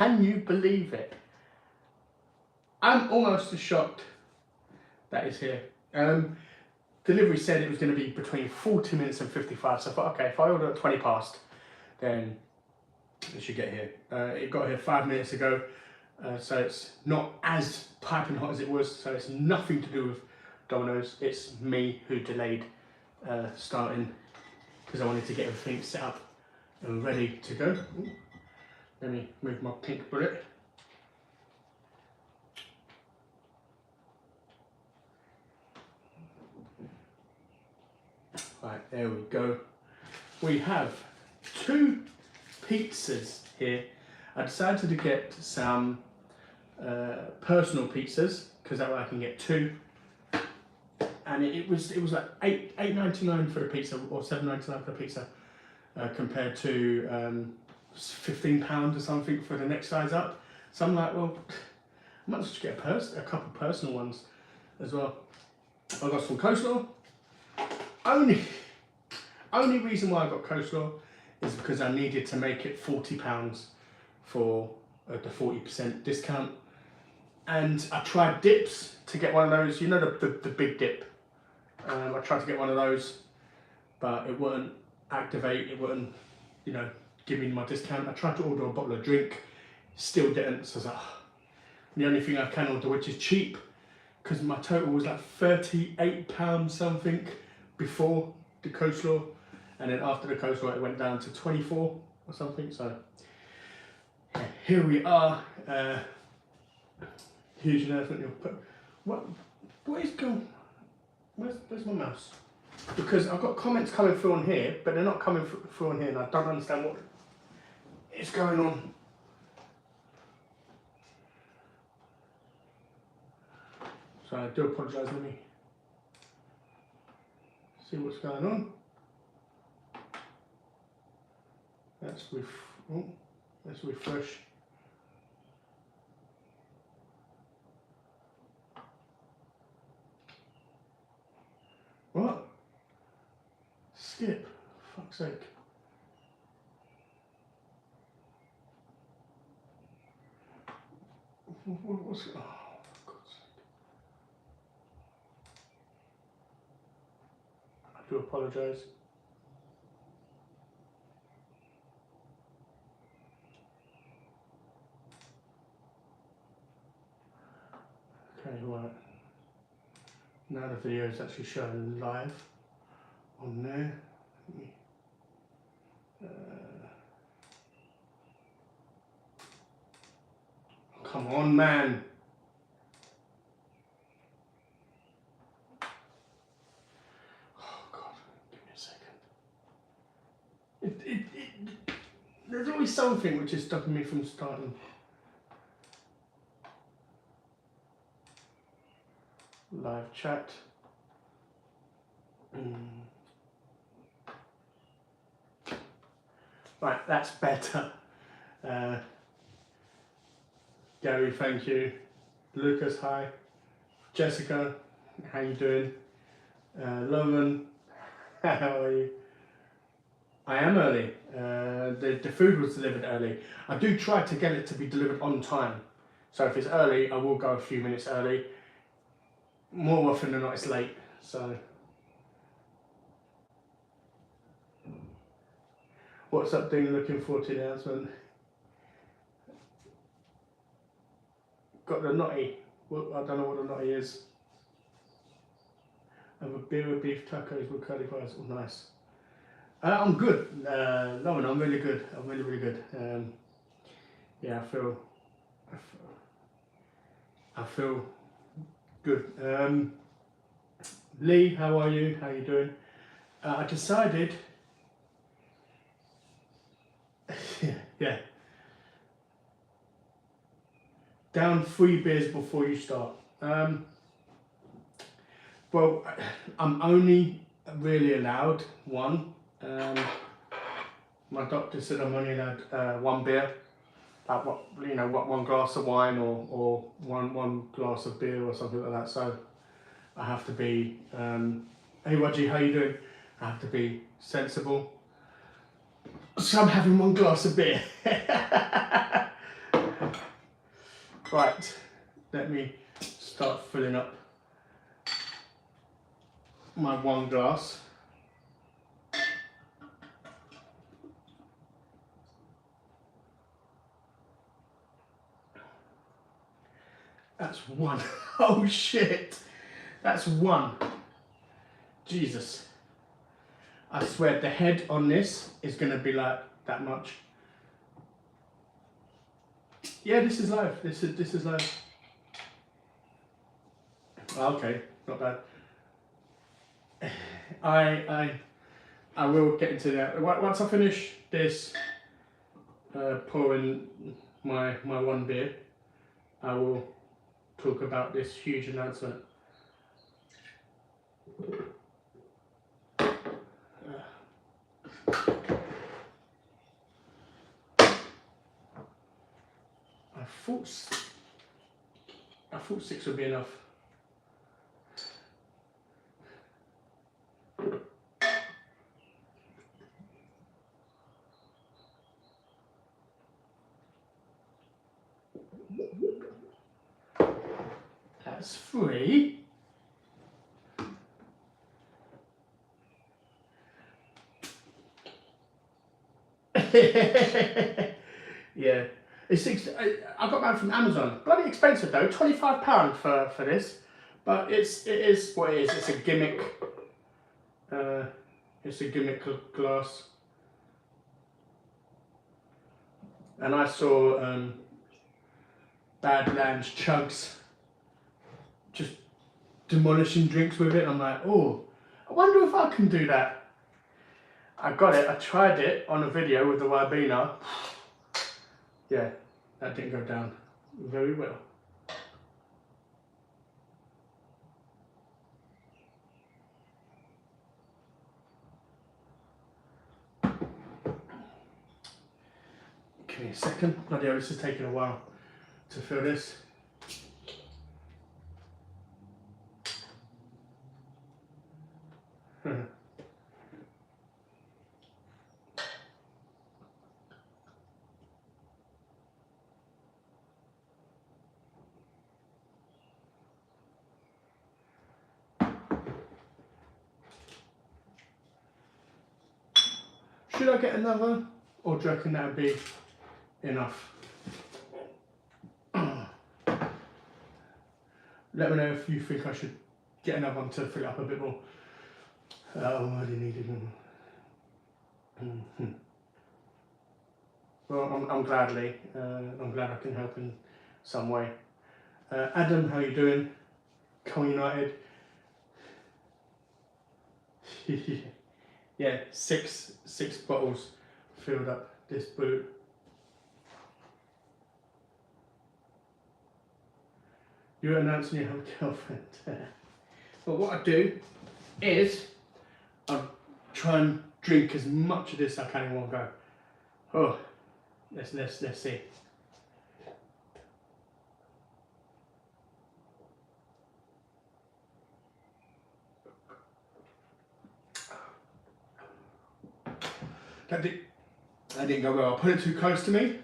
Can you believe it? I'm almost as shocked that it's here. Delivery said it was going to be between 40 minutes and 55, so I thought, okay, if I order at 20 past, then it should get here. It got here 5 minutes ago, so it's not as piping hot as it was, so it's nothing to do with Domino's. It's me who delayed starting because I wanted to get everything set up and ready to go. Ooh, let me move my pink bullet. Right, there we go. We have 2 pizzas here. I decided to get some personal pizzas because that way I can get 2. And it was like $8.99 for the pizza or $7.99 for the pizza, compared to £15 or something for the next size up. So I'm like, well, I might as well get a couple personal ones as well. I got some coleslaw. Only reason why I got coleslaw is because I needed to make it £40 for the 40% discount. And I tried dips to get one of those, you know, the big dip. I tried to get one of those, but it wouldn't activate, it wouldn't, you know, give me my discount. I tried to order a bottle of drink, still didn't. So I was like, oh, the only thing I can order, which is cheap, because my total was like £38 something before the coleslaw, and then after the coleslaw it went down to 24 or something. So yeah, here we are. Huge announcement. What is going? Where's my mouse? Because I've got comments coming through on here, but they're not coming through on here, and I don't understand what is going on. So I do apologise. Let me see what's going on. Let's refresh. What? Skip. Fuck's sake. What's... Oh, for God's sake. I do apologise. Okay, right. Now the video is actually showing live on there. Come on, man. Oh God, give me a second. There's always something which is stopping me from starting. Live chat. Right, that's better. Gary, thank you. Lucas, hi. Jessica, how you doing? Loman, how are you? I am early. The food was delivered early. I do try to get it to be delivered on time. So if it's early, I will go a few minutes early. More often than not, it's late. So, what's up, Dean? Looking forward to the announcement. Got the nutty. Well, I don't know what the nutty is. I have a beer with beef tacos with curly fries. Oh, nice. I'm good. No, I'm really good. I'm really good. Yeah, I feel good. Lee, how are you? How you doing? I decided. yeah. Down 3 beers before you start. Well, I'm only really allowed 1. My doctor said I'm only allowed 1 beer. Like what 1 glass of wine or one glass of beer or something like that. So I have to be. Hey Roger, how you doing? I have to be sensible. So I'm having 1 glass of beer. Right, let me start filling up my one glass. That's one. Oh shit, that's one. Jesus. I swear the head on this is going to be like that much. Yeah, this is live. This is live. Okay, not bad. I will get into that once I finish this. Pouring my one beer, I will talk about this huge announcement. I thought 6 would be enough. That's 3. Yeah. It's I got mine from Amazon. Bloody expensive though, £25 for this. But it is what it is. It's a gimmick. It's a gimmick glass. And I saw Badlands Chugs just demolishing drinks with it. I'm like, oh, I wonder if I can do that. I got it. I tried it on a video with the Ribena. Yeah, that didn't go down very well. Give me a second. Bloody hell, this is taking a while to fill this. Should I get another, or do you reckon that would be enough? Let me know if you think I should get another one to fill it up a bit more. I already needed one. Well, I'm glad I can help in some way. Adam, how you doing? Come United. Yeah, six bottles filled up this boot. You're announcing you have a girlfriend. But what I do is I try and drink as much of this as I can in one go. Oh, let's see. That didn't go well. I put it too close to me,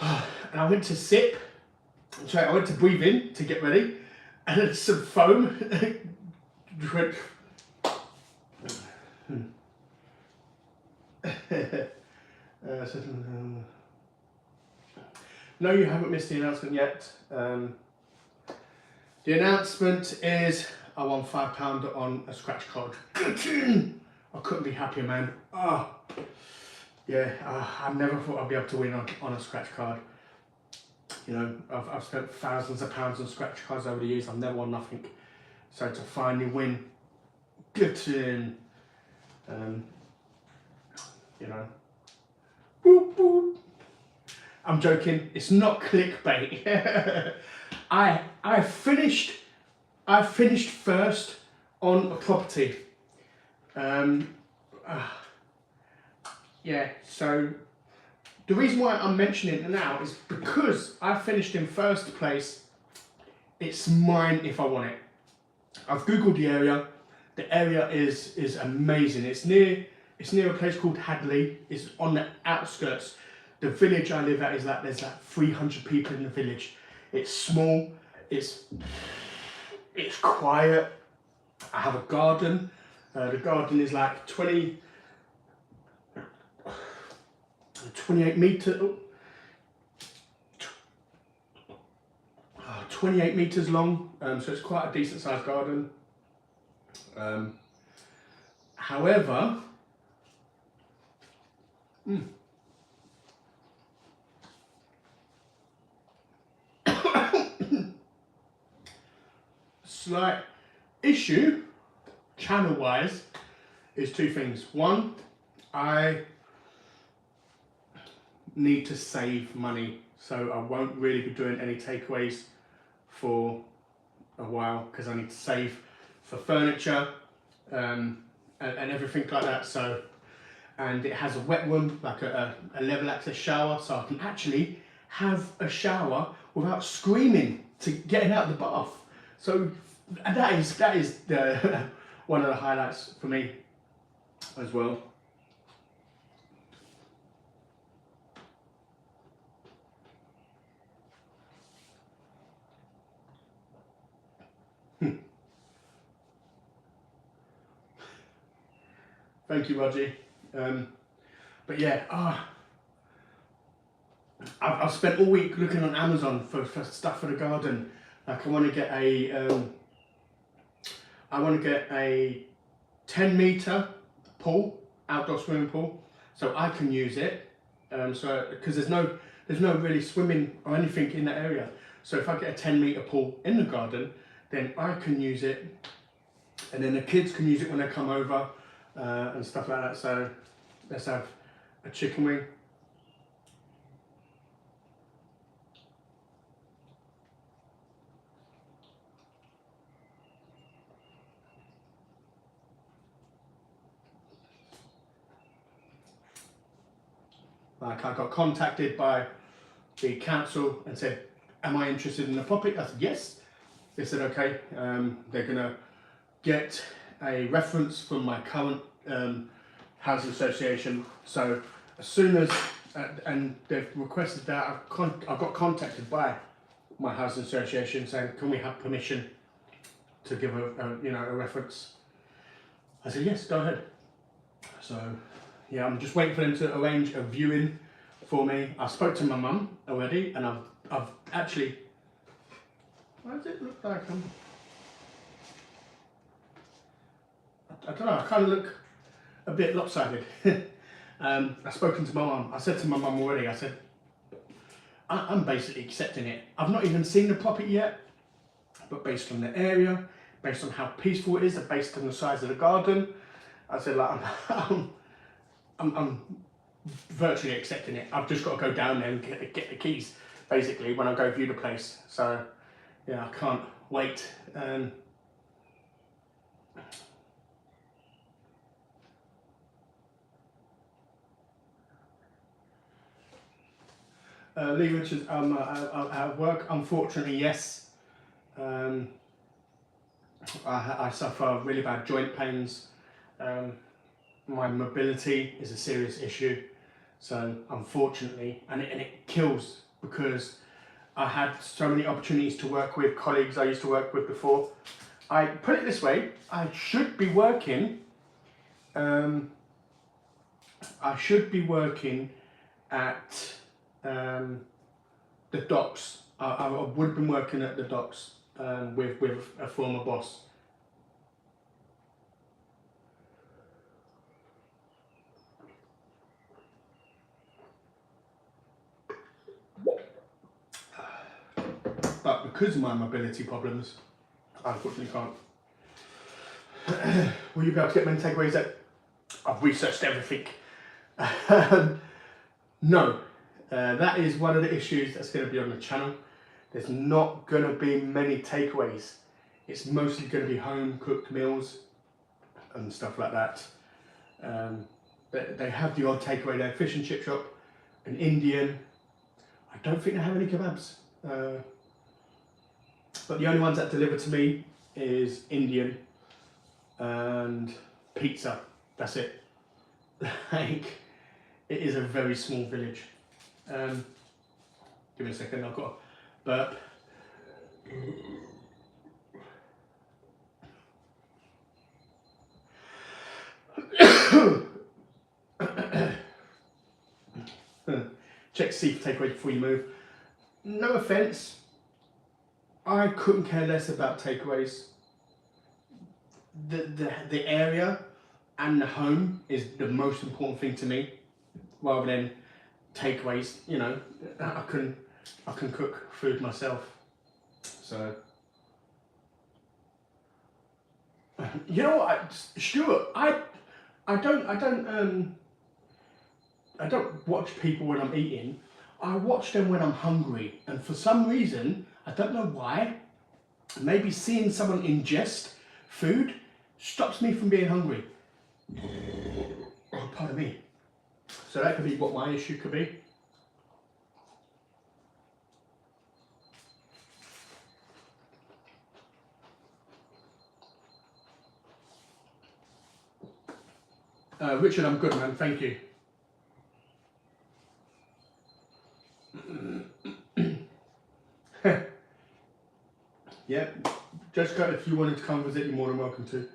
and I went to sip. Sorry, I went to breathe in to get ready, and then some foam. No, you haven't missed the announcement yet. The announcement is I won £5 on a scratch card. I couldn't be happier, man. Oh, yeah, I never thought I'd be able to win on a scratch card. You know, I've spent thousands of pounds on scratch cards over the years. I've never won nothing. So to finally win, good. You know, boop, boop. I'm joking. It's not clickbait. I finished first on a property. Yeah, so the reason why I'm mentioning it now is because I finished in first place. It's mine if I want it. I've googled the area. The area is amazing. It's near a place called Hadley. It's on the outskirts. The village I live at is like there's like 300 people in the village. It's small. It's quiet. I have a garden. The garden is like 28 meters. 28 meters long. So it's quite a decent sized garden. However, slight issue, channel wise, is two things. One, I need to save money, so I won't really be doing any takeaways for a while because I need to save for furniture and everything like that. So, and it has a wet room, like a level access shower, so I can actually have a shower without screaming to getting out of the bath. So that is the one of the highlights for me as well. Thank you, Roger. But yeah, I've spent all week looking on Amazon for stuff for the garden. Like I want to get a 10-meter pool, outdoor swimming pool, so I can use it. So because there's no really swimming or anything in that area. So if I get a 10-meter pool in the garden, then I can use it, and then the kids can use it when they come over and stuff like that. So let's have a chicken wing. Like I got contacted by the council and said, am I interested in the property? I said yes. They said okay, they're gonna get a reference from my current housing association. So as soon as, and they've requested that, I got contacted by my housing association saying, can we have permission to give a reference? I said yes, go ahead. So yeah, I'm just waiting for them to arrange a viewing for me. I spoke to my mum already, and I've actually, why does it look like I don't know, I kind of look a bit lopsided. I've spoken to my mum. I said to my mum already, I said, I'm basically accepting it. I've not even seen the property yet, but based on the area, based on how peaceful it is, and based on the size of the garden, I said, like, I'm virtually accepting it. I've just got to go down there and get the keys, basically, when I go view the place. So yeah, I can't wait. Lee Richards, at work, unfortunately, yes. I suffer really bad joint pains. My mobility is a serious issue. So unfortunately, and it kills, because I had so many opportunities to work with colleagues I used to work with before. I put it this way, I should be working at the docks. I would have been working at the docks with a former boss. But because of my mobility problems, I unfortunately can't. Will you be able to get many takeaways that I've researched everything? No, that is one of the issues that's going to be on the channel. There's not going to be many takeaways. It's mostly going to be home cooked meals and stuff like that. They have the odd takeaway there, fish and chip shop, an Indian. I don't think they have any kebabs. But the only ones that deliver to me is Indian and pizza. That's it. Like, it is a very small village. Give me a second, I've got a burp. Check C for takeaway before you move. No offence, I couldn't care less about takeaways. The area and the home is the most important thing to me, rather than takeaways. You know, I can cook food myself. So you know what, Stuart, I don't watch people when I'm eating. I watch them when I'm hungry, and for some reason, I don't know why, maybe seeing someone ingest food stops me from being hungry. Oh, pardon me. So that could be what my issue could be. Richard, I'm good, man, thank you. Yeah, Jessica, if you wanted to come visit, you're more than welcome to.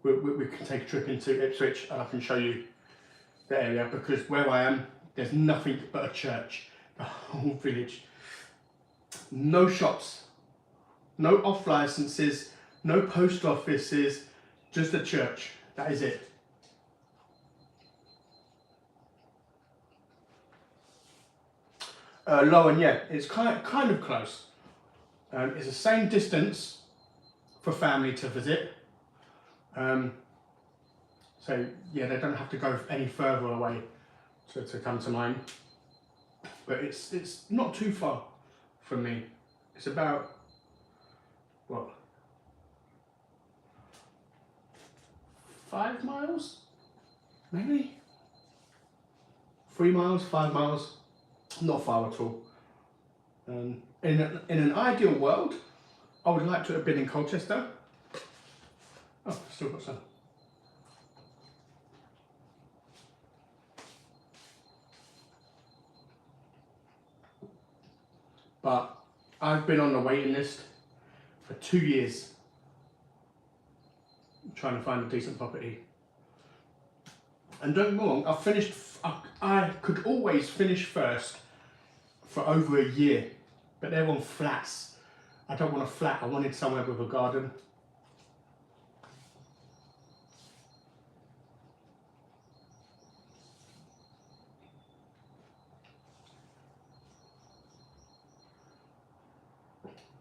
We can take a trip into Ipswich and I can show you the area, because where I am, there's nothing but a church, the whole village. No shops, no off licenses, no post offices, just a church. That is it. Lowen, yeah, it's kind of close. It's the same distance for family to visit. So yeah, they don't have to go any further away to come to mine. But it's not too far from me. It's about, what, 5 miles? Maybe? 3 miles, 5 miles? Not far at all. In an ideal world, I would like to have been in Colchester. Oh, still got some. But I've been on the waiting list for 2 years trying to find a decent property. And don't get me wrong, I could always finish first for over a year, but they're on flats. I don't want a flat, I wanted somewhere with a garden.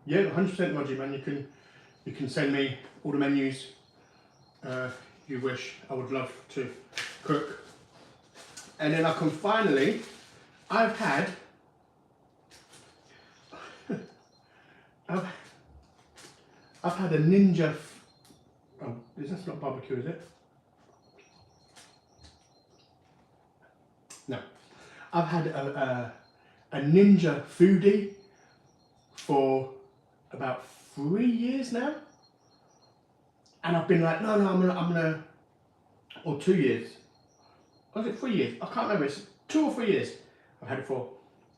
Yeah, 100% Roger, man. You can send me all the menus you wish. I would love to cook. And then I can finally, I've had a ninja. Oh, that's not barbecue, is it? No. I've had a ninja foodie for about 3 years now, and I've been like, no, I'm gonna, or 2 years. Was it 3 years? I can't remember. It's 2 or 3 years I've had it for,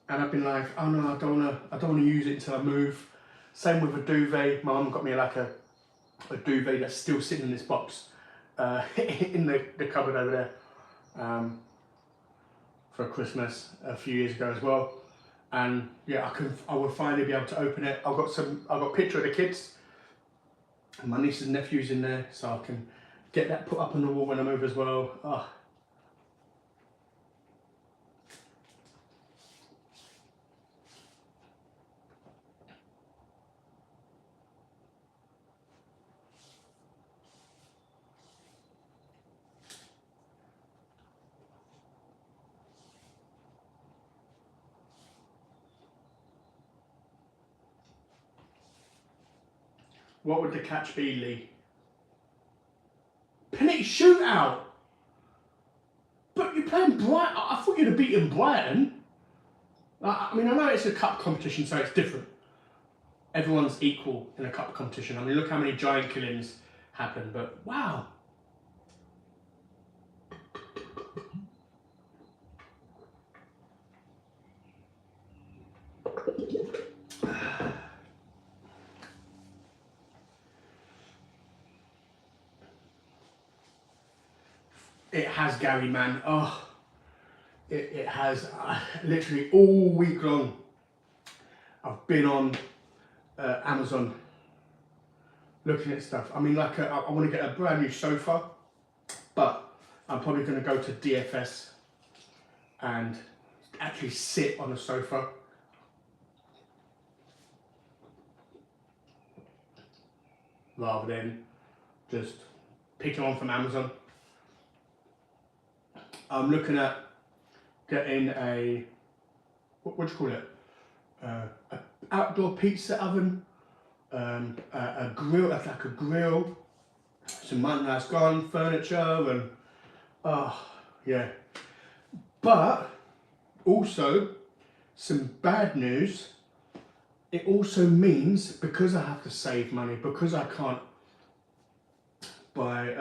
and I've been like, oh no, I don't wanna use it until I move. Same with a duvet. My mum got me like a duvet that's still sitting in this box in the cupboard over there for Christmas a few years ago as well. And yeah, I will finally be able to open it. I've got a picture of the kids and my nieces and nephews in there, so I can get that put up on the wall when I move as well. Oh. What would the catch be, Lee? Penalty shootout! But you're playing Brighton. I thought you'd have beaten Brighton. I mean, I know it's a cup competition, so it's different. Everyone's equal in a cup competition. I mean, look how many giant killings happen, but wow. it has, Gary, man. Oh, it has. Literally all week long, I've been on Amazon looking at stuff. I mean, like, I want to get a brand new sofa, but I'm probably going to go to DFS and actually sit on a sofa. Rather than just picking one from Amazon. I'm looking at getting a, what do you call it? A outdoor pizza oven, a grill, like a grill, some nice garden furniture, and yeah. But also some bad news. It also means, because I have to save money, because I can't buy,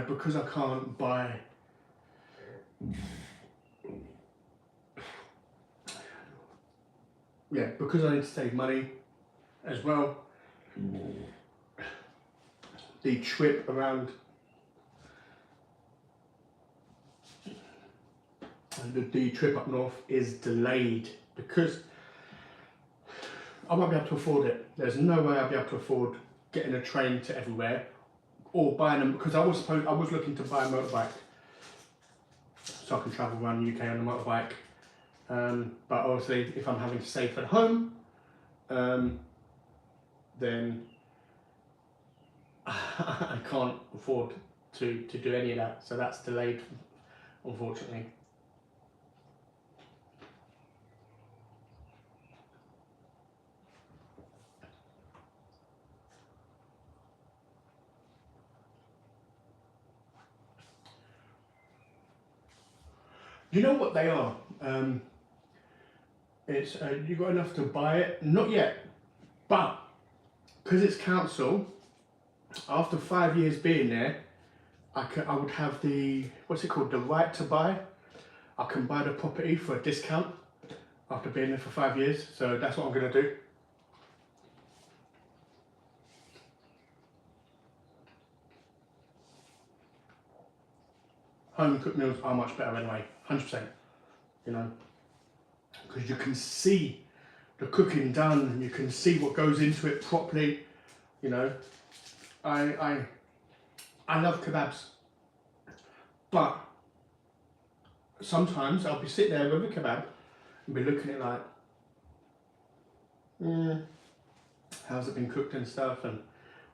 because I can't buy because I need to save money as well. The trip around the trip up north is delayed because I won't be able to afford it. There's no way I'll be able to afford getting a train to everywhere or buying them, because I was looking to buy a motorbike so I can travel around the UK on a motorbike. But obviously, if I'm having to save at home, then I can't afford to do any of that. So that's delayed, unfortunately. You know what they are? It's you got enough to buy it? Not yet, but because it's council, after 5 years being there, I would have the, what's it called, the right to buy. I can buy the property for a discount after being there for 5 years. So that's what I'm going to do. Home cooked meals are much better anyway, 100%. You know, because you can see the cooking done, and you can see what goes into it properly. You know, I love kebabs, but sometimes I'll be sitting there with a kebab and be looking at it like, how's it been cooked and stuff, and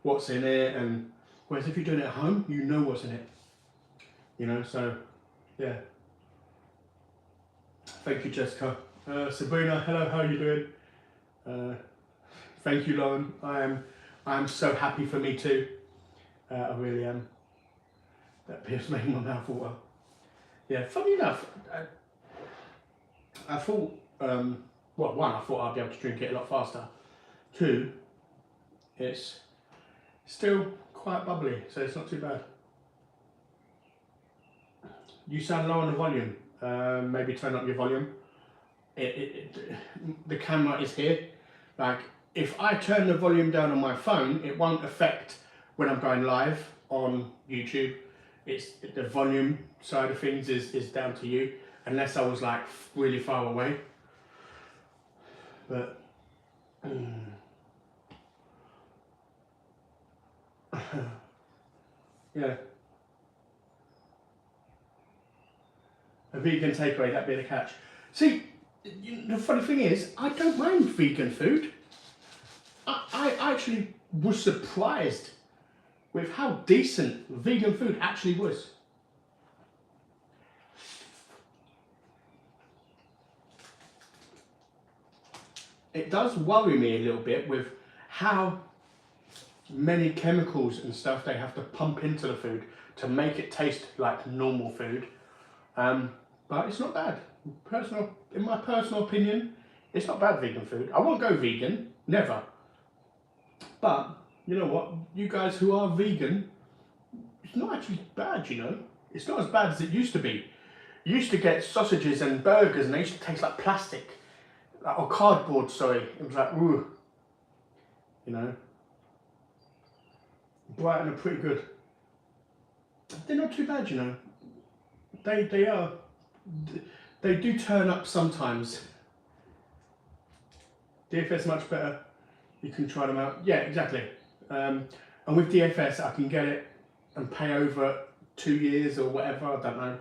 what's in it, and whereas if you're doing it at home, you know what's in it. You know, so yeah. Thank you, Jessica. Sabrina, hello, how are you doing? Thank you, Lauren. I am so happy for me too. I really am. That beer's making my mouth water. Yeah, funny enough, I thought, well, one, I thought I'd be able to drink it a lot faster. Two, it's still quite bubbly, so it's not too bad. You sound low on the volume. Maybe turn up your volume. The camera is here. Like, if I turn the volume down on my phone, it won't affect when I'm going live on YouTube. It's the volume side of things is down to you, unless I was like really far away. But yeah. A vegan takeaway, that'd be the catch. See, the funny thing is, I don't mind vegan food. I actually was surprised with how decent vegan food actually was. It does worry me a little bit with how many chemicals and stuff they have to pump into the food to make it taste like normal food. But it's not bad. In my personal opinion, it's not bad vegan food. I won't go vegan, never. But you know what? You guys who are vegan, it's not actually bad, you know. It's not as bad as it used to be. You used to get sausages and burgers and they used to taste like plastic. Or cardboard, sorry. It was like, ooh. You know. Brighton are pretty good. they're not too bad, you know. They are. They do turn up sometimes. DFS much better. You can try them out. Yeah, exactly. And with DFS, I can get it and pay over 2 years or whatever. I don't know.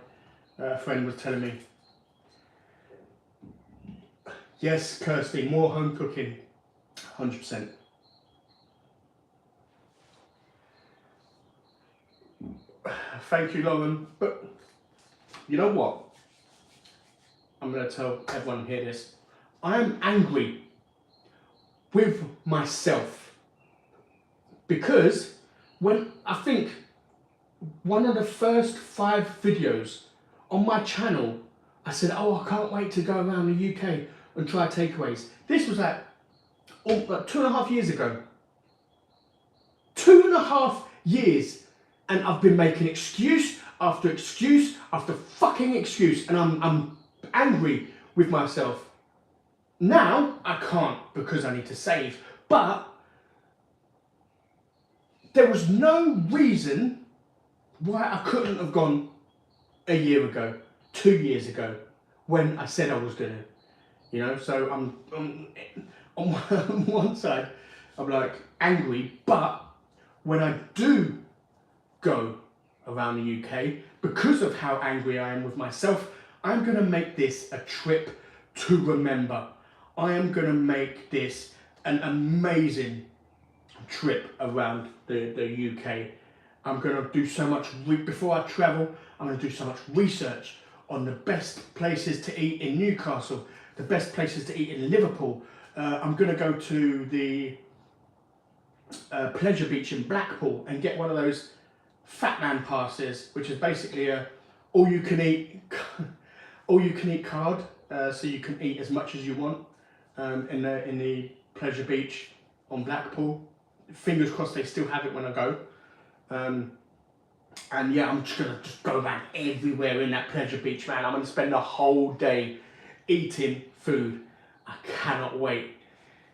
A friend was telling me. Yes, Kirsty, more home cooking. 100%. Thank you, Lauren. But you know what? I'm going to tell everyone here this. I am angry with myself because when I think one of the first 5 videos on my channel, I said, oh, I can't wait to go around the UK and try takeaways. This was like 2.5 years ago. 2.5 years. And I've been making excuse after excuse after fucking excuse. And I'm angry with myself. Now, I can't because I need to save. But there was no reason why I couldn't have gone a year ago, 2 years ago, when I said I was going to. You know, so I'm on one side, I'm like angry. But when I do go around the UK, because of how angry I am with myself, I'm going to make this a trip to remember. I am going to make this an amazing trip around the UK. I'm going to do so much, before I travel, I'm going to do so much research on the best places to eat in Newcastle, the best places to eat in Liverpool. I'm going to go to the Pleasure Beach in Blackpool and get one of those Fat Man passes, which is basically a all you can eat card, so you can eat as much as you want in the Pleasure Beach on Blackpool. Fingers crossed they still have it when I go. And yeah, I'm just gonna go around everywhere in that Pleasure Beach, man. I'm gonna spend the whole day eating food. I cannot wait,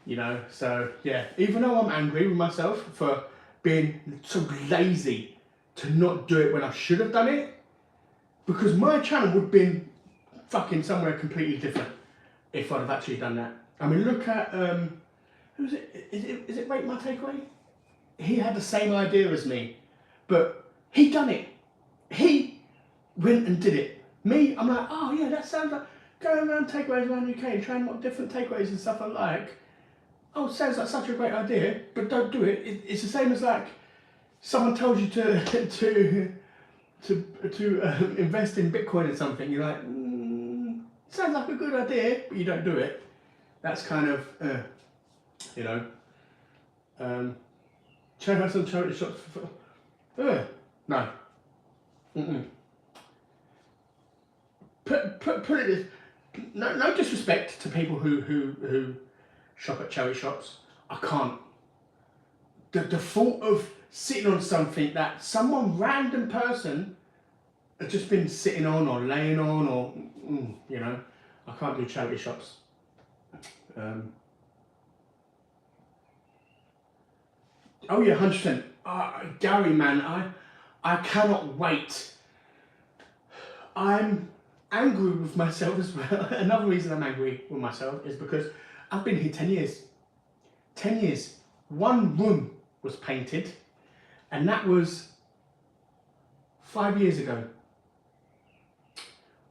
you know. So yeah, even though I'm angry with myself for being so lazy to not do it when I should have done it, because my channel would have been fucking somewhere completely different if I'd have actually done that. I mean, look at who's it? Is it Rate My Takeaway? He had the same idea as me, but he done it. He went and did it. Me, I'm like, oh yeah, that sounds like going around takeaways around the UK and trying what different takeaways and stuff I like. Oh, it sounds like such a great idea, but don't do it. It's the same as like someone told you to invest in Bitcoin or something. You're like, sounds like a good idea, but you don't do it. That's kind of, you know. Check out some charity shops. No. Put it this. No disrespect to people who shop at charity shops. I can't. The thought of sitting on something that some random person has just been sitting on or laying on or, you know, I can't do charity shops. Oh yeah, 100%. Gary, man, I cannot wait. I'm angry with myself as well. Another reason I'm angry with myself is because I've been here 10 years. 10 years. One room was painted, and that was 5 years ago.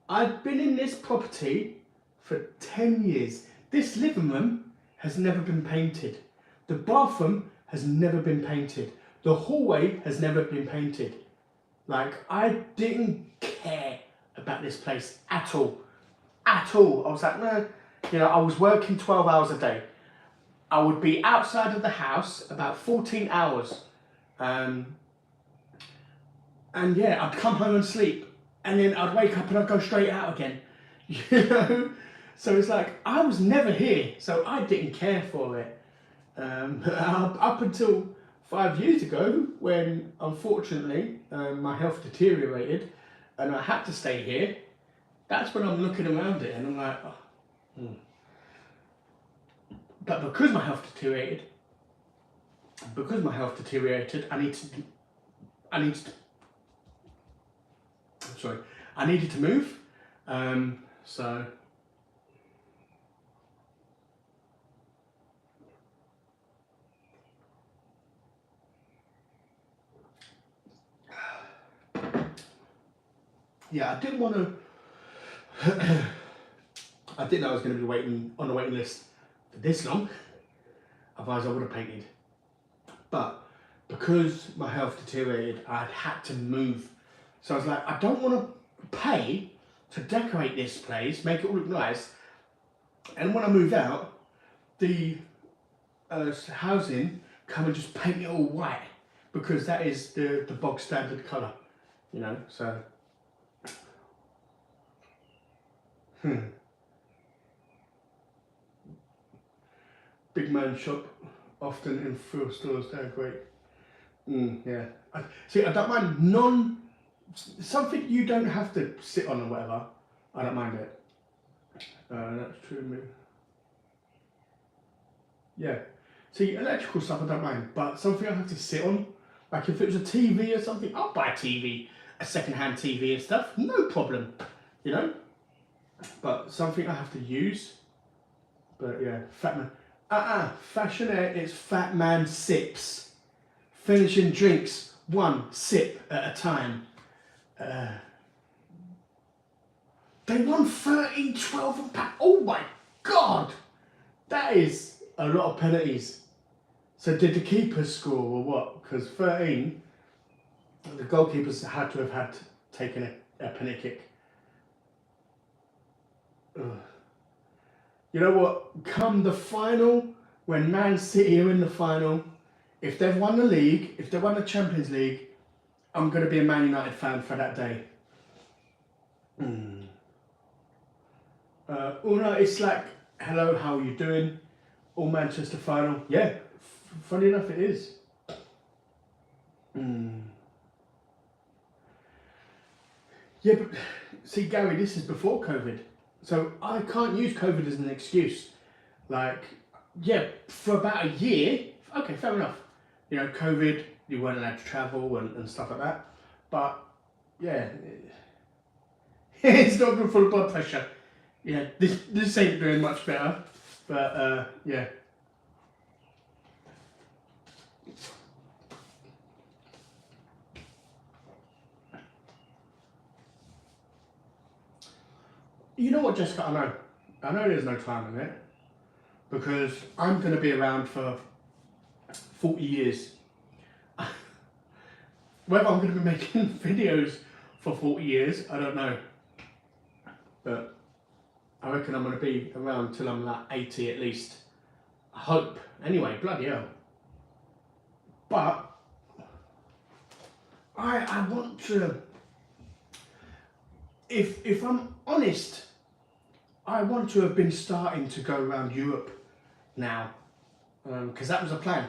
I've been in this property for 10 years. This living room has never been painted. The bathroom has never been painted. The hallway has never been painted. Like, I didn't care about this place at all. At all. I was like, no. You know, I was working 12 hours a day. I would be outside of the house about 14 hours. And yeah, I'd come home and sleep. And then I'd wake up and I'd go straight out again. You know? So it's like, I was never here. So I didn't care for it. Up until 5 years ago, when unfortunately my health deteriorated and I had to stay here, that's when I'm looking around it and I'm like, oh. But because my health deteriorated, I need to sorry, I needed to move. So yeah, I didn't want to. I didn't know I was going to be waiting on the waiting list for this long. Otherwise, I would have painted. But because my health deteriorated, I had to move. So I was like, I don't want to pay to decorate this place, make it all look nice. And when I moved out, the housing come and just paint it all white because that is the bog standard colour, you know. So. Big man shop, often in thrift stores. They're great. Yeah. I don't mind something you don't have to sit on or whatever. I don't mind it. That's true. Yeah. See, electrical stuff I don't mind, but something I have to sit on, like if it was a TV or something, I'll buy a TV, a second-hand TV and stuff, no problem, you know. But something I have to use. But yeah, fat man. Fashionette, it's fat man sips. Finishing drinks, one sip at a time. They won 13, 12 and pack. Oh my God! That is a lot of penalties. So did the keepers score or what? Because 13, the goalkeepers had to have taken a penalty kick. Ugh. You know what? Come the final, when Man City are in the final, if they've won the league, if they won the Champions League, I'm going to be a Man United fan for that day. Una, it's like, hello, how are you doing? All Manchester final. Yeah, funny enough it is. Yeah, but see, Gary, this is before COVID. So I can't use COVID as an excuse. Like, yeah, for about a year, okay, fair enough. You know, COVID, you weren't allowed to travel and stuff like that. But, yeah, it's not good for the blood pressure. Yeah, this ain't doing much better. But, yeah. You know what, Jessica, I know there's no time in it, because I'm going to be around for 40 years. Whether I'm going to be making videos for 40 years, I don't know. But I reckon I'm going to be around till I'm like 80 at least. I hope. Anyway, bloody hell. But I want to, if I'm honest, I want to have been starting to go around Europe now, because that was a plan.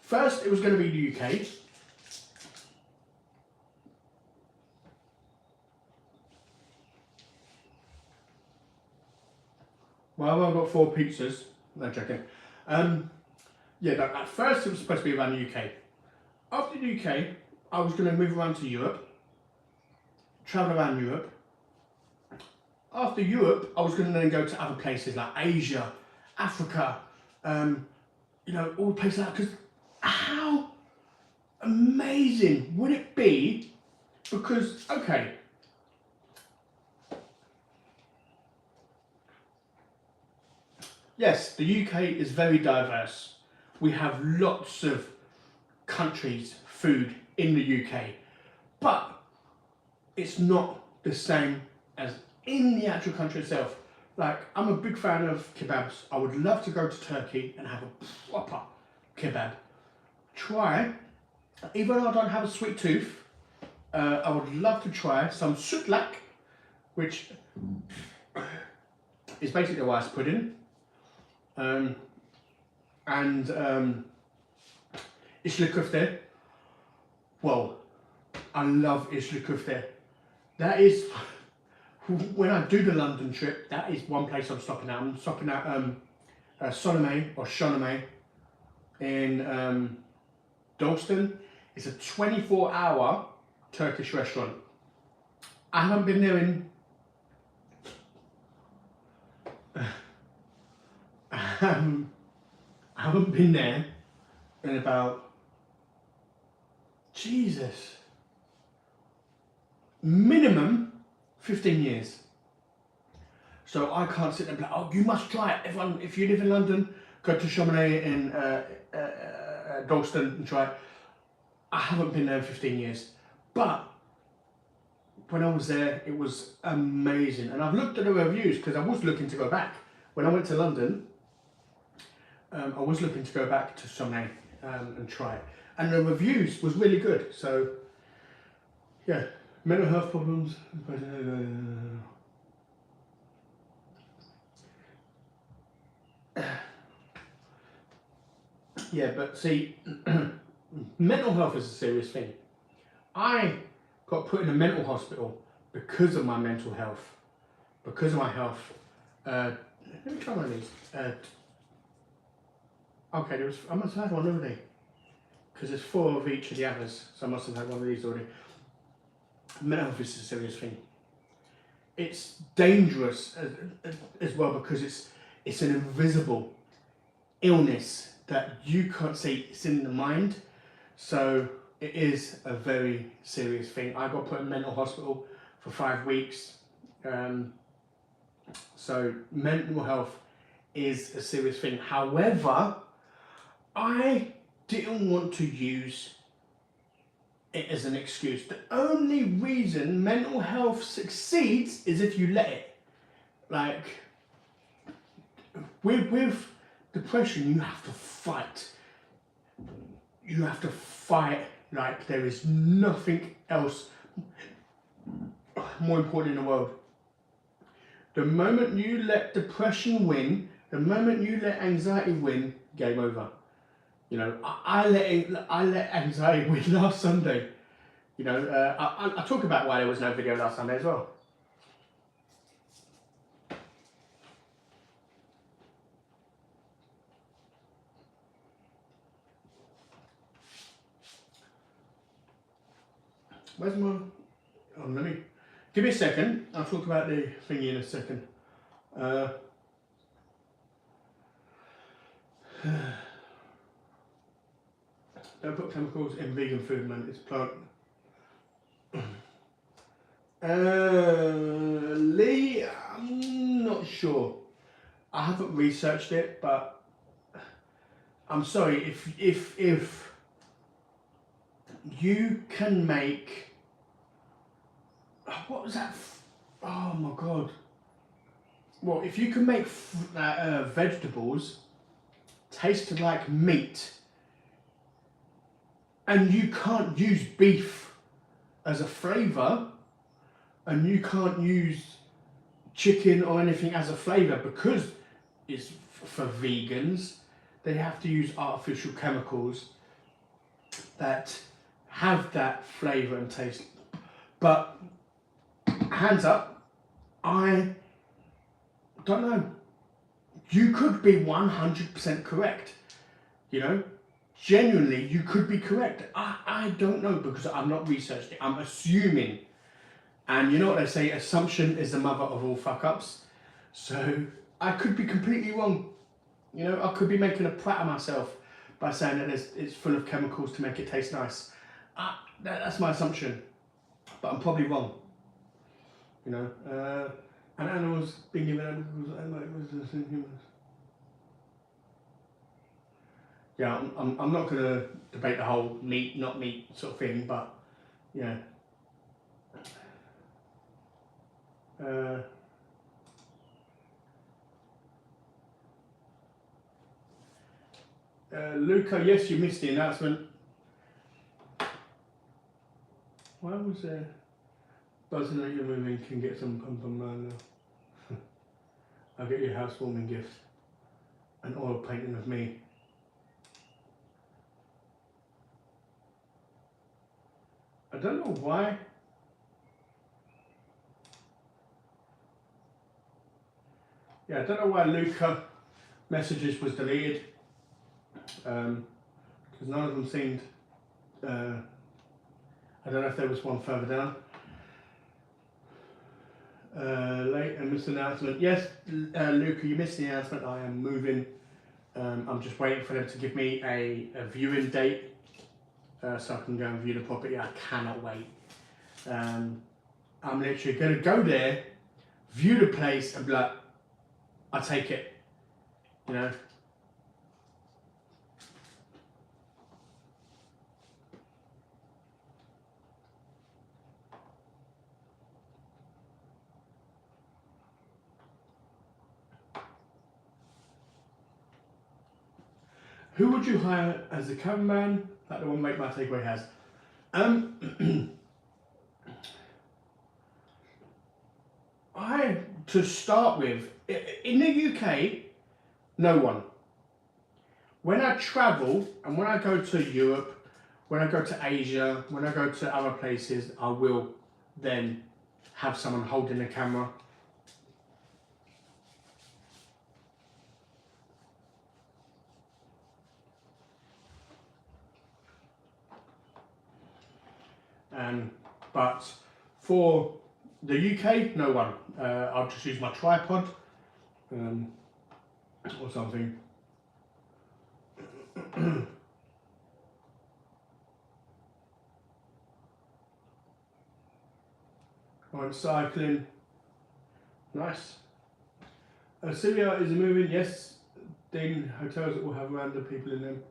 First, it was going to be the UK. Well, I've got 4 pizzas. No joking. Yeah, at first it was supposed to be around the UK. After the UK, I was going to move around to Europe, travel around Europe. After Europe, I was going to then go to other places like Asia, Africa, you know, all places like that. Because how amazing would it be? Because, okay, yes, the UK is very diverse. We have lots of countries, food in the UK, but it's not the same as in the actual country itself. Like, I'm a big fan of kebabs. I would love to go to Turkey and have a proper kebab. Try, even though I don't have a sweet tooth, I would love to try some sütlak, which is basically a rice pudding. And ishli köfte. Well, I love ishli köfte. That is, when I do the London trip, that is one place I'm stopping at. I'm stopping at Sonome or Shonome in Dalston. It's a 24-hour Turkish restaurant. I haven't been there in. I haven't been there in about, Jesus, minimum 15 years. So I can't sit there and be like, oh, you must try it. Everyone, if you live in London, go to Chamonix in Dalston and try it. I haven't been there in 15 years. But when I was there, it was amazing. And I've looked at the reviews because I was looking to go back. When I went to London, I was looking to go back to Chamonix and try it. And the reviews was really good. So, yeah, mental health problems. Yeah, but see, mental health is a serious thing. I got put in a mental hospital because of my mental health, because of my health. Let me try one of these. Okay, I must have had one already, because there's 4 of each of the others, so I must have had one of these already. Mental health is a serious thing. It's dangerous as well because it's an invisible illness that you can't see. It's in the mind, so it is a very serious thing. I got put in mental hospital for 5 weeks. So mental health is a serious thing. However, I didn't want to use it as an excuse. The only reason mental health succeeds is if you let it. Like, with depression, you have to fight. You have to fight like there is nothing else more important in the world. The moment you let depression win, the moment you let anxiety win, game over. You know, I let anxiety win last Sunday. You know, I talk about why there was no video last Sunday as well. Where's my? Oh, let me. Give me a second. I'll talk about the thingy in a second. Don't put chemicals in vegan food, man. It's plant. Lee, I'm not sure. I haven't researched it, but I'm sorry if you can make. What was that? Oh my god. Well, if you can make vegetables taste like meat, and you can't use beef as a flavour, and you can't use chicken or anything as a flavour because it's for vegans, they have to use artificial chemicals that have that flavour and taste. But hands up, I don't know. You could be 100% correct. You know, genuinely, you could be correct. I don't know because I've not researched it. I'm assuming. And you know what they say, assumption is the mother of all fuck-ups. So I could be completely wrong. You know, I could be making a prat of myself by saying that it's full of chemicals to make it taste nice. That's my assumption. But I'm probably wrong. You know, and animals being given animals as humans. Yeah, I'm not going to debate the whole meat, not meat sort of thing, but yeah. Luca, yes, you missed the announcement. Why was there buzzing at your moving can get some pum now? I'll get you a housewarming gift. An oil painting of me. I don't know why. Yeah, I don't know why Luca messages was deleted. Because none of them seemed. I don't know if there was one further down. Late and missed the announcement. Yes, Luca, you missed the announcement. I am moving. I'm just waiting for them to give me a viewing date so I can go and view the property. I cannot wait. I'm literally going to go there, view the place, and be like, I take it. You know? Who would you hire as a cameraman? Like the one Make My Takeaway has. To start with, in the UK, no one. When I travel and when I go to Europe, when I go to Asia, when I go to other places, I will then have someone holding the camera. But for the UK, no one. I'll just use my tripod or something. I went cycling. Nice. Syria is a moving, yes. Then hotels that will have random people in them.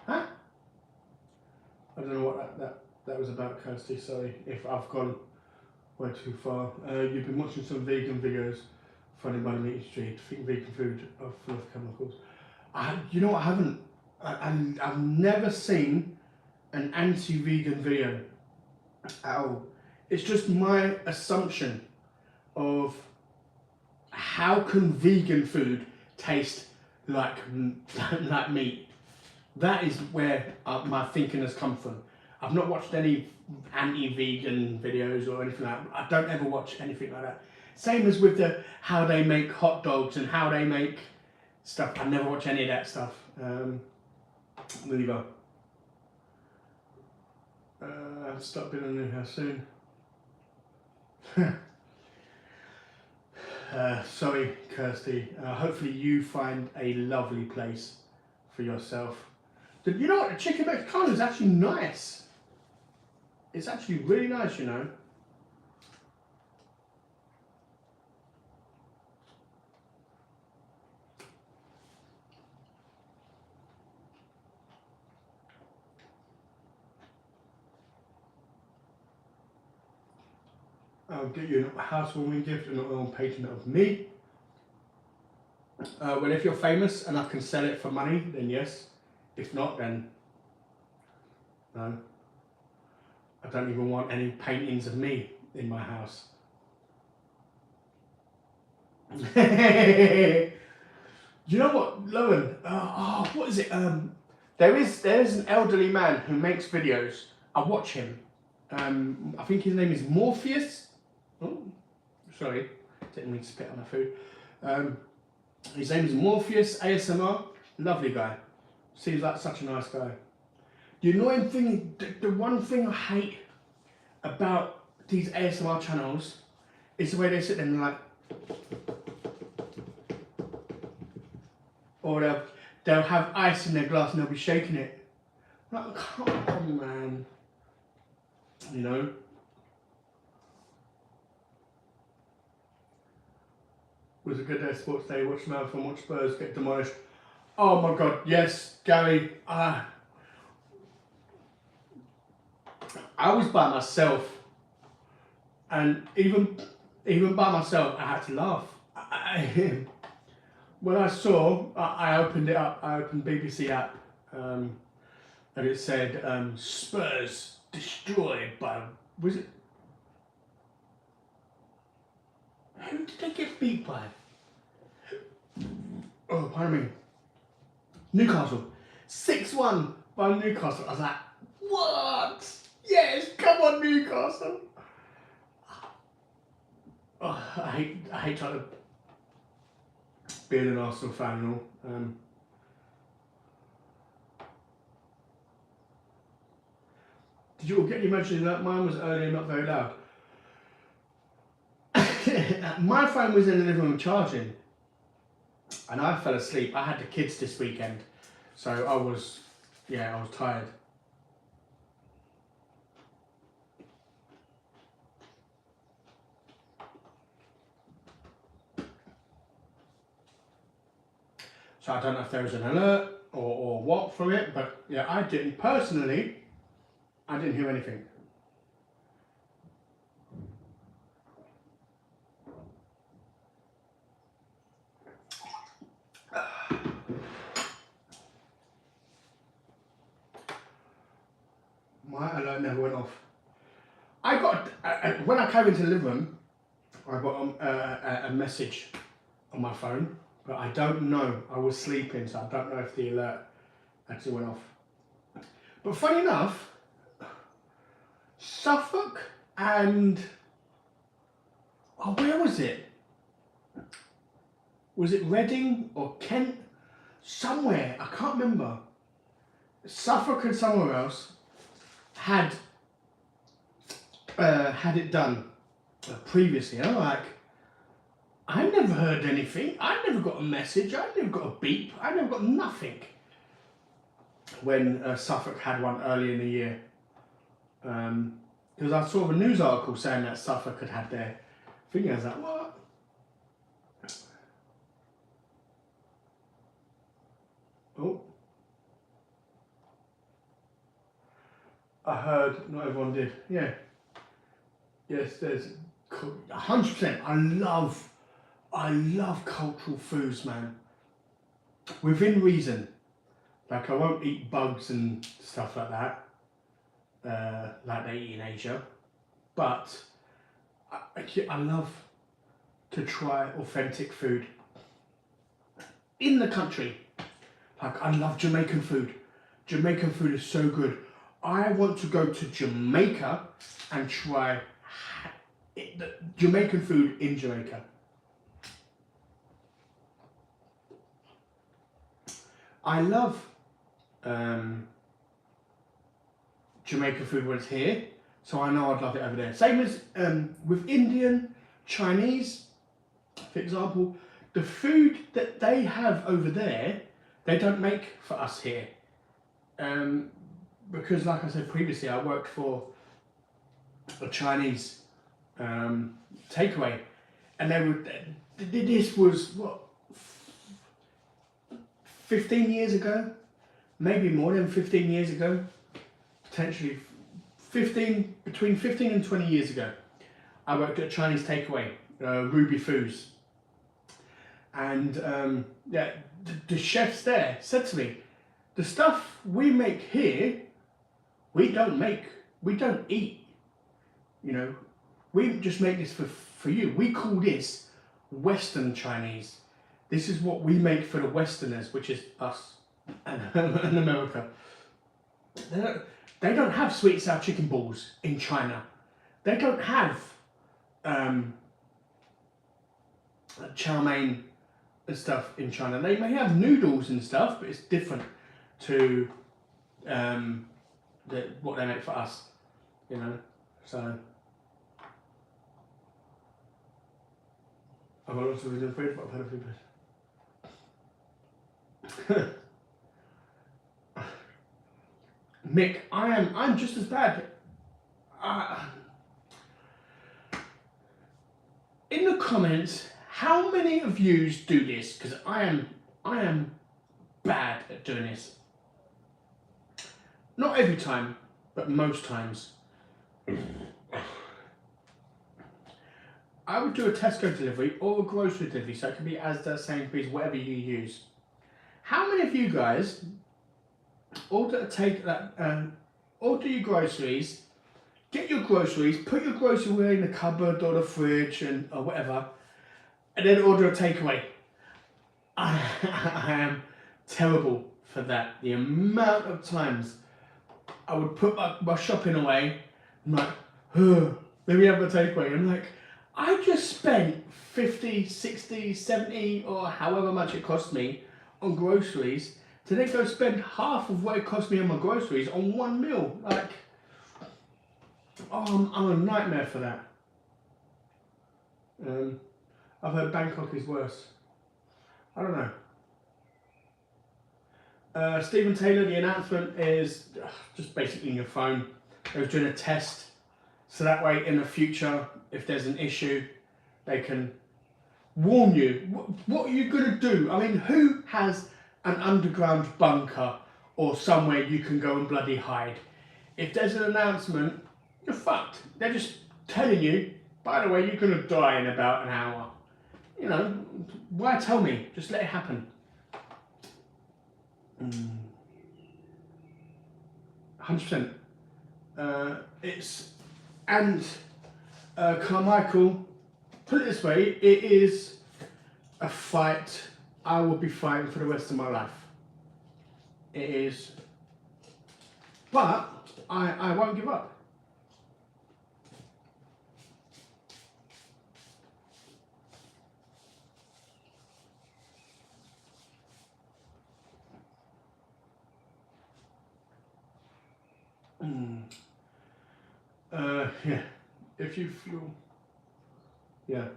Huh? I don't know what that was about, Kirsty. Sorry if I've gone way too far. You've been watching some vegan videos funded by the meat industry. I think vegan food are full of chemicals. You know what? I haven't. I've never seen an anti-vegan video at all. It's just my assumption of how can vegan food taste like meat. That is where my thinking has come from. I've not watched any anti-vegan videos or anything like that. I don't ever watch anything like that. Same as with how they make hot dogs and how they make stuff. I never watch any of that stuff. Neither. I'll start building a new house soon. Sorry, Kirsty. Hopefully you find a lovely place for yourself. You know what? The chicken Mexicano is actually nice. It's actually really nice, you know. I'll get you a housewarming gift and a patent of me. Well, if you're famous and I can sell it for money, then yes. If not, then no. I don't even want any paintings of me in my house. You know what, Lowen? What is it? There's an elderly man who makes videos. I watch him. I think his name is Morpheus. Oh, sorry, didn't mean to spit on my food. His name is Morpheus ASMR. Lovely guy. Seems like such a nice guy. The annoying thing, the one thing I hate about these ASMR channels is the way they sit there and like, or they'll have ice in their glass and they'll be shaking it. Like, come on, man. You know. Was a good day, sports day. Watch Marathon, watch Spurs get demolished. Oh my God, yes, Gary. I was by myself, and even by myself, I had to laugh. When I saw, I opened it up. I opened BBC app, and it said Spurs destroyed by. Was it? Who did they get beat by? Oh, pardon me. Newcastle. 6-1 by Newcastle. I was like, what? Yes, come on, Newcastle. Oh, I hate trying to be an Arsenal fan and all. Did you all get the emoji alert? Mine was early and not very loud. My phone was in the living room charging, and I fell asleep. I had the kids this weekend, so I was tired. So I don't know if there was an alert or what from it, but yeah, I didn't personally. I didn't hear anything. My alert never went off. I got when I came into the living room, I got a message on my phone, but I don't know. I was sleeping, so I don't know if the alert actually went off. But funny enough, Suffolk and where was it? Was it Reading or Kent? Somewhere, I can't remember. Suffolk and somewhere else had it done previously. I'm like, I never heard anything. I never got a message. I never got a beep. I never got nothing. When Suffolk had one early in the year, because I saw a news article saying that Suffolk had their thing. I was like, what? Oh, I heard not everyone did. Yeah. Yes, there's 100%. I love cultural foods, man. Within reason. Like, I won't eat bugs and stuff like that, like they eat in Asia. But I love to try authentic food in the country. Like, I love Jamaican food. Jamaican food is so good. I want to go to Jamaica and try the Jamaican food in Jamaica. I love Jamaican food when it's here, so I know I'd love it over there. Same as with Indian, Chinese, for example. The food that they have over there, they don't make for us here. Because, like I said previously, I worked for a Chinese takeaway, and this was what, 15 years ago, maybe more than 15 years ago, potentially between 15 and 20 years ago. I worked at a Chinese takeaway, Ruby Foods, and the chefs there said to me, the stuff we make here, we don't eat, we just make this for you. We call this Western Chinese. This is what we make for the Westerners, which is us and America. They don't have sweet and sour chicken balls in China. They don't have chow mein and stuff in China. They may have noodles and stuff, but it's different to what they make for us, So I've got lots of reasons for it, but I've had a few bits. Mick, I'm just as bad. In the comments, how many of you do this? Because I am bad at doing this. Not every time, but most times. I would do a Tesco delivery or a grocery delivery, so it can be Asda, Sainsbury's, whatever you use. How many of you guys order your groceries, get your groceries, put your grocery in the cupboard or the fridge or whatever, and then order a takeaway? I am terrible for that. The amount of times I would put my shopping away, I'm like, let me have a takeaway. I'm like, I just spent 50, 60, 70 or however much it cost me on groceries to then go spend half of what it cost me on my groceries on one meal. Like, Oh, I'm a nightmare for that. I've heard Bangkok is worse. I don't know. Stephen Taylor, the announcement is just basically in your phone. They was doing a test, so that way in the future, if there's an issue, they can warn you. What are you going to do? I mean, who has an underground bunker or somewhere you can go and bloody hide? If there's an announcement, you're fucked. They're just telling you, by the way, you're going to die in about an hour. You know, why tell me? Just let it happen. 100%. Carmichael, put it this way, it is a fight I will be fighting for the rest of my life. It is. But I won't give up. Yeah. If you feel. Yeah.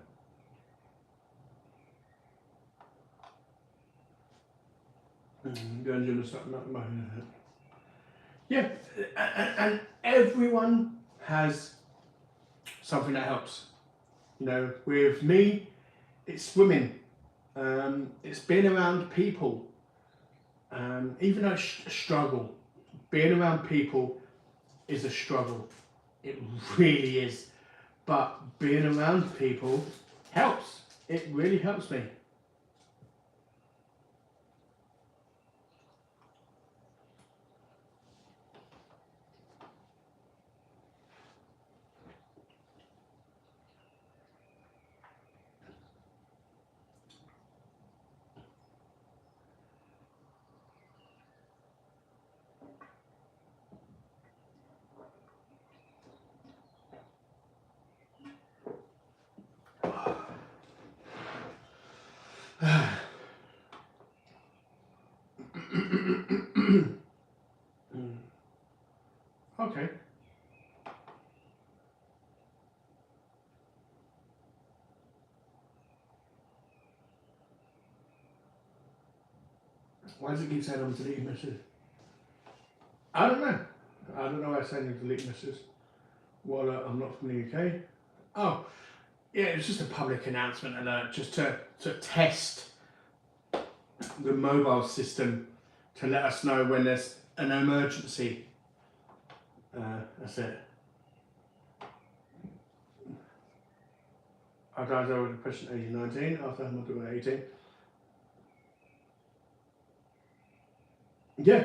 Yeah, and everyone has something that helps. You know, with me, it's swimming. It's being around people. Even though it's a struggle, being around people is a struggle. It really is. But being around people helps. It really helps me. Okay. Why does it keep saying I'm deleting messages? I don't know. I don't know why it's saying I'm deleting messages. Well, I'm not from the UK. Oh, yeah, it's just a public announcement alert, just to test the mobile system to let us know when there's an emergency. That's it. I died over depression at age 19 after having my daughter at 18. Yeah,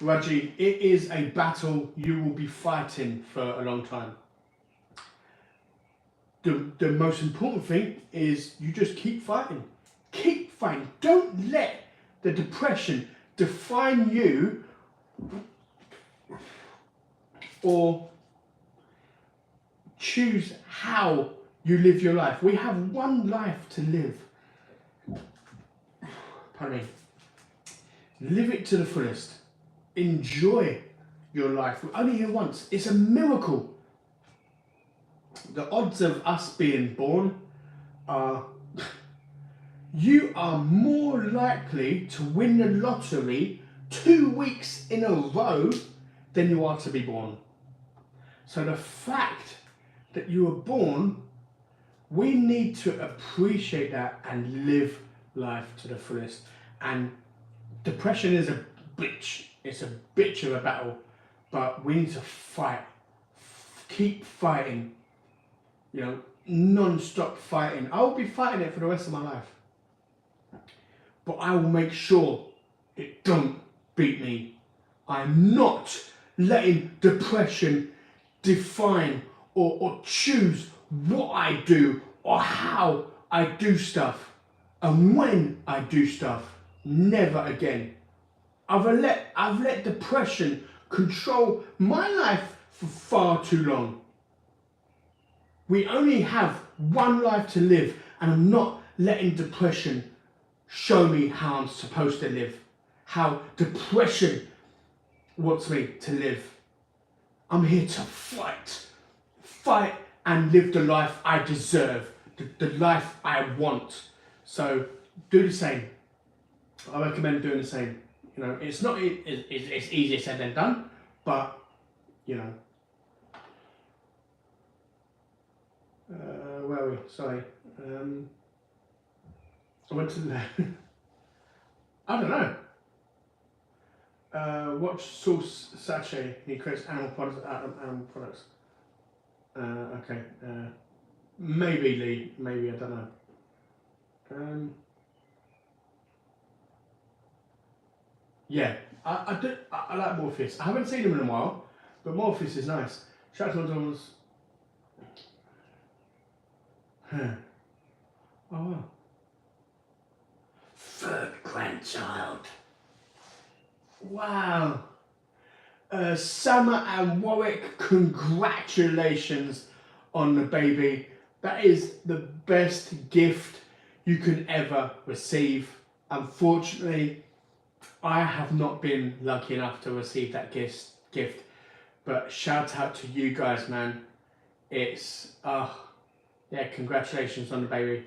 Raji, it is a battle you will be fighting for a long time. The most important thing is you just keep fighting. Keep fighting. Don't let the depression define you or choose how you live your life. We have one life to live. Pardon me. Live it to the fullest. Enjoy your life. We're only here once. It's a miracle. The odds of us being born are... You are more likely to win the lottery 2 weeks in a row than you are to be born. So the fact that you were born, we need to appreciate that and live life to the fullest. And depression is a bitch. It's a bitch of a battle, but we need to fight. Keep fighting. You know, non-stop fighting. I will be fighting it for the rest of my life. But I will make sure it don't beat me. I'm not letting depression define or choose what I do or how I do stuff and when I do stuff. Never again. I've let depression control my life for far too long. We only have one life to live, and I'm not letting depression show me how I'm supposed to live, how depression wants me to live. I'm here to fight and live the life I deserve, the life I want. So do the same. I recommend doing the same. You know, it's not it's easier said than done, but you know. Where are we? Sorry. I went to the. I don't know. Watch Sauce Sachet. He creates animal products out of animal products. Okay. Maybe Lee. Maybe, I don't know. Yeah, I do. I like Morpheus. I haven't seen him in a while, but Morpheus is nice. Shout out to Dominos. Oh wow. Third grandchild. Wow. Summer and Warwick, congratulations on the baby. That is the best gift you can ever receive. Unfortunately, I have not been lucky enough to receive that gift. But shout out to you guys, man. It's yeah, congratulations on the baby.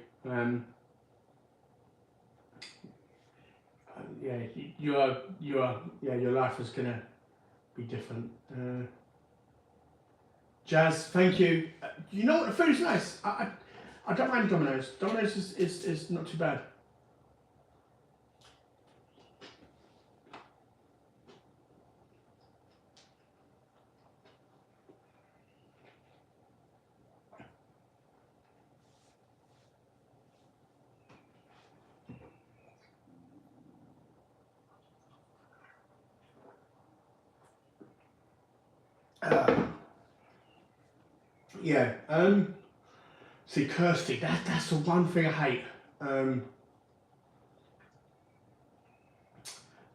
Yeah, your life is gonna be different. Jazz, thank you. You know what? The food is nice. I don't mind Domino's. Domino's is not too bad. Yeah. See, Kirsty, that's the one thing I hate.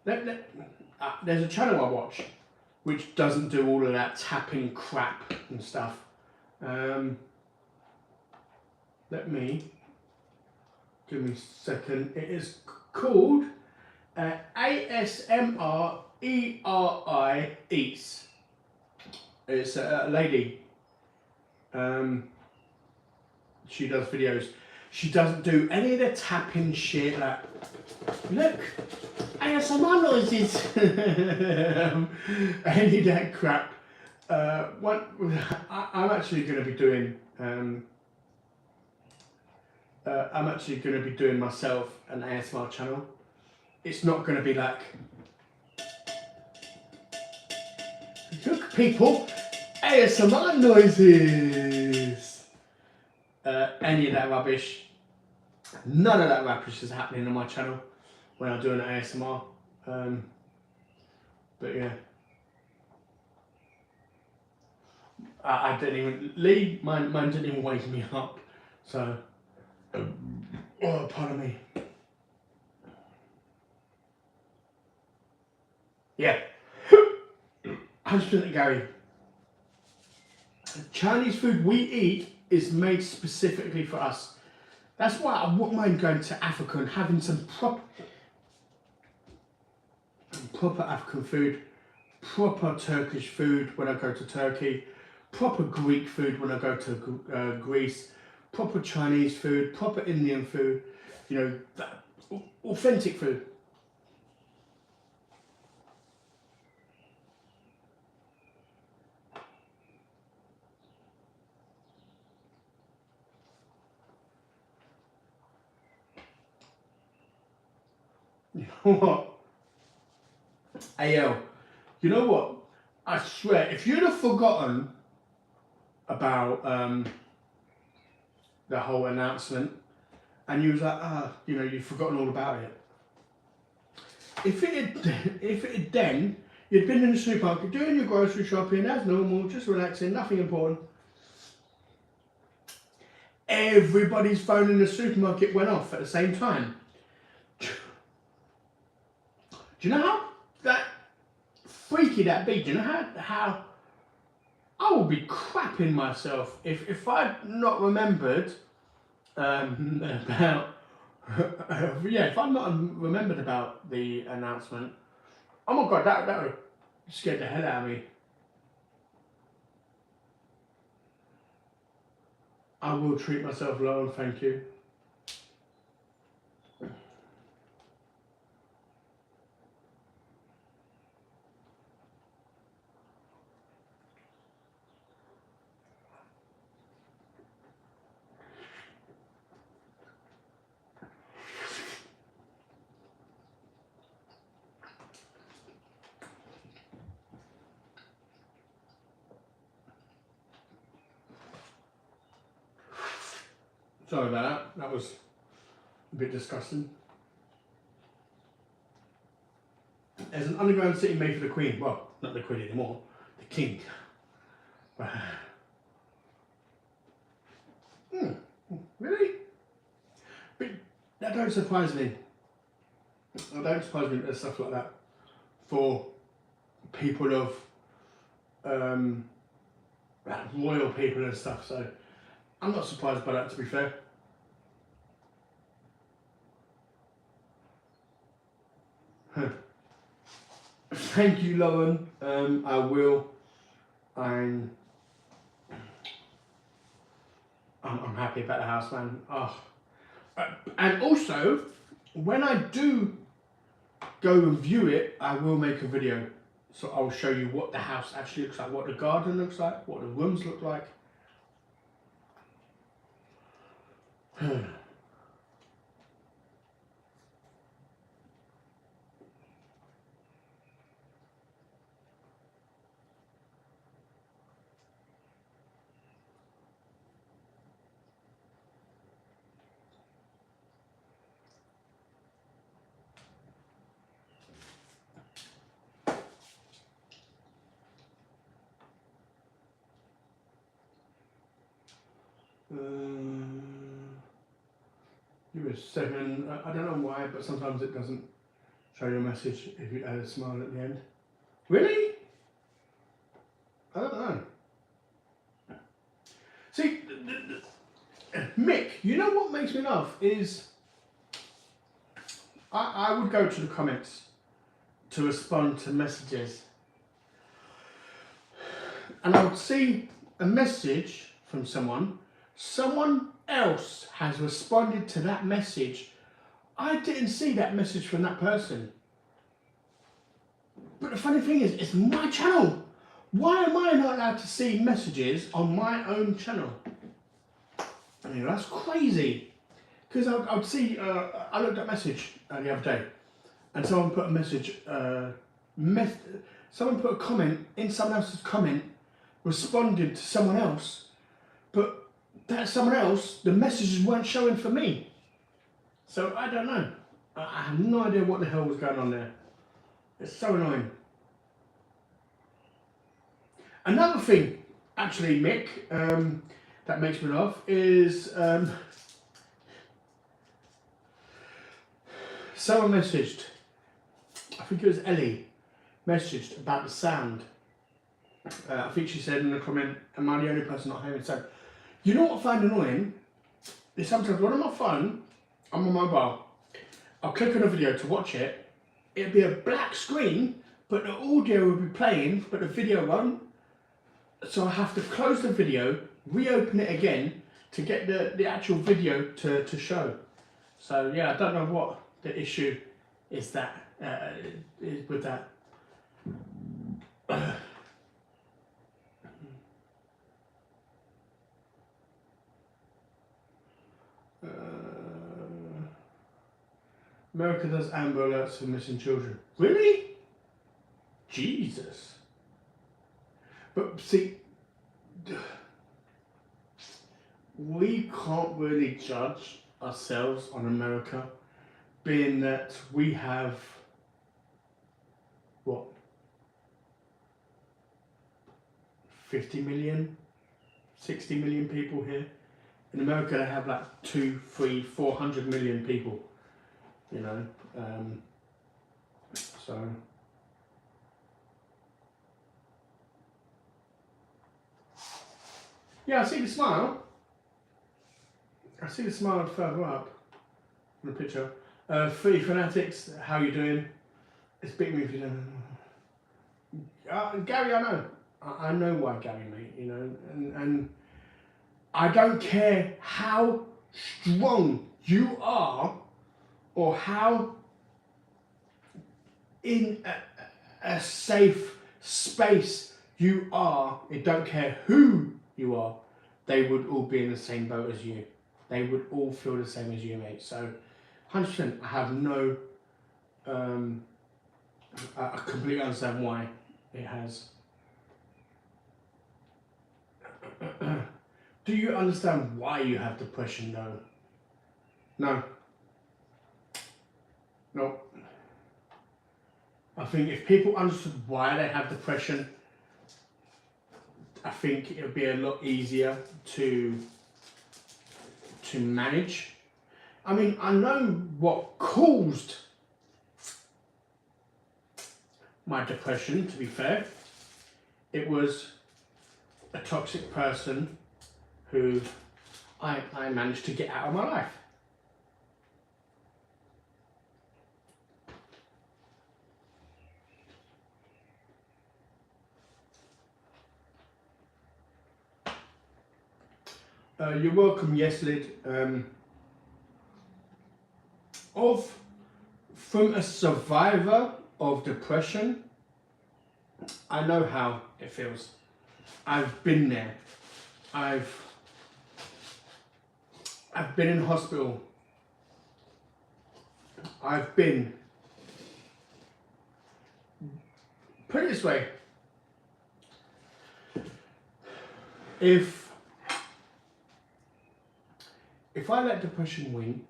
There's a channel I watch which doesn't do all of that tapping crap and stuff. Give me a second. It is called ASMR ERI Eats. It's a lady. She does videos. She doesn't do any of the tapping shit like, look, ASMR noises. Any of that crap. I'm actually going to be doing. I'm actually going to be doing myself an ASMR channel. It's not going to be like, look, people, ASMR noises. Any of that rubbish. None of that rubbish is happening on my channel when I'm doing an ASMR. But yeah. I didn't even, Lee, mine didn't even wake me up. So, oh, pardon me. Yeah. 100% Gary. Chinese food we eat is made specifically for us. That's why I wouldn't mind going to Africa and having some proper African food, proper Turkish food when I go to Turkey, proper Greek food when I go to Greece, proper Chinese food, proper Indian food, you know, that, authentic food. You know what? AL, you know what? I swear, if you'd have forgotten about the whole announcement and you was like, you know, you've forgotten all about it. If it had then, you'd been in the supermarket doing your grocery shopping as normal, just relaxing, nothing important. Everybody's phone in the supermarket went off at the same time. Do you know how that freaky that be? Do you know how I would be crapping myself if I'd not remembered about yeah, if I'd not remembered about the announcement. Oh my god, that would scare the hell out of me. I will treat myself, Lauren, thank you. Sorry about that. That was a bit disgusting. There's an underground city made for the Queen. Well, not the Queen anymore. The King. Really? But that don't surprise me. It don't surprise me that stuff like that for people of like royal people and stuff. So I'm not surprised by that, to be fair. Thank you, Lauren. I will. I'm happy about the house, man. Oh. And also, when I do go and view it, I will make a video. So I'll show you what the house actually looks like, what the garden looks like, what the rooms look like. Give it a second. I don't know why, but sometimes it doesn't show your message if you add a smile at the end. Really? I don't know. See, Mick, you know what makes me laugh is I would go to the comments to respond to messages, and I would see a message from someone else has responded to that message. I didn't see that message from that person. But the funny thing is, it's my channel. Why am I not allowed to see messages on my own channel? I mean, that's crazy. Because I would see, I looked at a message the other day, and someone put a message, someone put a comment in someone else's comment, responded to someone else, but that someone else, the messages weren't showing for me. So I don't know. I have no idea what the hell was going on there. It's so annoying. Another thing, actually, Mick, that makes me laugh is someone messaged, I think it was Ellie, messaged about the sound. I think she said in a comment, am I the only person not hearing sound? You know what I find annoying? Is sometimes when I'm on my phone, I'm on mobile, I'll click on a video to watch it, it'll be a black screen, but the audio will be playing, but the video won't. So I have to close the video, reopen it again to get the actual video to show. So yeah, I don't know what the issue is that is with that. America does Amber Alerts for missing children. Really? Jesus. But see, we can't really judge ourselves on America, being that we have, what, 50 million, 60 million people here. In America they have like 200, 300, 400 million people, you know, so. Yeah, I see the smile. I see the smile further up in the picture. Free Fanatics, how you doing? It's big me if you don't. Gary, I know. I know why Gary, mate, you know, and I don't care how strong you are or how in a safe space you are. It don't care who you are. They would all be in the same boat as you. They would all feel the same as you, mate. So 100%, I have no, I completely understand why it has. Do you understand why you have depression? No. No. No. I think if people understood why they have depression, I think it would be a lot easier to manage. I mean, I know what caused my depression, to be fair. It was a toxic person who I managed to get out of my life. You're welcome, yes, Lid. From a survivor of depression, I know how it feels. I've been there. I've been in hospital. I've been, put it this way, if I let depression win,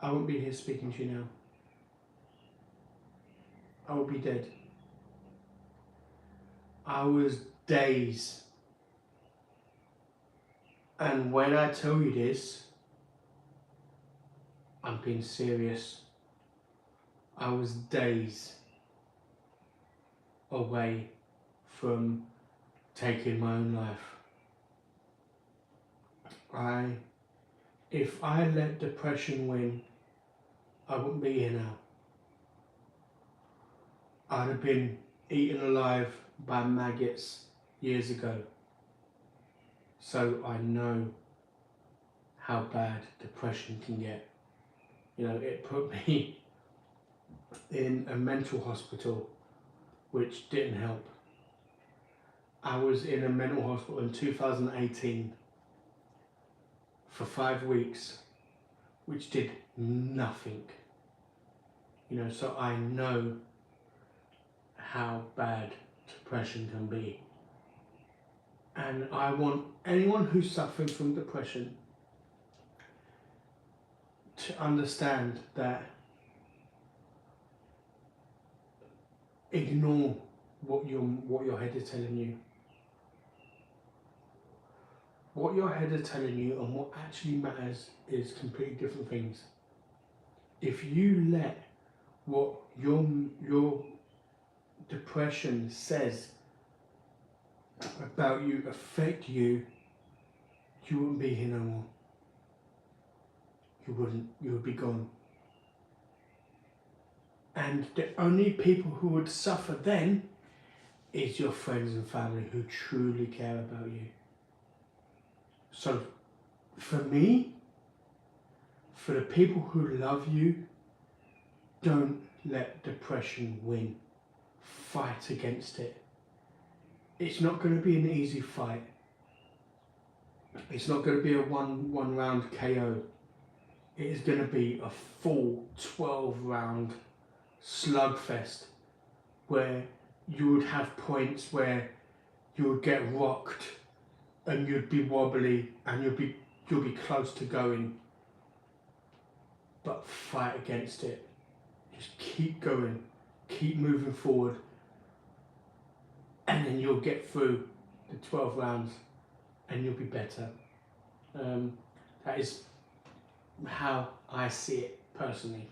I wouldn't be here speaking to you now. I would be dead. I was days. And when I tell you this, I'm being serious. I was days away from taking my own life. If I let depression win, I wouldn't be here now. I'd have been eaten alive by maggots years ago. So I know how bad depression can get. You know, it put me in a mental hospital, which didn't help. I was in a mental hospital in 2018 for 5 weeks, which did nothing. You know, so I know how bad depression can be. And I want anyone who's suffering from depression to understand that ignore what your head is telling you. What your head is telling you and what actually matters is completely different things. If you let what your depression says about you affect you, you wouldn't be here no more. You wouldn't. You would be gone. And the only people who would suffer then is your friends and family who truly care about you. So for me, for the people who love you, don't let depression win. Fight against it. It's not going to be an easy fight. It's not going to be a one round KO. It is going to be a full 12 round slugfest where you would have points where you would get rocked and you'd be wobbly and you'll be close to going. But fight against it. Just keep going. Keep moving forward. And then you'll get through the 12 rounds and you'll be better. That is how I see it personally.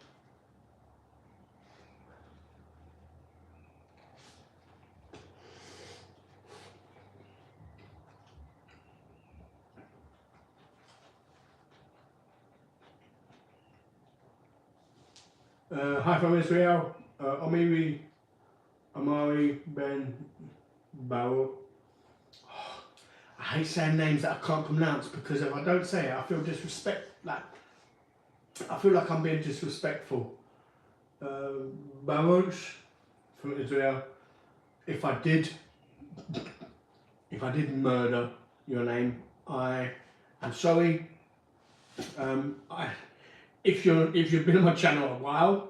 Hi from Israel. Amari Ben Barrow. I hate saying names that I can't pronounce because if I don't say it, I feel I feel like I'm being disrespectful. Baruch from Israel. If I did murder your name, I am sorry. If you've been on my channel a while,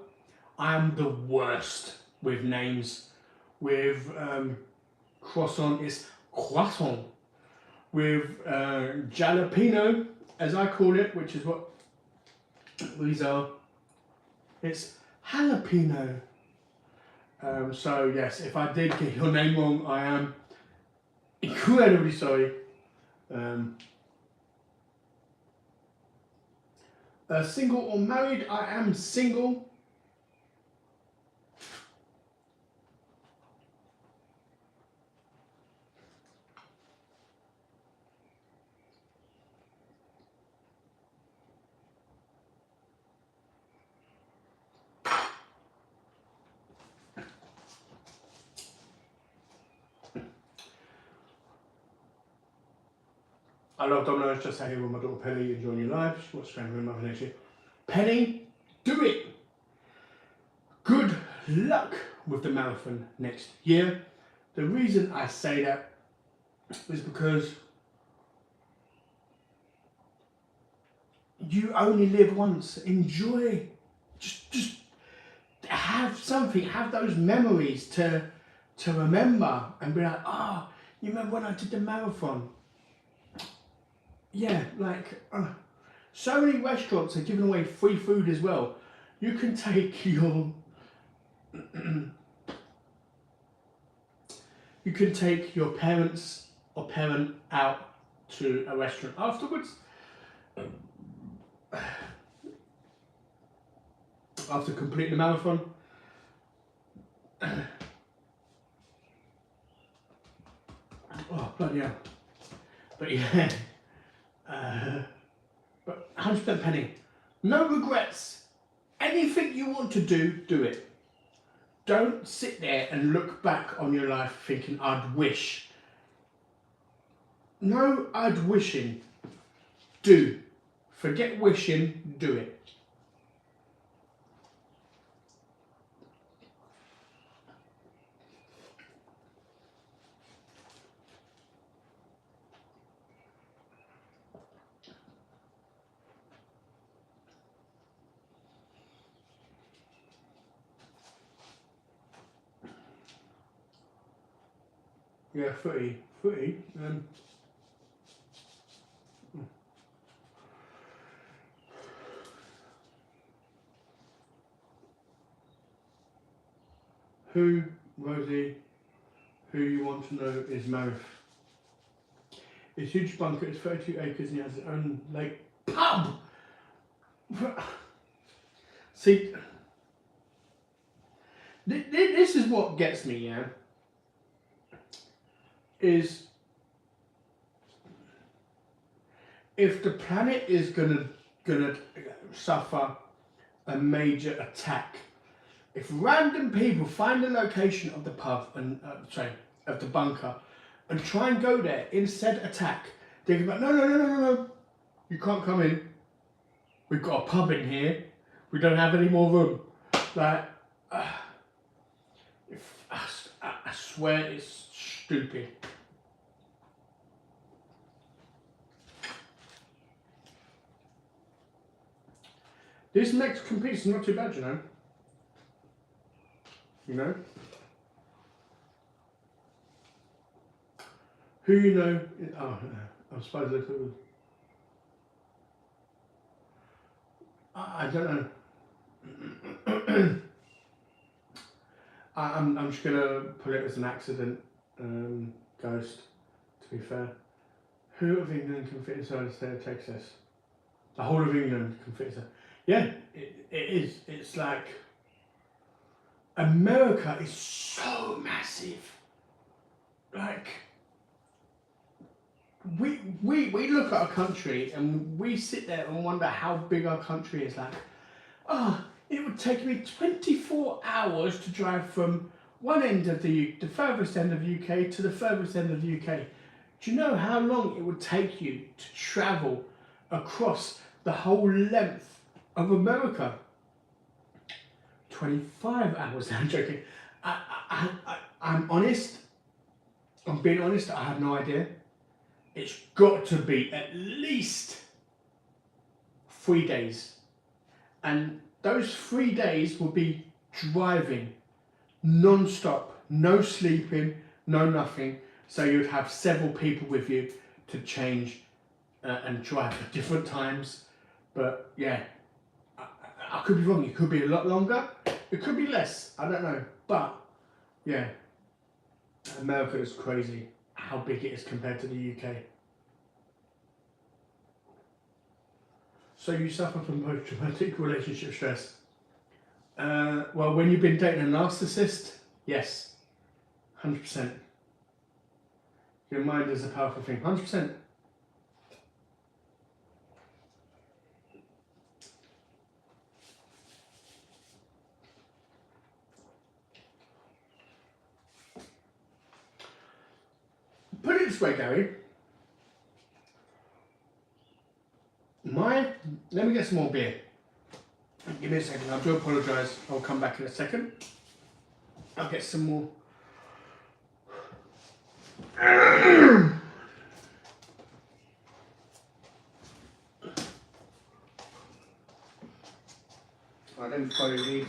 I am the worst with names. With croissant, it's croissant. With jalapeno, as I call it, which is what these are, it's jalapeno. So yes, if I did get your name wrong, I am incredibly sorry. Single or married? I am single. I love Dominos, just sat here with my daughter Penny enjoying your live. She wants to spend her mother next year. Penny, do it! Good luck with the marathon next year. The reason I say that is because you only live once. Enjoy. Just have something, have those memories to remember and be like, ah, oh, you remember when I did the marathon? Yeah, like, so many restaurants are giving away free food as well. You can take your, parents or parent out to a restaurant afterwards. After completing the marathon. Oh, bloody hell. But yeah. But 100% Penny, no regrets. Anything you want to do, do it. Don't sit there and look back on your life thinking, I'd wish. No, I'd wishing. Do. Forget wishing, do it. Yeah, footy. Who, Rosie, who you want to know is Marif. It's a huge bunker, it's 32 acres and he has his own lake pub! See, this is what gets me, yeah? Is if the planet is gonna suffer a major attack, if random people find the location of the pub and of the bunker and try and go there in said attack, they're like, no, you can't come in. We've got a pub in here. We don't have any more room. Like, I swear it's stupid. This Mexican pizza is not too bad, you know. Who you know? Oh, I suppose if it was. I don't know. I'm just gonna put it as an accident, ghost. To be fair, who of England can fit inside the state of Texas? The whole of England can fit inside. Yeah, it is. It's like America is so massive. Like we look at a country and we sit there and wonder how big our country is. Like, it would take me 24 hours to drive from one end of the furthest end of the UK to the furthest end of the UK. Do you know how long it would take you to travel across the whole length of America? 25 hours. I'm joking. I'm honest. I'm being honest. I have no idea. It's got to be at least 3 days. And those 3 days will be driving non-stop, no sleeping, no nothing. So you'd have several people with you to change and drive at different times. But yeah, I could be wrong. It could be a lot longer. It could be less. I don't know. But yeah, America is crazy how big it is compared to the UK. So you suffer from post-traumatic relationship stress. Well, when you've been dating a narcissist, yes, 100%. Your mind is a powerful thing, 100%. Put it this way, Gary. Let me get some more beer. Give me a second. I do apologise. I'll come back in a second. I'll get some more. Right, let me follow these.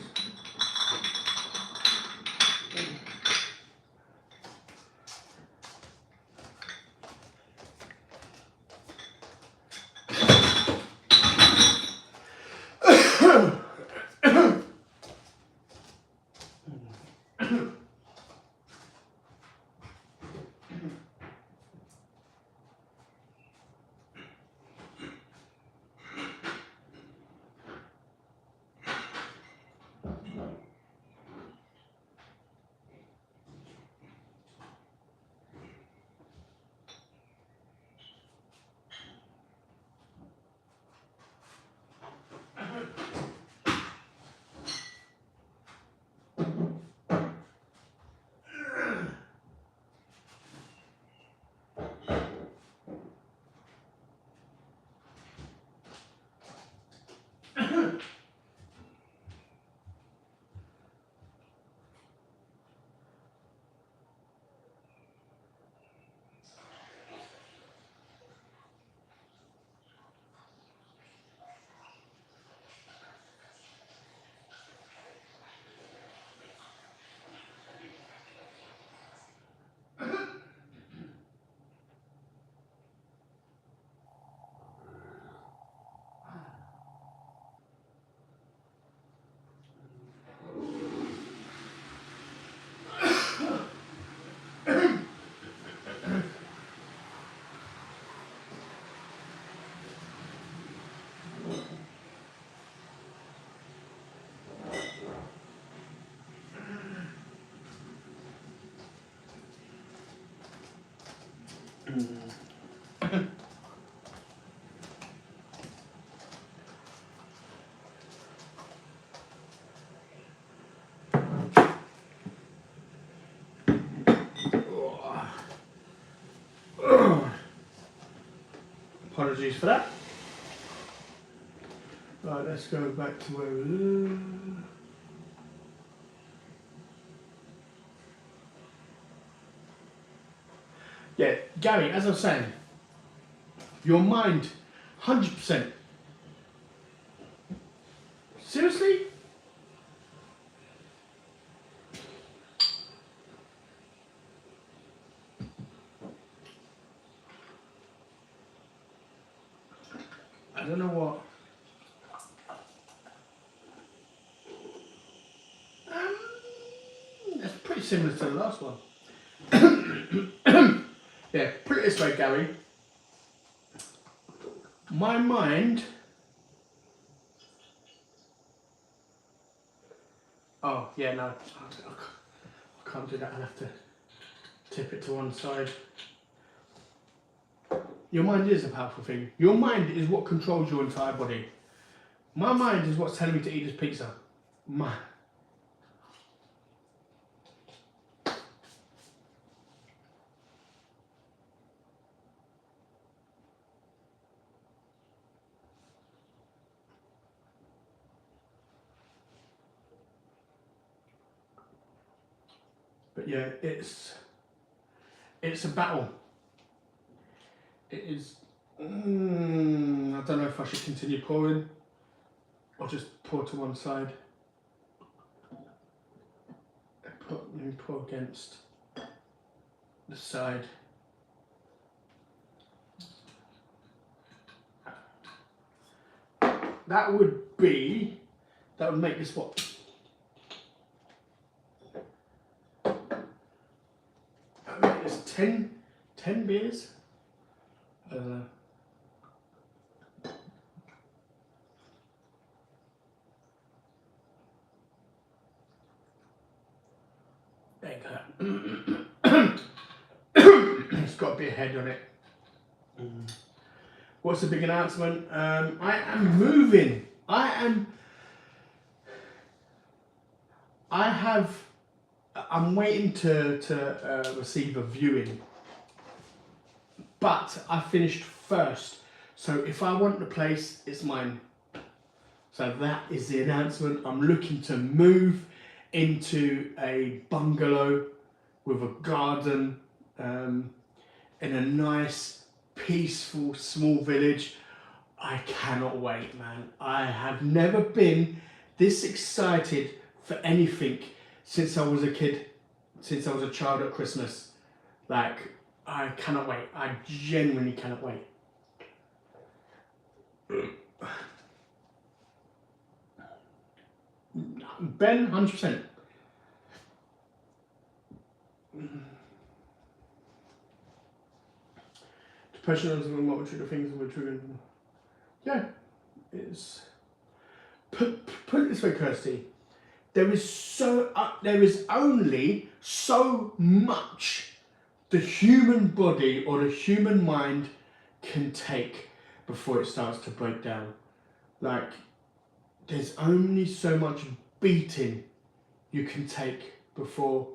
Apologies for that. Right, let's go back to where we were. Yeah, Gary, as I was saying, your mind, 100%. Seriously? I don't know what. That's pretty similar to the last one. Yeah, put it this way, Gary. My mind. Oh, yeah, no. I can't do that. I'll have to tip it to one side. Your mind is a powerful thing. Your mind is what controls your entire body. My mind is what's telling me to eat this pizza. But yeah, it's a battle. It is. I don't know if I should continue pouring or just pour to one side. Let me pour against the side. That would make this what? That would make this 10 beers. I don't know. There you go. It's got a bit of head on it. What's the big announcement? I am moving. I'm waiting to receive a viewing, but I finished first. So if I want the place, it's mine. So that is the announcement. I'm looking to move into a bungalow with a garden in a nice, peaceful, small village. I cannot wait, man. I have never been this excited for anything since I was a kid, since I was a child at Christmas. Like, I cannot wait. I genuinely cannot wait. Ben, 100%. Depression is one of the multitude of things that we're triggering. Yeah, it's. Put it this way, Kirsty. There is only so much the human body or the human mind can take before it starts to break down. Like, there's only so much beating you can take before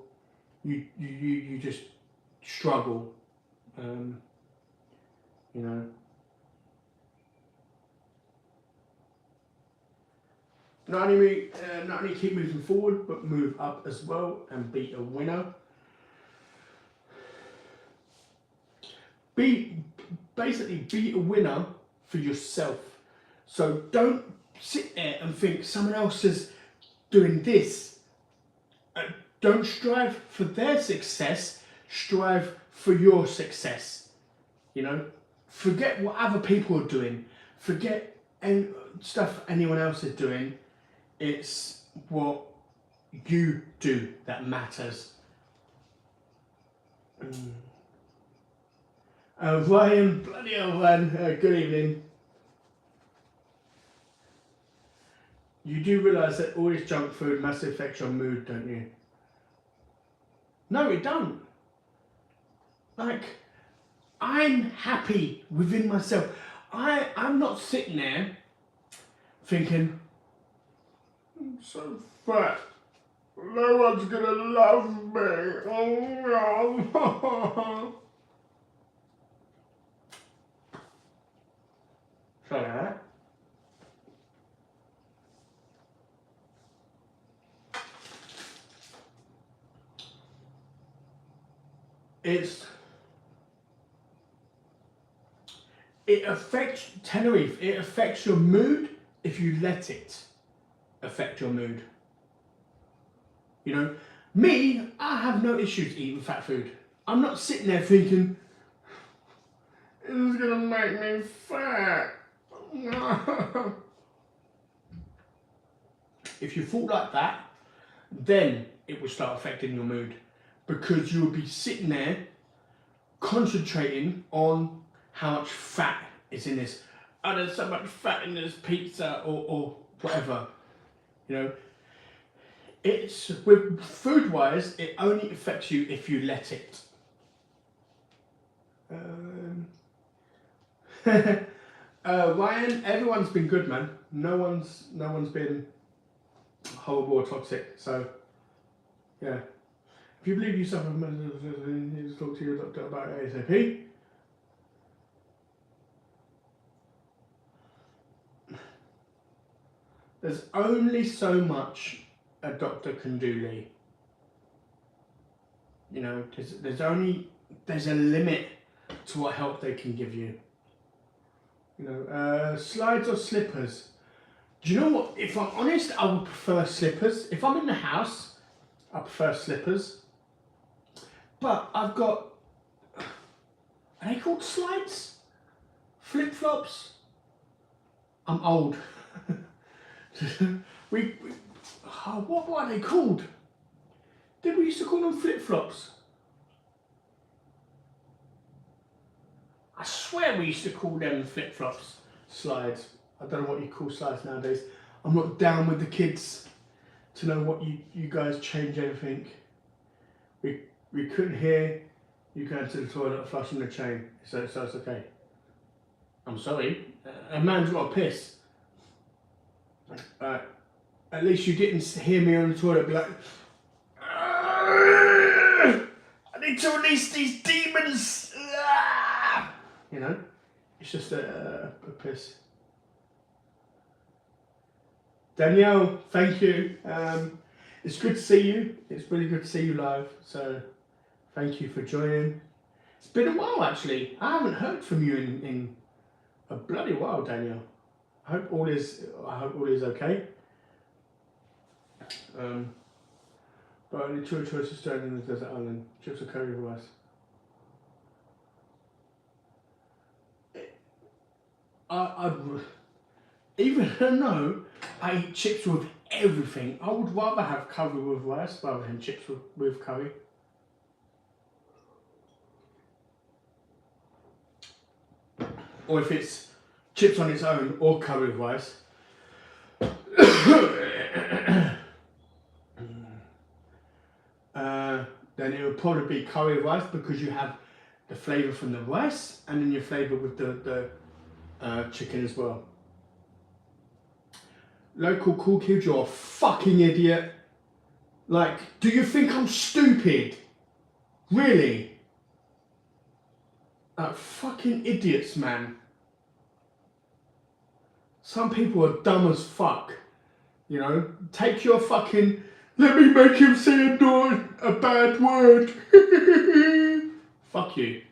you just struggle. You know. Not only keep moving forward, but move up as well and be a winner. Basically be a winner for yourself. So don't sit there and think someone else is doing this. Don't strive for their success, strive for your success. You know, forget what other people are doing, forget any stuff anyone else is doing. It's what you do that matters. Ryan, bloody hell, man. Good evening. You do realise that all this junk food massively affects your mood, don't you? No, it don't. Like, I'm happy within myself. I'm not sitting there thinking, I'm so fat. No one's gonna love me. Oh no. Sorry about that. It affects Tenerife. It affects your mood if you let it affect your mood. You know, me, I have no issues eating fat food. I'm not sitting there thinking, this is gonna make me fat. If you thought like that, then it will start affecting your mood, because you will be sitting there concentrating on how much fat is in this. Oh, there's so much fat in this pizza or whatever. You know, it's with food wise, it only affects you if you let it. Ryan, everyone's been good, man. No one's been horrible or toxic. So yeah, if you believe you suffer from you need to talk to your doctor about it ASAP. There's only so much a doctor can do, Lee. You know, there's a limit to what help they can give you. You know, slides or slippers. Do you know what? If I'm honest, I would prefer slippers. If I'm in the house, I prefer slippers. But I've got, are they called slides? Flip-flops? I'm old. What are they called? Did we used to call them flip-flops? I swear we used to call them flip-flops. Slides. I don't know what you call slides nowadays. I'm not down with the kids to know what you guys change everything. We couldn't hear you going to the toilet or flushing the chain, so it's okay. I'm sorry. A man's got to piss. At least you didn't hear me on the toilet be like, I need to release these demons. You know, it's just a piss. Danielle, thank you. It's good to see you. It's really good to see you live. So thank you for joining. It's been a while actually. I haven't heard from you in a bloody while, Danielle. I hope all is okay. But only two choices stranded in the desert island. Chips or curry rice. Even though I eat chips with everything, I would rather have curry with rice rather than chips with curry. Or if it's chips on its own or curry with rice. Then it would probably be curry with rice because you have the flavour from the rice and then your flavour with the chicken as well. Local cool kid, you're a fucking idiot. Like, do you think I'm stupid? Really? Like, fucking idiots, man. Some people are dumb as fuck. You know, take your fucking, let me make him say a bad word. Fuck you.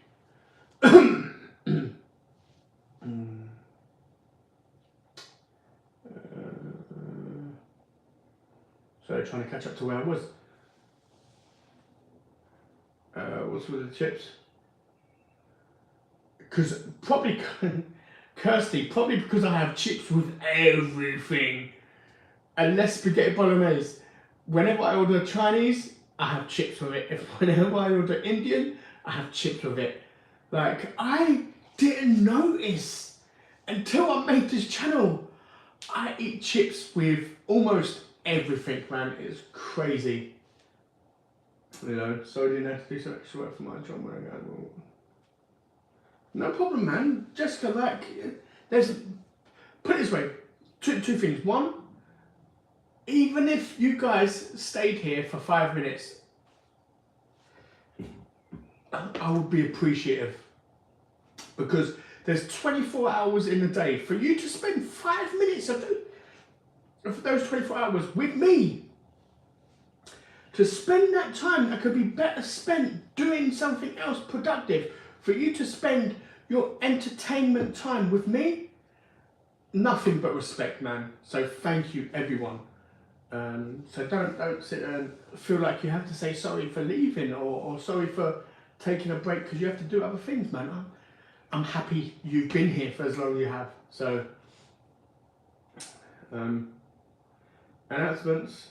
So trying to catch up to where I was. What's with the chips? Because probably, Kirsty, probably because I have chips with everything. Unless spaghetti bolognese. Whenever I order Chinese, I have chips with it. Whenever I order Indian, I have chips with it. Like, I didn't notice until I made this channel. I eat chips with almost everything, man. It's crazy. You know, so I didn't have to do some extra work for my job when I go. No problem, man. Jessica, like, put it this way, two things. One, even if you guys stayed here for 5 minutes, I would be appreciative. Because there's 24 hours in a day. For you to spend 5 minutes of those 24 hours with me, to spend that time that could be better spent doing something else productive, for you to spend your entertainment time with me, nothing but respect, man. So thank you, everyone. So don't sit there and feel like you have to say sorry for leaving or sorry for taking a break because you have to do other things, man. I'm happy you've been here for as long as you have. So, announcements.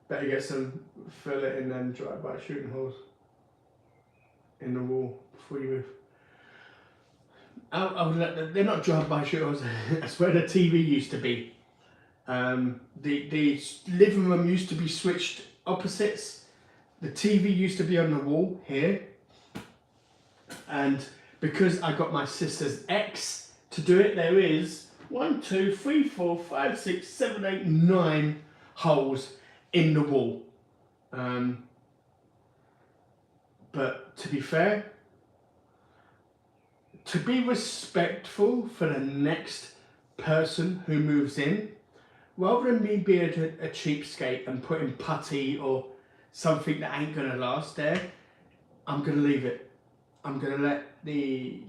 Better get some fillet and then drive-by shooting holes in the wall before you move. They're not drive-by shooting holes. That's where the TV used to be. The living room used to be switched opposites. The TV used to be on the wall here. And because I got my sister's ex to do it, there is 1, 2, 3, 4, 5, 6, 7, 8, 9 holes in the wall. But to be fair, to be respectful for the next person who moves in, rather than me being a cheapskate and putting putty or something that ain't gonna last there, I'm gonna leave it. I'm gonna let the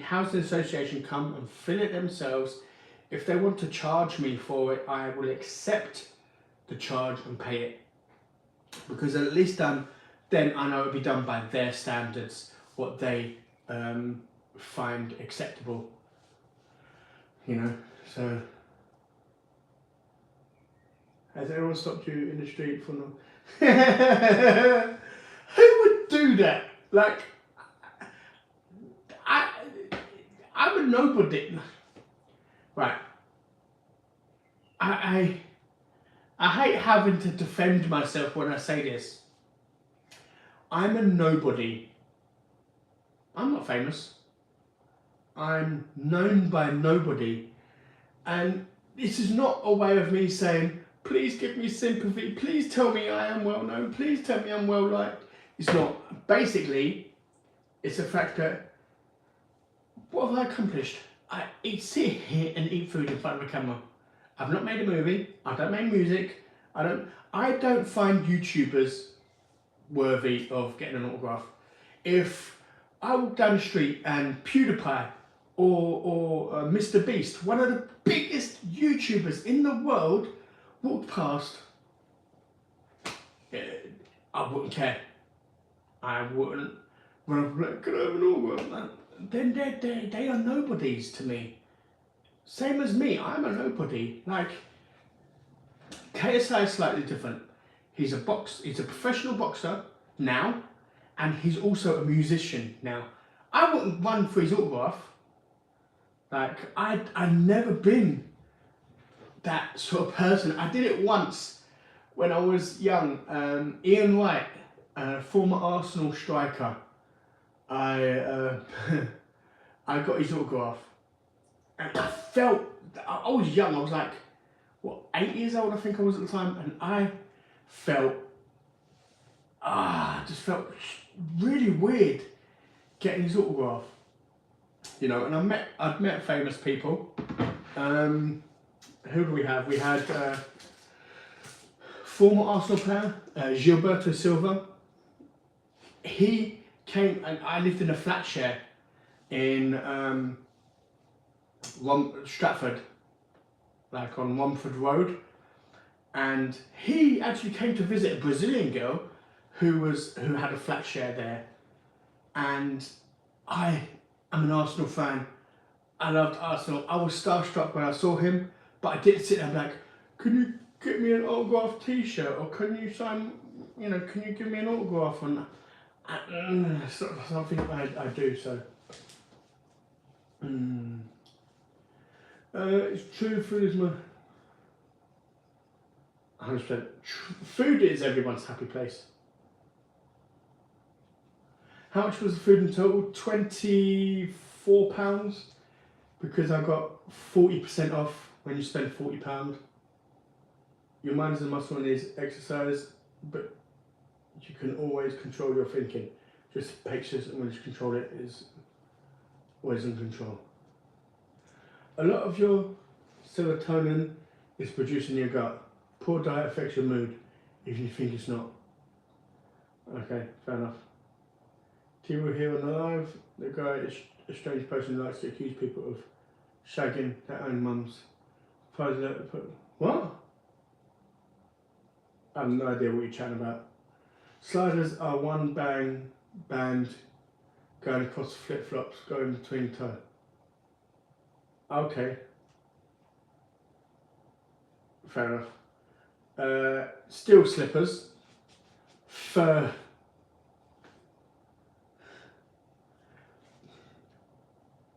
housing association come and fill it themselves. If they want to charge me for it, I will accept the charge and pay it, because at least then I know it'll be done by their standards, what they find acceptable. You know, so has anyone stopped you in the street for no? Who would do that? Like, I'm a nobody. Right. I hate having to defend myself when I say this. I'm a nobody. I'm not famous. I'm known by nobody. And this is not a way of me saying, please give me sympathy, please tell me I am well known, please tell me I'm well liked. It's not. Basically, it's a fact that, what have I accomplished? I sit here and eat food in front of a camera. I've not made a movie, I don't make music, I don't find YouTubers worthy of getting an autograph. If I walk down the street and PewDiePie or Mr. Beast, one of the biggest YouTubers in the world, walked past, I wouldn't care. I wouldn't run up and be like, can I have an autograph? Then they are nobodies to me. Same as me, I'm a nobody. Like, KSI is slightly different. He's a professional boxer now, and he's also a musician now. I wouldn't run for his autograph. Like, I've never been that sort of person. I did it once when I was young. Ian Wright, former Arsenal striker, I got his autograph. And I felt, I was young, I was like, what, 8 years old I think I was at the time, and I felt, just felt really weird getting his autograph. You know, and I've met famous people. Who do we have? We had former Arsenal player, Gilberto Silva. He came, and I lived in a flat share in Stratford, like on Romford Road, and he actually came to visit a Brazilian girl who had a flat share there, and I am an Arsenal fan. I loved Arsenal. I was starstruck when I saw him, but I didn't sit there and be like, can you get me an autographed t-shirt, or can you sign, you know, can you give me an autograph? And something I do, so. It's true, food is my 100%. Food is everyone's happy place. How much was the food in total? £24, because I got 40% off when you spend £40. Your mind is a muscle and needs exercise, but you can always control your thinking. Just patience, and when you control it, is always in control. A lot of your serotonin is produced in your gut. Poor diet affects your mood, if you think it's not. Okay, fair enough. T-Will here on the live. The guy is a strange person who likes to accuse people of shagging their own mums. What? I have no idea what you're chatting about. Sliders are one band going across flip-flops, going between toe. Okay. Fair enough. Steel slippers. Fur.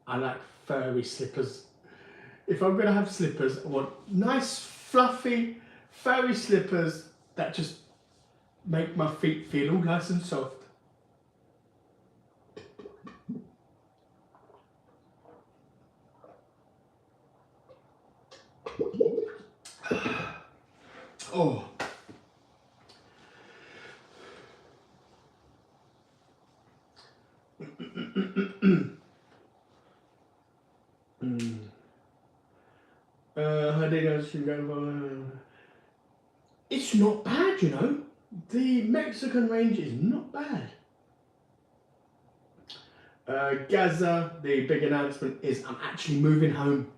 I like furry slippers. If I'm going to have slippers, I want nice, fluffy, furry slippers that just make my feet feel all nice and soft. Oh. I think I should go. It's not bad, you know. The Mexican range is not bad. Gaza, the big announcement is I'm actually moving home.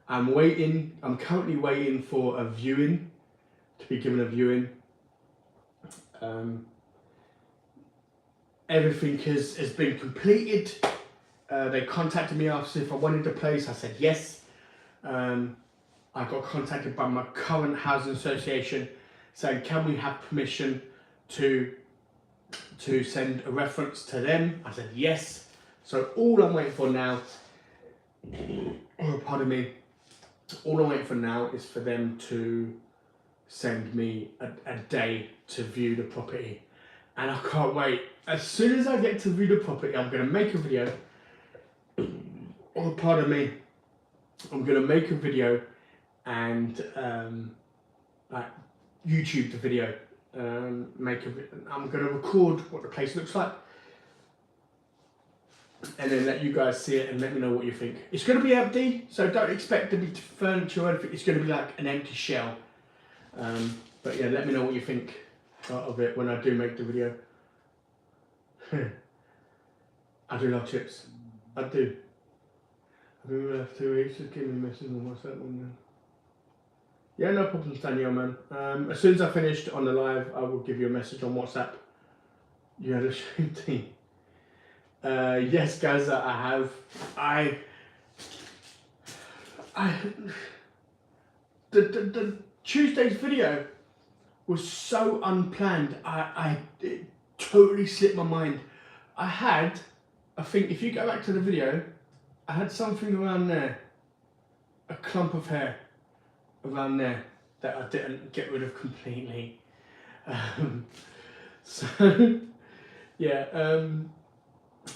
I'm currently waiting for a viewing, to be given a viewing. Everything has been completed. They contacted me after if I wanted the place. I said yes. I got contacted by my current housing association saying, can we have permission to send a reference to them? I said yes. So all I'm waiting for now, pardon me, all I'm waiting for now is for them to send me a day to view the property. And I can't wait. As soon as I get to view the property, I'm going to make a video. Pardon me. I'm going to make a video and like YouTube the video. I'm going to record what the place looks like. And then let you guys see it and let me know what you think. It's going to be empty, so don't expect to be furniture or anything. It's going to be like an empty shell. But yeah, let me know what you think of it when I do make the video. I do love chips. I do. I've been left 2 weeks. Just give me a message on WhatsApp one then. Yeah, no problems, Daniel, man. As soon as I finished on the live, I will give you a message on WhatsApp. You had a shame team. Yes, guys, I have. The Tuesday's video was so unplanned. It totally slipped my mind. I think if you go back to the video, I had something around there, a clump of hair around there that I didn't get rid of completely. So yeah,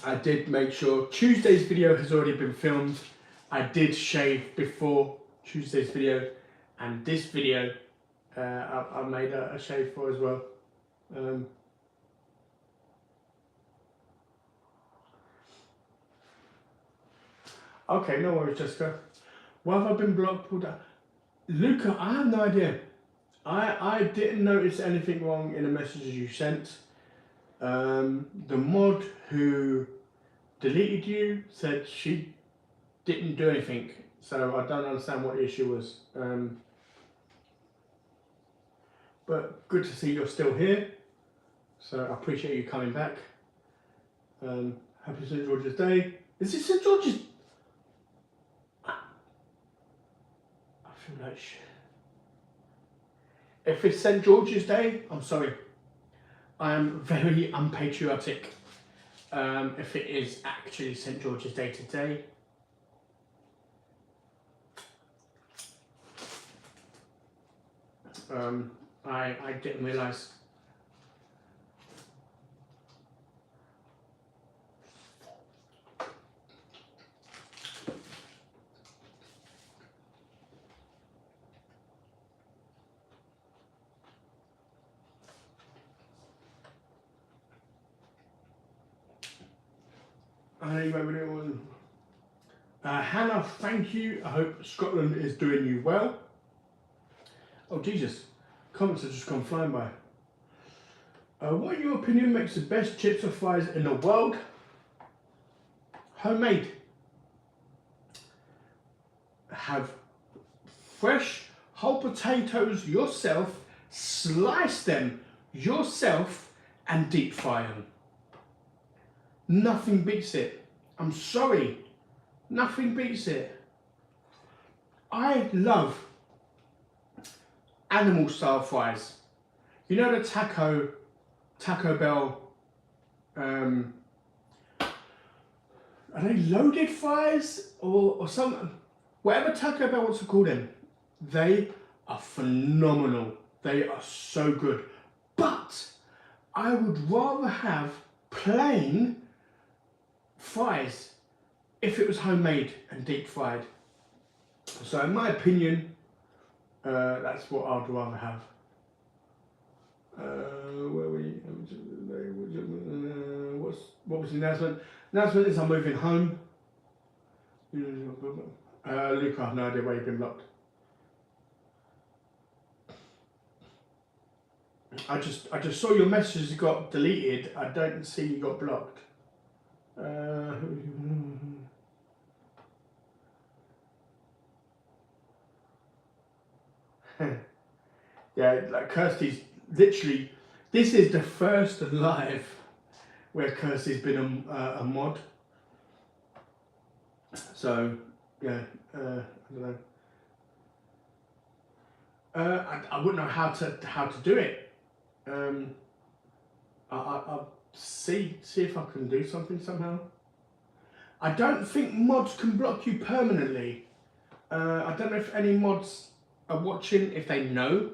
I did make sure Tuesday's video has already been filmed. I did shave before Tuesday's video, and this video I made a shave for as well. Okay, no worries, Jessica. Why have I been blocked? Pulled out? Luca, I have no idea. I didn't notice anything wrong in the messages you sent. The mod who deleted you said she didn't do anything, so I don't understand what the issue was. But good to see you're still here, so I appreciate you coming back. Happy St. George's Day. Is it St. George's? I feel like shit. If it's St. George's Day, I'm sorry. I am very unpatriotic. If it is actually St. George's Day today. I didn't realise. Hannah, thank you. I hope Scotland is doing you well. Oh Jesus, comments have just gone flying by. What in your opinion makes the best chips or fries in the world? Homemade. Have fresh whole potatoes yourself, slice them yourself and deep fry them. Nothing beats it. I'm sorry. Nothing beats it. I love animal style fries. You know the Taco Bell, are they loaded fries or some, whatever Taco Bell wants to call them, they are phenomenal. They are so good. But I would rather have plain fries if it was homemade and deep fried. So in my opinion, that's what I'd rather have. What was the announcement? Announcement is I'm moving home. Luca, I have no idea why you've been blocked. I just saw your messages got deleted. I don't see you got blocked. Yeah, like Kirsty's literally. This is the first live where Kirsty's been a mod. So yeah, I don't know. I wouldn't know how to do it. I'll see if I can do something somehow. I don't think mods can block you permanently. I don't know if any mods are watching, if they know,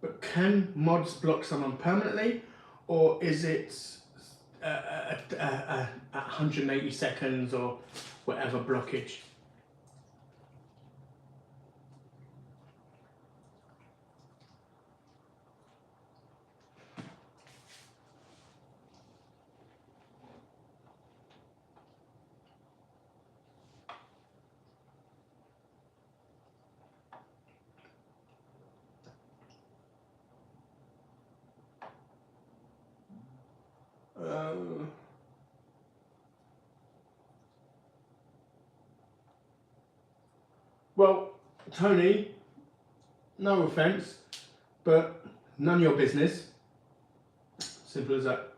but can mods block someone permanently, or is it 180 seconds or whatever blockage? Well, Tony, no offence, but none of your business. Simple as that.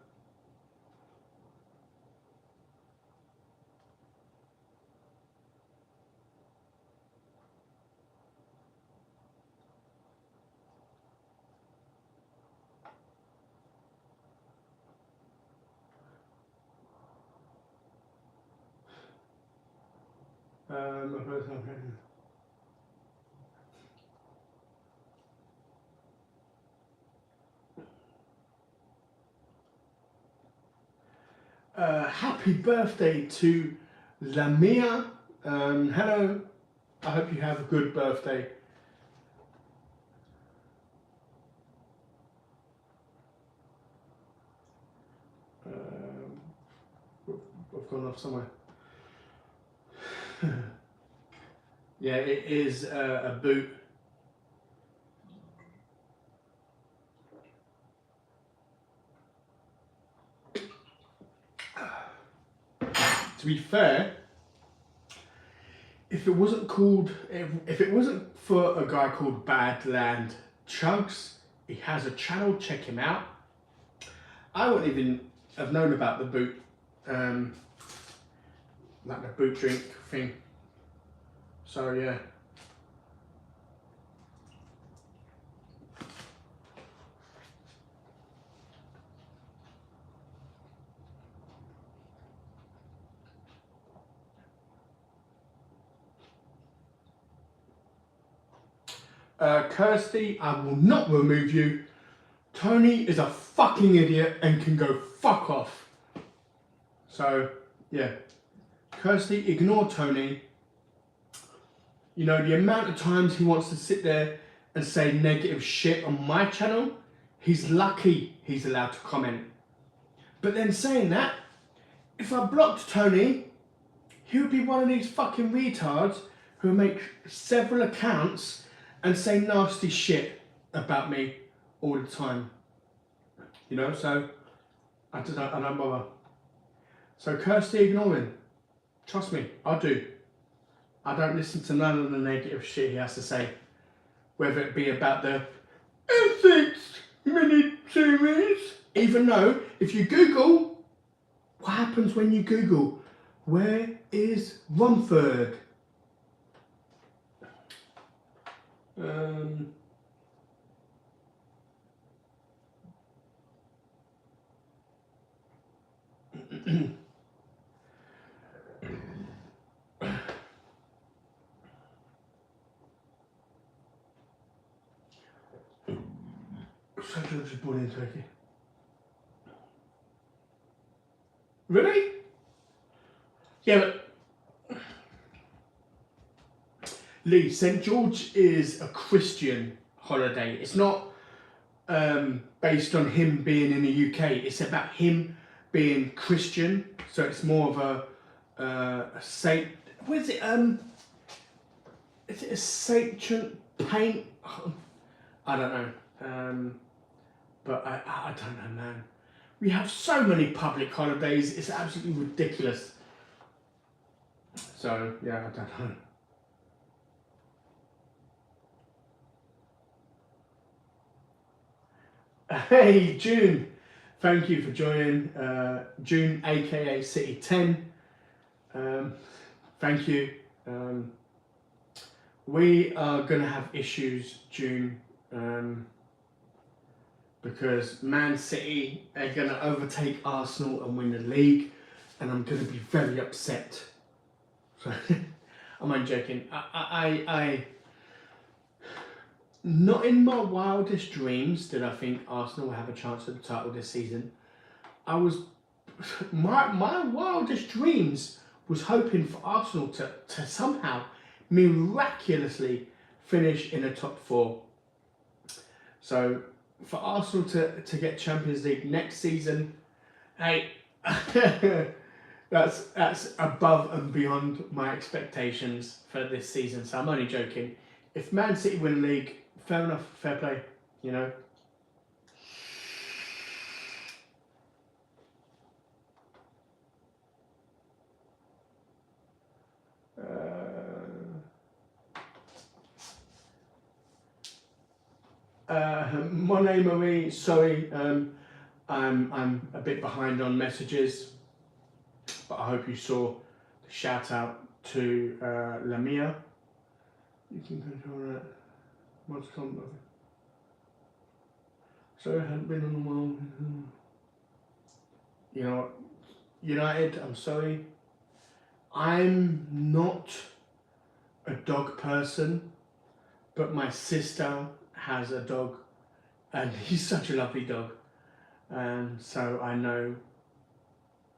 Happy birthday to Lamia. Hello. I hope you have a good birthday. I've gone off somewhere. Yeah, it is a boot. To be fair, if it wasn't for a guy called Badland Chugs, he has a channel, check him out. I wouldn't even have known about the boot, like the boot drink thing. So yeah. Kirsty, I will not remove you. Tony is a fucking idiot and can go fuck off. So, yeah. Kirsty, ignore Tony. You know, the amount of times he wants to sit there and say negative shit on my channel, he's lucky he's allowed to comment. But then saying that, if I blocked Tony, he would be one of these fucking retards who make several accounts and say nasty shit about me all the time. You know, so I don't bother. So Kirsty, ignore him. Trust me, I do. I don't listen to none of the negative shit he has to say. Whether it be about the 6-minute series. Even though, if you Google, what happens when you Google, where is Romford? St. George was born in Turkey. Really? Yeah, but Lee, St. George is a Christian holiday. It's not based on him being in the UK. It's about him being Christian. So it's more of a saint. What is it? Is it a saint paint? I don't know. But I don't know, man. We have so many public holidays, it's absolutely ridiculous. So, yeah, I don't know. Hey, June. Thank you for joining. June, aka City 10. Thank you. We are going to have issues, June. Because Man City are going to overtake Arsenal and win the league, and I'm going to be very upset. So, I'm only joking. I not in my wildest dreams did I think Arsenal will have a chance at the title this season. My wildest dreams was hoping for Arsenal to somehow miraculously finish in the top 4. So, for Arsenal to get Champions League next season, hey, that's above and beyond my expectations for this season. So I'm only joking. If Man City win the league, fair enough, fair play, you know. Monet Marie, sorry, I'm a bit behind on messages, but I hope you saw the shout out to Lamia. You can control that. What's come? Sorry, I haven't been on a while. You know what? United, I'm sorry. I'm not a dog person, but my sister has a dog, and he's such a lovely dog. So I know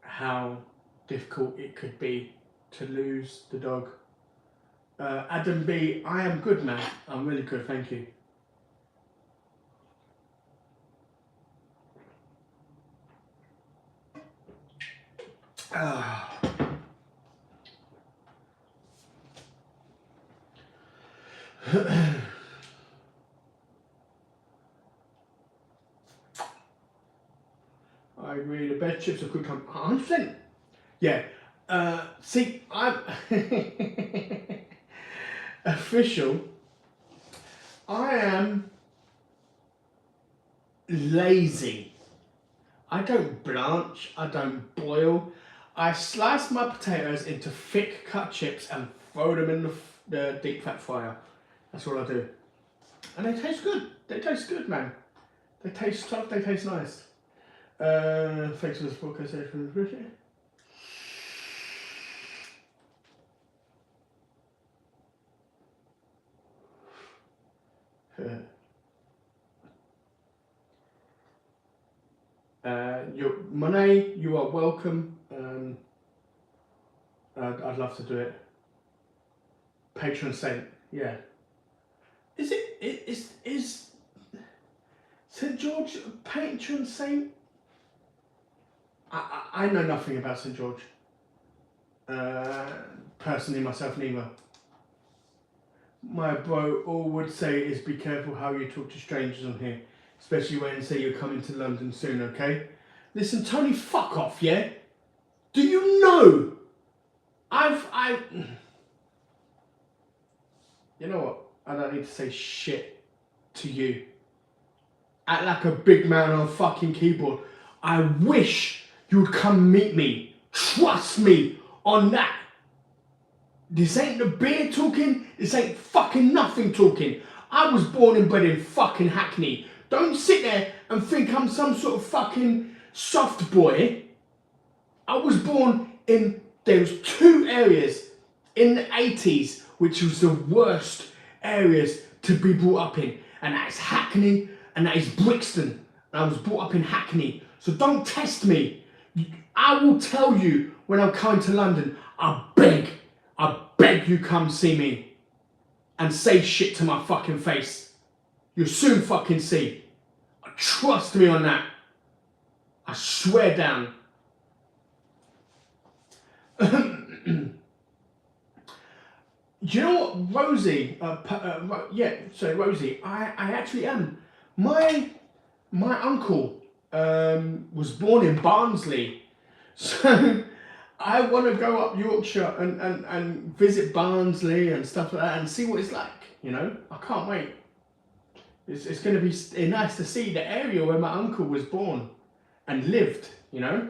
how difficult it could be to lose the dog. Adam B, I am good, man. I'm really good, thank you. I agree, the best chips are quick come 100%. Yeah. See, I'm official. I am lazy. I don't blanch, I don't boil. I slice my potatoes into thick cut chips and throw them in the deep fat fryer. That's all I do. And they taste good. They taste good, man. They taste tough, they taste nice. Thanks for the podcast session. Monet, you are welcome. I'd love to do it. Patron saint, yeah. Is St. George a patron saint? I know nothing about St. George. Personally, myself neither. My bro all would say is be careful how you talk to strangers on here, especially when they say you're coming to London soon, okay? Listen, Tony, fuck off, yeah? Do you know? You know what? I don't need to say shit to you. Act like a big man on a fucking keyboard. I wish you would come meet me. Trust me on that. This ain't the beer talking. This ain't fucking nothing talking. I was born and bred in fucking Hackney. Don't sit there and think I'm some sort of fucking soft boy. I was born in, there was 2 areas in the 80s which was the worst areas to be brought up in. And that is Hackney and that is Brixton. And I was brought up in Hackney. So don't test me. I will tell you when I'm coming to London. I beg you come see me. And say shit to my fucking face. You'll soon fucking see. Trust me on that. I swear down. Do you know what, Rosie? Rosie. I actually am. My my uncle was born in Barnsley, so I want to go up Yorkshire and visit Barnsley and stuff like that and see what it's like. You know, I can't wait. It's going to be nice to see the area where my uncle was born and lived. You know.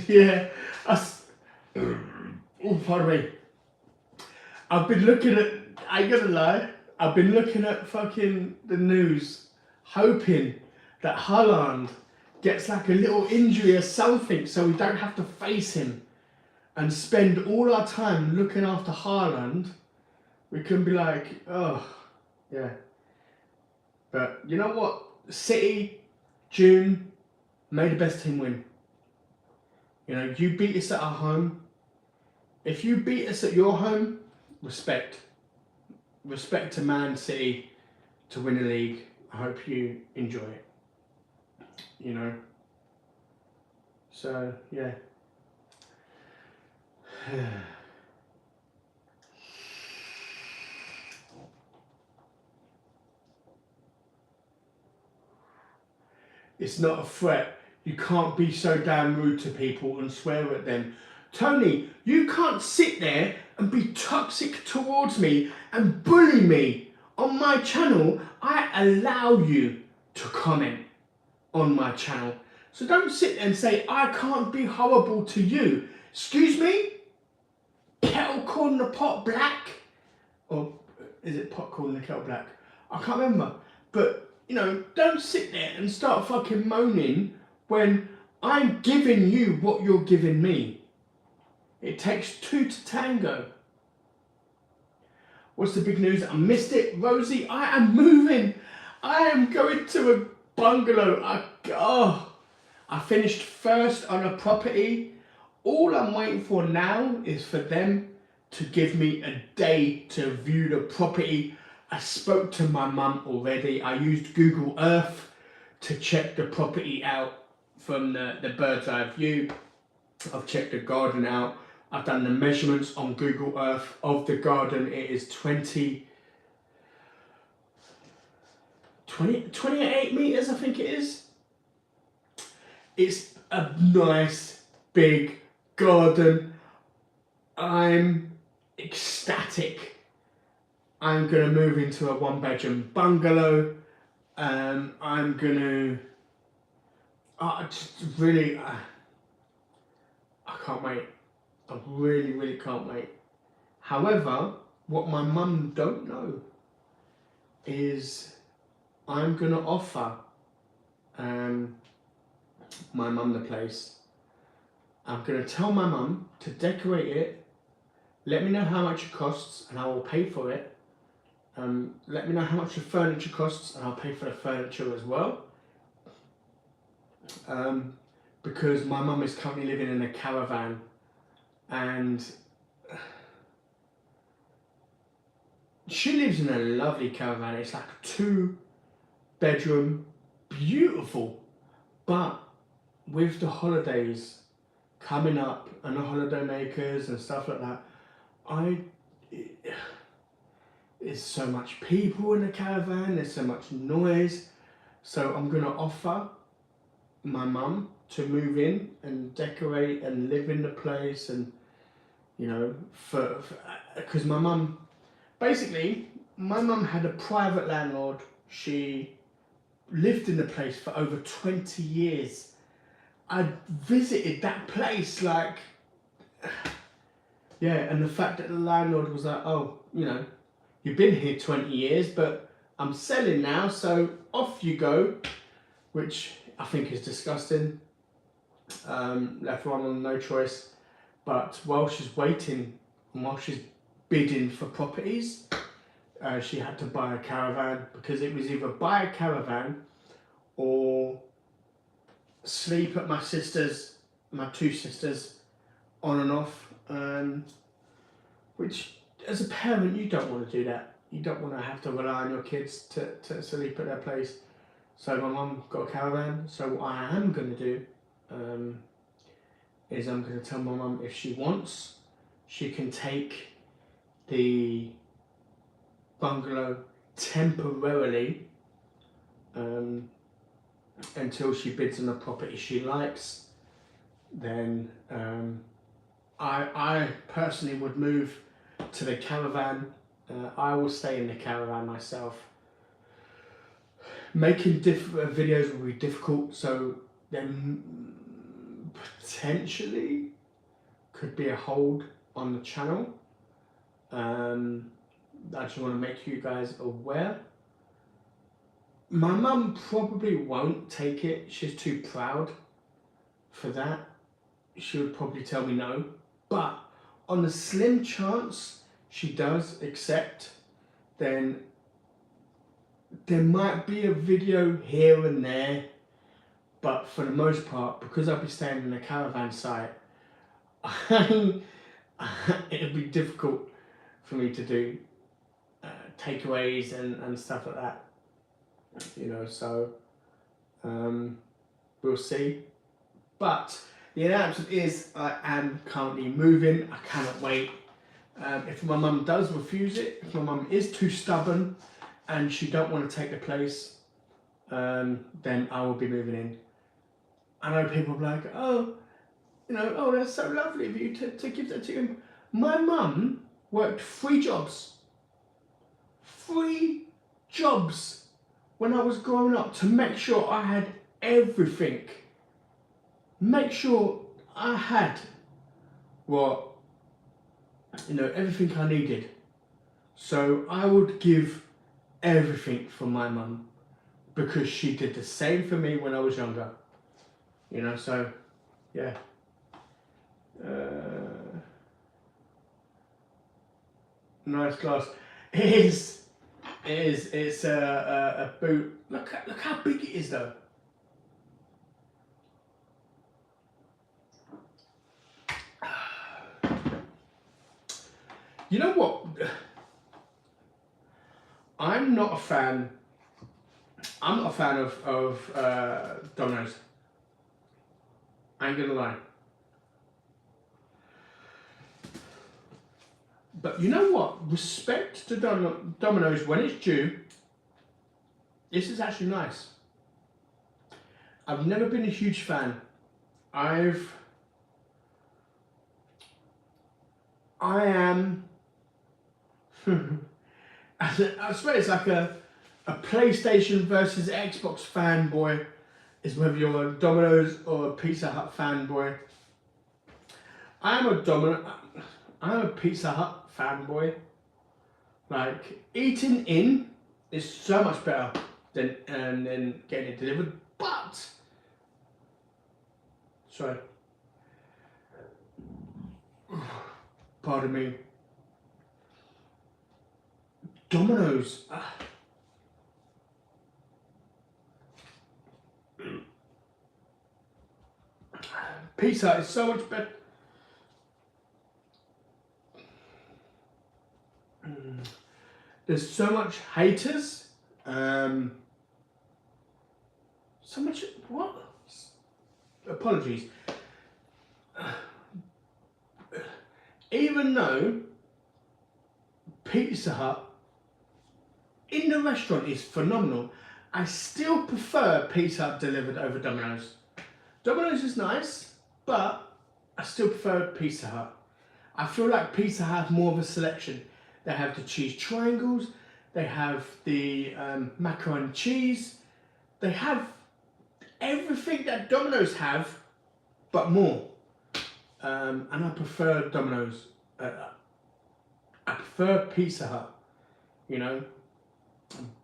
Yeah. Oh, pardon me. I've been looking at. I ain't gonna lie. I've been looking at fucking the news, hoping that Haaland gets like a little injury or something, so we don't have to face him and spend all our time looking after Haaland. We can be like, oh, yeah. But you know what? City, June, may the best team win. You know, you beat us at our home. If you beat us at your home, respect. Respect to Man City to win a league. I hope you enjoy it. You know. So, yeah. It's not a threat. You can't be so damn rude to people and swear at them. Tony, you can't sit there and be toxic towards me and bully me on my channel. I allow you to comment on my channel. So don't sit there and say, I can't be horrible to you. Excuse me? Kettle calling the pot black? Or is it pot calling the kettle black? I can't remember. But, you know, don't sit there and start fucking moaning when I'm giving you what you're giving me. It takes two to tango. What's the big news? I missed it. Rosie, I am moving. I am going to a bungalow. I finished first on a property. All I'm waiting for now is for them to give me a day to view the property. I spoke to my mum already. I used Google Earth to check the property out from the bird's eye view. I've checked the garden out. I've done the measurements on Google Earth of the garden. It is 28 meters, I think it is. It's a nice big garden. I'm ecstatic. I'm going to move into a 1-bedroom bungalow. I'm going to... just really... I can't wait. I really, really can't wait. However, what my mum don't know is I'm going to offer my mum the place. I'm going to tell my mum to decorate it. Let me know how much it costs and I will pay for it. Let me know how much the furniture costs and I'll pay for the furniture as well. Because my mum is currently living in a caravan and she lives in a lovely caravan. It's like a 2-bedroom, beautiful, but with the holidays coming up and the holiday makers and stuff like that, there's so much people in the caravan, there's so much noise. So I'm going to offer my mum to move in and decorate and live in the place, and you know, because my mum had a private landlord. She lived in the place for over 20 years. I visited that place, like, yeah, and the fact that the landlord was like, oh, you know, you've been here 20 years, but I'm selling now, so off you go, which I think is disgusting. Left one on no choice. But while she's waiting and while she's bidding for properties, she had to buy a caravan, because it was either buy a caravan or sleep at my 2 sisters on and off, which as a parent you don't want to do that. You don't want to have to rely on your kids to sleep at their place. So my mum got a caravan. So what I am going to do is I'm going to tell my mum if she wants, she can take the bungalow temporarily until she bids on a property she likes. Then I personally would move to the caravan. I will stay in the caravan myself. Making videos will be difficult, so then potentially could be a hold on the channel. I just want to make you guys aware. My mum probably won't take it. She's too proud for that. She would probably tell me no. But on the slim chance she does accept, then there might be a video here and there. But for the most part, because I'll be staying in a caravan site, it'll be difficult for me to do takeaways and stuff like that. You know, so we'll see. But the announcement is I am currently moving. I cannot wait. If my mum does refuse it, if my mum is too stubborn and she don't want to take the place, then I will be moving in. I know people are like, oh, you know, oh, that's so lovely of you to give that to him. My mum worked 3 jobs. 3 jobs when I was growing up to make sure I had everything. Make sure I had what, you know, everything I needed. So I would give everything for my mum because she did the same for me when I was younger. You know, so yeah. Nice glass. It's a boot. Look how big it is though. You know what? I'm not a fan of Domino's. I ain't gonna lie. But you know what? Respect to Domino's when it's due. This is actually nice. I've never been a huge fan. I am. I swear it's like a PlayStation versus Xbox fanboy. Is whether you're a Domino's or a Pizza Hut fanboy. I'm a Pizza Hut fanboy. Like, eating in is so much better than getting it delivered. But sorry, pardon me. Domino's. Pizza is so much better. There's so much haters. So much what? Apologies. Even though Pizza Hut in the restaurant is phenomenal, I still prefer Pizza Hut delivered over Domino's. Domino's is nice, but I still prefer Pizza Hut. I feel like Pizza Hut has more of a selection. They have the cheese triangles, they have the macaroni and cheese, they have everything that Domino's have, but more. And I prefer Domino's. I prefer Pizza Hut, you know.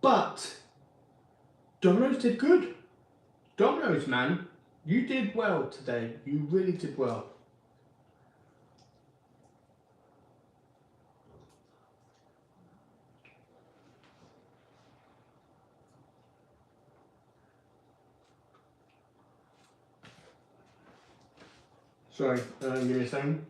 But Domino's did good. Domino's, man, you did well today. You really did well. Sorry, give me a second.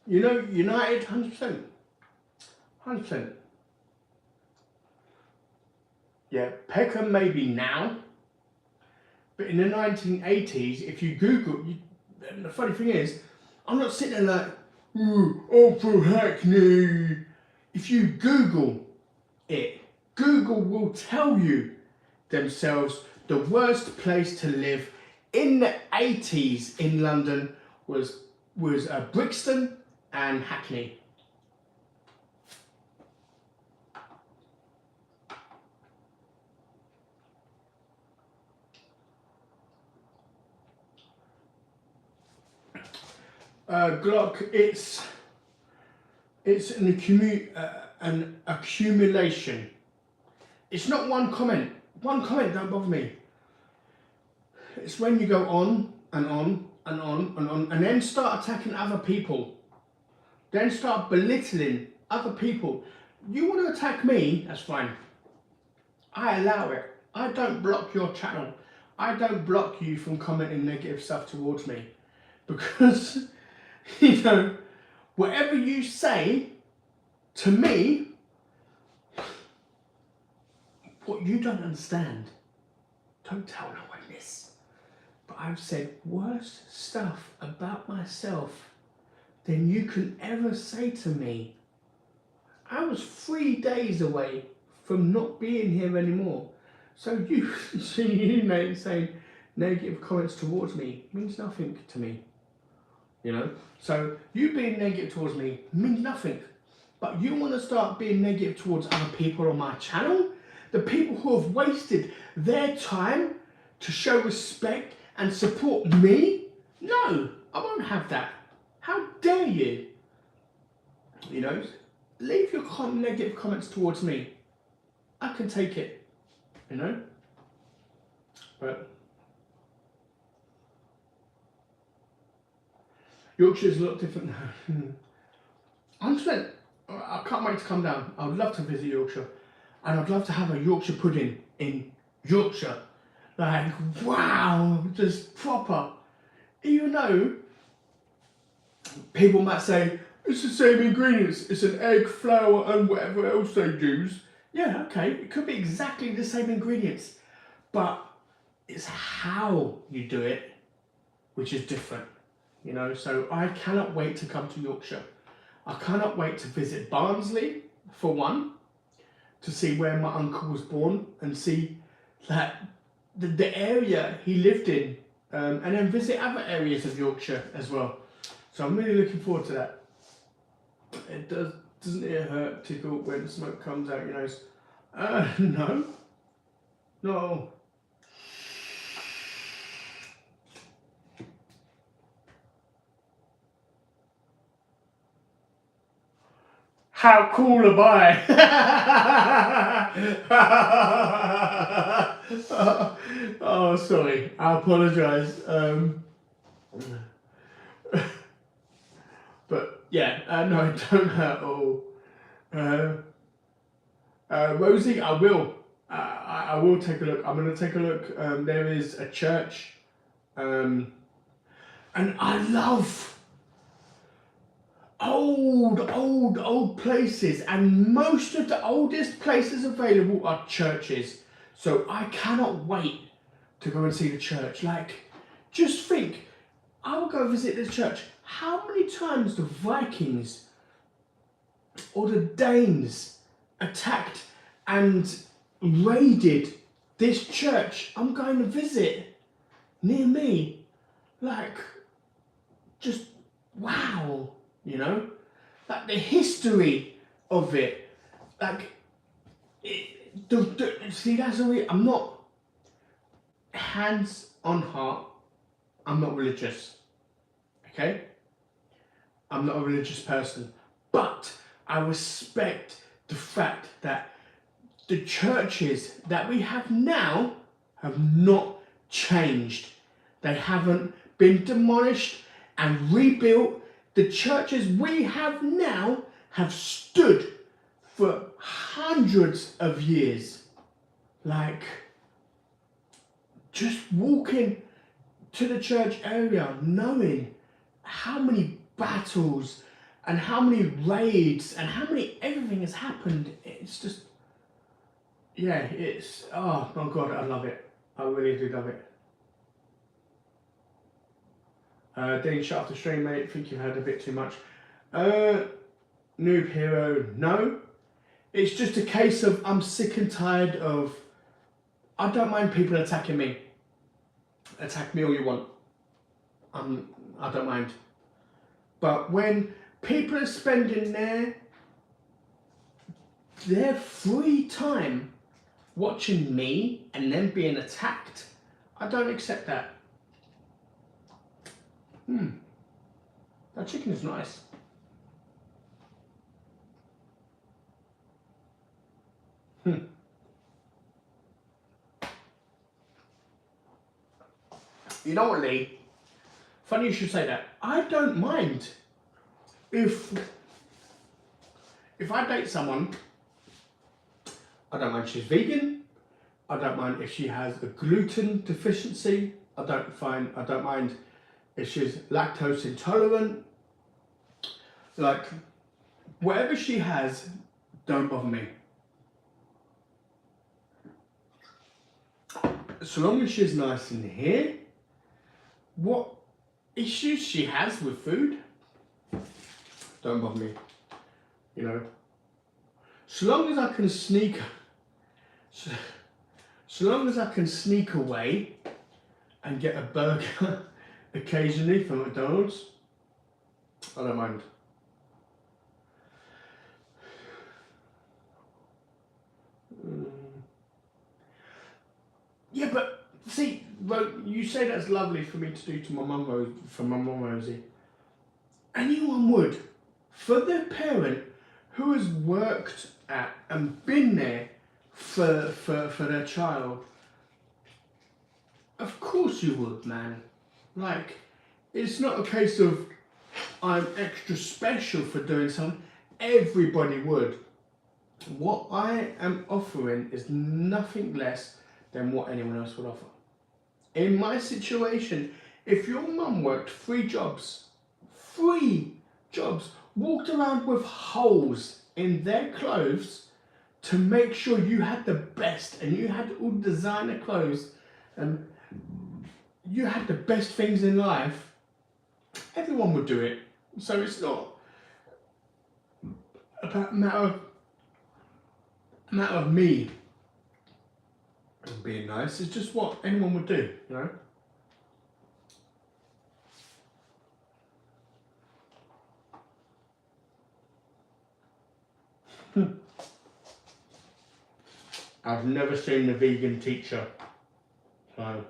You know, United, 100%. 100%. Yeah, Peckham maybe now, but in the 1980s, if you Google, and the funny thing is, I'm not sitting there like, oh, for Hackney. If you Google it, Google will tell you themselves the worst place to live in the 80s in London was Brixton and Hackney. Glock, it's an accumulation. It's not one comment. One comment don't bother me. It's when you go on and on and on and on, and then start attacking other people. Then start belittling other people. You want to attack me? That's fine. I allow it. I don't block your channel. I don't block you from commenting negative stuff towards me, because you know, whatever you say to me, what you don't understand, don't tell no one this, but I've said worse stuff about myself than you can ever say to me. I was 3 days away from not being here anymore. So you saying negative comments towards me means nothing to me. You know, so you being negative towards me means nothing. But you want to start being negative towards other people on my channel, the people who have wasted their time to show respect and support me? No, I won't have that. How dare you? You know, leave your negative comments towards me. I can take it, you know. But Yorkshire's a lot different now. 100%. I can't wait to come down. I would love to visit Yorkshire. And I'd love to have a Yorkshire pudding in Yorkshire. Like, wow, just proper. Even though people might say, it's the same ingredients. It's an egg, flour, and whatever else they use. Yeah, okay, it could be exactly the same ingredients. But it's how you do it which is different. You know, so I cannot wait to come to Yorkshire. I cannot wait to visit Barnsley, for one, to see where my uncle was born and see that the area he lived in, and then visit other areas of Yorkshire as well. So I'm really looking forward to that. It doesn't it hurt, tickle when smoke comes out your nose? No. No. How cool am I? Oh, sorry. I apologise. But yeah, no, it don't hurt at all. Rosie, I will. I will take a look. I'm going to take a look. There is a church, and I love old places, and most of the oldest places available are churches. So I cannot wait to go and see the church. Like, just think, I will go visit this church. How many times the Vikings or the Danes attacked and raided this church I'm going to visit near me? Like, just wow. You know, like the history of it, like, see, that's the way, I'm not, hands on heart, I'm not religious, okay? I'm not a religious person, but I respect the fact that the churches that we have now have not changed. They haven't been demolished and rebuilt. The churches we have now have stood for hundreds of years. Like, just walking to the church area, knowing how many battles and how many raids and how many everything has happened. It's just, yeah, it's, oh my God, I love it. I really do love it. Dean, shut off the stream, mate. I think you've had a bit too much. Noob hero, no. It's just a case of I'm sick and tired of, I don't mind people attacking me. Attack me all you want. I don't mind. But when people are spending their free time watching me and then being attacked, I don't accept that. That chicken is nice. You know what, Lee? Funny you should say that. I don't mind if I date someone. I don't mind if she's vegan. I don't mind if she has a gluten deficiency. I don't mind if she's lactose intolerant. Like, whatever she has, don't bother me. So long as she's nice in here, what issues she has with food, don't bother me. You know, so long as I can sneak away and get a burger occasionally from McDonald's, I don't mind. Yeah, but see, you say that's lovely for me to do to my mum, Rosie. Anyone would. For their parent who has worked at and been there for their child, of course you would, man. Like, it's not a case of I'm extra special for doing something. Everybody would. What I am offering is nothing less than what anyone else would offer. In my situation, if your mum worked 3 jobs, walked around with holes in their clothes to make sure you had the best, and you had all designer clothes, and you had the best things in life, everyone would do it. So it's not about matter of me being nice. It's just what anyone would do, you know. I've never seen the vegan teacher, so.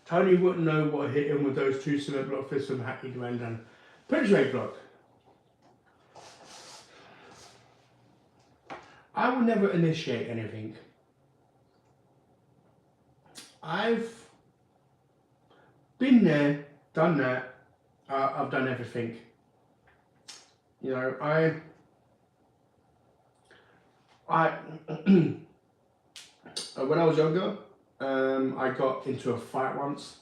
Tony wouldn't know what hit him with those 2 cement block fists from Hackney Grand and Prince Ray block. I will never initiate anything. I've been there, done that. I've done everything. You know, when I was younger, I got into a fight once,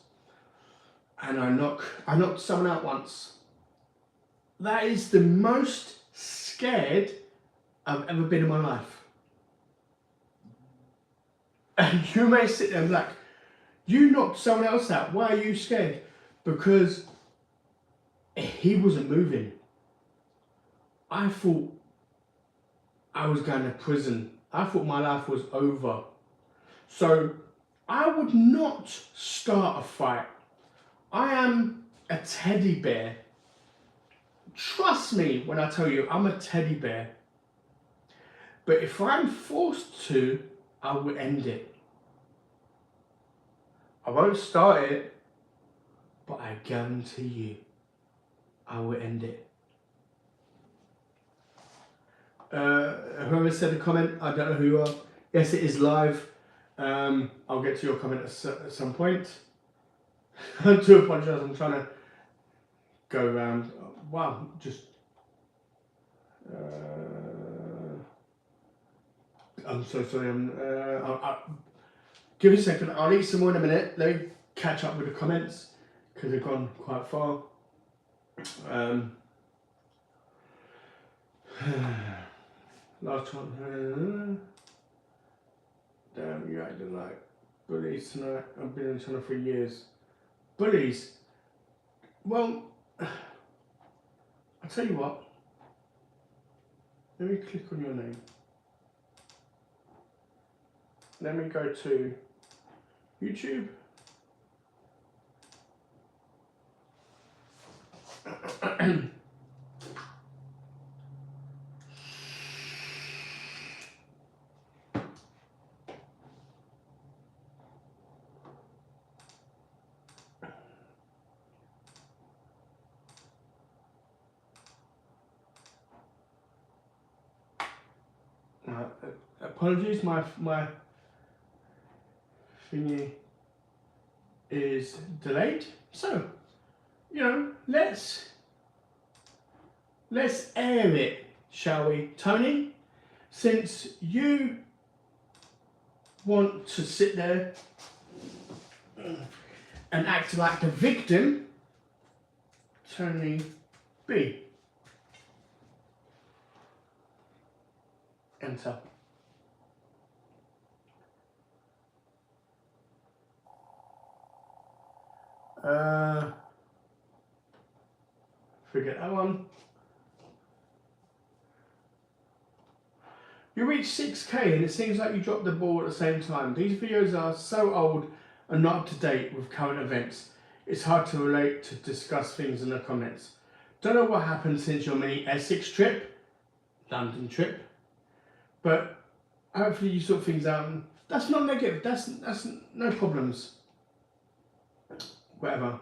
and I knocked someone out once. That is the most scared I've ever been in my life. And you may sit there and be like, you knocked someone else out, why are you scared? Because he wasn't moving. I thought I was going to prison. I thought my life was over. So I would not start a fight. I am a teddy bear. Trust me when I tell you I'm a teddy bear. But if I'm forced to, I will end it. I won't start it, but I guarantee you, I will end it. Whoever said a comment, I don't know who you are. Yes, it is live. I'll get to your comment at some point. I do apologise. I'm trying to go around. Wow, just. I'm so sorry. Give me a second. I'll eat some more in a minute. Let me catch up with the comments because they've gone quite far. Last one. Damn, you acting like bullies tonight. I've been in China for years. Bullies. Well, I'll tell you what. Let me click on your name. Let me go to YouTube. Apologies, my thingy is delayed. So, you know, let's air it, shall we, Tony? Since you want to sit there and act like the victim, Tony B. Enter. Forget that one. You reached 6K and it seems like you dropped the ball at the same time. These videos are so old and not up to date with current events. It's hard to relate to discuss things in the comments. Don't know what happened since your mini Essex trip, London trip, but hopefully you sort things out. And that's not negative. That's no problems. Whatever.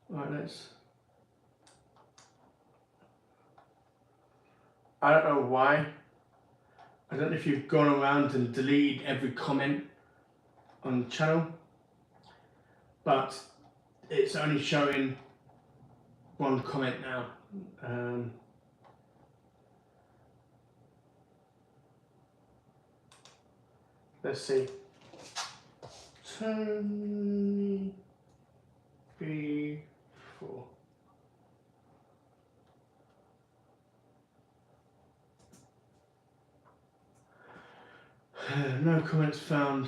Right, let's. I don't know why. I don't know if you've gone around and deleted every comment on the channel, but it's only showing one comment now. Let's see. Tony B4. No comments found.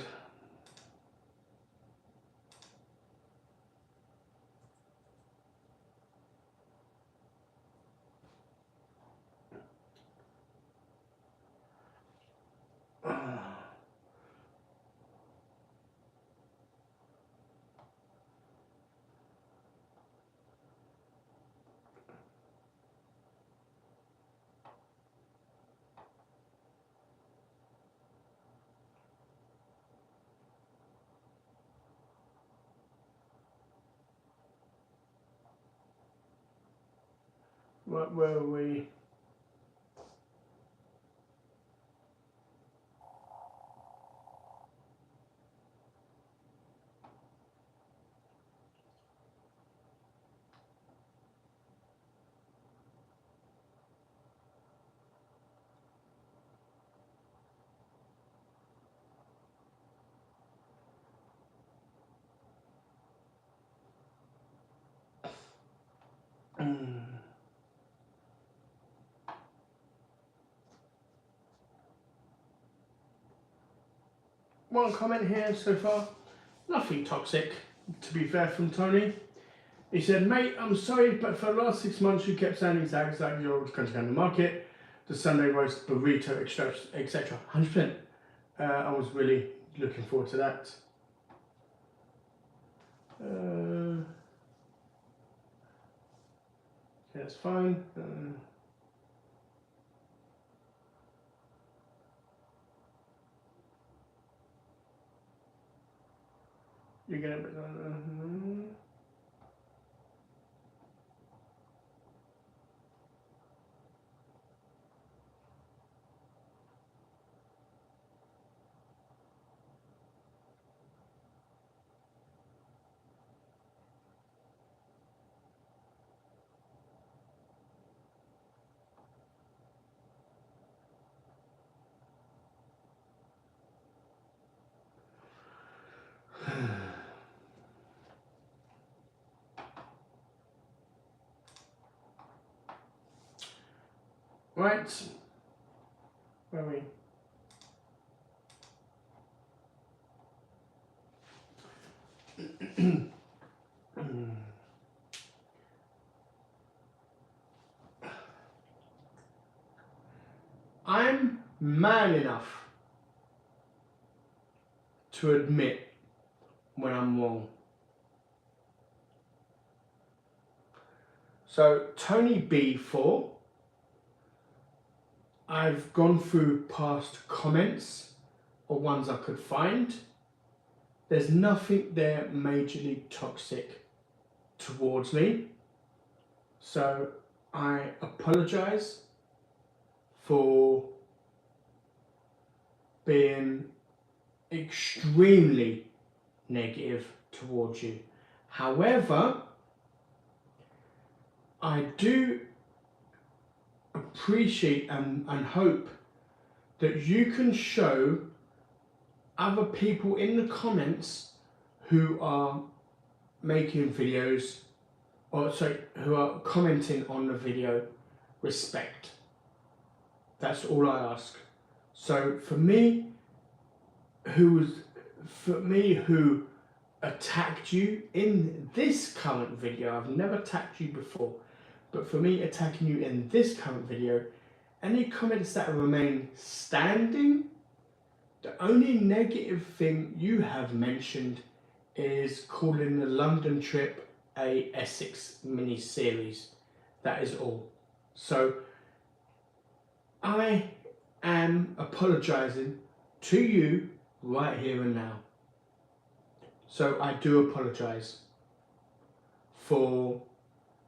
What were we? One comment here so far. Nothing toxic, to be fair, from Tony. He said, mate, I'm sorry, but for the last 6 months you kept sounding exactly like you're country down the market, the Sunday roast, burrito, etc. 100%. I was really looking forward to that. Okay, that's fine. You're gonna. Right, where are we? I'm man enough to admit when I'm wrong. So Tony B4, I've gone through past comments or ones I could find. There's nothing there majorly toxic towards me. So I apologize for being extremely negative towards you. However, I do appreciate and hope that you can show other people in the comments who are making videos, or sorry, who are commenting on the video, respect. That's all I ask. So for me, who attacked you in this current video, I've never attacked you before, but for me attacking you in this current video, any comments that remain standing, the only negative thing you have mentioned is calling the London trip a Essex mini series. That is all. So I am apologising to you right here and now. So I do apologise for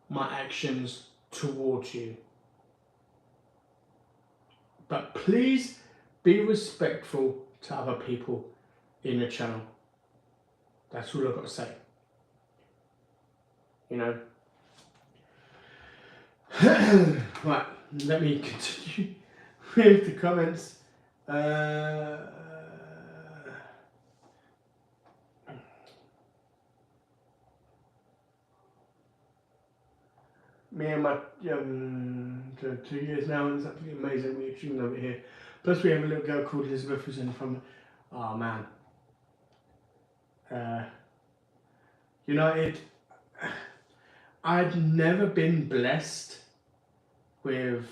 my actions towards you. But please be respectful to other people in the channel. That's all I've got to say. You know. Right, let me continue with the comments. Me and my 2 years now, and it's absolutely amazing. We extremely love it here. Plus, we have a little girl called Elizabeth who's in from. Oh man. United. I'd never been blessed with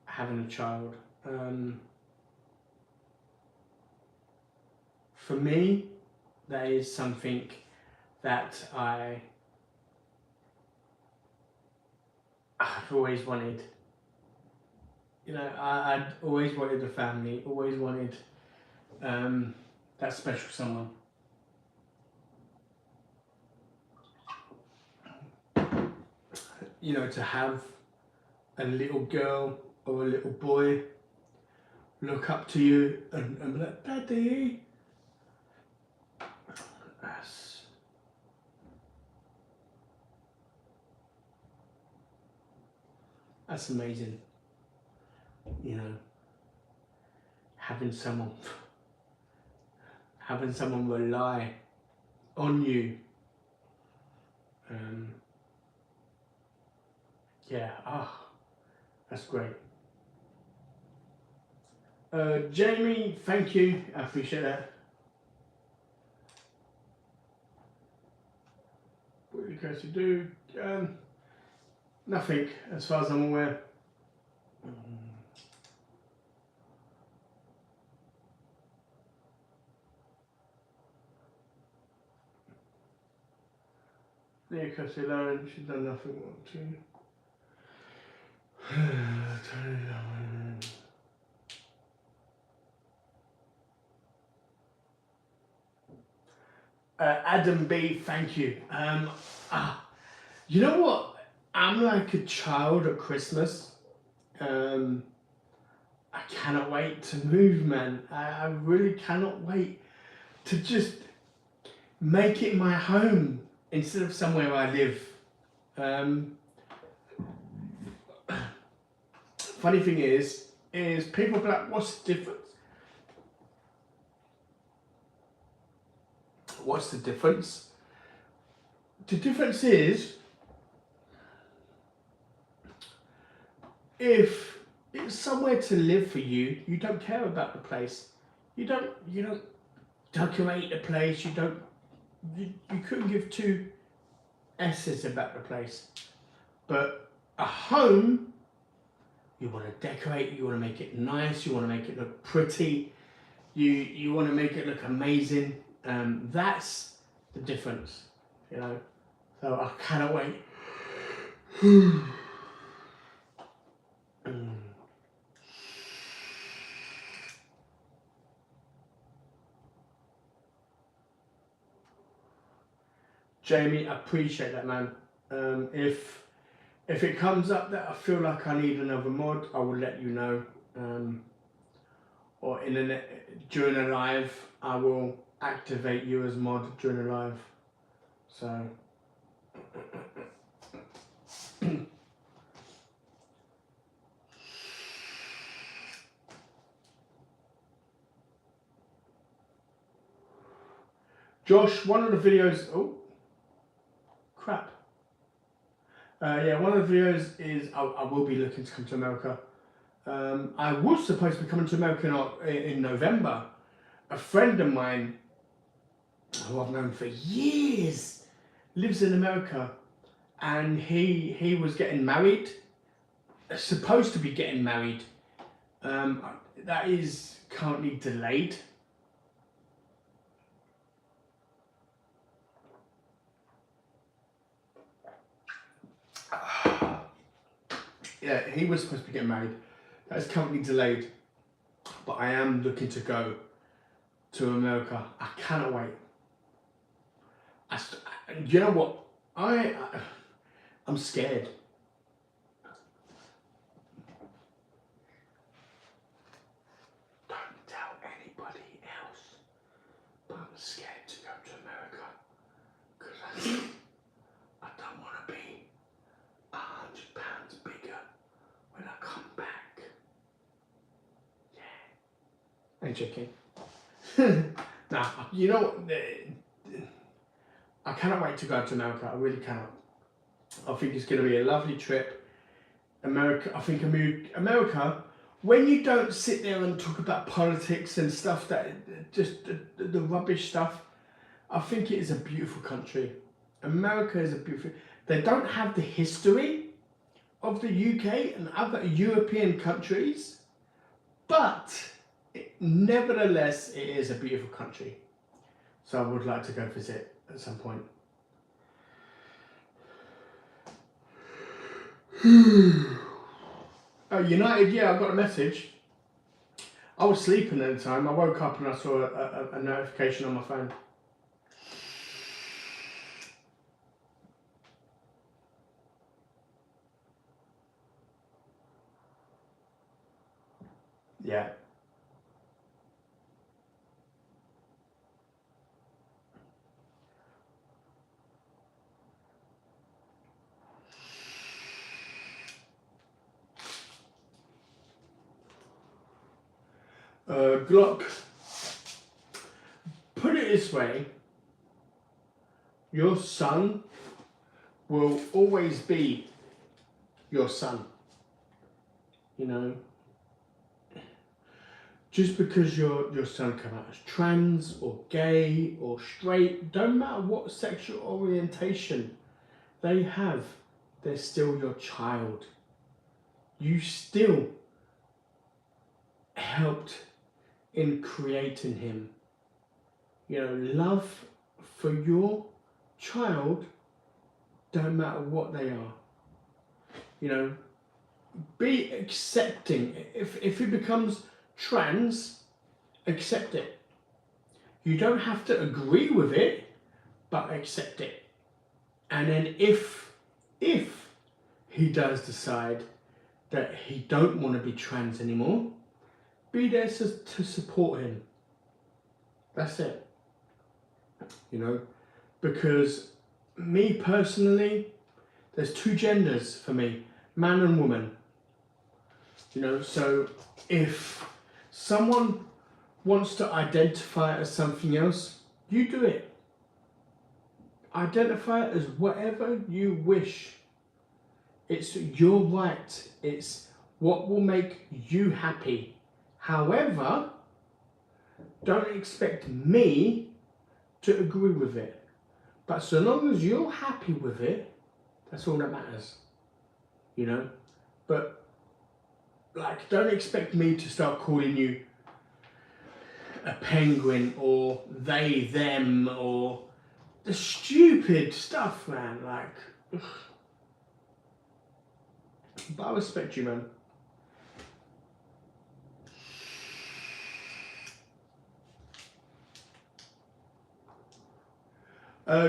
having a child. For me, that is something that I've always wanted. You know, I'd always wanted a family, always wanted that special someone. You know, to have a little girl or a little boy look up to you and be like, Daddy. That's amazing. You know, having someone rely on you. Yeah, that's great. Jamie, thank you. I appreciate that. What are you guys to do? Nothing, as far as I'm aware. Leah Kirsty Lauren, she's done nothing wrong to. Adam B, thank you. You know what? I'm like a child at Christmas. I cannot wait to move, man. I really cannot wait to just make it my home instead of somewhere I live. Funny thing is people be like, what's the difference? What's the difference? The difference is, if somewhere to live for you. You don't care about the place. You don't decorate the place. You couldn't give two S's about the place. But a home, you want to decorate, you want to make it nice, you want to make it look pretty, you want to make it look amazing. That's the difference, you know. So I cannot wait. Jamie, I appreciate that, man. If it comes up that I feel like I need another mod, I will let you know. Or during a live, I will activate you as mod during a live. So. Josh, one of the videos. Oh, crap. Yeah, one of the videos is I will be looking to come to America. I was supposed to be coming to America in November. A friend of mine, who I've known for years, lives in America, and he was getting married, supposed to be getting married. That is currently delayed. Yeah, he was supposed to be getting married. That is currently delayed. But I am looking to go to America. I cannot wait. You know what? I'm scared. Don't tell anybody else. But I'm scared to go to America. Because I don't want to be 100 pounds bigger when I come back. Yeah. I'm joking. Nah, you know what? I cannot wait to go to America. I really cannot. I think it's going to be a lovely trip. America, I think America, when you don't sit there and talk about politics and stuff, that just the rubbish stuff, I think it is a beautiful country. America is a beautiful. They don't have the history of the UK and other European countries, but nevertheless, it is a beautiful country. So I would like to go visit at some point. United, yeah, I got a message. I was sleeping at the time. I woke up and I saw a notification on my phone. Yeah. Glock, put it this way, your son will always be your son. You know, just because your son come out as trans or gay or straight, don't matter what sexual orientation they have, they're still your child. You still helped in creating him. You know, love for your child, don't matter what they are. You know, be accepting. If he becomes trans, accept it. You don't have to agree with it, but accept it. And then if he does decide that he don't want to be trans anymore, be there to support him. That's it. You know, because me personally, there's two genders for me, man and woman. You know, so if someone wants to identify as something else, you do it. Identify it as whatever you wish. It's your right. It's what will make you happy. However, don't expect me to agree with it. But so long as you're happy with it, that's all that matters. You know? But, like, don't expect me to start calling you a penguin or they, them, or the stupid stuff, man. Like, ugh. But I respect you, man.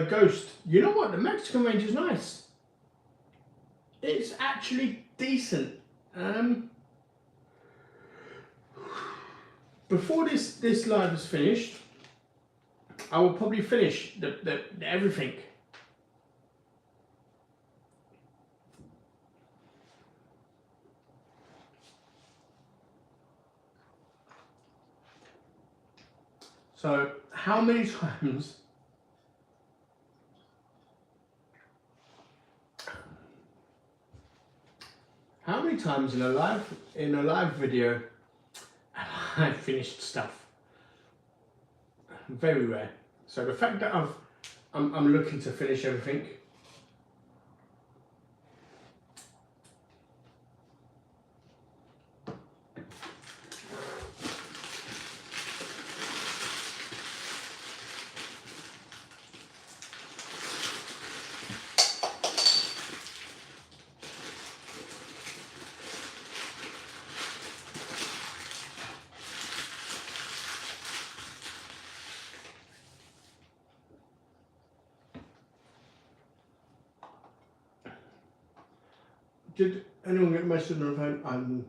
Ghost, you know what? The Mexican range is nice. It's actually decent. Before this live is finished, I will probably finish the everything. So how many times in a live video have I finished stuff? Very rare. So the fact that I'm looking to finish everything. Did anyone get a message on the phone? I'm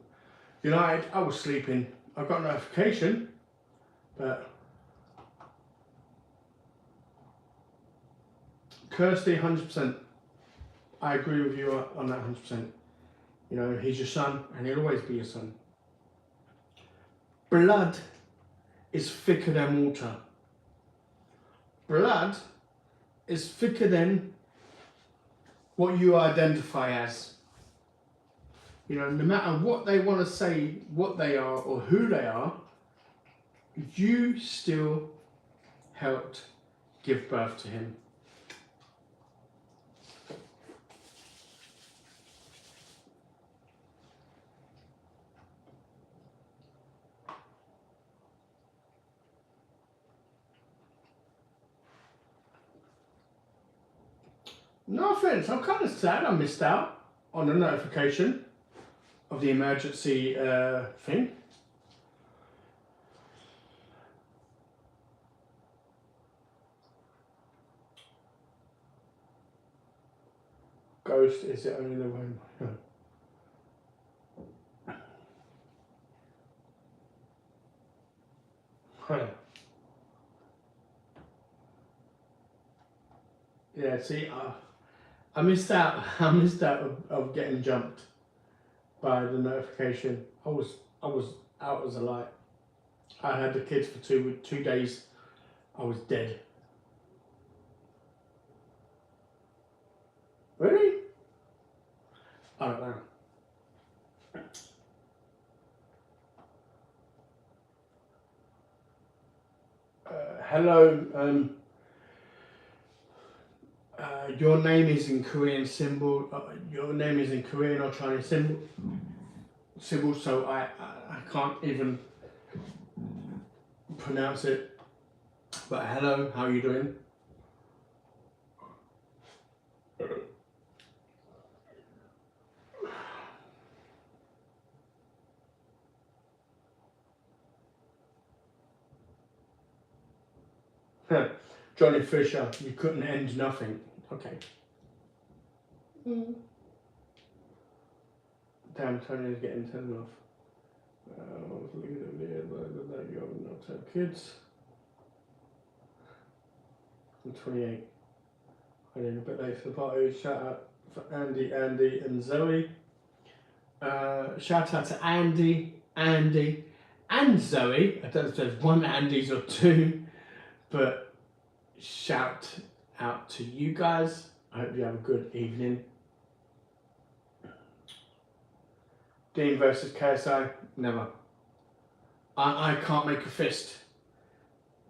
United. I was sleeping. I got a notification, but Kirsty, 100%. I agree with you on that 100%. You know, he's your son, and he'll always be your son. Blood is thicker than water. Blood is thicker than what you identify as. You know, no matter what they want to say, what they are, or who they are, you still helped give birth to him. No offense, I'm kind of sad I missed out on the notification of the emergency thing. Ghost, is it only the one? Yeah, see, I missed out. I missed out of getting jumped by the notification. I was out as a light. I had the kids for 2 days. I was dead. Really? I don't know. Hello. Your name is in Korean symbol. Your name is in Korean or Chinese symbol. So I can't even pronounce it. But hello, how are you doing? Johnny Fisher, you couldn't end nothing. Okay. Damn, Tony is getting turned off. Look at the you have not to have kids. I'm 28. I did a bit late for the party. Shout out for Andy, and Zoe. Shout out to Andy, and Zoe. I don't know if there's one Andy's or two, but shout out to you guys. I hope you have a good evening. Dean versus KSI, never. I can't make a fist.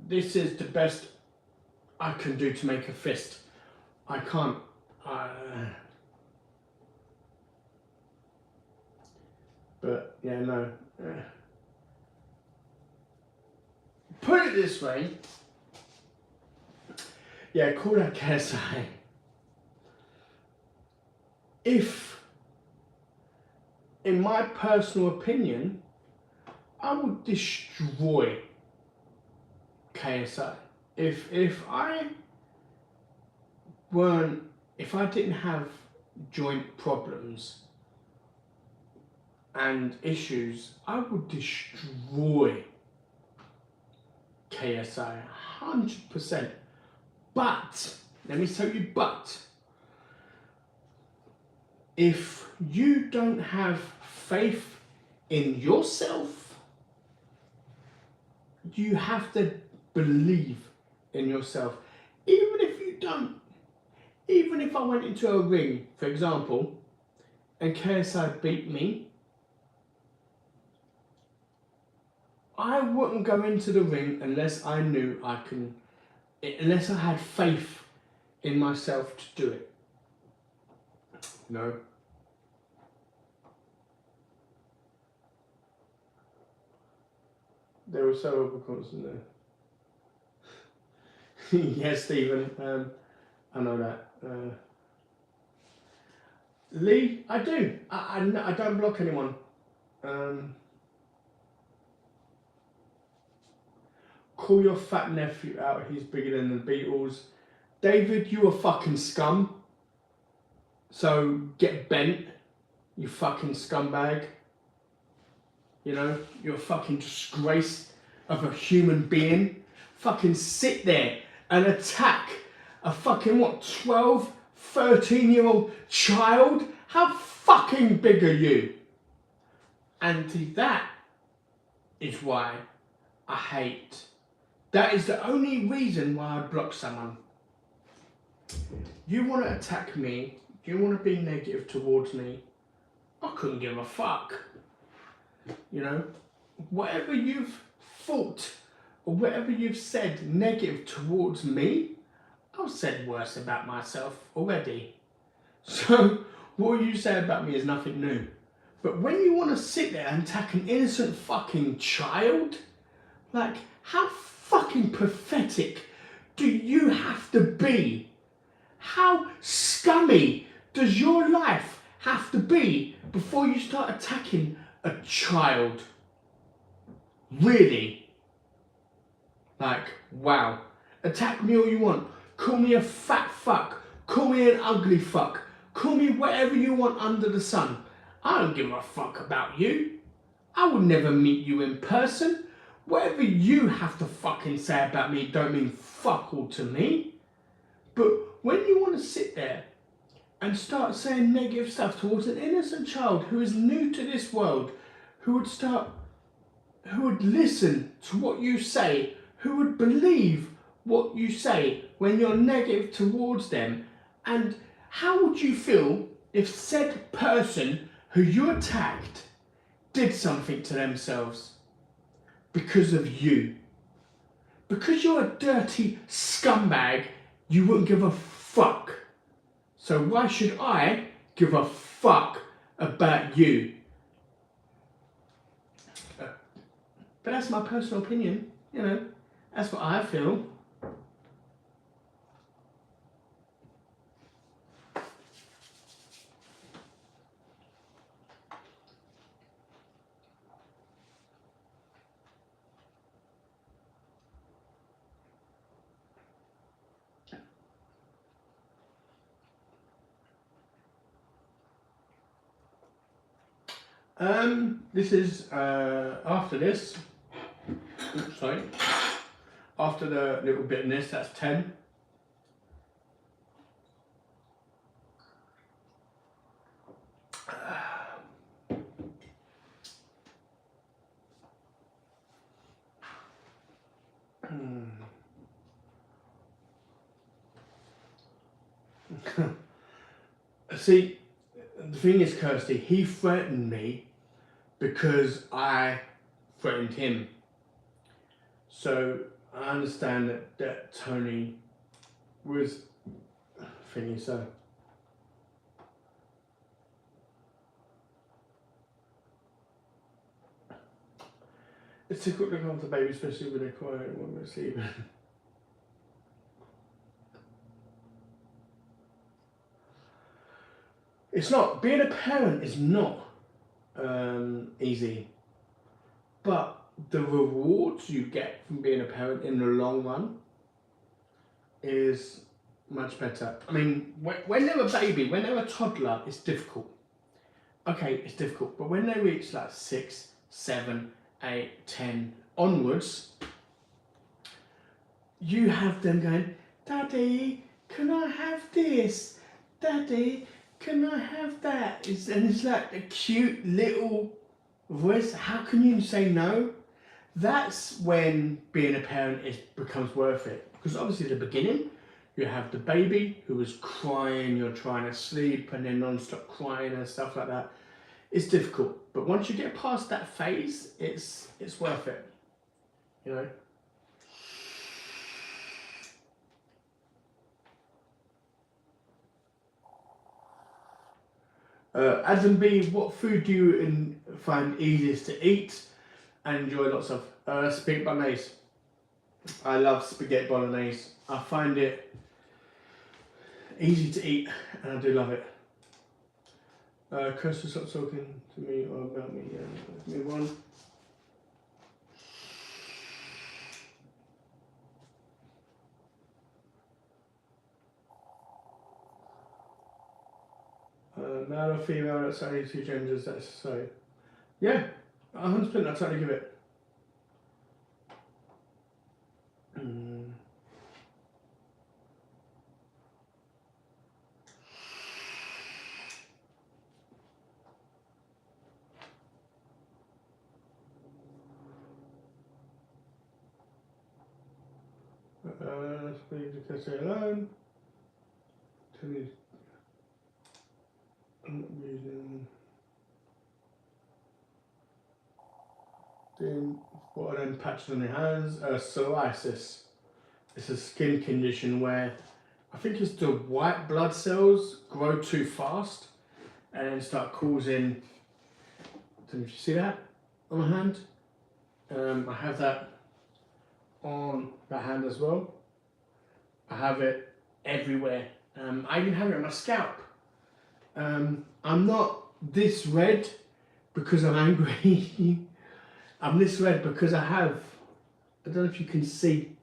This is the best I can do to make a fist. I can't. But yeah, no. Put it this way. Yeah, call that KSI. If, in my personal opinion, I would destroy KSI. If I didn't have joint problems and issues, I would destroy KSI 100%. But, let me tell you, if you don't have faith in yourself, you have to believe in yourself. Even if you don't, even if I went into a ring, for example, and KSI beat me, I wouldn't go into the ring unless I knew unless I had faith in myself to do it. No. They were so overconfident there. Yes, Stephen. I know that. Lee, I do. I don't block anyone. Call your fat nephew out. He's bigger than the Beatles. David, you a fucking scum. So get bent, you fucking scumbag. You know, you're a fucking disgrace of a human being. Fucking sit there and attack a fucking, 12, 13-year-old child? How fucking big are you? And that is why I hate. That is the only reason why I block someone. You want to attack me, you want to be negative towards me, I couldn't give a fuck. You know, whatever you've thought or whatever you've said negative towards me, I've said worse about myself already. So what you say about me is nothing new. But when you want to sit there and attack an innocent fucking child, like, how fucking pathetic do you have to be? How scummy does your life have to be before you start attacking a child? Really? Like, wow. Attack me all you want. Call me a fat fuck. Call me an ugly fuck. Call me whatever you want under the sun. I don't give a fuck about you. I would never meet you in person. Whatever you have to fucking say about me don't mean fuck all to me. But when you want to sit there and start saying negative stuff towards an innocent child who is new to this world, who would listen to what you say, who would believe what you say when you're negative towards them, and how would you feel if said person who you attacked did something to themselves because of you? Because you're a dirty scumbag, you wouldn't give a fuck. So why should I give a fuck about you? But that's my personal opinion, you know, that's what I feel. This is after this. Oops, sorry. After the little bit in this, that's 10. See, the thing is, Kirsty, he threatened me because I threatened him. So I understand that Tony was thinking so. It's difficult looking after the baby, especially when they're quiet when they're sleeping. It's not. Being a parent is not easy. But the rewards you get from being a parent in the long run is much better. I mean, when they're a baby, when they're a toddler, it's difficult. Okay, it's difficult. But when they reach like 6, 7, 8, 10 onwards, you have them going, Daddy, can I have this? Daddy, can I have that? And it's like a cute little voice. How can you say no? That's when being a parent becomes worth it. Because obviously at the beginning, you have the baby who is crying, you're trying to sleep and then non-stop crying and stuff like that. It's difficult, but once you get past that phase, it's worth it, you know. Adam B, what food do you find easiest to eat and enjoy lots of? Spaghetti bolognese. I love spaghetti bolognese. I find it easy to eat and I do love it. Kirsten, stop talking to me or about me. Yeah, move on. Male or female, that's only two genders, that's so. Yeah, 100%, I'll totally give it. Let's leave the cassette alone. I'm not using. Then what are them patches on your hands? Psoriasis. It's a skin condition where I think it's the white blood cells grow too fast and then start causing. I don't know if you see that on my hand. I have that on that hand as well. I have it everywhere. I even have it on my scalp. I'm not this red because I'm angry. I'm this red because I don't know if you can see,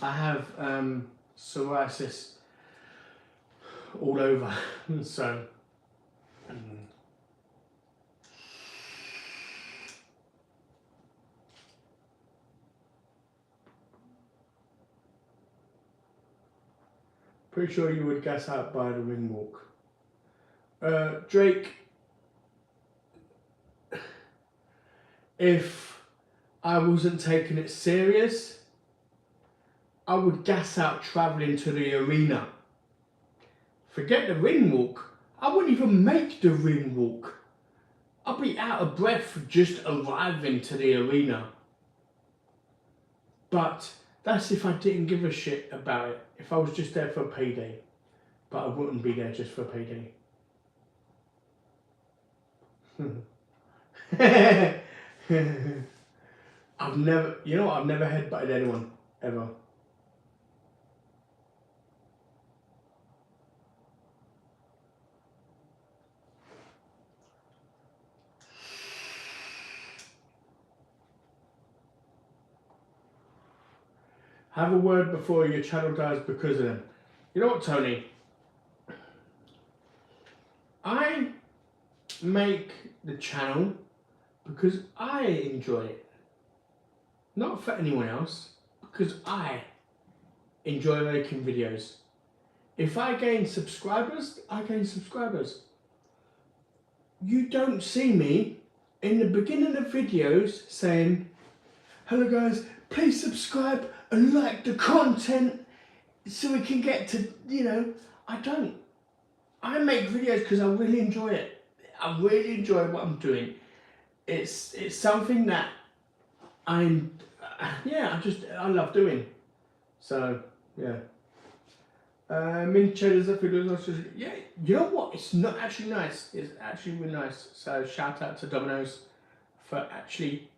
I have psoriasis all over. So pretty sure you would gas out by the ring walk. Drake, if I wasn't taking it serious, I would gas out travelling to the arena. Forget the ring walk, I wouldn't even make the ring walk. I'd be out of breath just arriving to the arena. But that's if I didn't give a shit about it, if I was just there for a payday. But I wouldn't be there just for a payday. I've never headbutted anyone, ever. Have a word before your channel dies because of them. You know what, Tony? I make the channel because I enjoy it. Not for anyone else, because I enjoy making videos. If I gain subscribers, I gain subscribers. You don't see me in the beginning of videos saying, hello guys, please subscribe and like the content so we can get to, I don't. I make videos because I really enjoy it. I really enjoy what I'm doing. it's something that I love doing. So yeah. Mint cheddars up yeah, you know what? It's not actually nice. It's actually really nice. So shout out to Domino's for actually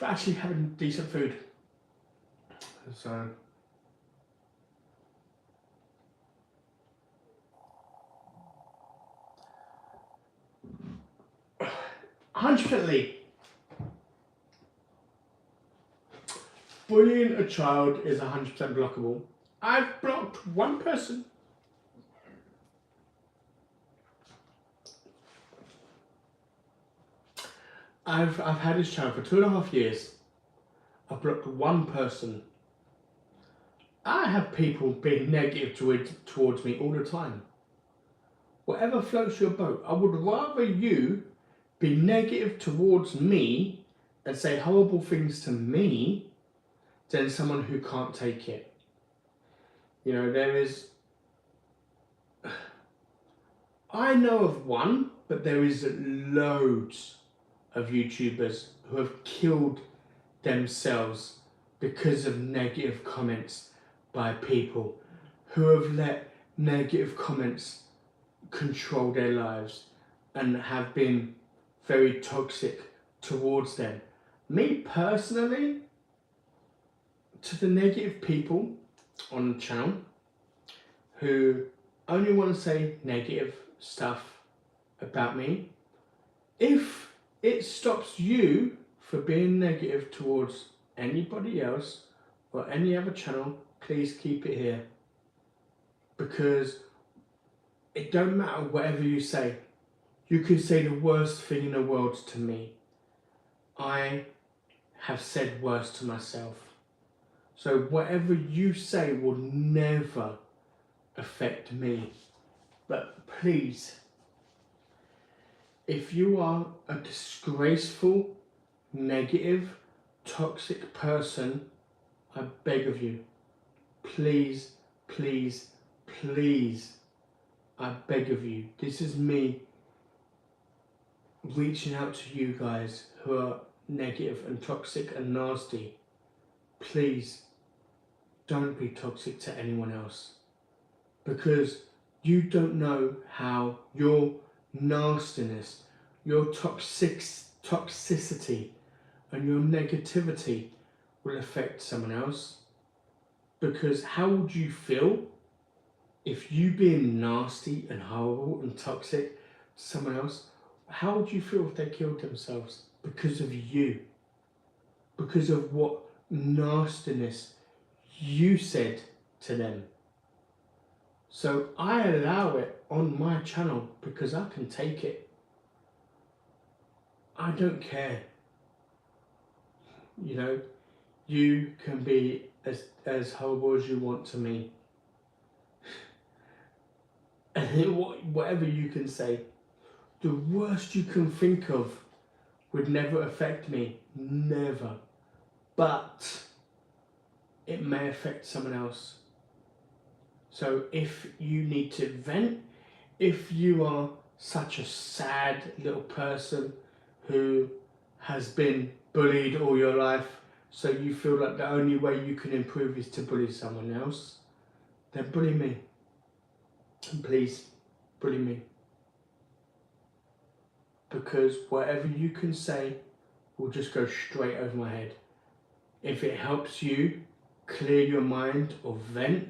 having decent food. So 100% Lee. Bullying a child is 100% blockable. I've blocked one person. I've had this child for 2.5 years. I've blocked one person. I have people being negative towards me all the time. Whatever floats your boat, I would rather you be negative towards me and say horrible things to me than someone who can't take it. You know, I know of one, but there is loads of YouTubers who have killed themselves because of negative comments by people who have let negative comments control their lives and have been very toxic towards them. Me personally, to the negative people on the channel who only want to say negative stuff about me, if it stops you from being negative towards anybody else or any other channel, please keep it here. Because it don't matter whatever you say. You can say the worst thing in the world to me. I have said worse to myself. So whatever you say will never affect me. But please, if you are a disgraceful, negative, toxic person, I beg of you, please, please, please, I beg of you, this is me reaching out to you guys who are negative and toxic and nasty. Please don't be toxic to anyone else, because you don't know how your nastiness, your toxicity and your negativity will affect someone else. Because how would you feel if you being nasty and horrible and toxic to someone else? How would you feel if they killed themselves because of you? Because of what nastiness you said to them? So I allow it on my channel because I can take it. I don't care. You know, you can be as horrible as you want to me. And whatever you can say, the worst you can think of would never affect me. Never. But it may affect someone else. So if you need to vent, if you are such a sad little person who has been bullied all your life, so you feel like the only way you can improve is to bully someone else, then bully me. And please, bully me. Because whatever you can say will just go straight over my head. If it helps you clear your mind or vent,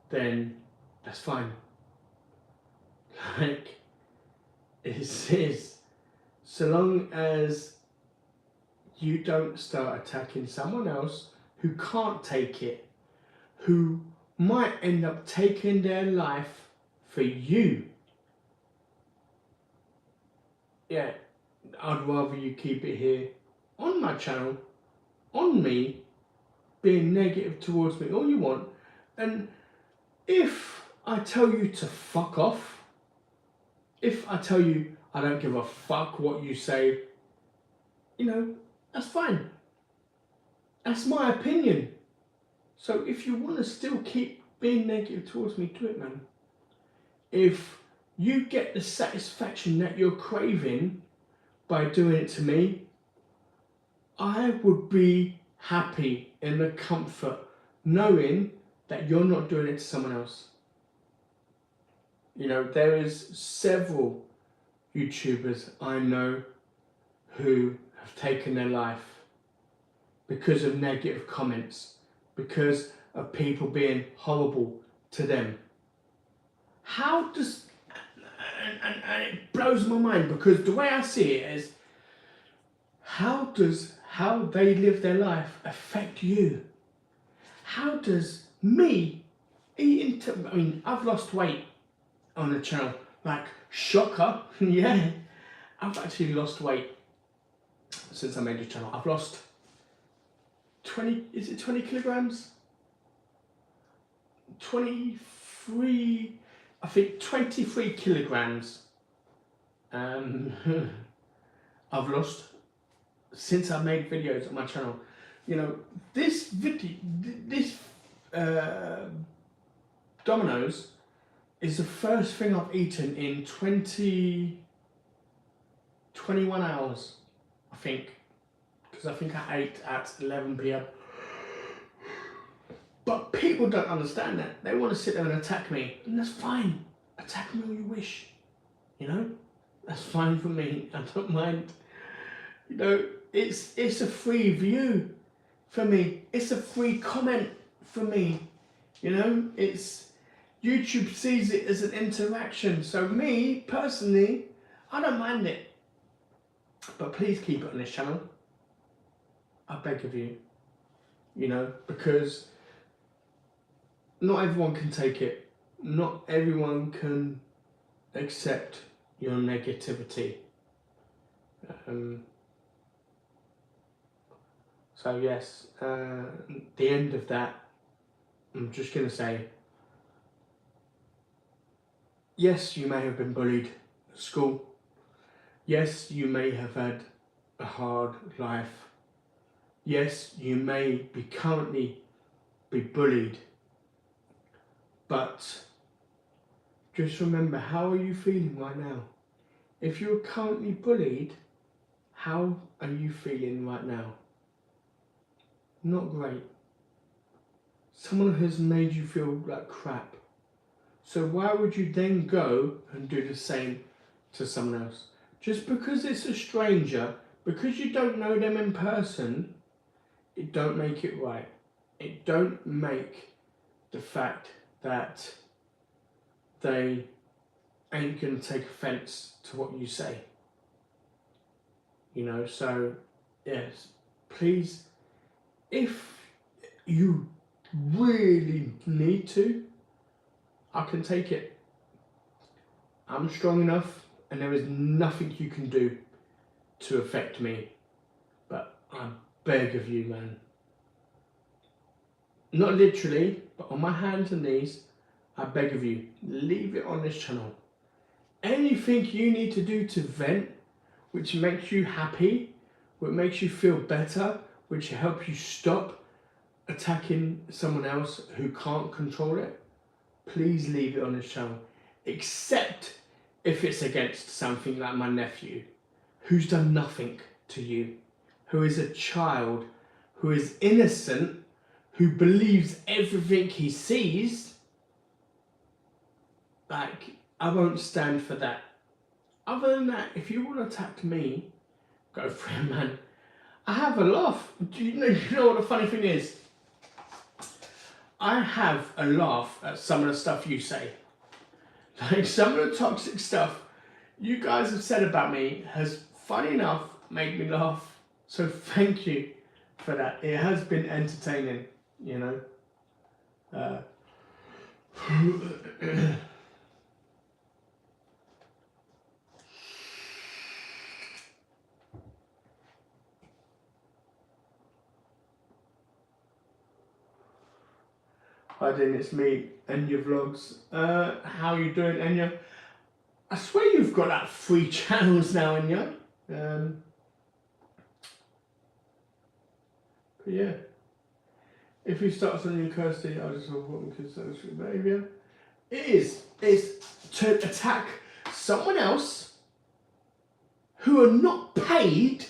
then that's fine. Like, it's so long as you don't start attacking someone else who can't take it, who might end up taking their life for you. Yeah, I'd rather you keep it here on my channel, on me, being negative towards me all you want. And if I tell you to fuck off, if I tell you I don't give a fuck what you say, you know, that's fine. That's my opinion. So if you want to still keep being negative towards me, do it, man. If you get the satisfaction that you're craving by doing it to me, I would be happy in the comfort knowing that you're not doing it to someone else. You know, there is several YouTubers I know who have taken their life because of negative comments, because of people being horrible to them. How does, and it blows my mind, because the way I see it is, how does how they live their life affect you? How does me eating, I mean, I've lost weight on the channel, like, shocker, yeah, I've actually lost weight since I made the channel. I've lost 20 kilograms? 23, I think 23 kilograms I've lost since I made videos on my channel. You know, this video, Domino's is the first thing I've eaten in 21 hours, I think, because I think I ate at 11 p.m. But people don't understand that. They want to sit there and attack me, and that's fine. Attack me all you wish, you know? That's fine for me, I don't mind. You know, it's a free view for me. It's a free comment for me, you know? YouTube sees it as an interaction. So me, personally, I don't mind it. But please keep it on this channel. I beg of you. You know, because not everyone can take it. Not everyone can accept your negativity. So yes, the end of that, I'm just going to say, yes, you may have been bullied at school. Yes, you may have had a hard life. Yes, you may be currently be bullied. But just remember, how are you feeling right now? If you're currently bullied, how are you feeling right now? Not great. Someone has made you feel like crap. So why would you then go and do the same to someone else? Just because it's a stranger, because you don't know them in person, it don't make it right. It don't make the fact that they ain't going to take offence to what you say. You know, so yes, please, if you really need to, I can take it. I'm strong enough, and there is nothing you can do to affect me. But I beg of you, man. Not literally, but on my hands and knees, I beg of you, leave it on this channel. Anything you need to do to vent, which makes you happy, which makes you feel better, which helps you stop attacking someone else who can't control it, please leave it on this channel. Except if it's against something like my nephew, who's done nothing to you, who is a child, who is innocent, who believes everything he sees. Like, I won't stand for that. Other than that, if you want to attack me, go for it, man. I have a laugh. Do you know what the funny thing is? I have a laugh at some of the stuff you say. Like, some of the toxic stuff you guys have said about me has, funny enough, made me laugh. So thank you for that. It has been entertaining, you know. Hi Dean, it's me, Enya Vlogs. How you doing, Enya? I swear you've got like 3 channels now, Enya. But yeah. If he starts on university, I just want him because that's your behaviour. It is. It's to attack someone else who are not paid.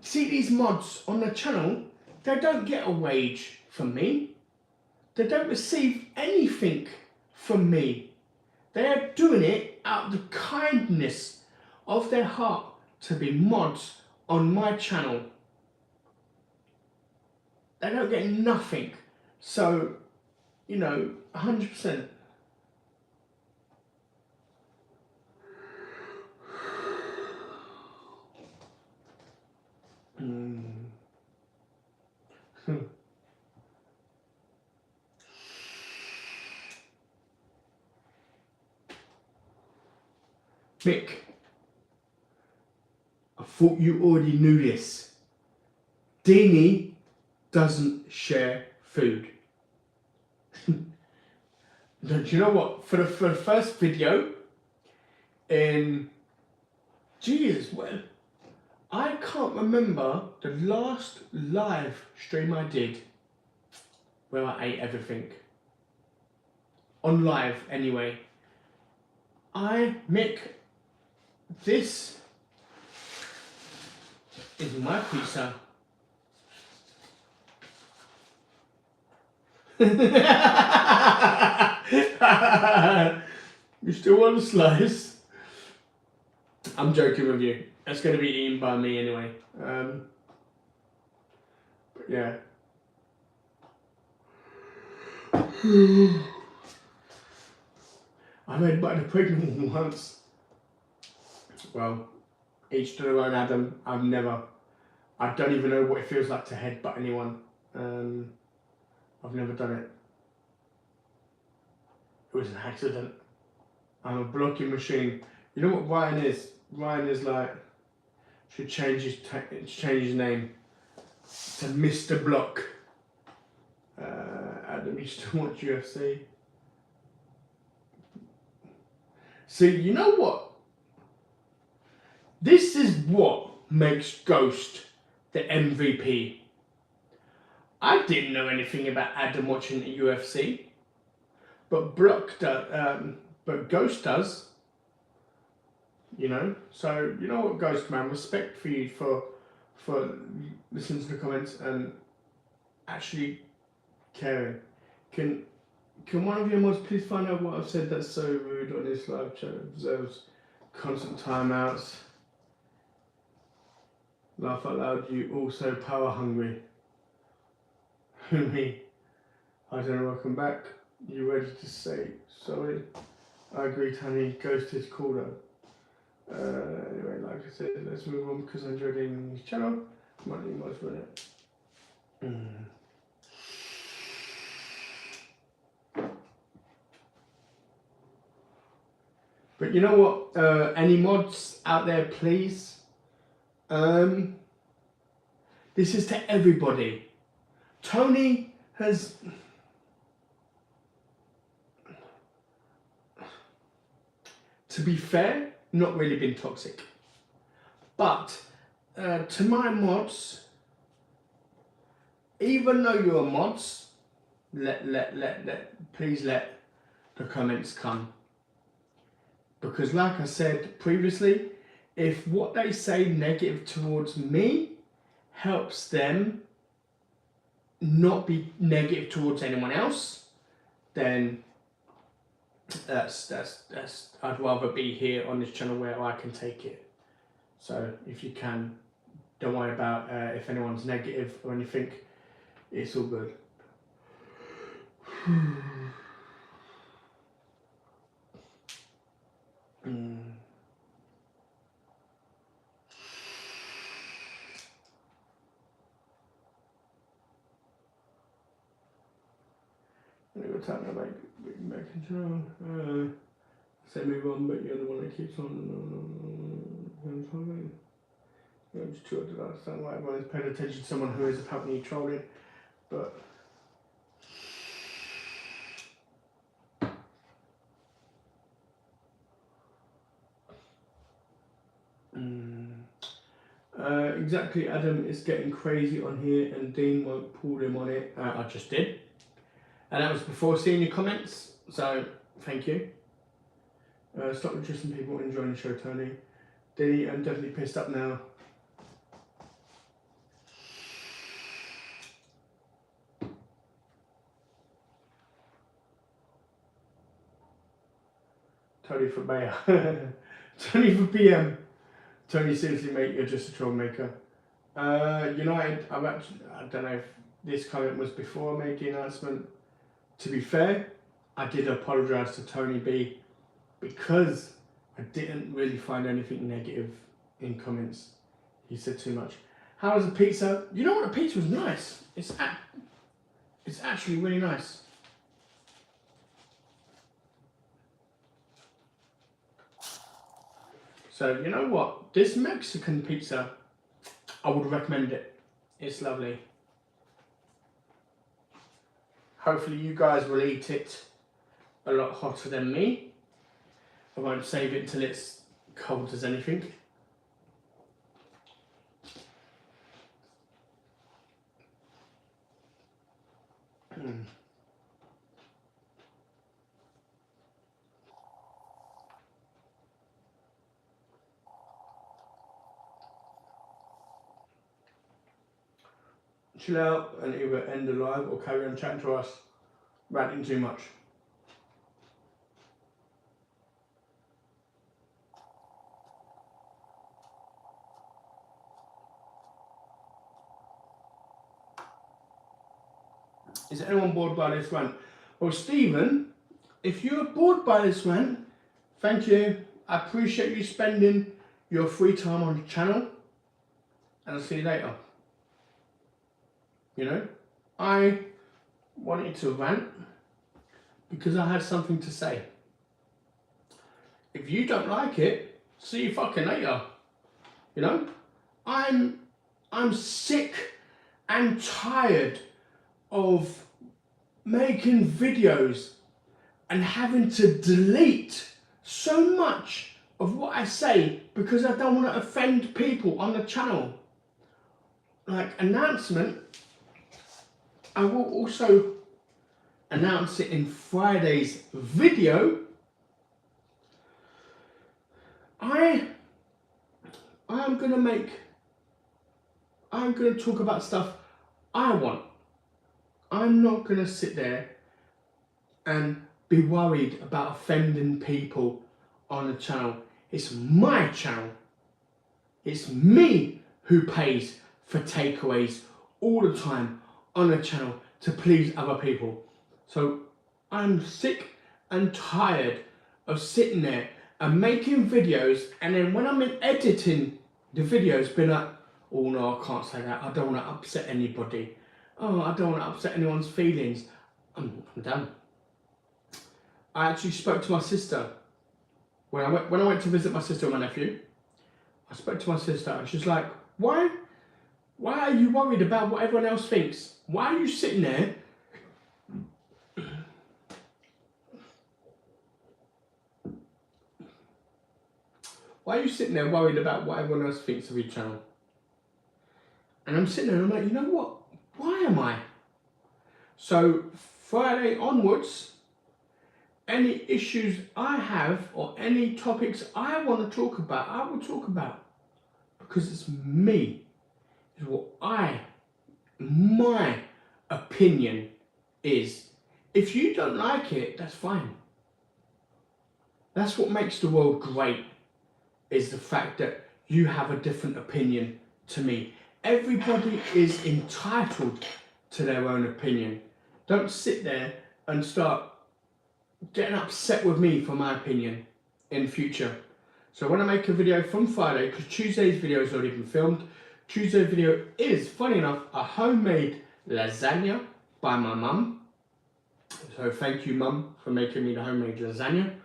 See these mods on the channel, they don't get a wage from me. They don't receive anything from me. They are doing it out of the kindness of their heart to be mods on my channel. They don't get nothing. So, you know, 100%. Mick, I thought you already knew this. Deanie doesn't share food. Don't you know what? For the first video in Jesus, well, I can't remember the last live stream I did where I ate everything. On live, anyway. Mick, this is my pizza. You still want a slice? I'm joking with you. It's going to be eaten by me anyway. But yeah. I made butter the pregnant woman once. Well, each to their own, Adam. I don't even know what it feels like to headbutt anyone. I've never done it. It was an accident. I'm a blocking machine. You know what Ryan is? Ryan is like, should change his name to Mr. Block. Adam, you still watch UFC? See, you know what? This is what makes Ghost the MVP. I didn't know anything about Adam watching the UFC, but but Ghost does. You know, so you know what, Ghost man, respect for you for listening to the comments and actually caring. Can one of your mods please find out what I've said that's so rude on this live chat? It deserves constant timeouts. Laugh out loud, you also power hungry. Who, me? I don't know, welcome back. You ready to say sorry? I agree, Tanny. Ghost is cool though. Anyway, like I said, let's move on because I enjoyed eating his channel. Might need mods for it. But you know what? Any mods out there, please? This is to everybody. Tony has... To be fair, not really been toxic. But to my mods, even though you're mods, please let the comments come. Because like I said previously, if what they say negative towards me helps them not be negative towards anyone else, then that's I'd rather be here on this channel where I can take it. So if you can, don't worry about if anyone's negative or anything, it's all good. We're talking about making sure. Say move on, but you're the one that keeps on. I'm just too old to understand why everyone is paying attention to someone who is apparently trolling, but. Exactly, Adam is getting crazy on here and Dean won't pull him on it. I just did. And that was before seeing your comments, so thank you. Stop interesting people enjoying the show, Tony. Diddy, I'm definitely pissed up now. Tony for mayor. Tony for PM. Tony, seriously, mate, you're just a troublemaker. United, I don't know if this comment was before I made the announcement. To be fair, I did apologise to Tony B because I didn't really find anything negative in comments. He said too much. How was the pizza? You know what, the pizza was nice. It's actually really nice. So you know what, this Mexican pizza, I would recommend it. It's lovely. Hopefully you guys will eat it a lot hotter than me. I won't save it till it's cold as anything. Chill out and either end the live or carry on chatting to us, ranting too much. Is anyone bored by this rant? Well, Stephen, if you're bored by this rant, thank you. I appreciate you spending your free time on the channel, and I'll see you later. You know, I wanted to rant because I had something to say. If you don't like it, see you fucking later. You know, I'm sick and tired of making videos and having to delete so much of what I say because I don't want to offend people on the channel. Like, announcement, I will also announce it in Friday's video. I'm gonna talk about stuff I want. I'm not gonna sit there and be worried about offending people on the channel. It's my channel. It's me who pays for takeaways all the time on the channel to please other people. So I'm sick and tired of sitting there and making videos, and then when I'm editing the videos, being like, oh no, I can't say that, I don't want to upset anybody. Oh, I don't want to upset anyone's feelings. I'm done. I actually spoke to my sister. When I went to visit my sister and my nephew, I spoke to my sister and she's like, why are you worried about what everyone else thinks? Why are you sitting there worried about what everyone else thinks of your channel? And I'm sitting there and I'm like, you know what? Why am I? So Friday onwards, any issues I have or any topics I want to talk about, I will talk about. Because it's me. It's what my opinion is. If you don't like it, that's fine. That's what makes the world great, is the fact that you have a different opinion to me. Everybody is entitled to their own opinion. Don't sit there and start getting upset with me for my opinion in future. So when I make a video from Friday, because Tuesday's video has already been filmed, Tuesday's video is, funny enough, a homemade lasagna by my mum. So thank you, mum, for making me the homemade lasagna.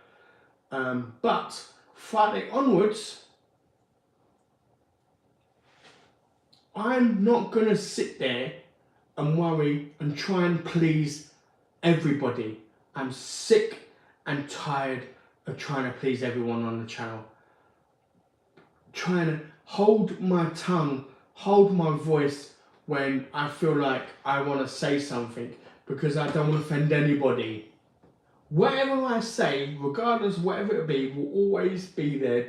But Friday onwards, I'm not going to sit there and worry and try and please everybody. I'm sick and tired of trying to please everyone on the channel. Trying to hold my tongue, hold my voice when I feel like I want to say something because I don't want to offend anybody. whatever I say, regardless of whatever it be, will always be there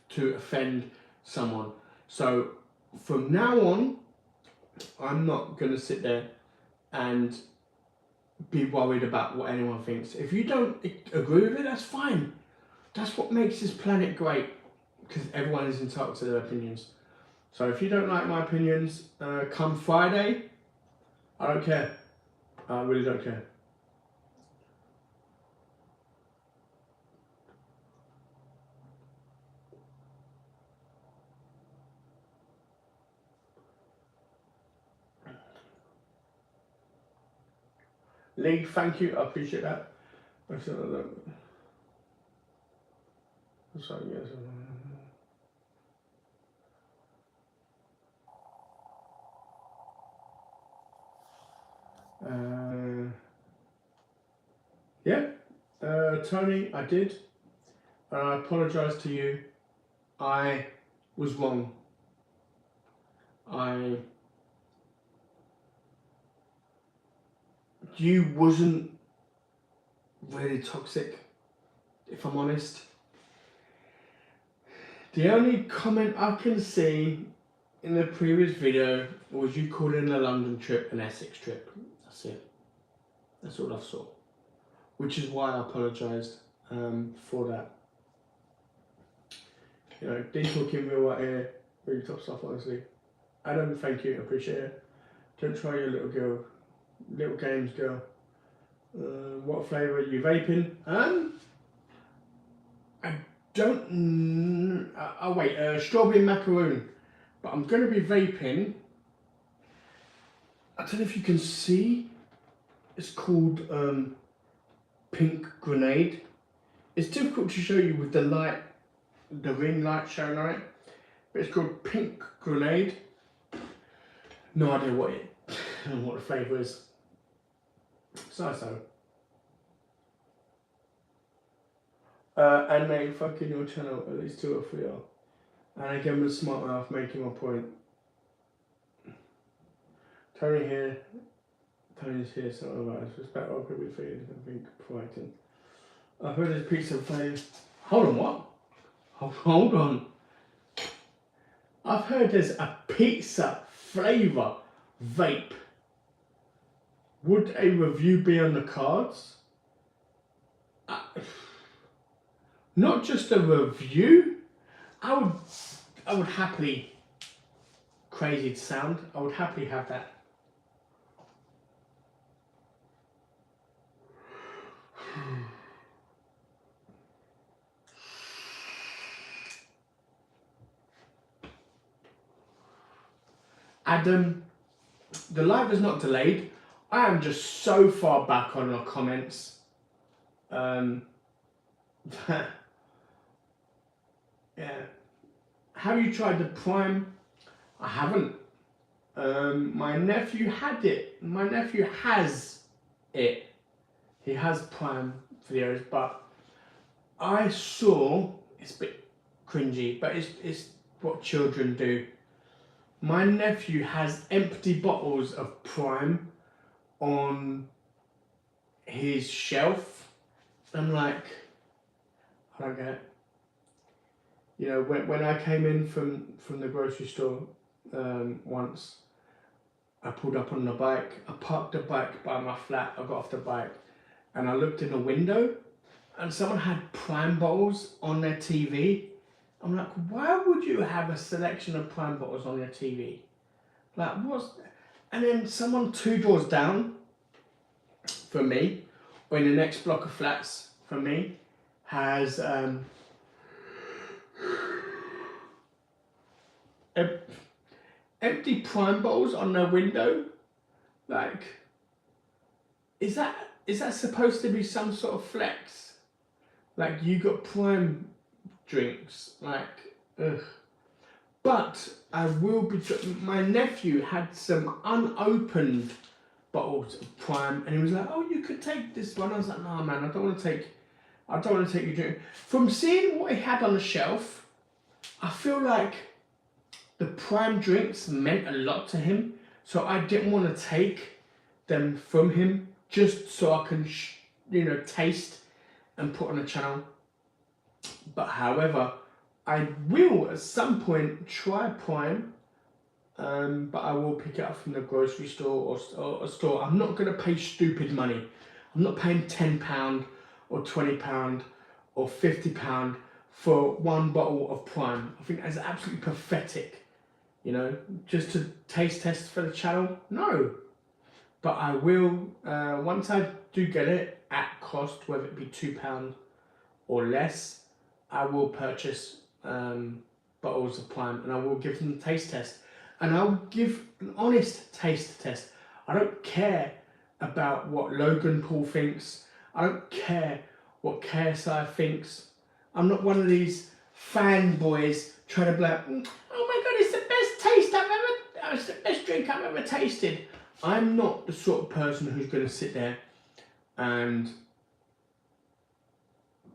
to offend someone. So from now on, I'm not going to sit there and be worried about what anyone thinks. If you don't agree with it, that's fine. That's what makes this planet great, because everyone is entitled to their opinions. So if you don't like my opinions, come Friday, I don't care. I really don't care. Lee, thank you. I appreciate that. So, yes. Yeah, Tony, I did. I apologise to you. I was wrong. You wasn't really toxic, if I'm honest. The only comment I can see in the previous video was you calling the London trip an Essex trip. That's it. That's all I saw. Which is why I apologised for that. You know, Dean talking real right here, really top stuff, honestly. Adam, thank you, I appreciate it. Don't try your little games, girl. What flavour are you vaping? I don't. Oh wait, strawberry macaroon. But I'm going to be vaping. I don't know if you can see. It's called Pink Grenade. It's difficult to show you with the light, the ring light showing on it. But it's called Pink Grenade. No idea what the flavour is. So. And they fucking your channel, at least 2 or 3 are. And again with smart mouth making my point. Tony here. Tony's here, something about this. Respect all could be feeling something frightened. I've heard there's pizza flavour. Hold on, what? Hold on. I've heard there's a pizza flavour vape. Would a review be on the cards? Not just a review. I would happily, crazy to sound, I would happily have that. Adam, the live is not delayed. I am just so far back on your comments. Yeah. Have you tried the Prime? I haven't. My nephew had it. My nephew has it. He has Prime videos, but I saw, it's a bit cringy, but it's what children do. My nephew has empty bottles of Prime on his shelf. I'm like, I don't get it. You know, when I came in from the grocery store once, I pulled up on the bike. I parked the bike by my flat. I got off the bike and I looked in the window and someone had Prime bottles on their TV. I'm like, why would you have a selection of Prime bottles on your TV? Like, what's... And then someone 2 doors down from me, or in the next block of flats from me, has empty Prime bottles on their window. Like, is that supposed to be some sort of flex? Like, you got Prime drinks, like, ugh. But I will be. My nephew had some unopened bottles of Prime, and he was like, "Oh, you could take this one." I was like, "No, man, I don't want to take your drink." From seeing what he had on the shelf, I feel like the Prime drinks meant a lot to him, so I didn't want to take them from him just so I can, taste and put on a channel. But however, I will at some point try Prime, but I will pick it up from the grocery store or a store. I'm not going to pay stupid money. I'm not paying £10 or £20 or £50 for one bottle of Prime. I think that's absolutely pathetic. You know, just to taste test for the channel? No. But I will, once I do get it at cost, whether it be £2 or less, I will purchase bottles of Prime and I will give them a taste test. And I'll give an honest taste test. I don't care about what Logan Paul thinks. I don't care what KSI thinks. I'm not one of these fanboys trying to be like, oh my God, it's the best taste it's the best drink I've ever tasted. I'm not the sort of person who's going to sit there and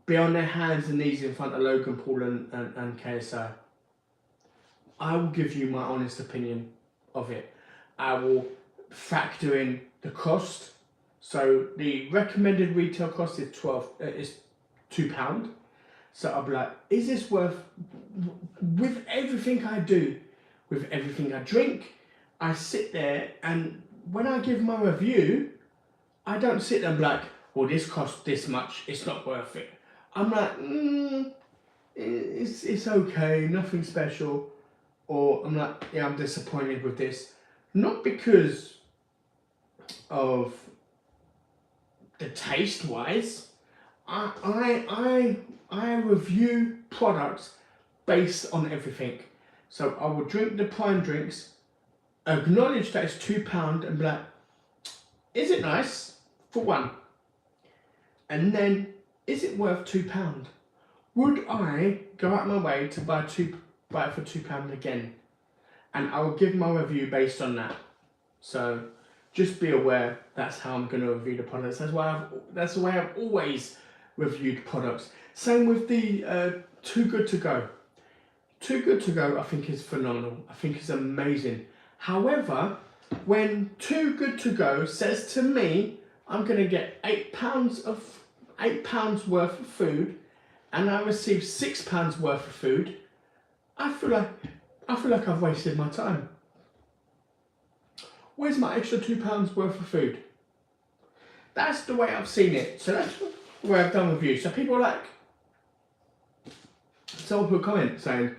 be on their hands and knees in front of Logan Paul and KSI. I will give you my honest opinion of it. I will factor in the cost. So the recommended retail cost is £2. So I'll be like, is this worth, with everything I do, with everything I drink, I sit there and when I give my review, I don't sit there and be like, well, this costs this much, it's not worth it. I'm like, it's okay, nothing special. Or I'm like, yeah, I'm disappointed with this. Not because of the taste wise. I review products based on everything. So I will drink the Prime drinks, acknowledge that it's £2 and be like, is it nice? For one. And then, is it worth £2? Would I go out my way to buy it for £2 again? And I will give my review based on that. So just be aware that's how I'm going to review the products. That's the way I've always reviewed products. Same with the Too Good To Go. Too Good To Go I think is phenomenal. I think it's amazing. However, when Too Good To Go says to me, I'm going to get £8 worth of food, and I receive £6 worth of food, I feel like I've wasted my time. Where's my extra £2 worth of food? That's the way I've seen it. So that's the way I've done reviews. So people are like, someone put a comment saying,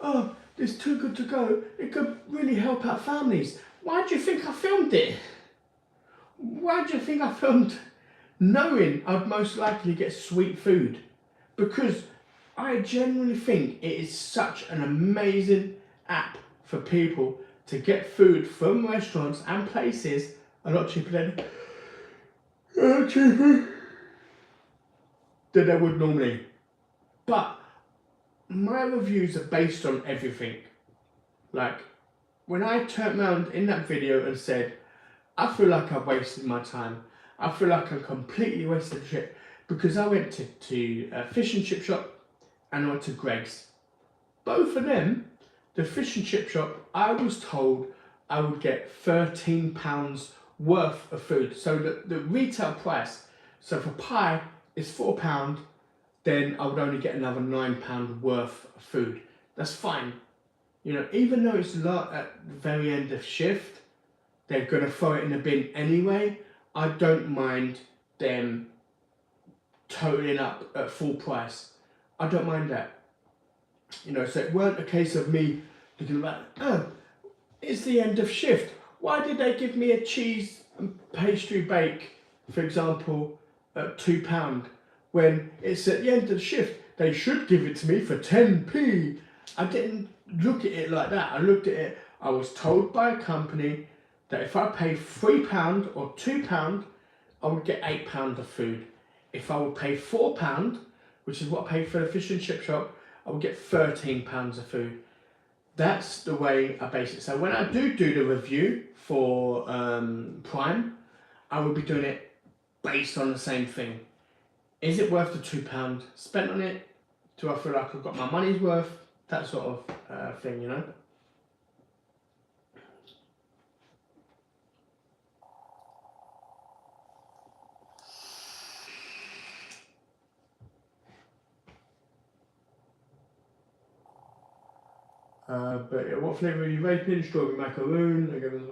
oh, it's Too Good To Go. It could really help out families. Why do you think I filmed it? Why do you think I filmed knowing I'd most likely get sweet food? Because I genuinely think it is such an amazing app for people to get food from restaurants and places a lot cheaper than they would normally. But my reviews are based on everything. Like, when I turned around in that video and said, I feel like I've wasted my time. I feel like I completely wasted the trip because I went to a fish and chip shop and I went to Greg's. Both of them, the fish and chip shop, I was told I would get £13 worth of food. So the retail price, so for pie is £4, then I would only get another £9 worth of food. That's fine. You know, even though it's not at the very end of shift, they're going to throw it in the bin anyway. I don't mind them totaling up at full price. I don't mind that. You know, so it weren't a case of me looking like, oh, it's the end of shift. Why did they give me a cheese and pastry bake, for example, at £2 when it's at the end of the shift? They should give it to me for 10p. I didn't look at it like that. I looked at it, I was told by a company that if I paid £3 or £2, I would get £8 of food. If I would pay £4, which is what I paid for the fish and chip shop, I would get £13 of food. That's the way I base it. So when I do the review for Prime, I will be doing it based on the same thing. Is it worth the £2 spent on it? Do I feel like I've got my money's worth? That sort of thing, you know? But what flavour are you vaping? Strawberry macaroon. I give us.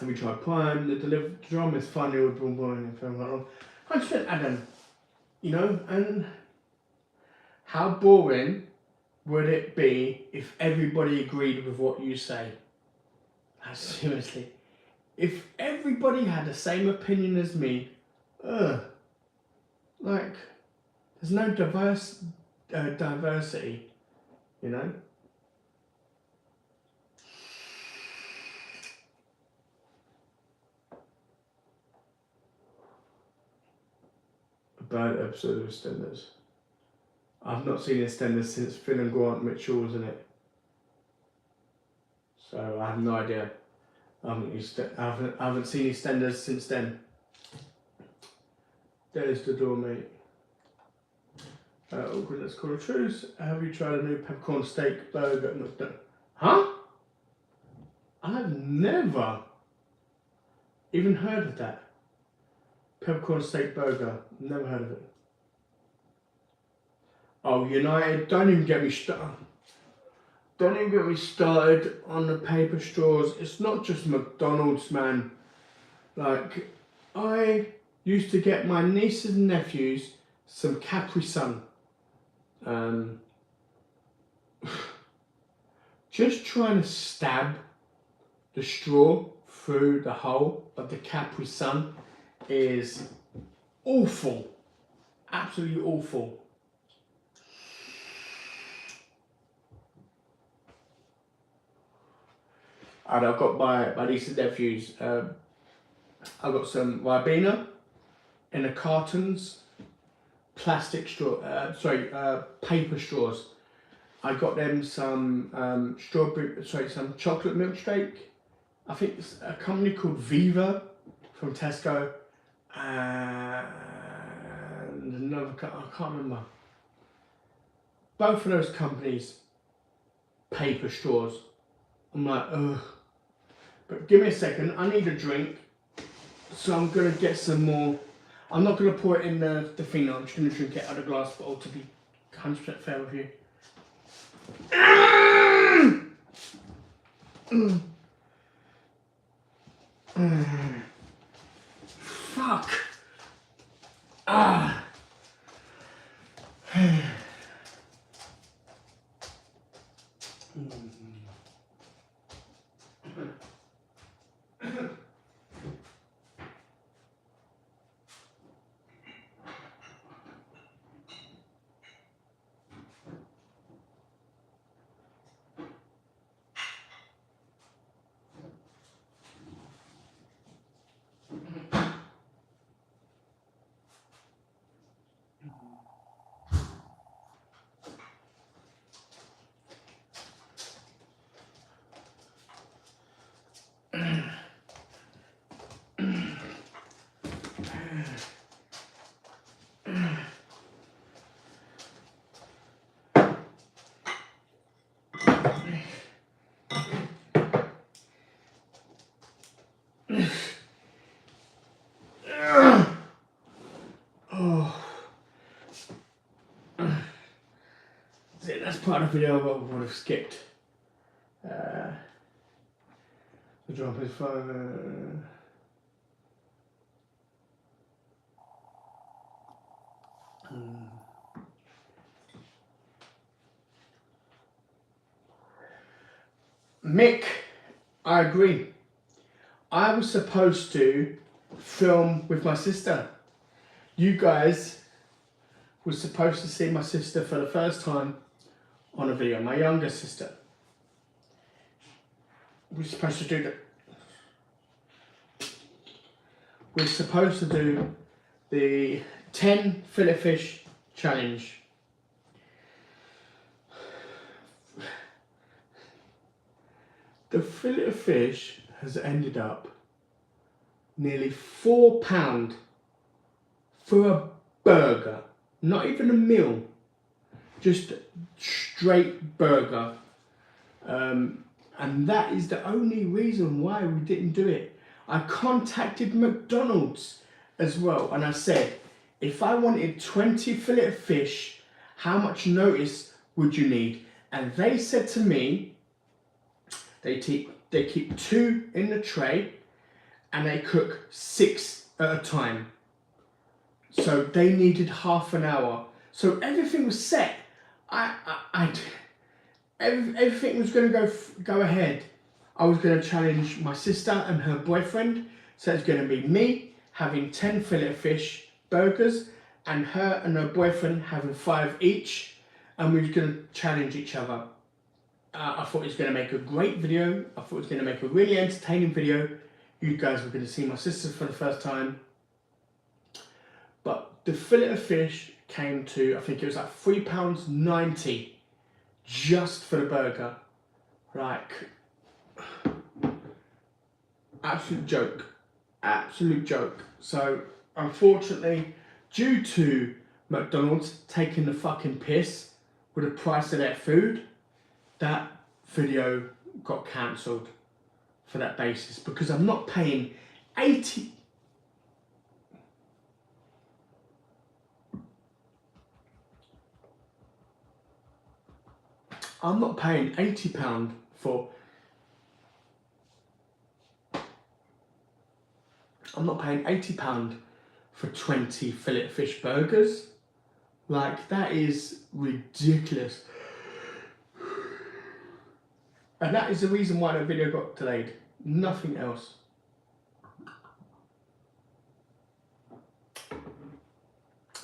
Have you tried Prime? The delivery drum is funny with boom boom if I'm not wrong. 100% Adam. You know, and how boring would it be if everybody agreed with what you say? Seriously. If everybody had the same opinion as me, like, there's no diversity, you know? A bad episode of EastEnders. I've not seen EastEnders since Phil and Grant Mitchell was in it. So I have no idea. I haven't seen EastEnders since then. There's the door, mate. Let's call a truce. Have you tried a new peppercorn steak burger? Huh? I've never even heard of that. Peppercorn steak burger. Never heard of it. Oh, United, don't even get me started. Don't even get me started on the paper straws. It's not just McDonald's, man. Like, I used to get my nieces and nephews some Capri Sun. Just trying to stab the straw through the hole of the Capri Sun is awful. Absolutely awful. And I've got my nieces and nephews. I've got some Ribena in the cartons, plastic straw. Paper straws. I got them some some chocolate milkshake. I think it's a company called Viva from Tesco, and another I can't remember. Both of those companies, paper straws. I'm like, ugh. But give me a second, I need a drink. So I'm gonna get some more. I'm not gonna pour it in the thing, I'm just gonna drink it out of a glass bottle to be 100% fair with you. Fuck. Ah. That's part of the video I would have skipped. The drop is fun. Mick, I agree. I was supposed to film with my sister. You guys were supposed to see my sister for the first time on a video, my younger sister. We're supposed to do that. We're supposed to do the 10 fillet fish challenge. The fillet of fish has ended up nearly £4 for a burger, not even a meal, just straight burger. And that is the only reason why we didn't do it. I contacted McDonald's as well, and I said, if I wanted 20 fillet of fish How much notice would you need? And they said to me, they keep 2 in the tray and they cook 6 at a time. So they needed half an hour. So everything was set. Everything was going to go ahead. I was going to challenge my sister and her boyfriend. So it's going to be me having 10 fillet of fish burgers and her and her boyfriend having 5 each. And we were going to challenge each other. I thought it was going to make a great video. I thought it was going to make a really entertaining video. You guys were going to see my sister for the first time. But the fillet of fish came to, I think it was like £3.90 just for the burger. Like, absolute joke. Absolute joke. So, unfortunately, due to McDonald's taking the fucking piss with the price of their food, that video got cancelled for that basis, because I'm not paying 80. I'm not paying £80 for. I'm not paying £80 for 20 fillet fish burgers. Like, that is ridiculous. And that is the reason why the video got delayed. Nothing else.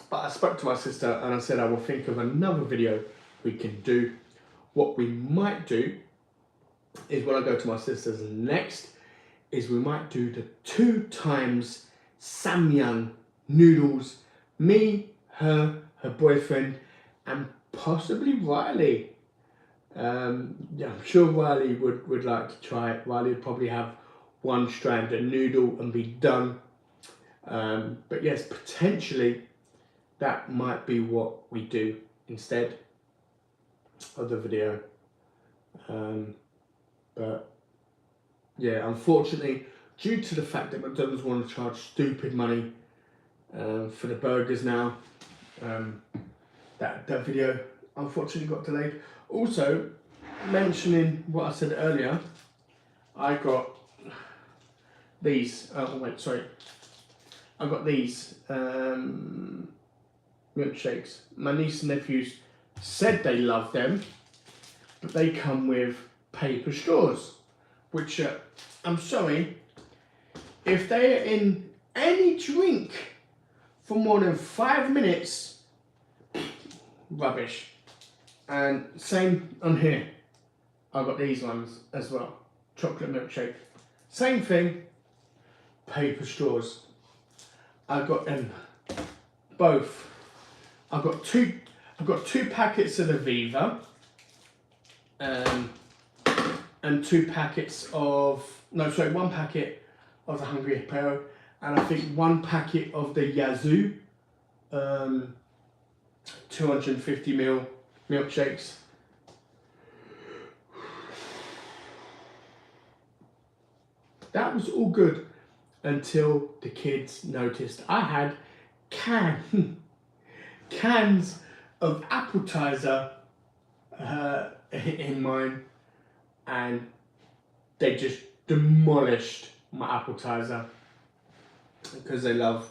But I spoke to my sister and I said I will think of another video we can do. What we might do is, when I go to my sister's next, is we might do the 2 times samyang noodles. Me, her boyfriend, and possibly Riley. Yeah, I'm sure Riley would like to try it. Riley would probably have 1 strand of noodle and be done. But yes, potentially that might be what we do instead of the video. But yeah, unfortunately, due to the fact that McDonald's want to charge stupid money for the burgers now, that video unfortunately got delayed. Also, mentioning what I said earlier, I got these. Oh wait, sorry. I got these milkshakes. My niece and nephews said they love them, but they come with paper straws, which I'm sorry, if they are in any drink for more than 5 minutes, rubbish. And same on here. I got these ones as well. Chocolate milkshake. Same thing. Paper straws. I got them both. I've got two packets of the Viva. And 2 packets of, no, sorry, 1 packet of the Hungry Hippo, and I think 1 packet of the Yazoo 250ml milkshakes. That was all good until the kids noticed I had cans of appetizer in mine, and they just demolished my appetizer because they love.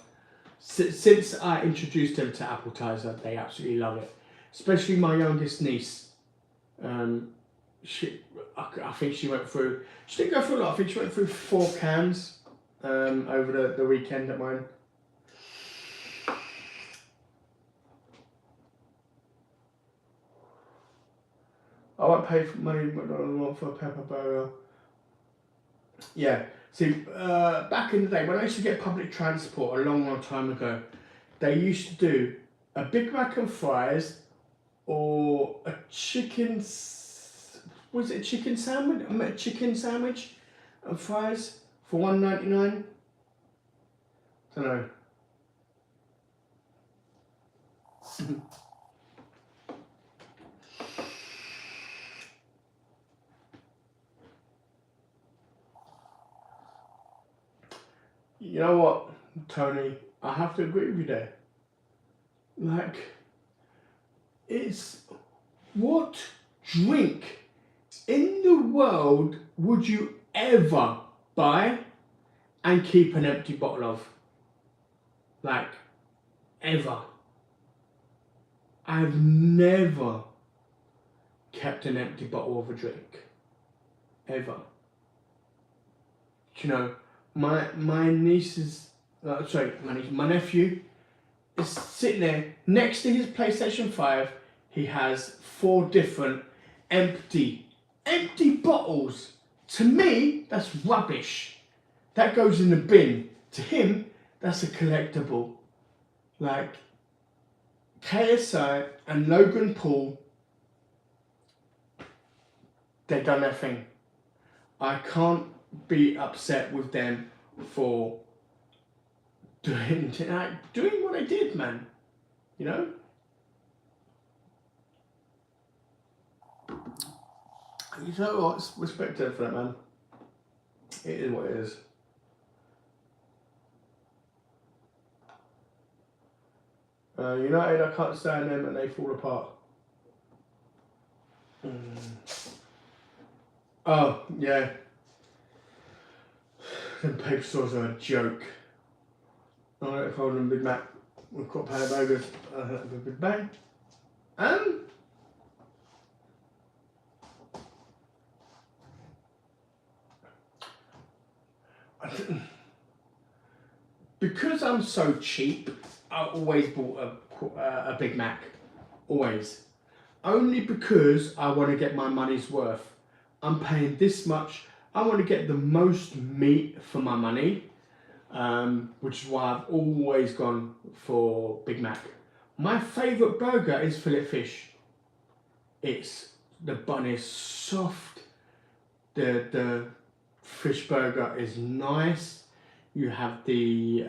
Since I introduced them to appetizer, they absolutely love it. Especially my youngest niece. I think she went through. She didn't go through a lot. I think she went through 4 cans over the weekend at mine. I won't pay for money for a pepper burger. Yeah, see, back in the day, when I used to get public transport a long time ago, they used to do a Big Mac and fries, or a chicken, was it a chicken sandwich? A chicken sandwich and fries for $1.99. Don't know. You know what, Tony? I have to agree with you there. Like, It's what drink in the world would you ever buy and keep an empty bottle of? Like, ever. I've never kept an empty bottle of a drink. Ever. You know, my niece's, my nephew is sitting there next to his PlayStation 5. He has 4 different empty bottles. To me, that's rubbish. That goes in the bin. To him, that's a collectible. Like, KSI and Logan Paul, they've done their thing. I can't be upset with them for doing what they did, man. You know? You know what? Respect to them for that, man. It is what it is. United, I can't stand them and they fall apart. Oh, yeah. Them paper stores are a joke. Alright, if I ordered a Big Mac with a pound of burgers, I'll have a big bang. Because I'm so cheap, I always bought a Big Mac. Always. Only because I want to get my money's worth. I'm paying this much. I want to get the most meat for my money, which is why I've always gone for Big Mac. My favourite burger is fillet fish. The bun is soft. The fish burger is nice. You have the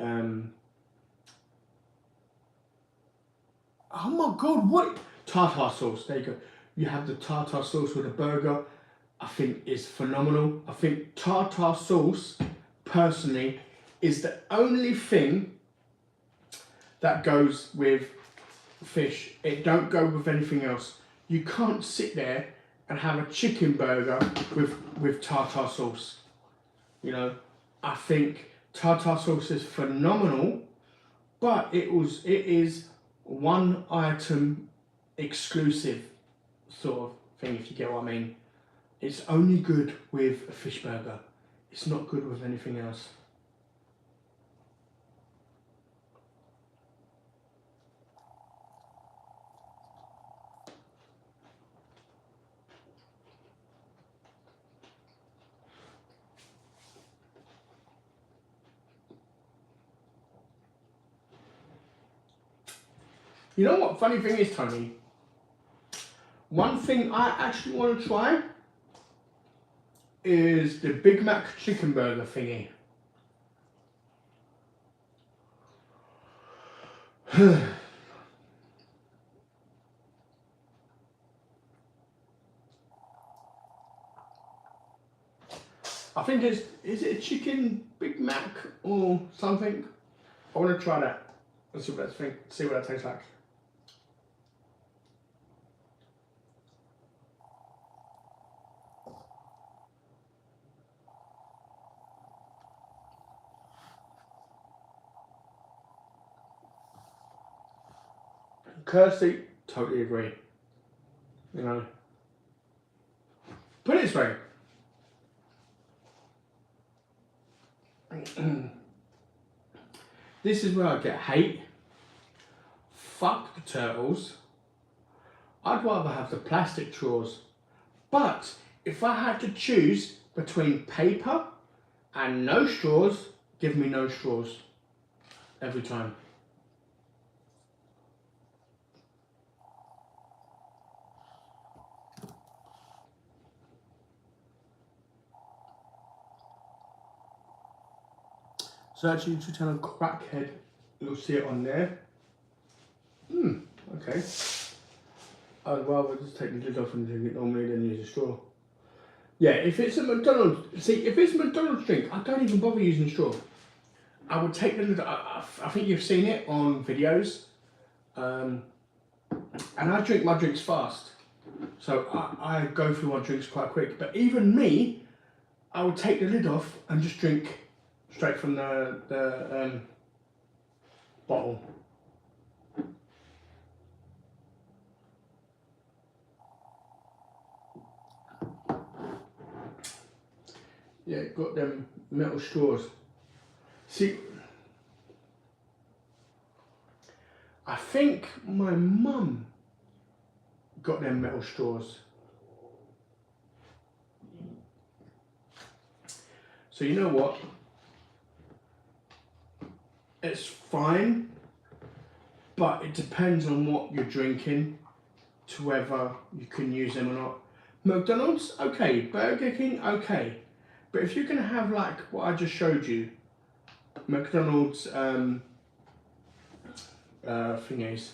oh my god, what? Tartar sauce, there you go. You have the tartar sauce with the burger. I think is phenomenal. I think tartar sauce, personally, is the only thing that goes with fish. It don't go with anything else. You can't sit there and have a chicken burger with tartar sauce. You know, I think tartar sauce is phenomenal, but it is one item exclusive sort of thing, if you get what I mean. It's only good with a fish burger. It's not good with anything else. You know what funny thing is, Tony? One thing I actually want to try is the Big Mac chicken burger thingy. I think is it a chicken Big Mac or something? I want to try that. Let's see what that tastes like. Kirsty, totally agree. You know, put it this way. This is where I get hate. Fuck the turtles. I'd rather have the plastic straws. But if I had to choose between paper and no straws, give me no straws. Every time. So actually, to tell a crackhead, you'll see it on there. Okay. I'd rather just take the lid off and drink it normally than use a straw. Yeah, if it's a McDonald's, if it's a McDonald's drink, I don't even bother using a straw. I would take the lid. I think you've seen it on videos. And I drink my drinks fast. So I go through my drinks quite quick. But even me, I would take the lid off and just drink straight from the bottle. Yeah, got them metal straws. See, I think my mum got them metal straws. So you know what? It's fine, but it depends on what you're drinking to whether you can use them or not. McDonald's, okay. Burger King, okay. But if you're gonna have like what I just showed you, McDonald's thingies.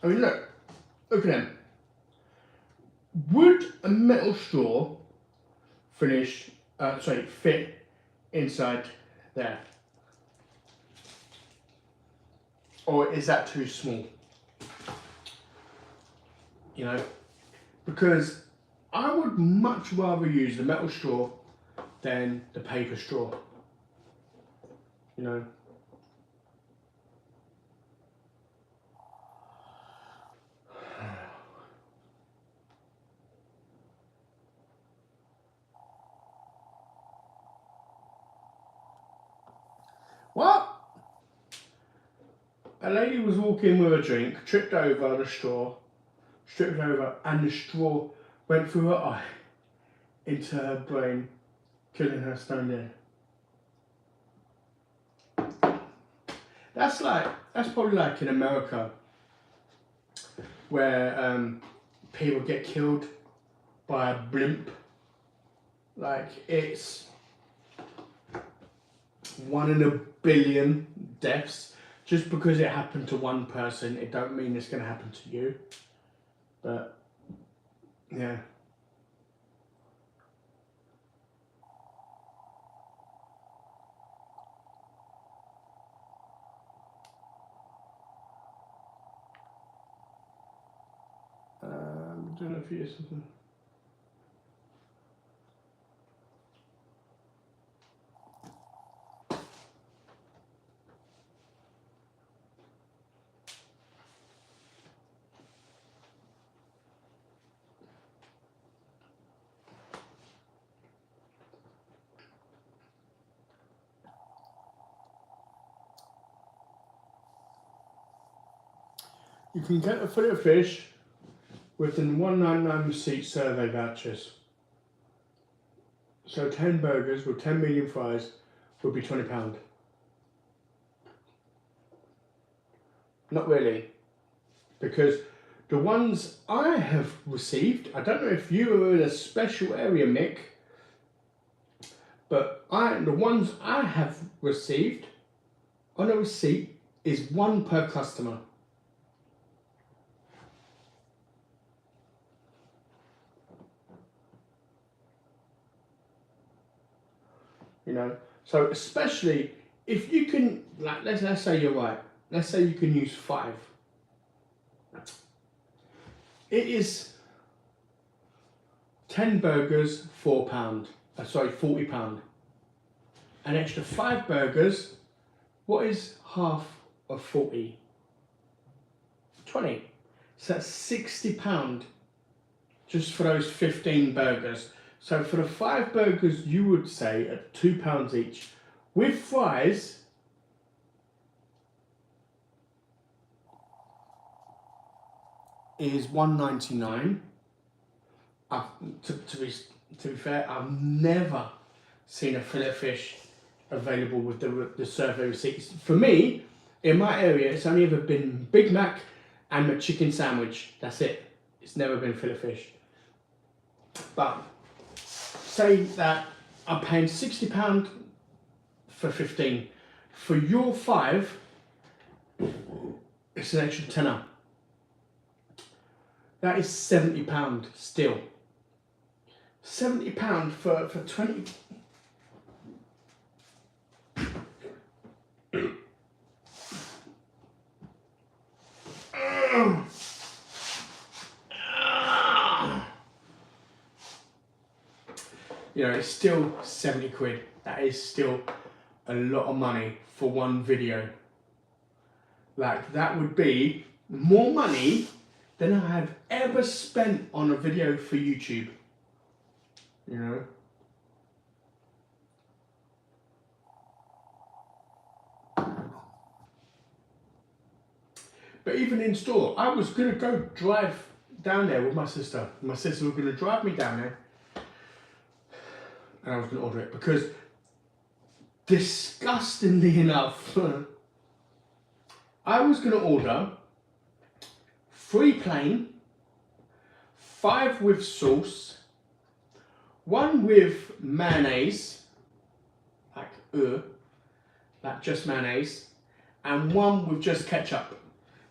I mean, look at them. Would a metal straw fit inside there? Or is that too small? You know, because I would much rather use the metal straw than the paper straw. You know. What? A lady was walking with a drink, tripped over the straw, stripped over, and the straw went through her eye into her brain, killing her stone dead. That's probably like in America, where people get killed by a blimp. Like it's 1 in a billion deaths. Just because it happened to one person, it don't mean it's going to happen to you. But yeah. I'm doing it for you or something. You can get a fillet of fish with the 199 receipt survey vouchers. So 10 burgers with 10 medium fries would be £20. Not really, because the ones I have received, I don't know if you are in a special area, Mick, but the ones I have received on a receipt is 1 per customer. You know, so especially if you can, like, let's say you're right. Let's say you can use 5. It is 10 burgers, £40. £40. An extra 5 burgers. What is half of 40? 20. So that's £60 just for those 15 burgers. So for the 5 burgers, you would say at £2 each. With fries, is £1.99. To be fair, I've never seen a fillet of fish available with the survey receipts. For me, in my area, it's only ever been Big Mac and a chicken sandwich. That's it. It's never been fillet of fish. But say that I'm paying £60 for 15. For your 5, It's an extra tenner. That is £70 still. £70 for 20. You know, it's still 70 quid. That is still a lot of money for one video. Like, that would be more money than I have ever spent on a video for YouTube. You know? But even in store, I was going to go drive down there with my sister. My sister was going to drive me down there. And I was going to order it because, disgustingly enough, I was going to order 3 plain, 5 with sauce, 1 with mayonnaise, like just mayonnaise, and 1 with just ketchup.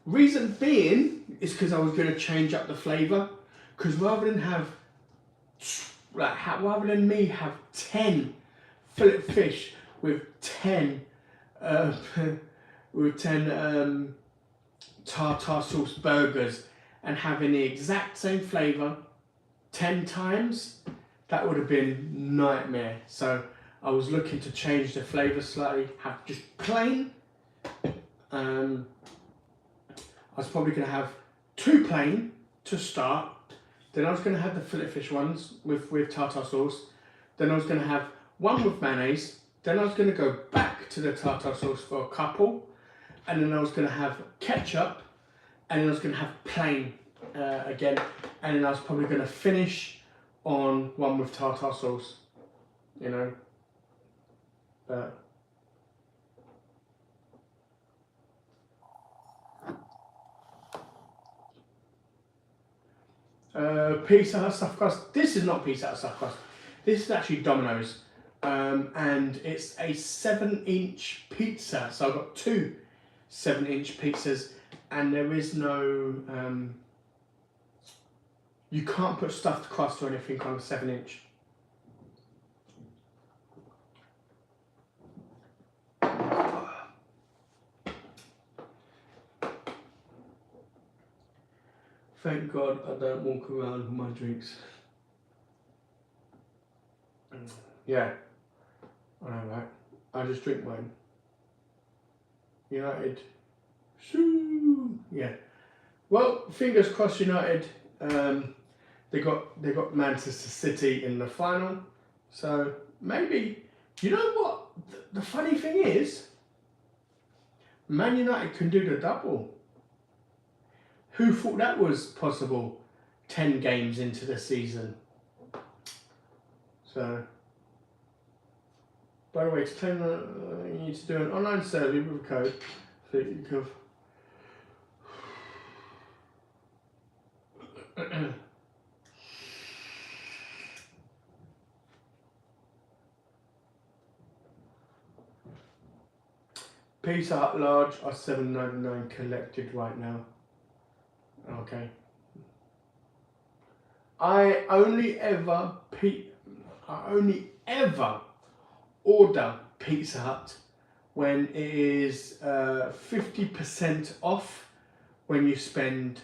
Reason being is because I was going to change up the flavour. Because rather than me have 10 fillet fish with 10 tartar sauce burgers and having the exact same flavour 10 times, that would have been nightmare. So I was looking to change the flavour slightly, have just plain. I was probably going to have 2 plain to start. Then I was going to have the fillet fish ones with tartar sauce. Then I was going to have 1 with mayonnaise. Then I was going to go back to the tartar sauce for a couple. And then I was going to have ketchup. And then I was going to have plain again. And then I was probably going to finish on 1 with tartar sauce. You know. But Pizza Hut stuffed crust. This is not Pizza Hut stuffed crust. This is actually Domino's, and it's a 7-inch pizza. So I've got 2 7-inch pizzas, and there is no. You can't put stuffed crust or anything on a 7-inch. Thank God I don't walk around with my drinks. Yeah, I know, right? I just drink mine. United. Shoo! Yeah. Well, fingers crossed United. They got Manchester City in the final. So maybe, you know what? The funny thing is, Man United can do the double. Who thought that was possible 10 games into the season? So, by the way, to claim that, you need to do an online survey with a code. So you can Pizza Hut large are $7.99 collected right now. Okay. I only ever order Pizza Hut when it is 50% off when you spend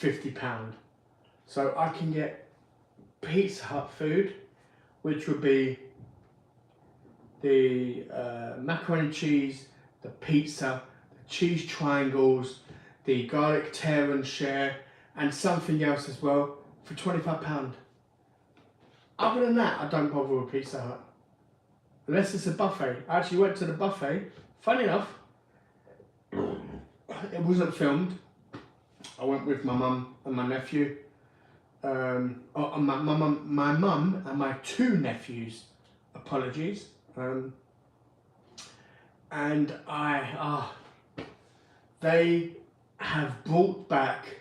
£50. So I can get Pizza Hut food, which would be the macaroni and cheese, the pizza, the cheese triangles, the garlic tear and share, and something else as well for £25. Other than that, I don't bother with Pizza Hut. Unless it's a buffet. I actually went to the buffet. Funny enough, it wasn't filmed. I went with my mum and my nephew. My mum and my 2 nephews. Apologies. And they have brought back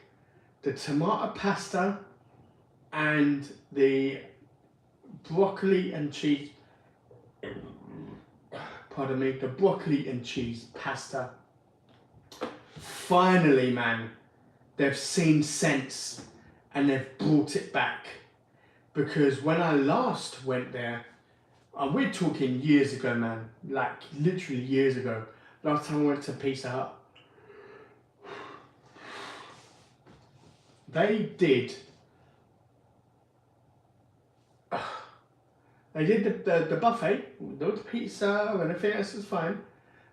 the tomato pasta and the broccoli and cheese. Pardon me, the broccoli and cheese pasta finally, man, they've seen sense and they've brought it back. Because when I last went there, and we're talking years ago, man, like literally years ago, last time I went to Pizza Hut, they did the buffet, the pizza and everything else was fine,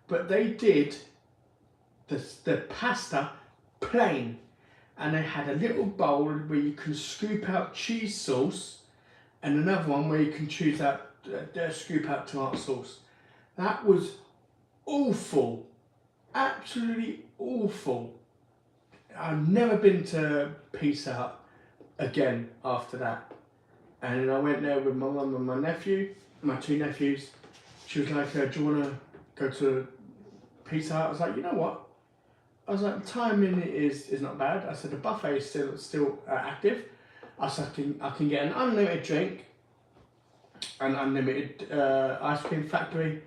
but they did the pasta plain, and they had a little bowl where you can scoop out cheese sauce, and another one where you can choose out scoop out tomato sauce. That was awful, absolutely awful. I've never been to Pizza Hut again after that. And then I went there with my mum and my nephew, my two nephews. She was like, do you want to go to Pizza Hut? I was like, you know what? I was like, the timing is not bad. I said, the buffet is still active. I said, I can get an unlimited drink, an unlimited ice cream factory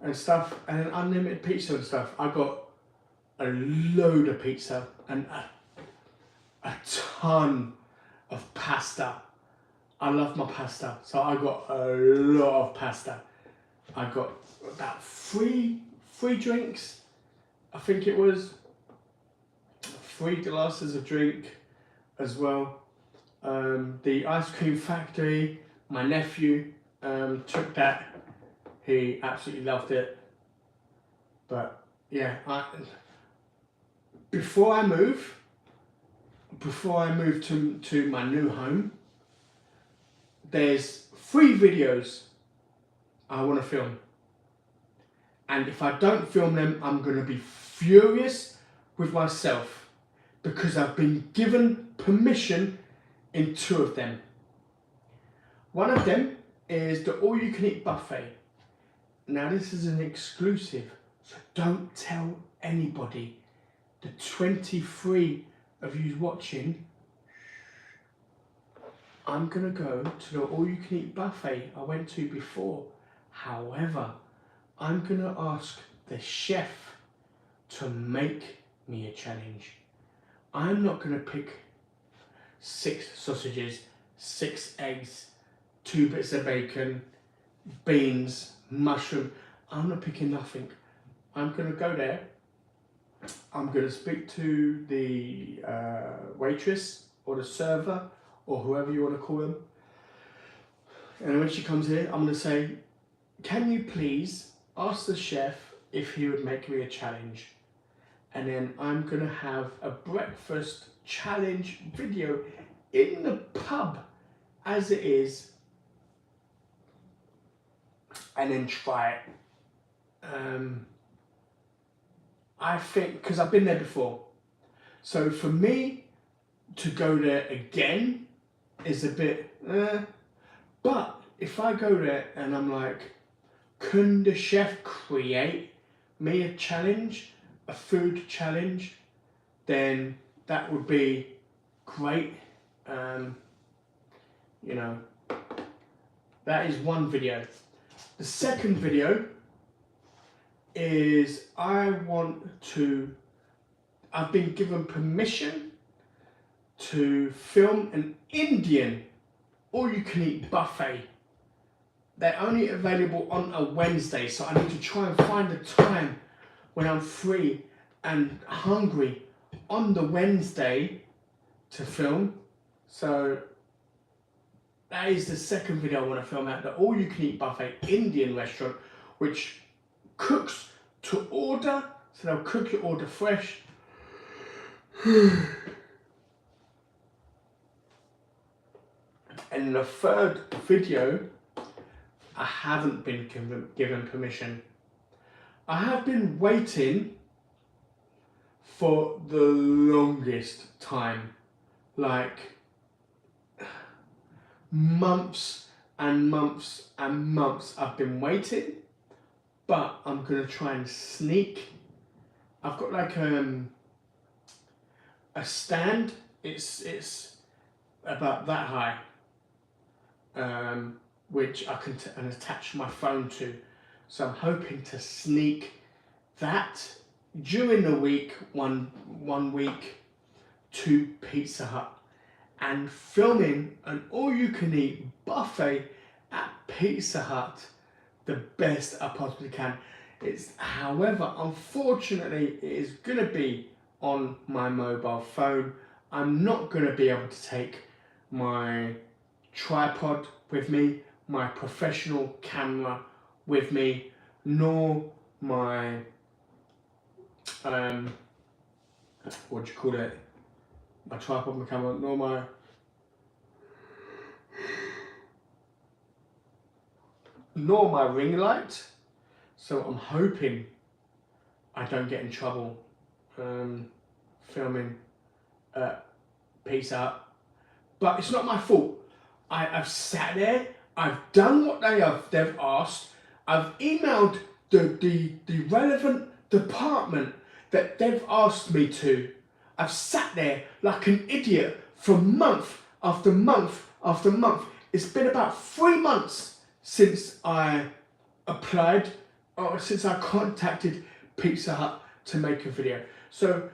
and stuff, and an unlimited pizza and stuff. I got a load of pizza and a ton of pasta. I love my pasta, so I got a lot of pasta. I got about three drinks, I think it was. 3 glasses of drink as well. The ice cream factory, my nephew took that. He absolutely loved it. But yeah, before I move to my new home, there's 3 videos I want to film. And if I don't film them, I'm going to be furious with myself, because I've been given permission in 2 of them. One of them is the all-you-can-eat buffet. Now this is an exclusive, so don't tell anybody. The 23 of you watching, I'm going to go to the all-you-can-eat buffet I went to before. However, I'm going to ask the chef to make me a challenge. I'm not going to pick 6 sausages, 6 eggs, 2 bits of bacon, beans, mushroom. I'm not picking nothing. I'm going to go there. I'm going to speak to the waitress or the server or whoever you want to call them. And when she comes here, I'm going to say, can you please ask the chef if he would make me a challenge? And then I'm going to have a breakfast challenge video in the pub as it is, and then try it. I think, because I've been there before, so for me to go there again is a bit but if I go there and I'm like, can the chef create me a challenge, a food challenge, then that would be great. You know, that is one video. The second video is I've been given permission to film an Indian all-you-can-eat buffet. They're only available on a Wednesday, so I need to try and find a time when I'm free and hungry on the Wednesday to film. So that is the second video I want to film at the all-you-can-eat buffet Indian restaurant, which cooks to order, so they'll cook your order fresh. And the third video, I haven't been given permission. I have been waiting for the longest time, like months and months and months I've been waiting, but I'm gonna try and sneak. I've got like a stand, it's about that high, which I can attach my phone to. So I'm hoping to sneak that during the week, one week to Pizza Hut and filming an all-you-can-eat buffet at Pizza Hut, the best I possibly can. However, unfortunately, it is going to be on my mobile phone. I'm not going to be able to take my tripod with me, my professional camera with me, nor my what do you call it? My tripod, my camera, nor my ring light. So I'm hoping I don't get in trouble filming at Pizza Hut. But it's not my fault. I've sat there, I've done what they've asked, I've emailed the relevant department that they've asked me to. I've sat there like an idiot for month after month after month. It's been about 3 months since I applied, or since I contacted Pizza Hut to make a video. So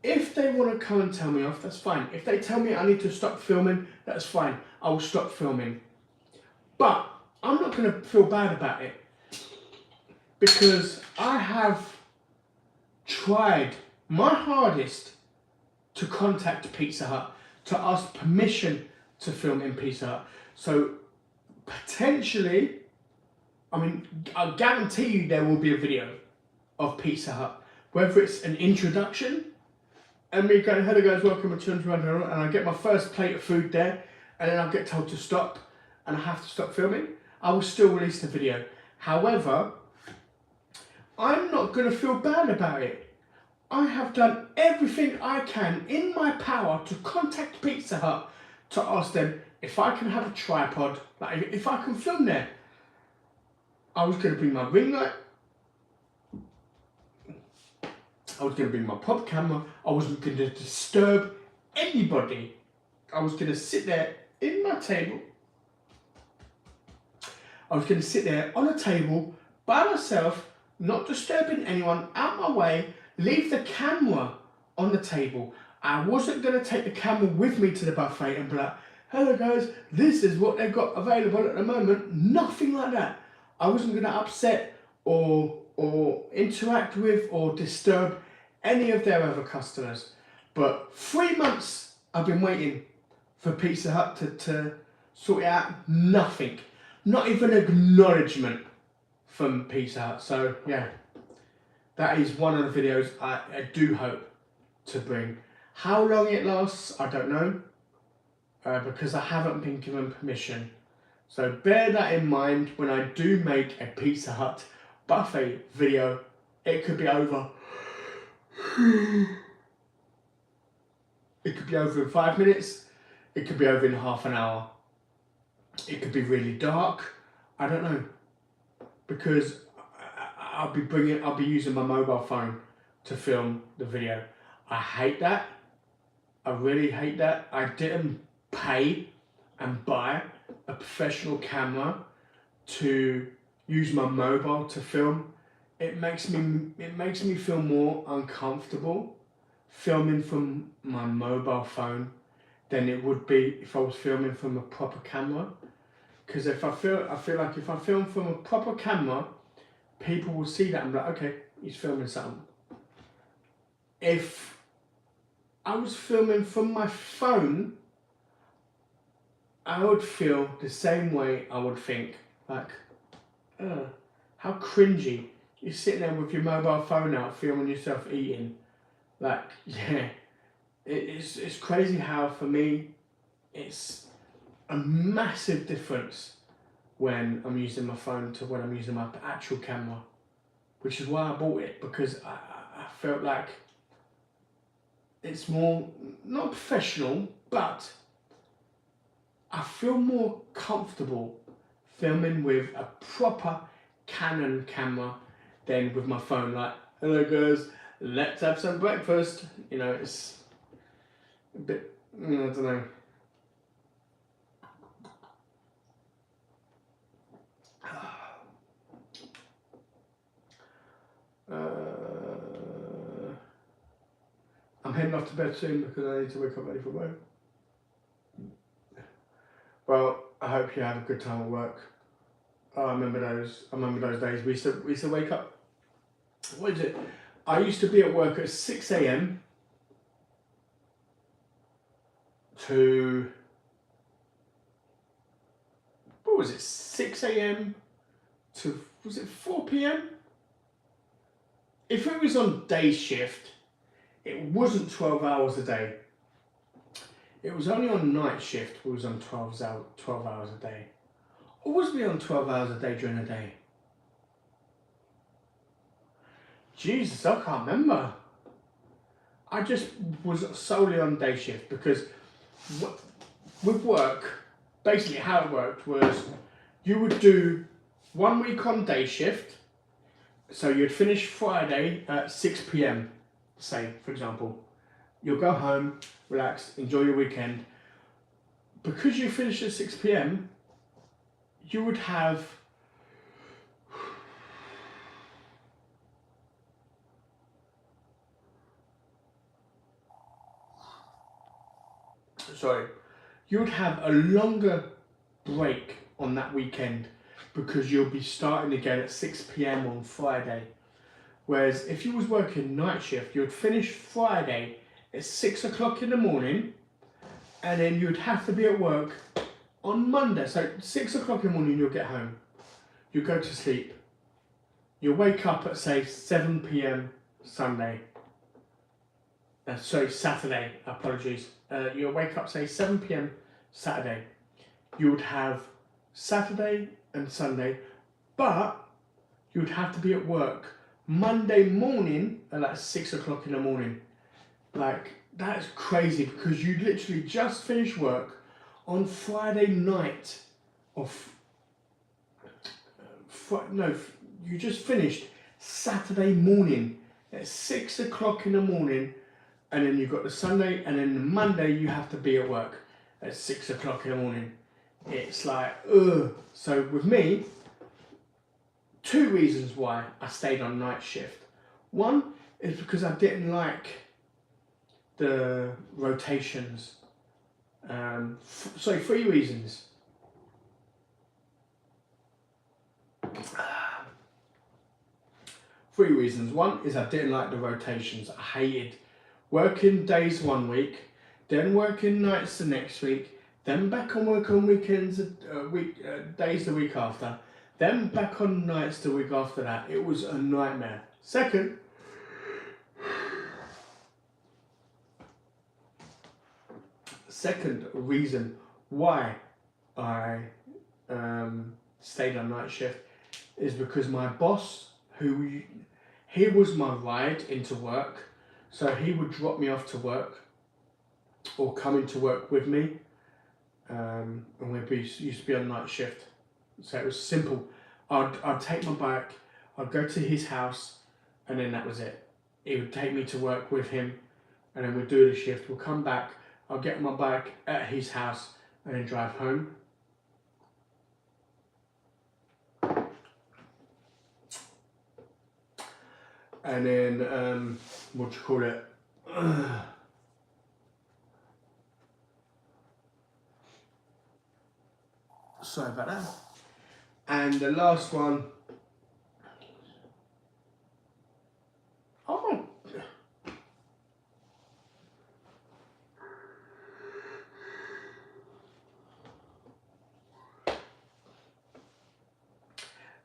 if they want to come and tell me off, that's fine. If they tell me I need to stop filming, that's fine. I will stop filming. But I'm not going to feel bad about it, because I have tried my hardest to contact Pizza Hut, to ask permission to film in Pizza Hut. So potentially, I mean, I'll guarantee you there will be a video of Pizza Hut, whether it's an introduction and me going, hello guys, welcome to 200, and I get my first plate of food there, and then I'll get told to stop and I have to stop filming. I will still release the video. However, I'm not going to feel bad about it. I have done everything I can in my power to contact Pizza Hut to ask them if I can have a tripod, like if I can film there. I was going to bring my ring light, I was going to bring my pop camera, I wasn't going to disturb anybody. I was going to sit there in my table, I was going to sit there on a table by myself, not disturbing anyone, out my way, leave the camera on the table. I wasn't going to take the camera with me to the buffet and be like, hello guys, this is what they've got available at the moment. Nothing like that. I wasn't going to upset or interact with or disturb any of their other customers. But 3 months I've been waiting for Pizza Hut to sort it out. Nothing. Not even acknowledgement from Pizza Hut. So yeah, that is one of the videos I do hope to bring. How long it lasts, I don't know, because I haven't been given permission. So bear that in mind when I do make a Pizza Hut buffet video. It could be over. It could be over in 5 minutes. It could be over in half an hour. It could be really dark. I don't know, because I'll be using my mobile phone to film the video. I hate that. I really hate that. I didn't pay and buy a professional camera to use my mobile to film. It makes me feel more uncomfortable filming from my mobile phone than it would be if I was filming from a proper camera. Because I feel like if I film from a proper camera, people will see that and be like, okay, he's filming something. If I was filming from my phone, I would feel the same way. I would think like, how cringy. You're sitting there with your mobile phone out filming yourself eating. Like, yeah, it's crazy how for me it's a massive difference when I'm using my phone to when I'm using my actual camera, which is why I bought it, because I felt like it's more, not professional, but I feel more comfortable filming with a proper Canon camera than with my phone. Like, hello guys, let's have some breakfast. You know, it's a bit, I don't know. heading off to bed soon because I need to wake up ready for work. Well, I hope you have a good time at work. I remember those days. We used to wake up. What is it? I used to be at work at 6 a.m. to, what was it? 6 a.m. to, was it 4 p.m.? If it was on day shift, it wasn't 12 hours a day. It was only on night shift we was on 12 hours a day. Or was we on 12 hours a day during the day? Jesus, I can't remember. I just was solely on day shift because with work, basically how it worked was you would do 1 week on day shift. So you'd finish Friday at 6 p.m, say, for example. You'll go home, relax, enjoy your weekend. Because you finish at 6 p.m, you would have you would have a longer break on that weekend because you'll be starting again at 6 p.m. on Friday. Whereas if you was working night shift, you'd finish Friday at 6 o'clock in the morning and then you'd have to be at work on Monday. So 6 o'clock in the morning you'll get home, you go to sleep, you wake up at say 7 p.m. Sunday. Saturday, apologies. You'll wake up say 7 p.m. Saturday. You would have Saturday and Sunday, but you would have to be at work Monday morning at like 6 o'clock in the morning. Like, that's crazy because you literally just finished work on Friday night you just finished Saturday morning at 6 o'clock in the morning, and then you've got the Sunday, and then the Monday you have to be at work at 6 o'clock in the morning. It's like, ugh. So with me, 2 reasons why I stayed on night shift. One is because I didn't like the rotations. 3 reasons. Three reasons. One is I didn't like the rotations. I hated working days 1 week, then working nights the next week, then back on work on weekends, days the week after, then back on nights the week after that. It was a nightmare. Second reason why I stayed on night shift is because my boss, he was my ride into work, so he would drop me off to work or come into work with me, and used to be on night shift. So it was simple. I'd take my bike, I'd go to his house, and then that was it. He would take me to work with him, and then we'd do the shift. We'll come back, I'll get my bike at his house, and then drive home. And then, sorry about that. And the last one,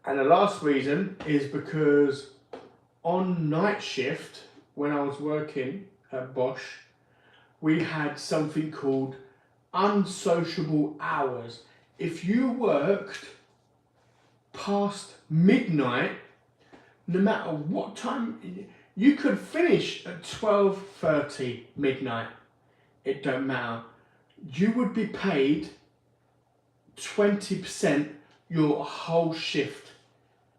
and the last reason is because on night shift, when I was working at Bosch, we had something called unsociable hours. If you worked past midnight, no matter what time, you could finish at 12:30 midnight, it don't matter. You would be paid 20% your whole shift.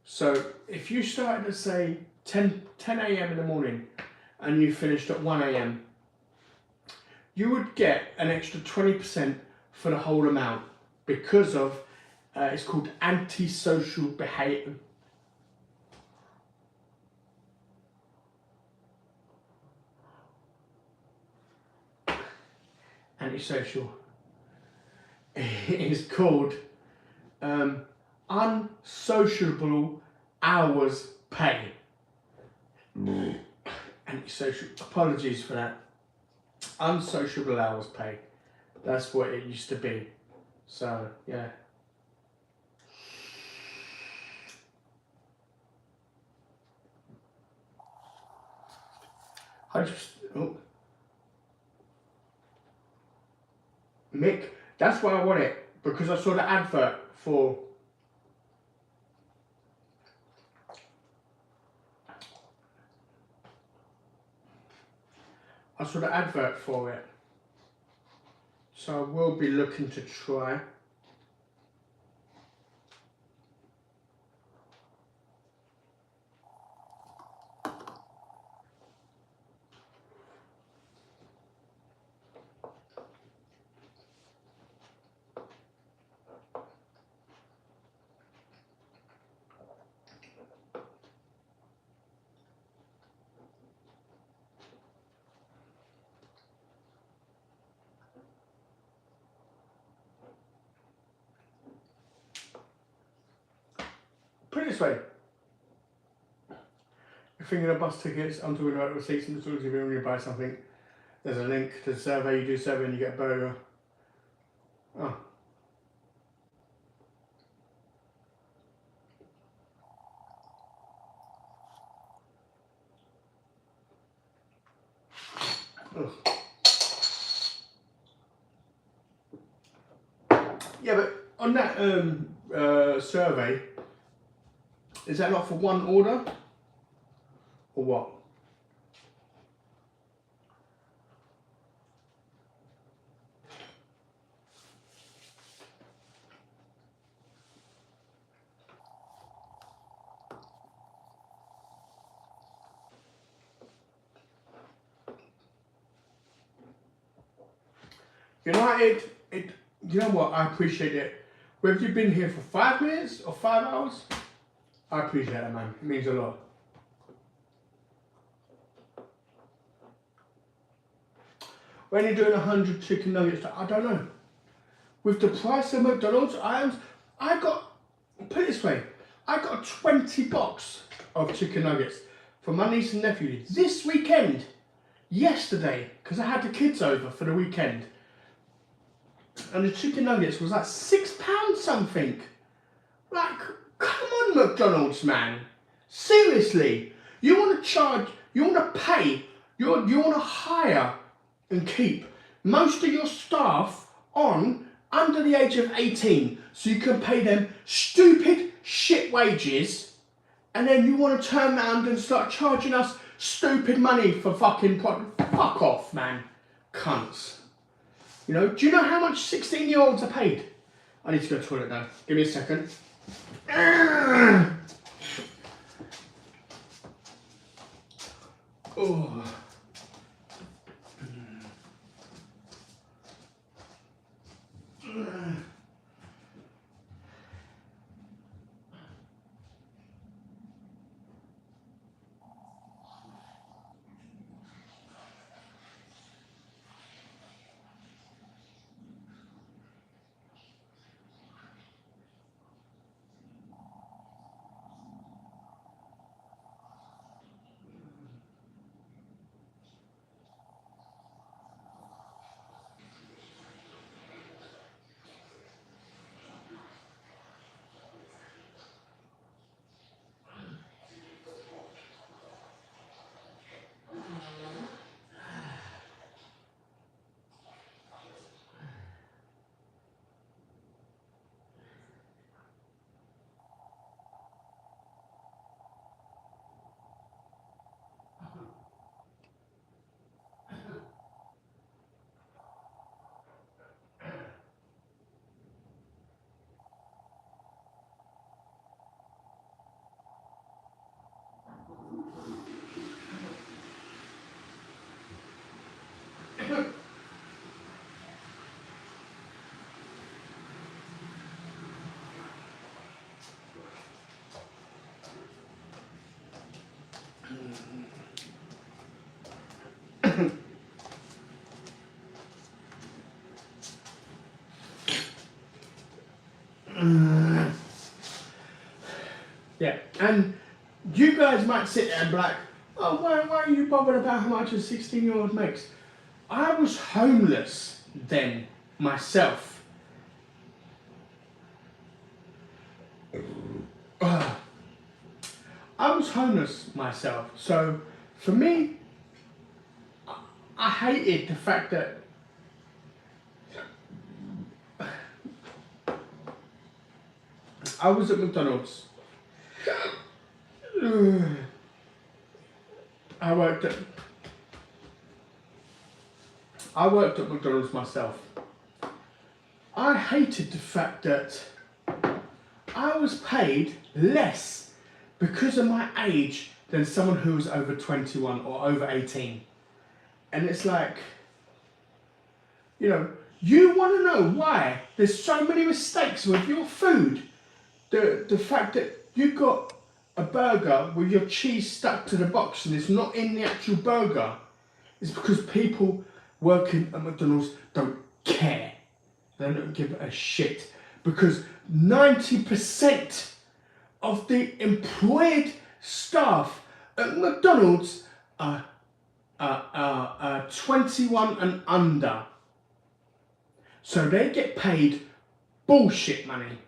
So if you started at say 10 a.m. in the morning and you finished at 1 a.m, you would get an extra 20% for the whole amount because of, it's called antisocial behaviour. antisocial. It is called unsociable hours pay. Antisocial. Apologies for that. Unsociable hours pay. That's what it used to be. So yeah. Mick, that's why I want it, because I saw the advert for it. So I will be looking to try. Put it this way. You're thinking of bus tickets, I'm talking about receipts and stores. If you buy something, there's a link to the survey. You do survey and you get a burger. Oh. Ugh. Yeah, but on that survey, is that not for one order or what? United, you know what? I appreciate it. Whether you've been here for 5 minutes or 5 hours, I appreciate that, man. It means a lot. When you're doing 100 chicken nuggets, I don't know. With the price of McDonald's, I got, put it this way, I got a 20 box of chicken nuggets for my niece and nephew this weekend, yesterday, because I had the kids over for the weekend. And the chicken nuggets was like £6 something. Like, come on, McDonald's, man. Seriously, you want to charge, you want to pay, you want to hire and keep most of your staff on under the age of 18, so you can pay them stupid shit wages, and then you want to turn around and start charging us stupid money for fucking fuck off, man. Cunts. You know, do you know how much 16-year-olds are paid? I need to go to the toilet now. Give me a second. Oh. Yeah, and you guys might sit there and be like, oh, why are you bothered about how much a 16-year-old makes? I was homeless then myself. I was homeless myself. So for me, I hated the fact that I was at McDonald's. I worked at McDonald's myself. I hated the fact that I was paid less because of my age than someone who was over 21 or over 18. And it's like, you know, you want to know why there's so many mistakes with your food. The fact that you got a burger with your cheese stuck to the box and it's not in the actual burger is because people working at McDonald's don't care. They don't give a shit. Because 90% of the employed staff at McDonald's are 21 and under. So they get paid bullshit money.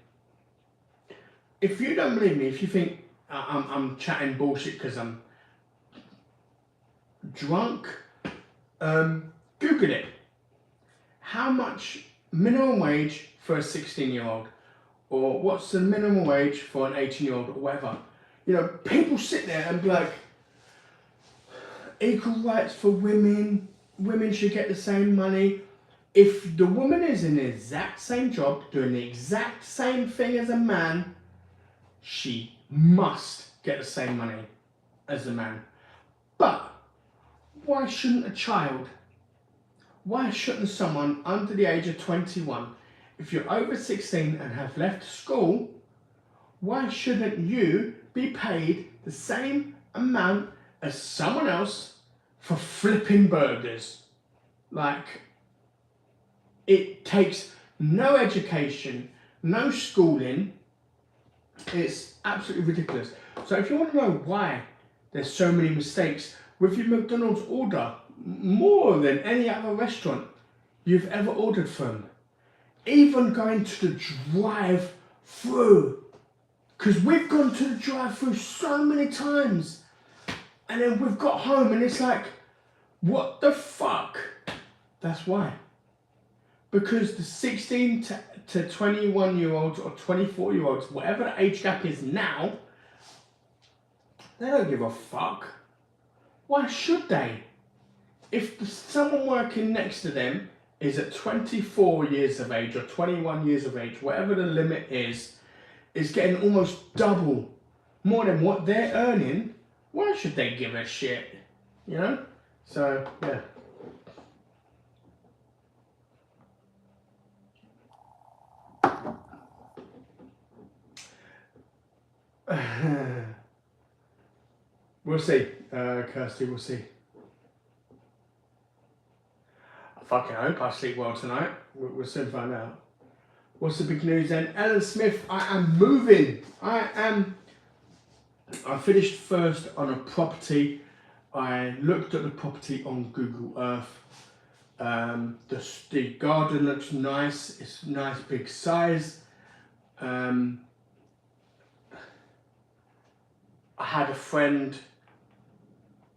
If you don't believe me, if you think I'm chatting bullshit because I'm drunk, Google it. How much minimum wage for a 16-year-old? Or what's the minimum wage for an 18-year-old or whatever? You know, people sit there and be like, equal rights for women, women should get the same money. If the woman is in the exact same job, doing the exact same thing as a man, she must get the same money as the man. But why shouldn't a child, why shouldn't someone under the age of 21, if you're over 16 and have left school, why shouldn't you be paid the same amount as someone else for flipping burgers? Like, it takes no education, no schooling. It's absolutely ridiculous. So if you want to know why there's so many mistakes with your McDonald's order, more than any other restaurant you've ever ordered from, even going to the drive-through, because we've gone to the drive-through so many times, and then we've got home and it's like, what the fuck? That's why. Because the 16 to 21-year-olds or 24-year-olds, whatever the age gap is now, they don't give a fuck. Why should they? If someone working next to them is at 24 years of age or 21 years of age, whatever the limit is getting almost double more than what they're earning, why should they give a shit? You know? So, yeah. We'll see, Kirsty, we'll see. I fucking hope I sleep well tonight. We'll soon find out. What's the big news then? Ellen Smith, I am moving. I finished first on a property. I looked at the property on Google Earth. The garden looks nice. It's a nice big size. I had a friend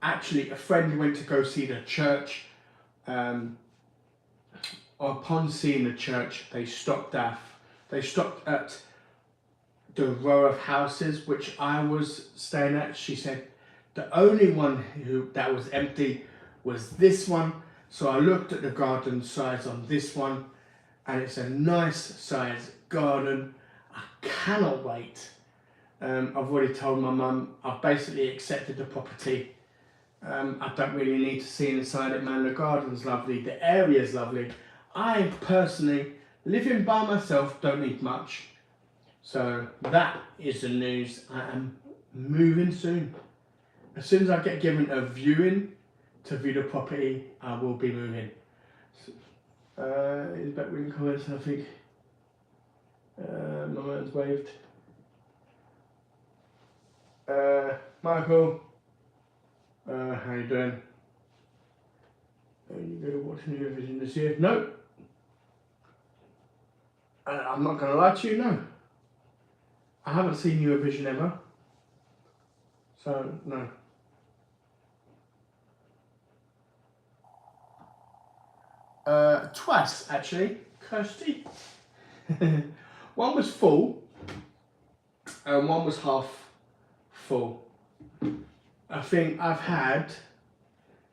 who went to go see the church. Upon seeing the church, they stopped at the row of houses which I was staying at. She said the only one that was empty was this one. So I looked at the garden size on this one, and it's a nice size garden. I cannot wait. I've already told my mum I've basically accepted the property. I don't really need to see inside it, man. The garden's lovely, the area's lovely. I personally, living by myself, don't need much. So that is the news. I am moving soon. As soon as I get given a viewing to view the property, I will be moving. Is back reading comments, I think. my man's waved. Michael, how you doing? Are you going to watch Eurovision this year? No. I'm not going to lie to you, no. I haven't seen Eurovision ever. So, no. Twice, actually, Kirsty. One was full, and one was half full. I think I've had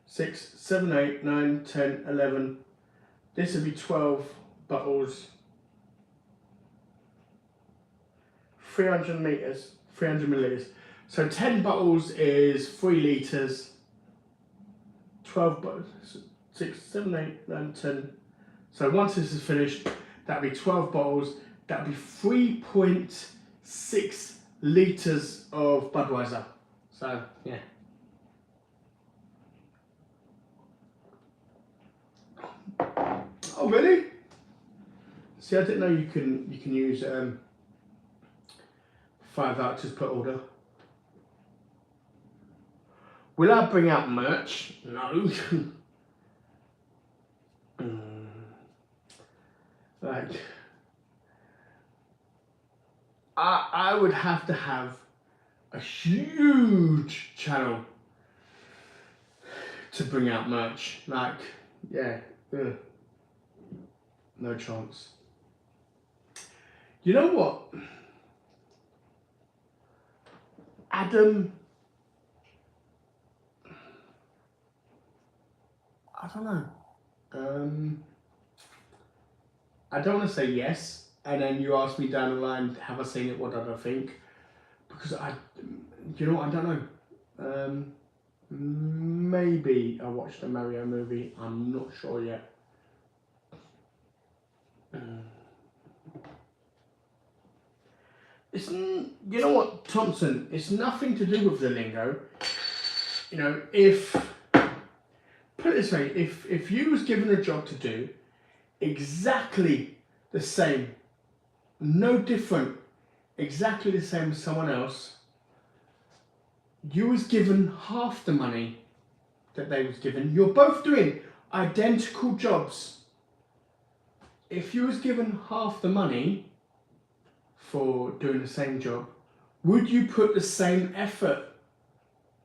6, 7, 8, 9, 10, 11. This would be 12 bottles. 300 milliliters. So 10 bottles is 3 litres. 12 bottles, 6, 7, 8, 9, 10. So once this is finished, that'll be 12 bottles. That'll be 3.6 litres of Budweiser. So, yeah. Oh, really? See, I didn't know you can use 5 vouchers per order. Will I bring out merch? No. Like, I would have to have a huge channel to bring out merch. Like, yeah, no chance. You know what? Adam, I don't know. I don't want to say yes, and then you ask me down the line, have I seen it, what did I think? Because you know what, I don't know. Maybe I watched a Mario movie, I'm not sure yet. It's, you know what, Thompson, it's nothing to do with the lingo. You know, put it this way, if you was given a job to do, exactly the same, no different, exactly the same as someone else, you was given half the money that they was given. You're both doing identical jobs. If you was given half the money for doing the same job, would you put the same effort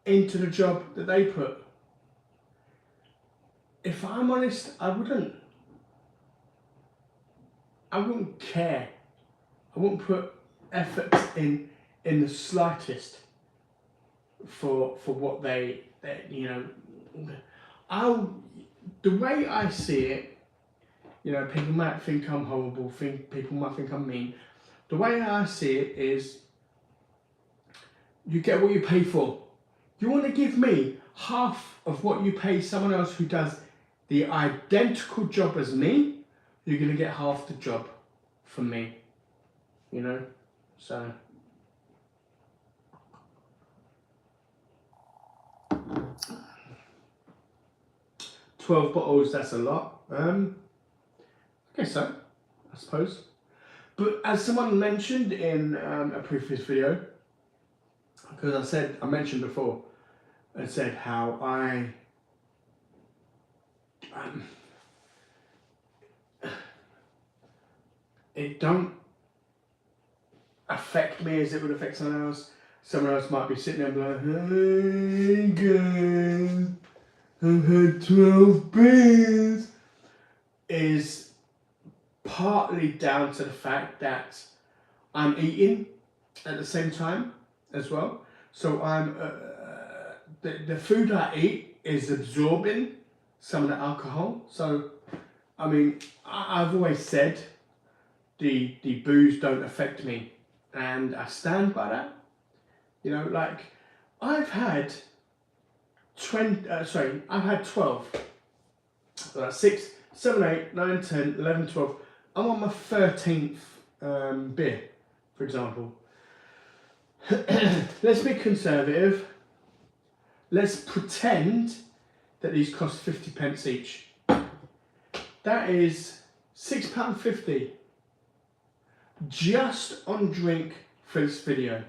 into the job that they put? If I'm honest, I wouldn't. I wouldn't care. I wouldn't put effort in the slightest for what they you know. The way I see it, you know, people might think I'm horrible, people might think I'm mean. The way I see it is, you get what you pay for. You want to give me half of what you pay someone else who does the identical job as me, you're going to get half the job from me, you know, so. $12 bottles, that's a lot. I guess so, I suppose. But as someone mentioned in a previous video, because I mentioned before, I said how it don't affect me as it would affect someone else. Someone else might be sitting there and be like, hey guys, I've had 12 beers. Is partly down to the fact that I'm eating at the same time as well. So I'm the food I eat is absorbing some of the alcohol. So I mean, I've always said the booze don't affect me, and I stand by that. You know, like I've had 12. 6, 7, 8, 9, 10, 11, 12. I'm on my 13th beer, for example. Let's be conservative. Let's pretend that these cost 50p each. That is £6.50. just on drink for this video.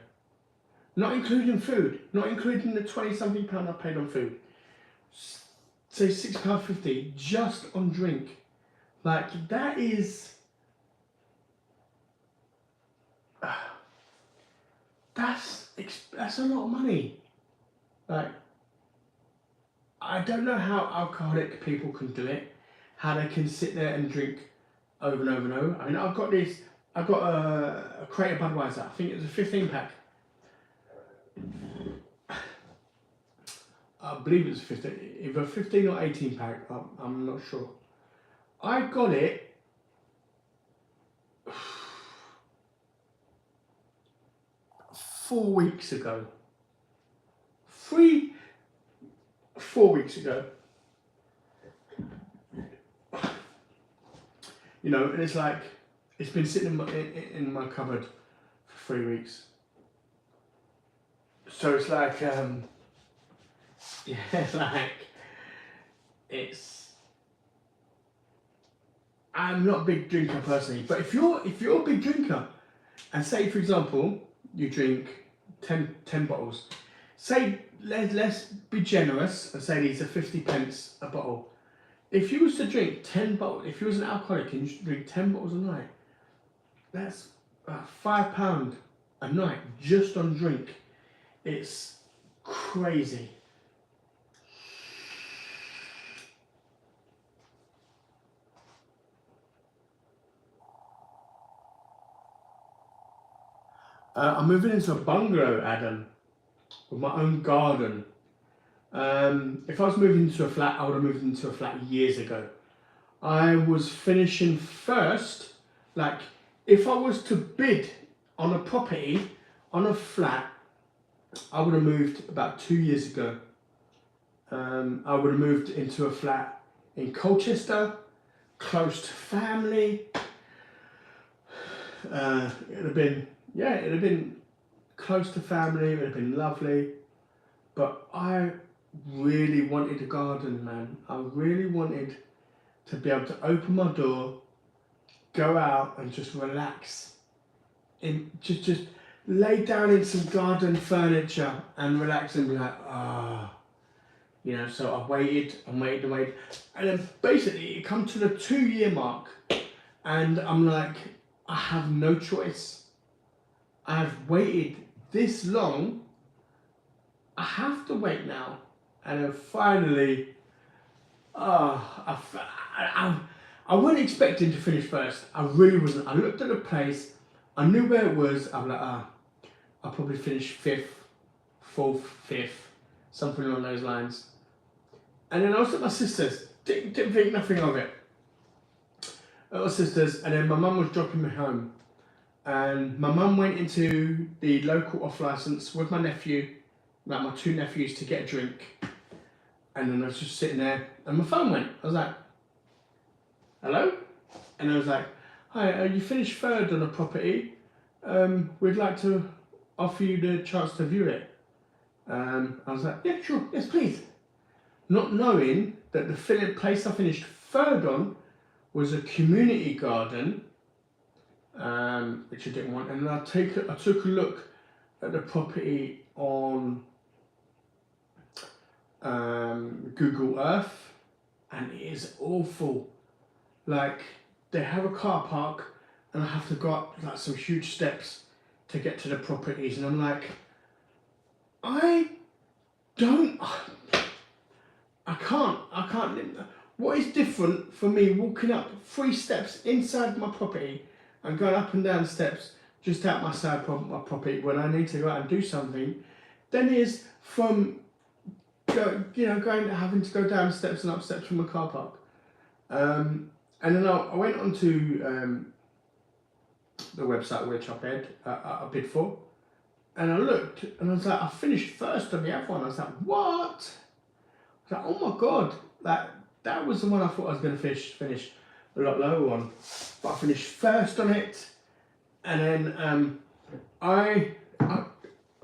Not including food, not including the 20-something pound I paid on food. Say £6.50 just on drink. Like, that is... That's a lot of money. Like, I don't know how alcoholic people can do it, how they can sit there and drink over and over and over. I mean, I've got a crate of Budweiser. I think it's a 15-pack. I believe it's 15, either 15 or 18 pack. I'm not sure. I got it 4 weeks ago. 4 weeks ago. You know, and it's like, it's been sitting in my cupboard for 3 weeks. So it's like, yeah, like, I'm not a big drinker personally, but if you're a big drinker, and say, for example, you drink 10 bottles, say, let's be generous and say these are 50p a bottle. If you was to drink 10 bottles, if you was an alcoholic and you drink 10 bottles a night, that's £5 a night just on drink. It's crazy. I'm moving into a bungalow, Adam, with my own garden. If I was moving into a flat, I would have moved into a flat years ago. I was finishing first, like, if I was to bid on a property, on a flat, I would have moved about 2 years ago. I would have moved into a flat in Colchester, close to family. It'd have been close to family, it would have been lovely. But I really wanted a garden, man. I really wanted to be able to open my door, go out and just relax. Just lay down in some garden furniture and relax and be like, you know. So I waited. And then basically it come to the 2-year mark and I'm like, I have no choice. I've waited this long, I have to wait now. And then finally, I wasn't expecting to finish first. I really wasn't. I looked at the place, I knew where it was. I'm like, I'll probably finish 5th, 4th, 5th, something along those lines. And then I was at my sister's, didn't think nothing of it. At my sister's, and then my mum was dropping me home. And my mum went into the local off licence with my nephew, like my 2 nephews, to get a drink. And then I was just sitting there and my phone went. I was like, hello? And I was like, hi, you finished third on a property. We'd like to offer you the chance to view it. I was like, yeah, sure, yes, please. Not knowing that the place I finished third on was a community garden, which I didn't want. And then I took a look at the property on Google Earth, and it is awful. Like, they have a car park and I have to go up like some huge steps to get to the properties, and I'm like, I can't. What is different for me walking up 3 steps inside my property and going up and down steps just out my side my property when I need to go out and do something, than is from having to go down steps and up steps from a car park. And then I went onto the website which I bid for, and I looked and I was like, I finished first on the other one. I was like, what? I was like, oh my god, that was the one I thought I was going to finish a lot lower on, but I finished first on it. And then I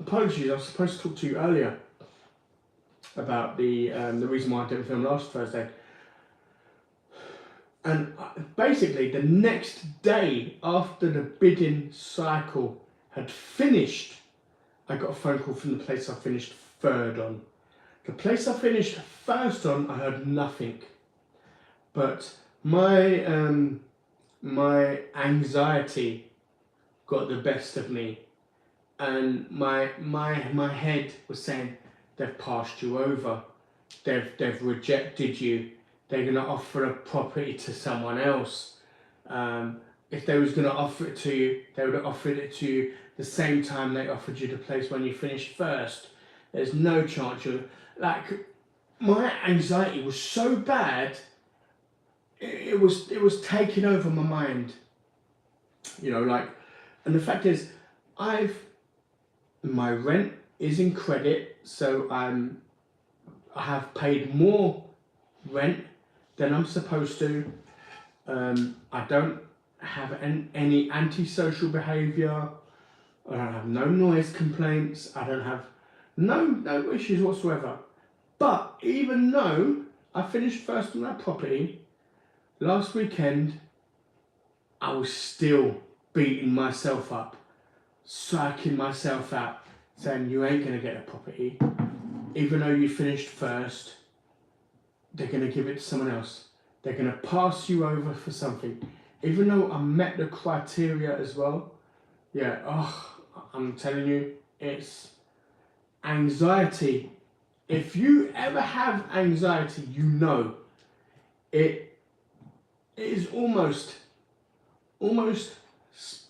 apologies, I was supposed to talk to you earlier about the reason why I didn't film last Thursday. And basically the next day after the bidding cycle had finished, I got a phone call from the place I finished third on. The place I finished first on, I heard nothing. But my anxiety got the best of me, and my head was saying, they've passed you over, they've rejected you, they're going to offer a property to someone else. If they was going to offer it to you, they would have offered it to you the same time they offered you the place when you finished first. There's no chance you're... Like, my anxiety was so bad, it was taking over my mind. You know, like, and the fact is, my rent is in credit, so I have paid more rent than I'm supposed to. I don't have any antisocial behaviour. I don't have no noise complaints. I don't have no issues whatsoever. But even though I finished first on that property, last weekend I was still beating myself up, psyching myself out, saying you ain't gonna get a property. Even though you finished first, they're gonna give it to someone else. They're gonna pass you over for something. Even though I met the criteria as well, yeah, I'm telling you, it's anxiety. If you ever have anxiety, you know it is almost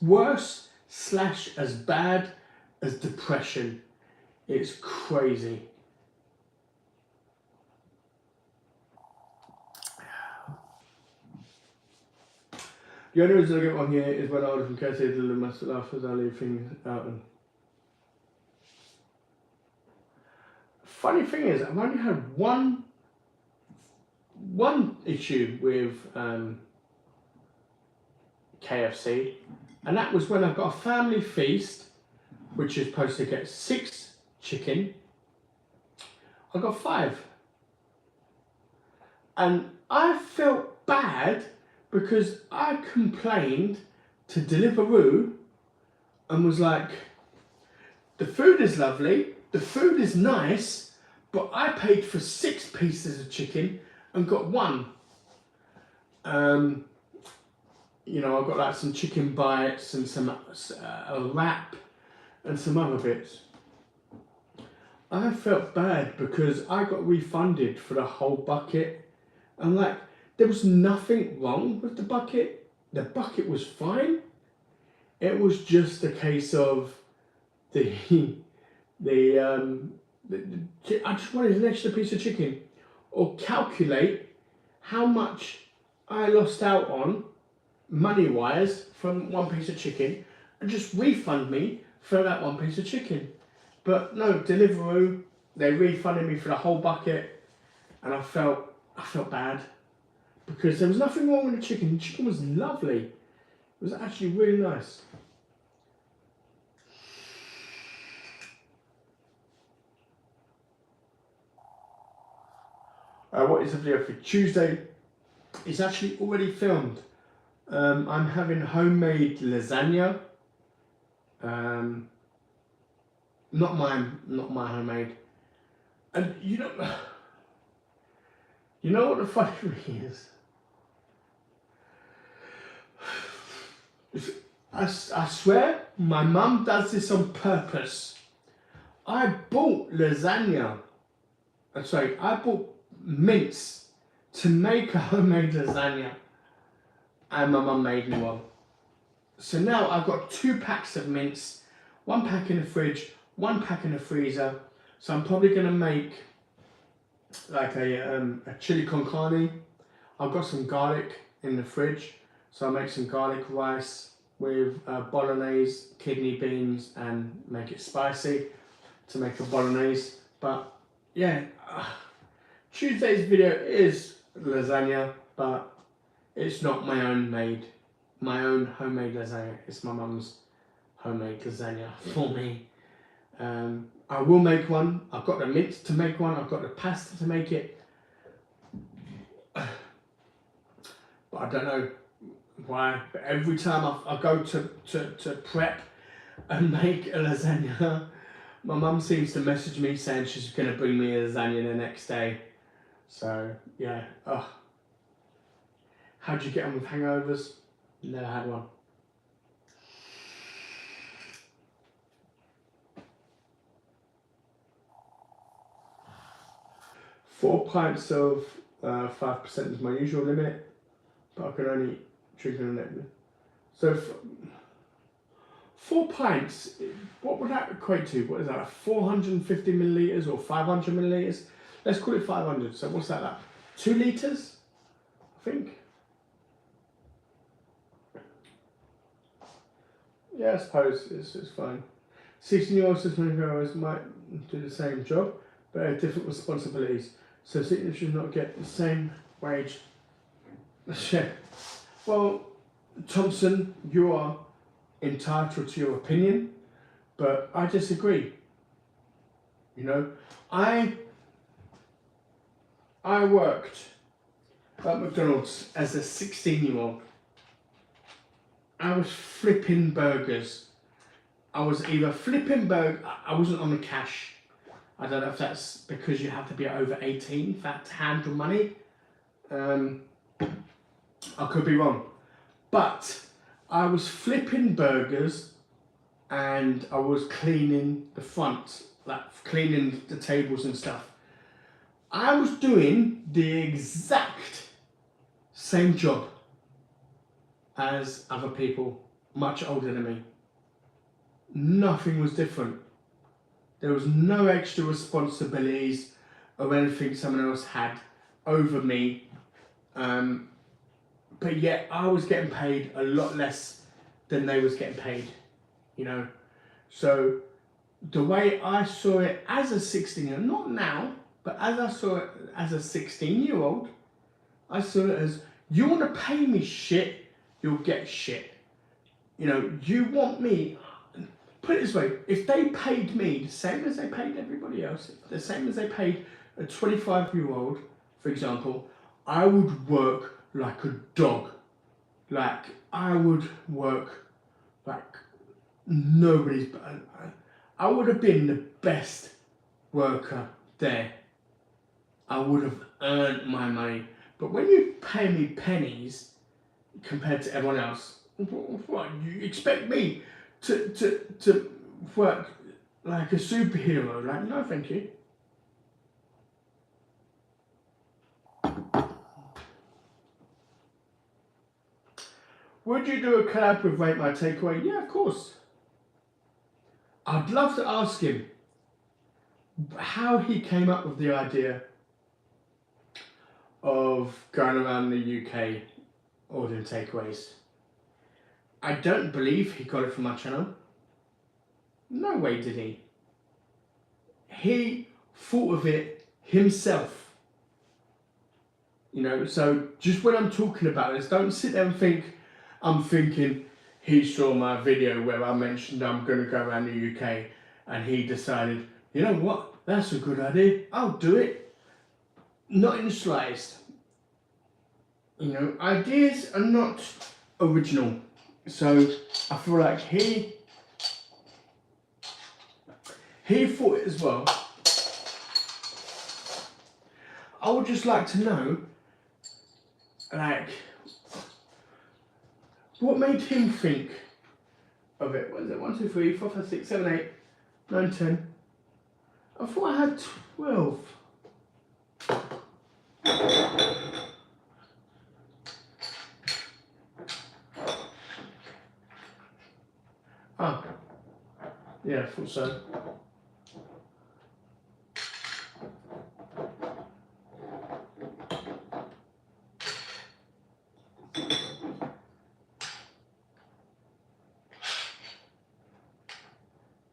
worse / as bad as depression. It's crazy. The only reason I get one here is when I order from KFC, the little must laugh as I leave things out. And funny thing is, I've only had one issue with KFC, and that was when I got a family feast, which is supposed to get 6 chicken. I got 5, and I felt bad because I complained to Deliveroo and was like, the food is lovely, the food is nice, but I paid for 6 pieces of chicken and got 1. You know, I got like some chicken bites and some a wrap and some other bits. I felt bad because I got refunded for the whole bucket. And like, there was nothing wrong with the bucket. The bucket was fine. It was just a case of I just wanted an extra piece of chicken, or calculate how much I lost out on money-wise from 1 piece of chicken, and just refund me for that 1 piece of chicken. But no, Deliveroo, they refunded me for the whole bucket, and I felt bad because there was nothing wrong with the chicken. The chicken was lovely. It was actually really nice. What is the video for Tuesday? It's actually already filmed. I'm having homemade lasagna. Not my homemade. And you know what the funny thing is? I swear my mum does this on purpose. I bought lasagna. I bought mince to make a homemade lasagna, and my mum made me one. So now I've got 2 packs of mince, 1 pack in the fridge, 1 pack in the freezer. So I'm probably gonna make like a chili con carne. I've got some garlic in the fridge, so I'll make some garlic rice with bolognese, kidney beans, and make it spicy to make a bolognese. But yeah, Tuesday's video is lasagna, but it's not my own homemade lasagna. It's my mum's homemade lasagna for me. I will make one. I've got the mince to make one. I've got the pasta to make it. But but I don't know why. But every time I go to prep and make a lasagna, my mum seems to message me saying she's going to bring me a lasagna the next day. So, yeah. Oh. How'd you get on with hangovers? Never had one. Four pints of 5% is my usual limit, but I can only drink an limit. So 4 pints, what would that equate to? What is that, 450 millilitres or 500 millilitres? Let's call it 500. So what's that, like 2 litres, I think? Yeah, I suppose it's fine. 16-year-olds to 24-year-olds might do the same job, but have different responsibilities. So 16 should not get the same wage. Well, Thompson, you are entitled to your opinion, but I disagree. You know, I worked at McDonald's as a 16-year-old. I was flipping burgers. I was either flipping burgers, I wasn't on the cash. I don't know if that's because you have to be over 18 for that to handle money. I could be wrong. But I was flipping burgers and I was cleaning the front, like cleaning the tables and stuff. I was doing the exact same job as other people much older than me. Nothing was different. There was no extra responsibilities or anything someone else had over me. But yet I was getting paid a lot less than they was getting paid, you know. So the way I saw it as a 16-year-old, not now, but as I saw it as a 16-year-old, I saw it as, you want to pay me shit, you'll get shit. You know, you want me, put it this way, if they paid me the same as they paid everybody else, the same as they paid a 25-year-old, for example, I would work like a dog. Like, I would work like nobody's, I would have been the best worker there. I would have earned my money. But when you pay me pennies compared to everyone else, what, you expect me to work like a superhero? Like, no, thank you. Would you do a collab with Rate My Takeaway? Yeah, of course. I'd love to ask him how he came up with the idea of going around the UK ordering takeaways. I don't believe he got it from my channel. No way did he. He thought of it himself. You know, so just when I'm talking about this, don't sit there and think I'm thinking he saw my video where I mentioned I'm going to go around the UK and he decided, you know what, that's a good idea, I'll do it. Not in the slightest. You know, ideas are not original. So I feel like he thought it as well. I would just like to know, like, what made him think of it? What is it? 1, 2, 3, 4, 5, 6, 7, 8, 9, 10. I thought I had 12. Ah, yeah, I thought so.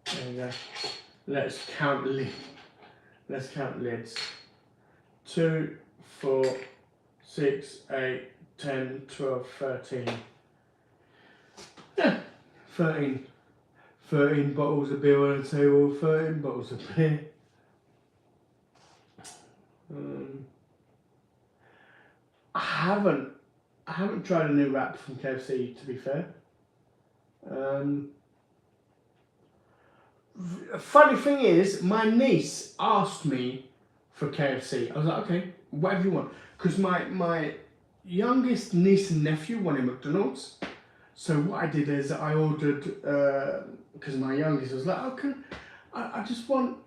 There we go. Let's count lids. 2, 4, 6, 8, 10, 12, 13. Yeah, 13. 13 bottles of beer on the table, 13 bottles of beer. I haven't I haven't tried a new wrap from KFC, to be fair. Funny thing is, my niece asked me for KFC. I was like, okay, whatever you want. Because my youngest niece and nephew wanted McDonald's. So what I did is I ordered, because my youngest was like, okay, I just want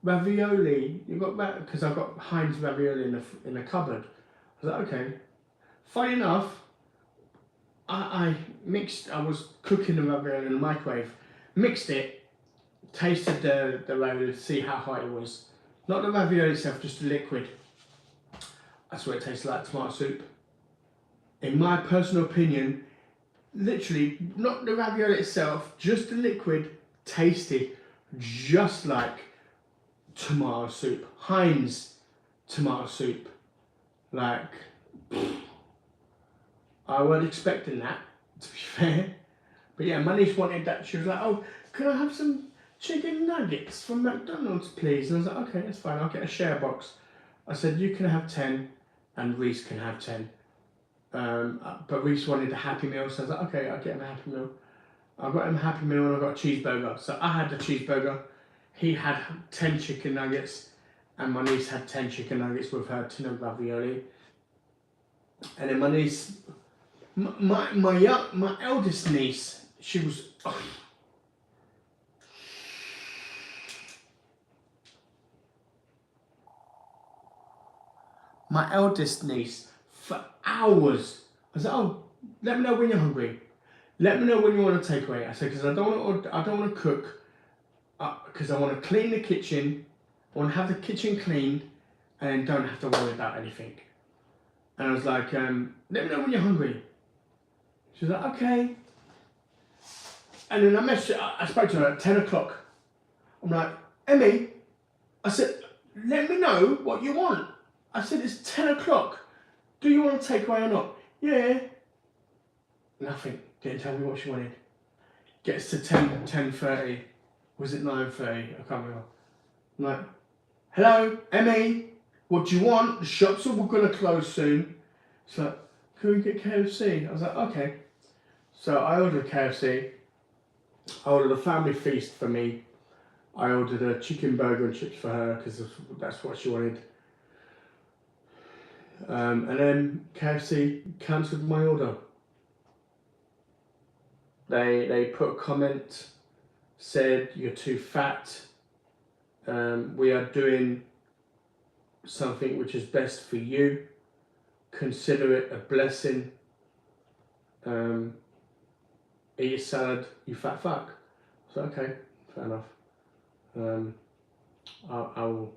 ravioli. You got that? Because I've got Heinz ravioli in the cupboard. I was like, okay. Funny enough, I was cooking the ravioli in the microwave, mixed it, tasted the ravioli to see how hot it was. Not the ravioli itself, just the liquid. That's what it tastes like, tomato soup. In my personal opinion, literally, not the ravioli itself, just the liquid tasted just like tomato soup. Heinz tomato soup. Like, I wasn't expecting that, to be fair. But yeah, my niece wanted that. She was like, oh, can I have some chicken nuggets from McDonald's, please? And I was like, okay, that's fine. I'll get a share box. I said, you can have 10 and Reese can have 10. But Reese wanted a Happy Meal, so I was like, okay, I'll get him a Happy Meal. I got him a Happy Meal and I got a cheeseburger. So I had the cheeseburger. He had 10 chicken nuggets and my niece had 10 chicken nuggets with her tin of ravioli. And then my niece... My eldest niece, she was... Oh. My eldest niece, for hours, I said, oh, let me know when you're hungry. Let me know when you want to take away. I said, because I don't want to cook, because I want to clean the kitchen, I want to have the kitchen cleaned, and then don't have to worry about anything. And I was like, let me know when you're hungry. She was like, okay. And then I spoke to her at 10 o'clock. I'm like, Emmy, I said, let me know what you want. I said, it's 10 o'clock. Do you want to take away or not? Yeah. Nothing. Didn't tell me what she wanted. Gets to 10:30. Was it 9:30? I can't remember. I'm like, hello, Emmy, what do you want? The shops are going to close soon. She's like, can we get KFC? I was like, okay. So I ordered KFC. I ordered a family feast for me. I ordered a chicken burger and chips for her because that's what she wanted. And then KFC cancelled my order. They put a comment, said you're too fat. We are doing something which is best for you. Consider it a blessing. Eat a salad, you fat fuck. So okay, fair enough. I'll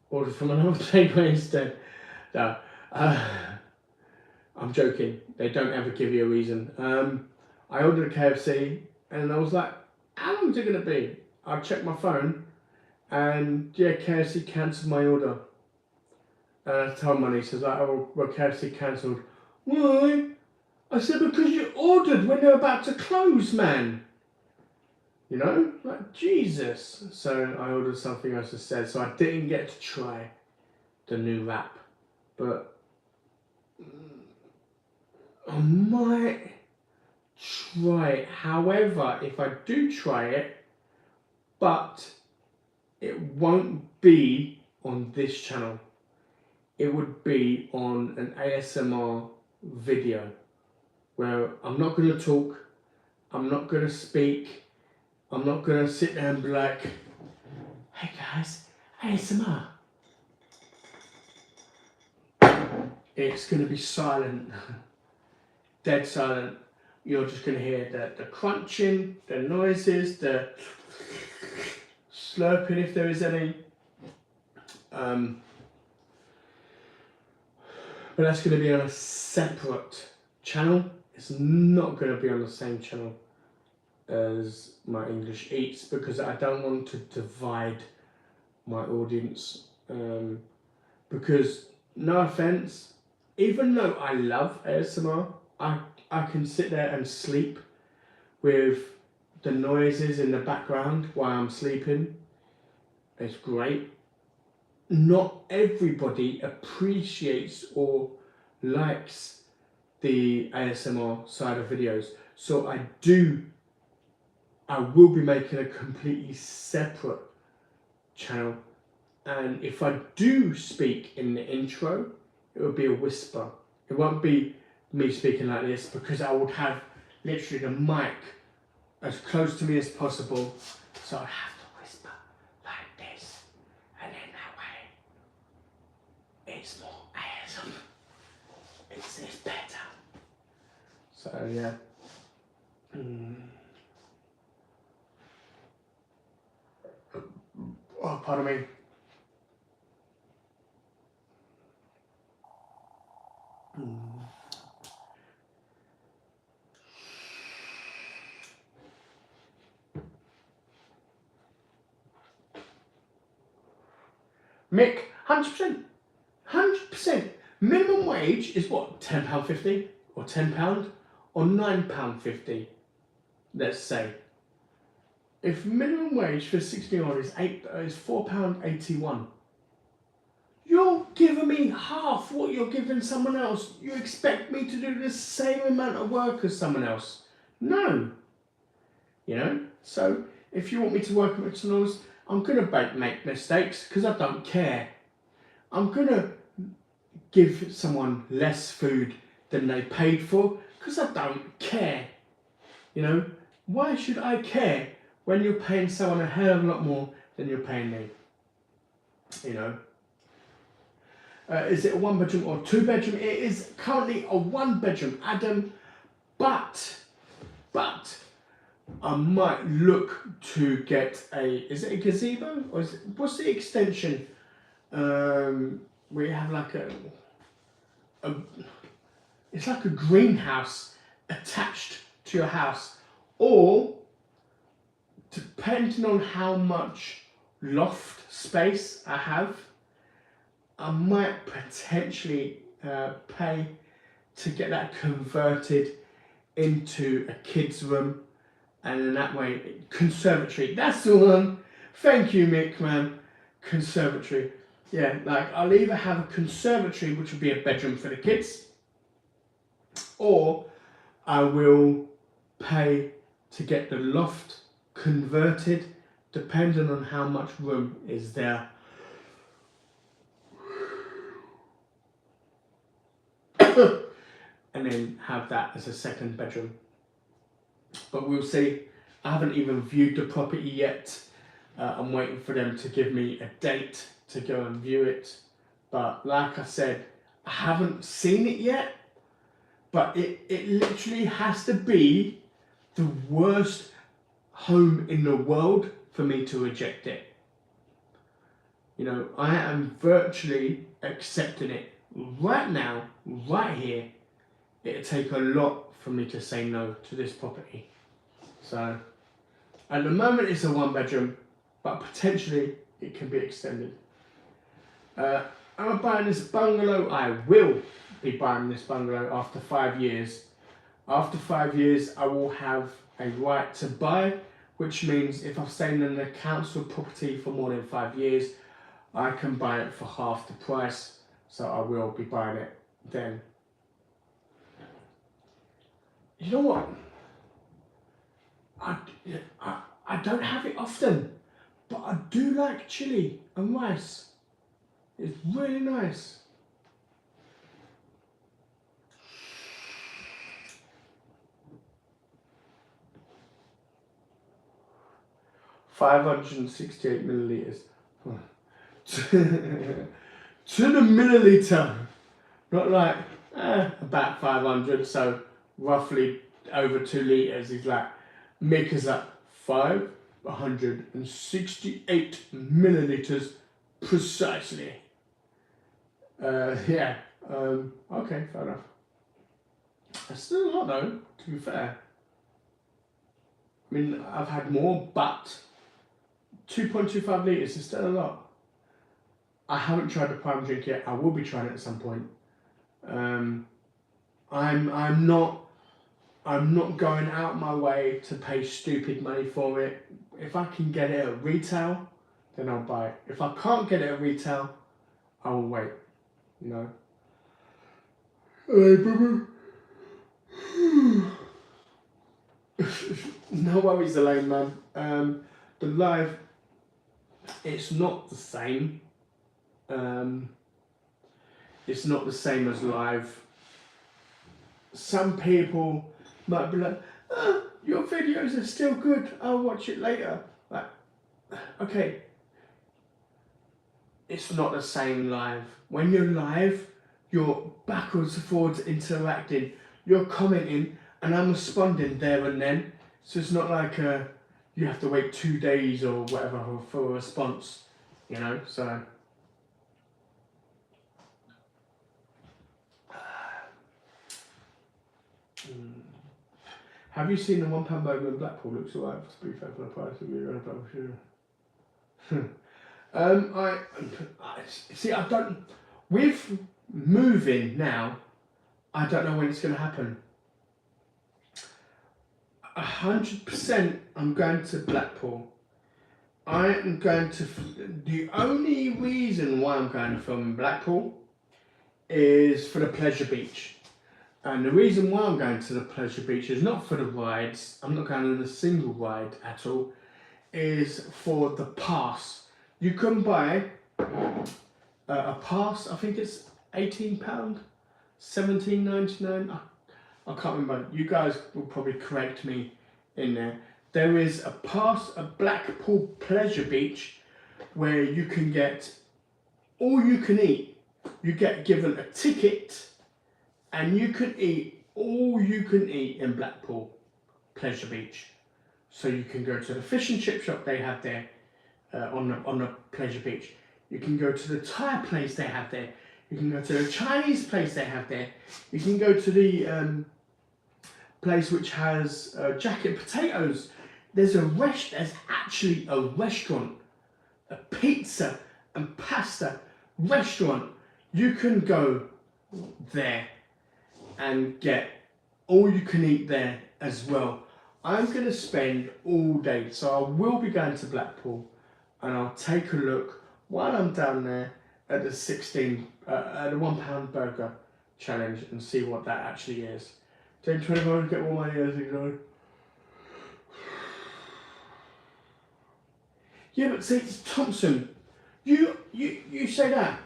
order from another takeaway instead. No, I'm joking. They don't ever give you a reason. I ordered a KFC and I was like, how long is it going to be? I checked my phone and yeah, KFC cancelled my order. And I told my niece, I was like, oh, well, KFC cancelled. Why? I said, because you ordered when they're about to close, man. You know, like Jesus. So I ordered something else instead. So I didn't get to try the new wrap. But I might try it. However, if I do try it, but it won't be on this channel. It would be on an ASMR video where I'm not going to talk, I'm not going to speak, I'm not going to sit there and be like, hey guys, ASMR. It's going to be silent, dead silent. You're just going to hear the crunching, the noises, the slurping if there is any. But that's going to be on a separate channel. It's not going to be on the same channel as my English Eats because I don't want to divide my audience. Because, no offense, even though I love ASMR, I can sit there and sleep with the noises in the background while I'm sleeping. It's great. not everybody appreciates or likes the ASMR side of videos. So I will be making a completely separate channel, and if I do speak in the intro, it will be a whisper. It won't be me speaking like this, because I would have literally the mic as close to me as possible, so I have to whisper like this, and then that way it's more ASMR. It's better. So yeah. Oh, pardon me. Mick, 100%. 100%. Minimum wage is what? £10.50 or £10 or £9.50, let's say. If minimum wage for 16-year-old is £4.81, you're giving me half what you're giving someone else. You expect me to do the same amount of work as someone else? No. You know? So if you want me to work at McDonald's, I'm going to make mistakes because I don't care. I'm going to give someone less food than they paid for because I don't care. You know? Why should I care when you're paying someone a hell of a lot more than you're paying me? You know? Is it a 1-bedroom or 2-bedroom? It is currently a 1-bedroom, Adam, but I might look to get is it a gazebo? Or what's the extension? We have like it's like a greenhouse attached to your house, or depending on how much loft space I have, I might potentially pay to get that converted into a kid's room, and in that way, conservatory. That's the one. Thank you, Mick, man. Conservatory. Yeah, like I'll either have a conservatory, which would be a bedroom for the kids, or I will pay to get the loft converted, depending on how much room is there. And then have that as a 2nd bedroom. But we'll see. I haven't even viewed the property yet. I'm waiting for them to give me a date to go and view it. But like I said, I haven't seen it yet. But it literally has to be the worst home in the world for me to reject it. You know, I am virtually accepting it right now, right here. It'd take a lot for me to say no to this property. So at the moment it's a 1-bedroom, but potentially it can be extended. Am I buying this bungalow? I will be buying this bungalow after 5 years. After 5 years I will have a right to buy, which means if I've stayed in a council property for more than 5 years, I can buy it for half the price. So I will be buying it then. You know what? I don't have it often, but I do like chili and rice. It's really nice. $568 milliliters. To the milliliter, not like about 500. So roughly over 2 liters is like, Mick is like 568 milliliters precisely. Yeah. Okay, fair enough. That's still a lot though, to be fair. I mean, I've had more, but 2.25 litres is still a lot. I haven't tried the prime drink yet. I will be trying it at some point. I'm not going out my way to pay stupid money for it. If I can get it at retail, then I'll buy it. If I can't get it at retail, I will wait, you know. Hey, boo-boo. No worries, Elaine, man. The live, it's not the same. It's not the same as live. Some people might be like, oh, your videos are still good, I'll watch it later. Like, okay, it's not the same live. When you're live, you're backwards and forwards interacting, you're commenting, and I'm responding there and then. So it's not like you have to wait 2 days or whatever for a response, you know, so. Have you seen the £1 burger in Blackpool? Looks alright, to be fair, for the price of your I see. I don't. With moving now, I don't know when it's going to happen. 100%, I'm going to Blackpool. I am going to. The only reason why I'm going to film in Blackpool is for the pleasure beach. And the reason why I'm going to the pleasure beach is not for the rides. I'm not going on a single ride at all. Is for the pass. You can buy a pass. I think it's £18, £17.99. I can't remember. You guys will probably correct me in there. There is a pass, a Blackpool pleasure beach, where you can get all you can eat. You get given a ticket. And you can eat all you can eat in Blackpool Pleasure Beach. So you can go to the fish and chip shop they have there on the Pleasure Beach. You can go to the Thai place they have there. You can go to the Chinese place they have there. You can go to the place which has jacket potatoes. There's actually a restaurant, a pizza and pasta restaurant. You can go there and get all you can eat there as well. I'm going to spend all day, so I will be going to Blackpool, and I'll take a look while I'm down there at the at the £1 burger challenge and see what that actually is. Take 25 to get all my ears ignored. Yeah, but see, Thompson, you say that.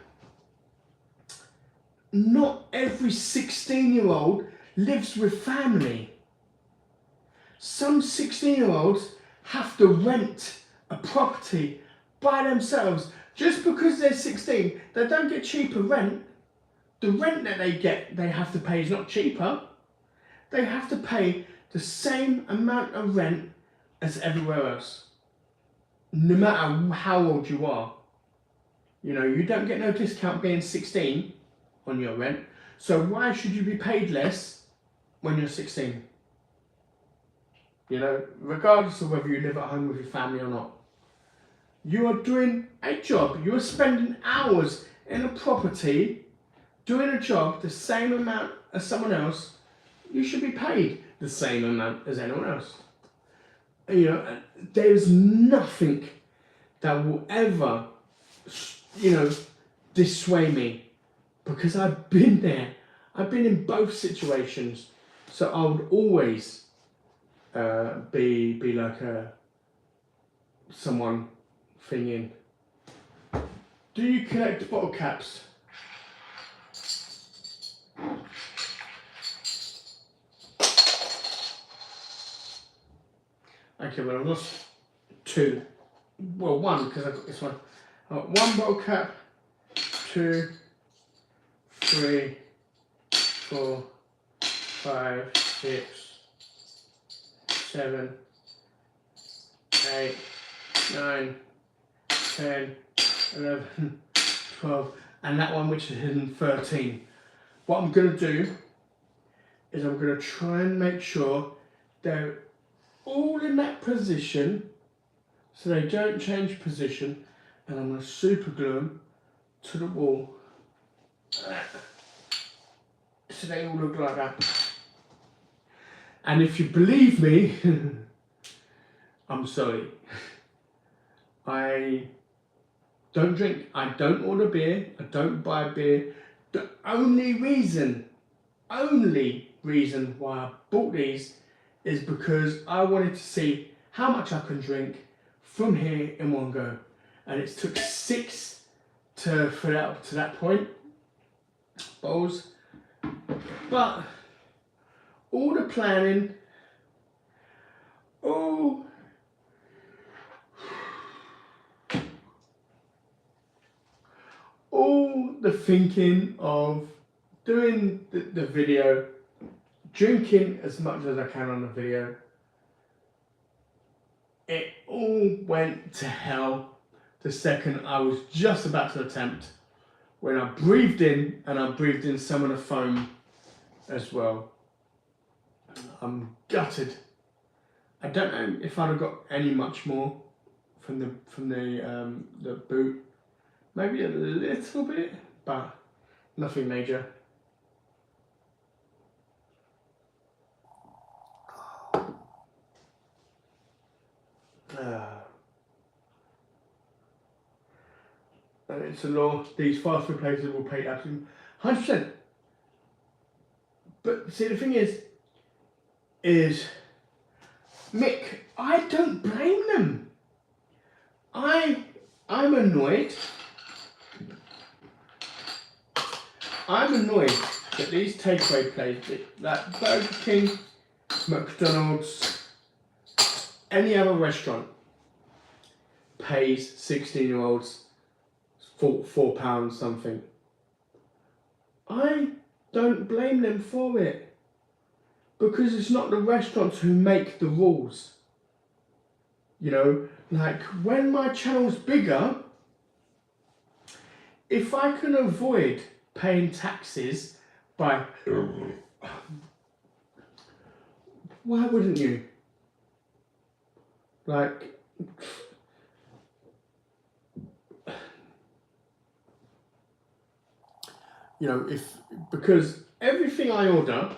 Not every 16-year-old lives with family. Some 16-year-olds have to rent a property by themselves. Just because they're 16, they don't get cheaper rent. The rent that they get, they have to pay is not cheaper. They have to pay the same amount of rent as everywhere else. No matter how old you are. You know, you don't get no discount being 16 on your rent, so why should you be paid less when you're 16? You know, regardless of whether you live at home with your family or not. You are doing a job, you are spending hours in a property doing a job the same amount as someone else. You should be paid the same amount as anyone else. You know, there's nothing that will ever, you know, dissuade me. Because I've been there. I've been in both situations. So I would always be like someone thinking, do you collect bottle caps? Okay, well I've lost 2. Well, 1 because I got this one. 1 bottle cap, 2, 3, 4, 5, 6, 7, 8, 9, 10, 11, 12, and that one which is hidden 13. What I'm going to do is I'm going to try and make sure they're all in that position so they don't change position, and I'm going to super glue them to the wall so they all look like that. And if you believe me, I'm sorry. I don't drink. I don't order beer. I don't buy beer. The only reason why I bought these is because I wanted to see how much I can drink from here in one go. And it took 6 to fill up to that point, bowls. But all the planning, all the thinking of doing the video, drinking as much as I can on the video, it all went to hell the second I was just about to attempt, when I breathed in, and I breathed in some of the foam as well. I'm gutted. I don't know if I'd have got any much more from the boot. Maybe a little bit, but nothing major. And it's a law, these fast food places will pay absolutely 100%. But see, the thing is, Mick, I don't blame them. I'm annoyed. I'm annoyed that these takeaway places, like Burger King, McDonald's, any other restaurant, pays 16-year-olds £4 something. I don't blame them for it, because it's not the restaurants who make the rules. You know, like when my channel's bigger, if I can avoid paying taxes by, why wouldn't you? Like, you know, because everything I order,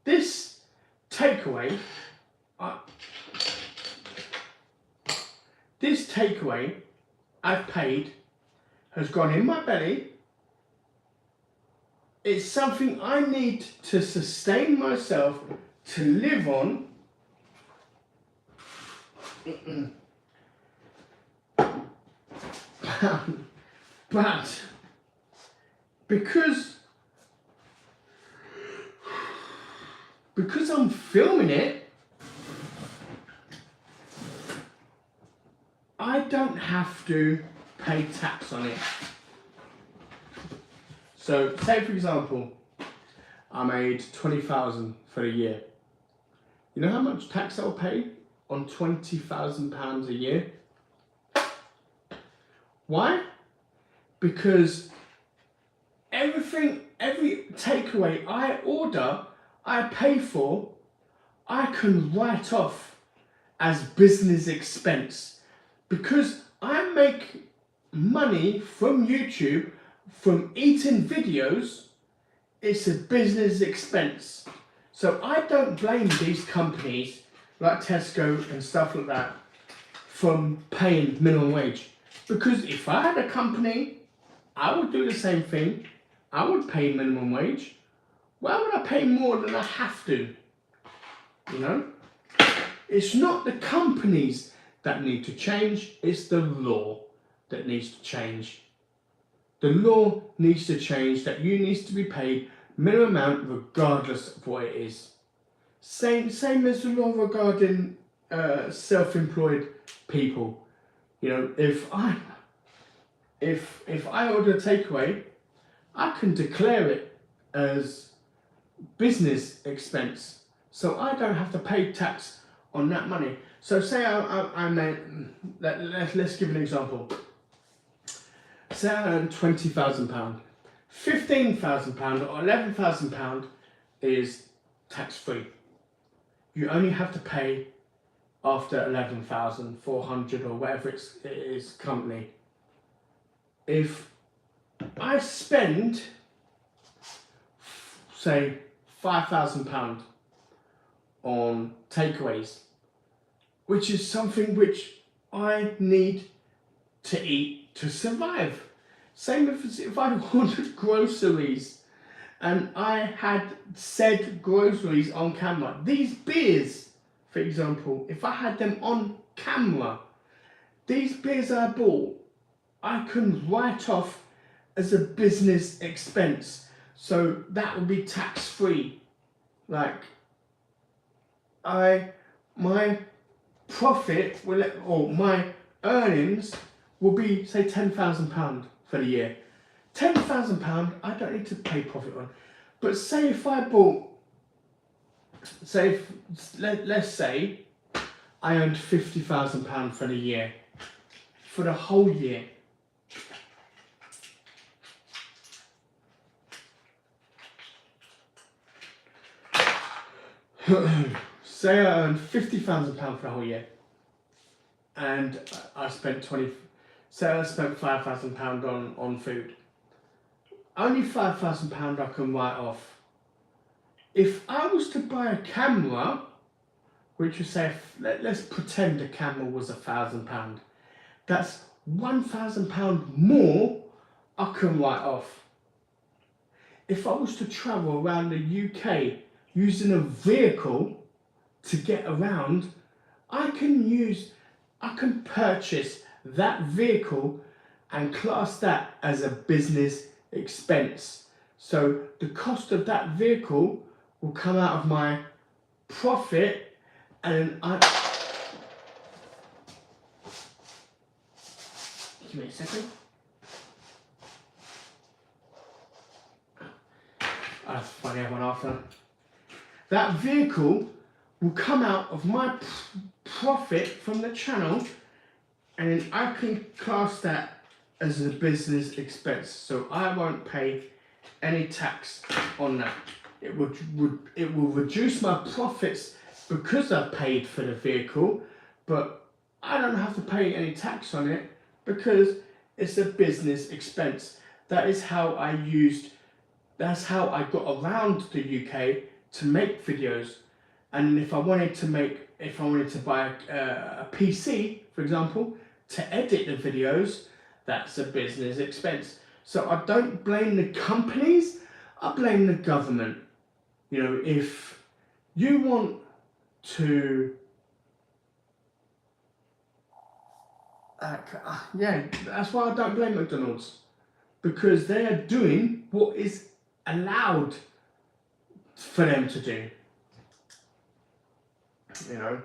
this takeaway, I've paid, has gone in my belly. It's something I need to sustain myself, to live on. But because I'm filming it, I don't have to pay tax on it. So, say for example, I made 20,000 for the year. You know how much tax I'll pay on £20,000 a year? Why? Because every takeaway I order, I pay for, I can write off as business expense, because I make money from YouTube from eating videos. It's a business expense. So I don't blame these companies like Tesco and stuff like that from paying minimum wage, because if I had a company, I would do the same thing. I would pay minimum wage. Why would I pay more than I have to? You know? It's not the companies that need to change, it's the law that needs to change. The law needs to change that you need to be paid minimum amount regardless of what it is. Same as the law regarding self-employed people. You know, if I order a takeaway, I can declare it as business expense, so I don't have to pay tax on that money. So say I made, let's give an example. Say I earn £20,000, £15,000 or £11,000 is tax free. You only have to pay after 11,400 or whatever it is currently. If I spend, say, £5,000 on takeaways, which is something which I need to eat to survive. Same if I ordered groceries and I had said groceries on camera. These beers, for example, if I had them on camera, these beers I bought, I can write off as a business expense. So that would be tax free. Like, my profit or my earnings will be, say, £10,000 for the year. £10,000 I don't need to pay profit on. But say if I bought, let's say I earned £50,000 for the year, for the whole year. Say I earned £50,000 for the whole year, and I spent £5,000 on food. Only £5,000 I can write off. If I was to buy a camera, which would say, let's pretend the camera was £1,000, that's £1,000 more I can write off. If I was to travel around the UK using a vehicle to get around, I can purchase that vehicle and class that as a business expense. So the cost of that vehicle will come out of my profit, and give me a second. I'll find out one after. That vehicle will come out of my profit from the channel, and then I can class that as a business expense. So I won't pay any tax on that. It will reduce my profits because I've paid for the vehicle, but I don't have to pay any tax on it because it's a business expense. That's how I got around the UK to make videos. And if I wanted to buy a PC, for example, to edit the videos, that's a business expense. So I don't blame the companies, I blame the government. You know, if you want to, yeah, that's why I don't blame McDonald's, because they are doing what is allowed for them to do. You know.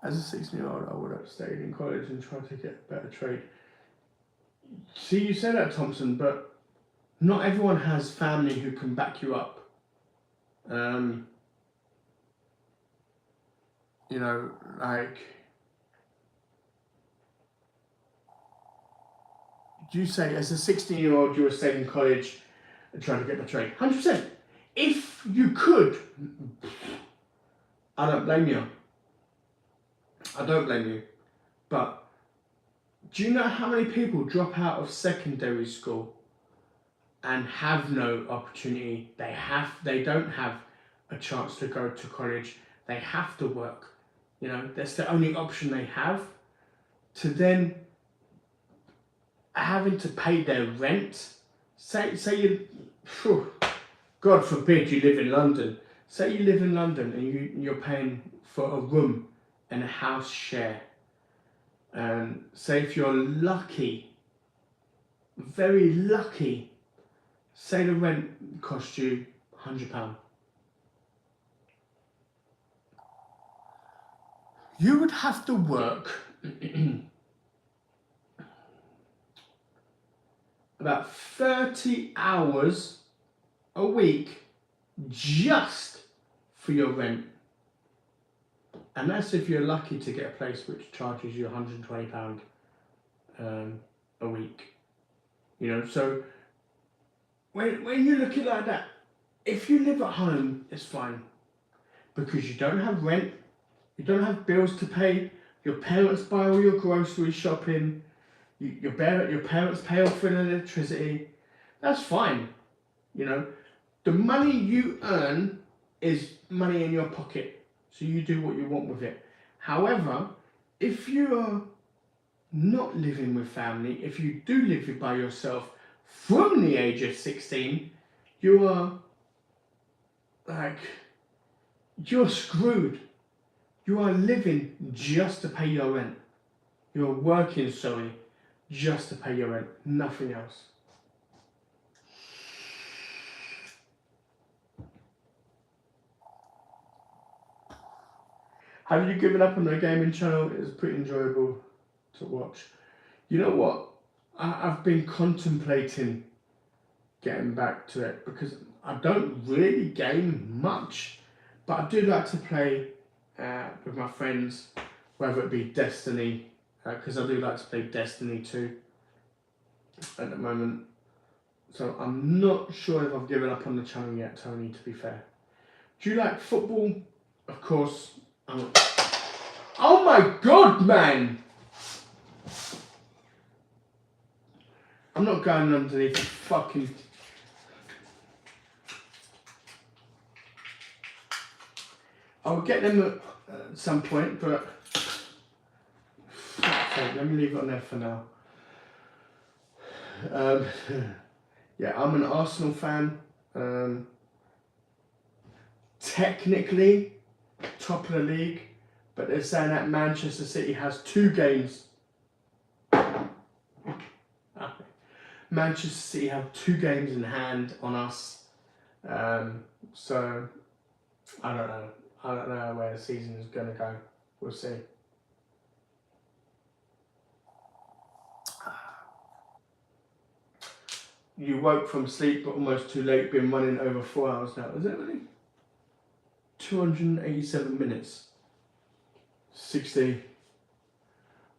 As a 16-year-old, I would have stayed in college and tried to get a better trade. See, you say that, Thompson, but not everyone has family who can back you up. You know, like, you say as a 16-year-old you were staying in college and trying to get the trade. 100%. If you could, I don't blame you. I don't blame you. But do you know how many people drop out of secondary school and have no opportunity? They don't have a chance to go to college. They have to work. You know, that's the only option they have. To then having to pay their rent. Say you, God forbid you live in London. Say you live in London and you're paying for a room and a house share. Say if you're lucky, very lucky, say the rent costs you £100. You would have to work about 30 hours a week just for your rent. And that's if you're lucky to get a place which charges you £120 a week. You know, so when you look at it like that, if you live at home, it's fine. Because you don't have rent, you don't have bills to pay, your parents buy all your grocery shopping, Your parents pay off for electricity. That's fine. You know, the money you earn is money in your pocket. So you do what you want with it. However, if you are not living with family, if you do live by yourself from the age of 16, you are like, you're screwed. You are living just to pay your rent. You're working, sorry, just to pay your rent, nothing else. Have you given up on the gaming channel? It's pretty enjoyable to watch. You know what? I've been contemplating getting back to it because I don't really game much, but I do like to play with my friends, whether it be Destiny, because I do like to play Destiny 2 at the moment. So I'm not sure if I've given up on the channel yet, Tony, to be fair. Do you like football? Of course. Oh my God, man! I'm not going underneath the fucking... I'll get them at some point, but... Okay, let me leave it on there for now. Yeah, I'm an Arsenal fan. Technically, top of the league, but they're saying that Manchester City has 2 games. Manchester City have 2 games in hand on us. So, I don't know. I don't know where the season is going to go. We'll see. You woke from sleep but almost too late, been running over 4 hours now. Is it really? 287 minutes. 60,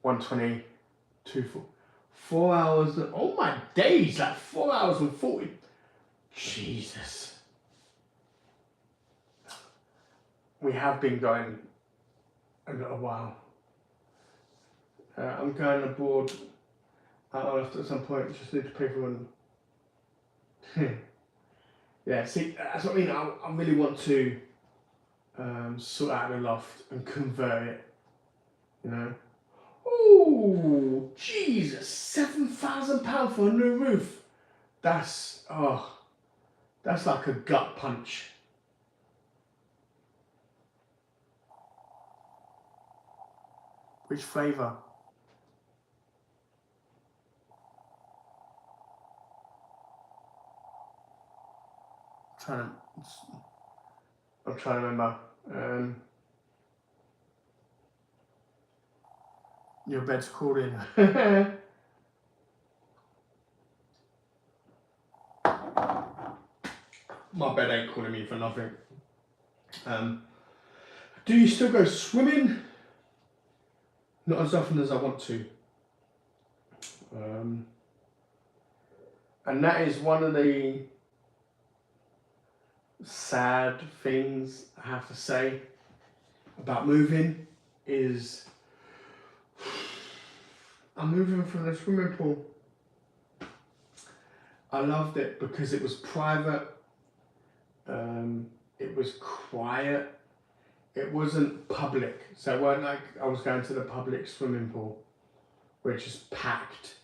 120, 4 hours. Oh my days, like 4 hours and 40. Jesus. We have been going a little while. I'm going abroad. I'll have to, at some point, just need to pay for one. Yeah, see, that's what I mean. I really want to sort out the loft and convert it, you know. Oh, Jesus, £7,000 for a new roof. That's like a gut punch. Which flavour? I'm trying to remember. Your bed's calling. My bed ain't calling me for nothing. Do you still go swimming? Not as often as I want to. And that is one of the sad things I have to say about moving is I'm moving from the swimming pool. I loved it because it was private, it was quiet, it wasn't public, so it weren't like I was going to the public swimming pool which is packed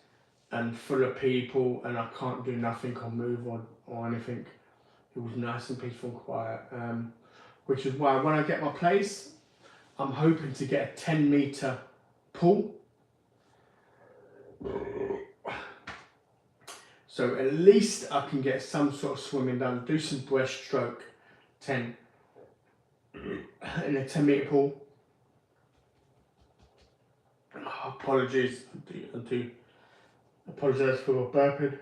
and full of people and I can't do nothing or move or anything. It was nice and peaceful and quiet, which is why when I get my place, I'm hoping to get a 10-metre pool. So at least I can get some sort of swimming done, do some breaststroke 10 in a 10-metre pool. Oh, apologies, I do apologise for burping.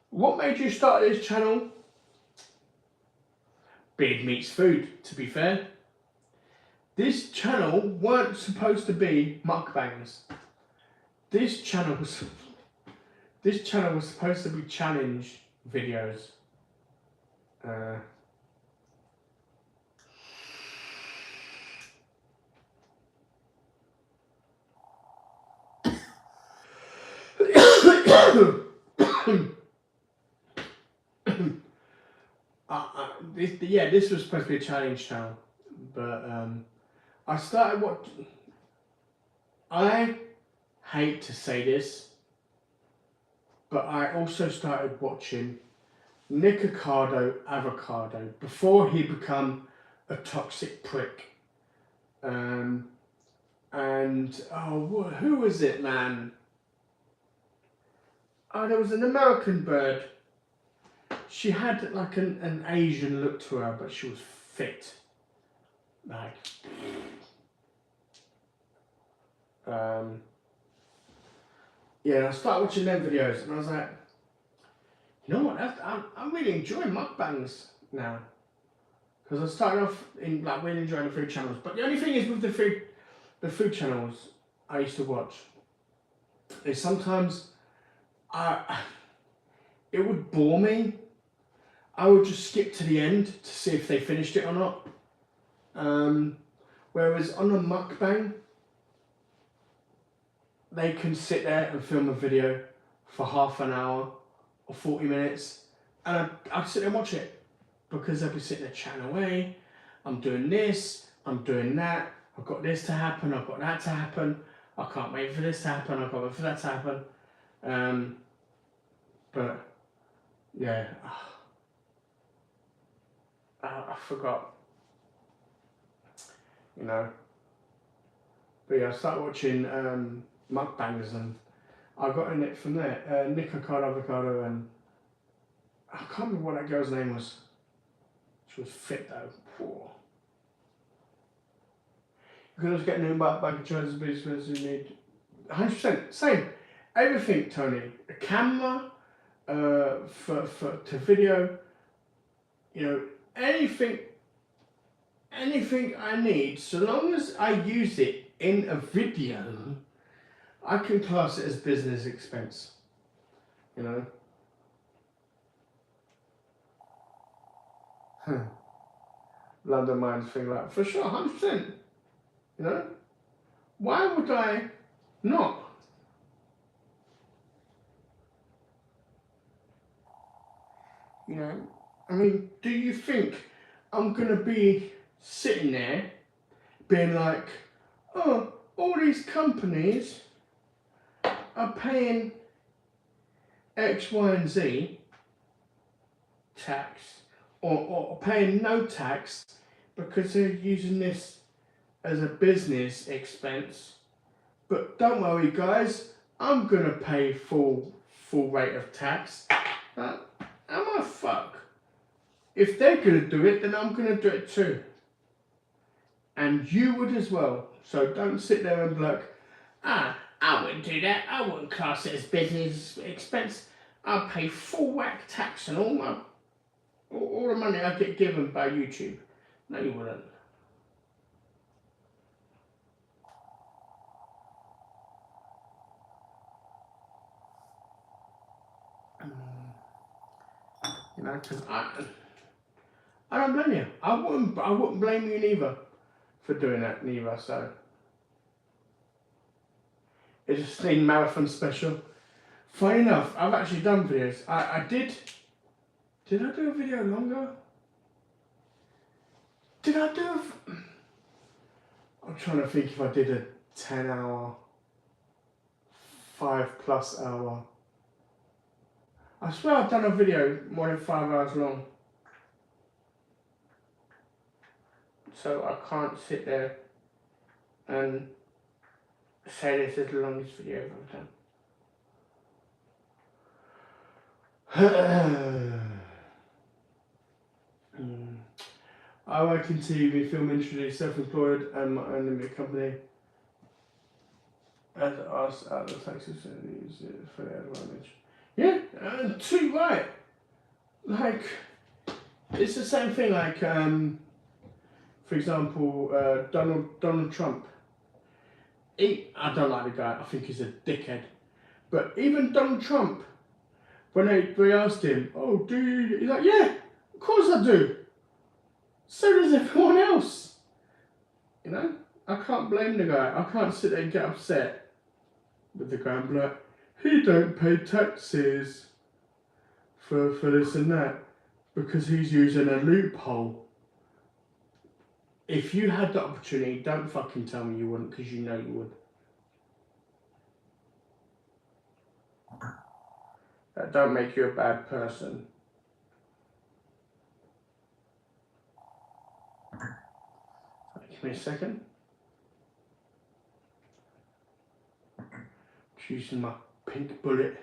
What made you start this channel? Beard meets food, to be fair. This channel weren't supposed to be mukbangs. This channel was supposed to be challenge videos. This was supposed to be a challenge channel, but I started what I hate to say this, but I also started watching Nick Avocado before he become a toxic prick. And who was it, man? Oh, there was an American bird. She had like an Asian look to her, but she was fit. Like, yeah, I started watching them videos, and I was like, you know what? I'm really enjoying mukbangs now, because I started off in like really enjoying the food channels. But the only thing is with the food channels I used to watch is sometimes it would bore me. I would just skip to the end to see if they finished it or not. Whereas on a mukbang, they can sit there and film a video for half an hour or 40 minutes, and I'd sit there and watch it, because they'll be sitting there chatting away. I'm doing this, I'm doing that, I've got this to happen, I've got that to happen, I can't wait for this to happen, I can't wait for that to happen. But yeah, I forgot, you know. But yeah, I started watching mukbangs, and I got in it from there. Nick Avocado, and I can't remember what that girl's name was. She was fit though. Whoa. You can also get new bank of charges, business you need. 100%, same. Everything, Tony. A camera, to video. You know, anything I need, so long as I use it in a video, I can class it as business expense. You know. London Minds thing, like, for sure, 100%. You know, why would I not? You know, I mean, do you think I'm gonna be sitting there being like, oh, all these companies are paying X, Y, and Z tax, or paying no tax because they're using this as a business expense, but don't worry guys, I'm gonna pay full rate of tax. Am I fuck? If they're gonna do it, then I'm gonna do it too, and you would as well. So don't sit there and be like, I wouldn't do that, I wouldn't class it as business expense, I'll pay full whack tax on all the money I get given by YouTube. No, you wouldn't. You know, because I don't blame you. I wouldn't blame you neither for doing that neither. So it's a Steam Marathon special. Funny enough, I've actually done videos. I did. Did I do a video longer? Did I do I'm trying to think if I did a 10-hour, 5+ hour. I swear I've done a video more than 5 hours long. So I can't sit there and say this is the longest video I've done. I work in TV, film industry, self-employed, and my own limited company. As us out of taxes and use it for their advantage. Yeah, too right. Like, it's the same thing. Like, for example, Donald Trump. I don't like the guy. I think he's a dickhead. But even Donald Trump, when they asked him, "Oh, do you?" He's like, "Yeah, of course I do. So does everyone else." You know, I can't blame the guy. I can't sit there and get upset with the guy and be like, he don't pay taxes for this and that because he's using a loophole. If you had the opportunity, don't fucking tell me you wouldn't, because you know you would. That don't make you a bad person. Give me a second. Choosing my pink bullet,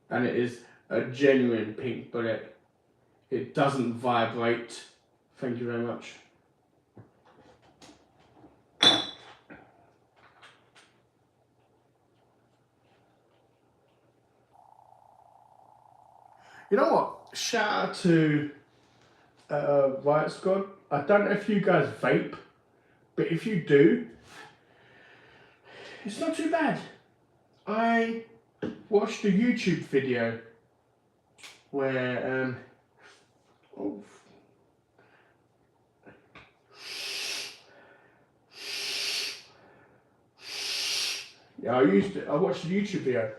and it is a genuine pink bullet. It doesn't vibrate. Thank you very much. You know what? Shout out to Riot Squad. I don't know if you guys vape, but if you do, it's not too bad. I watched a YouTube video where I watched a YouTube video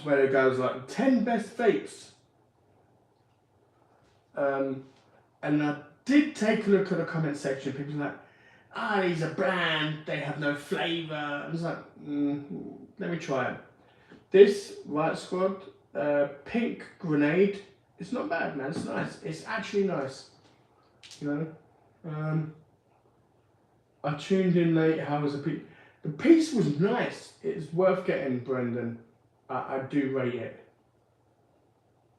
where it goes like 10 best vapes. And I did take a look at the comment section. People were like, these are bland, they have no flavour. I was like, let me try it. This Riot Squad pink grenade, it's not bad, man. It's nice. It's actually nice. You know, I tuned in late. How was the piece? The piece was nice. It's worth getting, Brendan. I do rate it.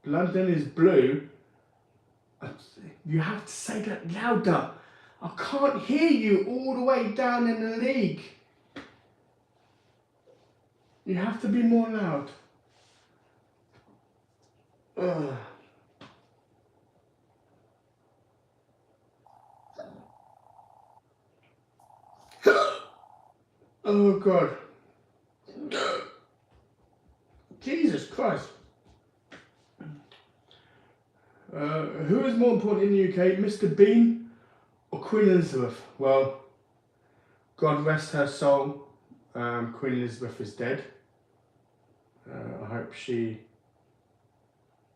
London is blue. You have to say that louder. I can't hear you all the way down in the league. You have to be more loud. Ugh. Oh God. Jesus Christ. Who is more important in the UK, Mr. Bean or Queen Elizabeth? Well, God rest her soul. Queen Elizabeth is dead. I hope she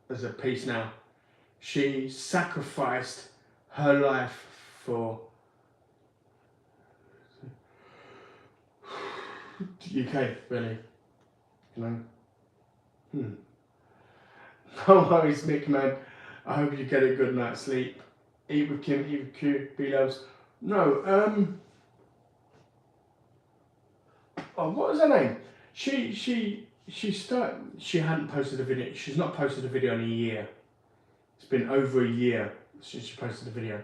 is at peace now. She sacrificed her life for the UK, really. You know? No worries, Mick, man. I hope you get a good night's sleep. Eat with Kim, eat with Q, be loves. No, oh, what was her name? She hadn't posted a video. She's not posted a video in a year. It's been over a year since she posted a video.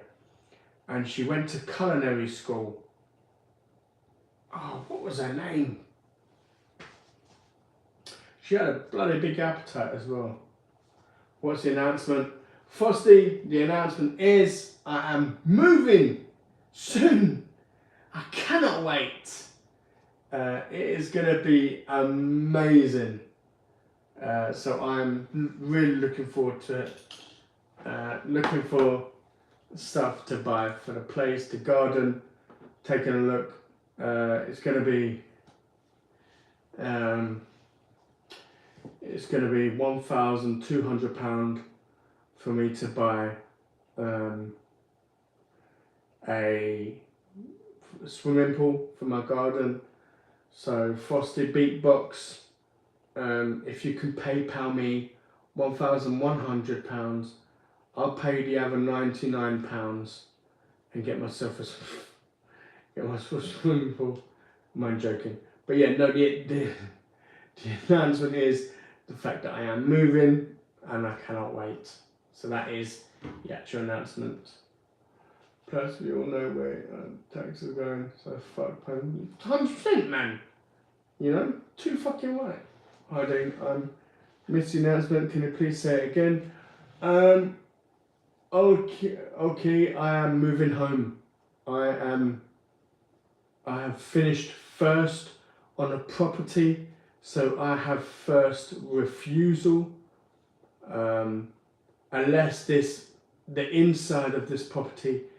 And she went to culinary school. Oh, what was her name? She had a bloody big appetite as well. What's the announcement? Frosty, the announcement is I am moving soon. I cannot wait. It is going to be amazing. So I'm really looking forward to it. Looking for stuff to buy for the place, the garden, taking a look. It's going to be £1,200 for me to buy a swimming pool for my garden. So Frosty Beatbox, if you can PayPal me £1,100, I'll pay the other £99 and get myself a swimming pool. I'm joking, but yeah, no. The announcement is the fact that I am moving and I cannot wait. So that is the actual announcement. Plus, we all know where taxes are going, so fuck 100%, man. You know, too fucking right. Hi, Dean. Missed the announcement. Can you please say it again? Okay. I am moving home. I have finished first on a property, so I have first refusal. Unless the inside of this property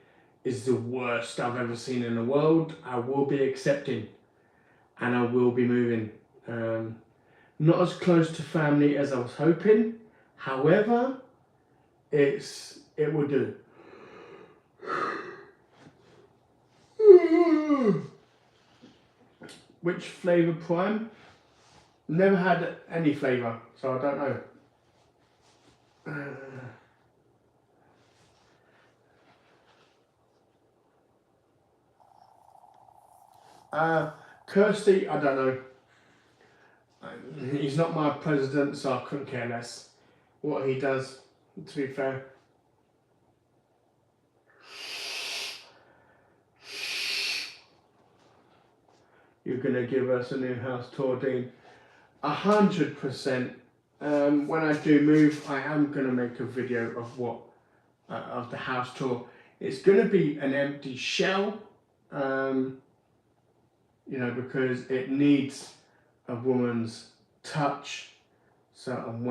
is the worst I've ever seen in the world, I will be accepting and I will be moving. Not as close to family as I was hoping. However, it will do. Which flavour prime? Never had any flavour, so I don't know. Kirsty, I don't know. He's not my president, so I couldn't care less what he does, to be fair. You're going to give us a new house tour, Dean? 100%. When I do move, I am going to make a video of of the house tour. It's going to be an empty shell, you know, because it needs a woman's touch. So I'm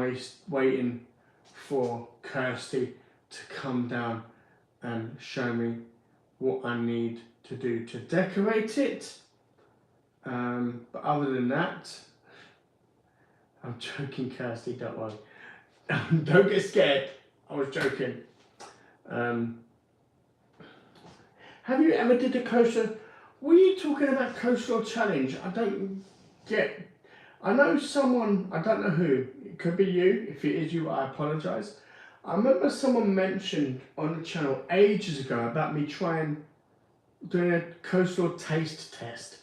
waiting for Kirsty to come down and show me what I need to do to decorate it. But other than that, I'm joking, Kirsty, don't worry. Don't get scared, I was joking. Have you ever did a coaster? Were you talking about coleslaw challenge? I don't get. I know someone, I don't know who, it could be you. If it is you, I apologise. I remember someone mentioned on the channel ages ago about me doing a coleslaw taste test.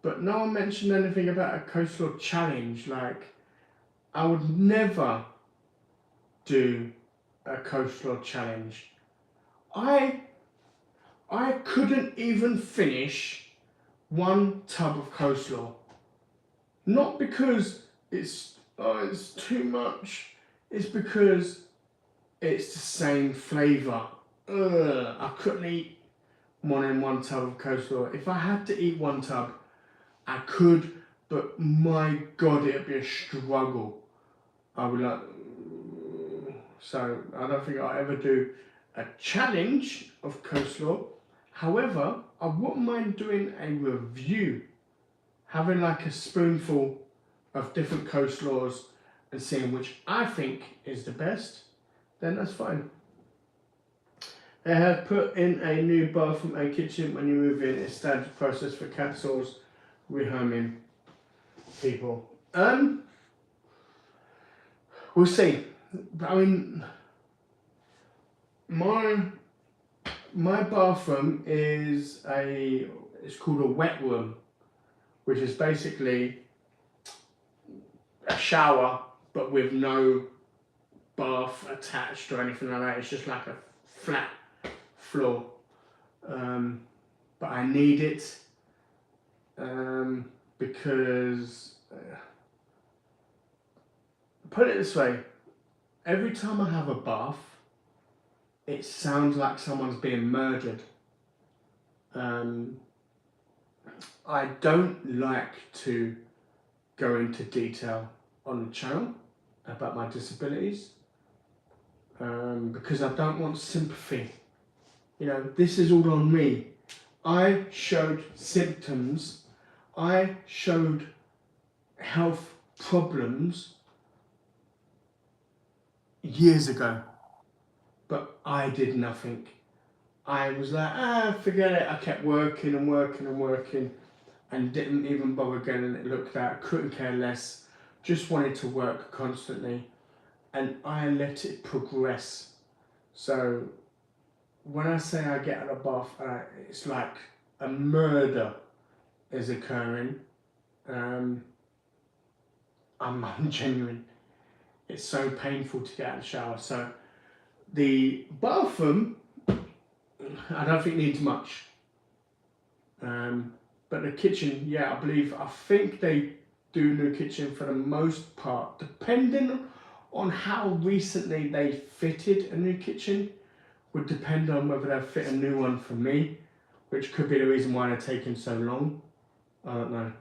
But no one mentioned anything about a coleslaw challenge. Like, I would never do a coleslaw challenge. I couldn't even finish one tub of coleslaw. Not because it's too much. It's because it's the same flavour. I couldn't eat one tub of coleslaw. If I had to eat one tub, I could, but my God, it'd be a struggle. I would like, so I don't think I'll ever do a challenge of coleslaw. However, I wouldn't mind doing a review, having like a spoonful of different coleslaws and seeing which I think is the best, then that's fine. They have put in a new bathroom and kitchen when you move in. It's standard process for councils rehoming people. We'll see. I mean, my bathroom is it's called a wet room, which is basically a shower but with no bath attached or anything like that. It's just like a flat floor. But I need it because put it this way, every time I have a bath, it sounds like someone's being murdered. I don't like to go into detail on the channel about my disabilities because I don't want sympathy. You know, this is all on me. I showed symptoms, I showed health problems years ago, but I did nothing. I was like, forget it. I kept working and working and working and didn't even bother getting it looked at, couldn't care less, just wanted to work constantly, and I let it progress. So when I say I get out of the bath, it's like a murder is occurring. I'm genuine. It's so painful to get out of the shower. So the bathroom, I don't think needs much. But the kitchen, yeah, I think they do new kitchen for the most part, depending on how recently they fitted a new kitchen. Would depend on whether they'll fit a new one for me, which could be the reason why they're taking so long. I don't know.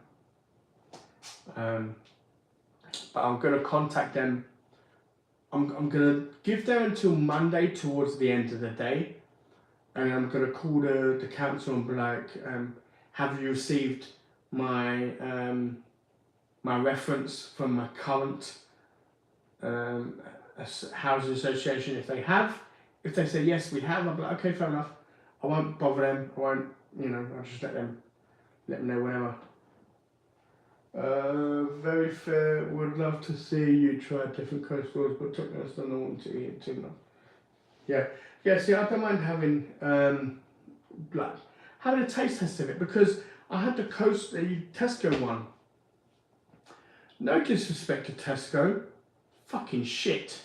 But I'm going to contact them. I'm going to give them until Monday towards the end of the day. And I'm going to call the council and be like, have you received my my reference from my current housing association if they have. If they say yes, we have, I'll be like, okay, fair enough. I won't bother them. I won't, I'll just let them know whenever. Very fair. Would love to see you try different coastals, but took us don't want to eat too much. Yeah. See, I don't mind having having a taste test of it, because I had the Tesco one. No disrespect to Tesco, fucking shit.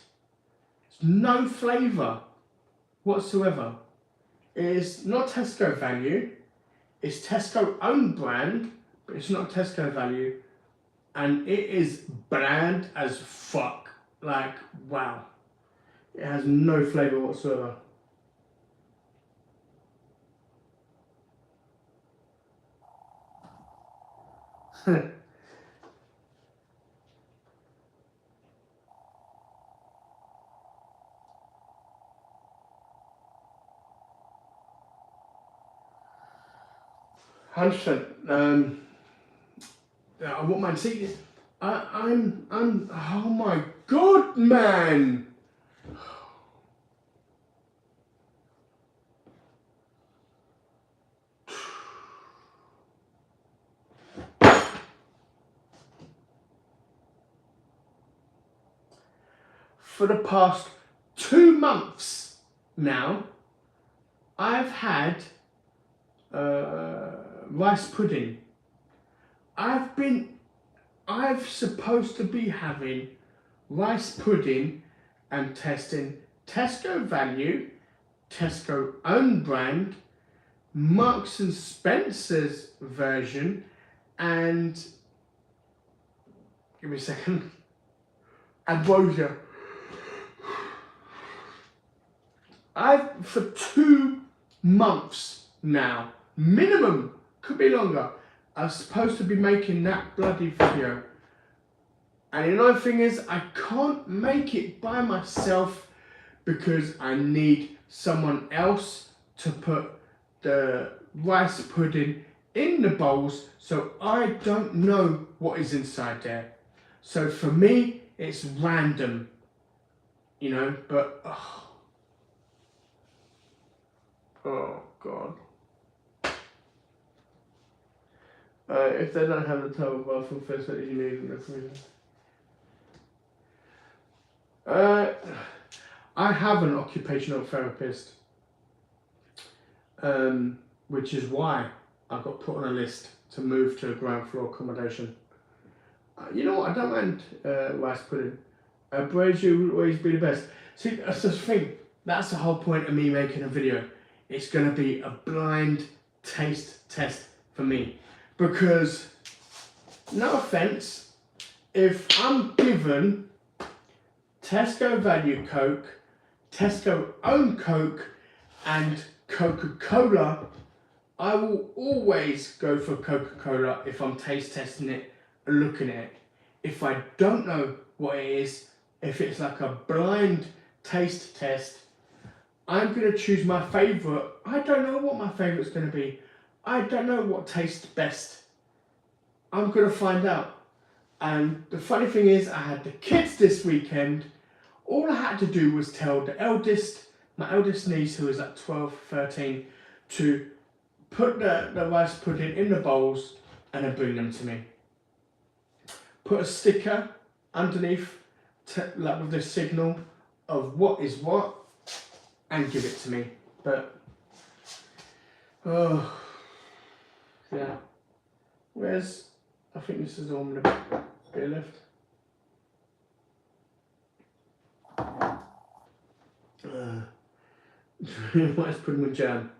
It's no flavour whatsoever. It is not Tesco value. It's Tesco own brand, but it's not Tesco value, and it is bland as fuck. Like, wow. It has no flavour whatsoever. $100%. I wouldn't mind seeing it. I'm. Oh my god, man! For the past 2 months now, I've had rice pudding. I've supposed to be having rice pudding and testing Tesco value, Tesco own brand, Marks and Spencer's version, and give me a second, Ambrosia. For 2 months now, minimum, could be longer, I was supposed to be making that bloody video. And the annoying thing is, I can't make it by myself because I need someone else to put the rice pudding in the bowls, so I don't know what is inside there. So for me, it's random, but oh god. If they don't have the towel bathroom facility you need in the freezer. I have an occupational therapist, which is why I got put on a list to move to a ground floor accommodation. You know what, I don't mind rice pudding. Brazier will always be the best. See, that's the thing. That's the whole point of me making a video. It's going to be a blind taste test for me. Because, no offence, if I'm given Tesco value Coke, Tesco own Coke, and Coca-Cola, I will always go for Coca-Cola if I'm taste testing it and looking at it. If I don't know what it is, if it's like a blind taste test, I'm going to choose my favourite. I don't know what my favourite's going to be. I don't know what tastes best. I'm going to find out. And the funny thing is, I had the kids this weekend. All I had to do was tell my eldest niece, who was like 12, 13, to put the rice pudding in the bowls and then bring them to me. Put a sticker underneath, like with the signal of what is what, and give it to me. But, oh, yeah. I think this is the one with a bit left. Rice pudding with jam.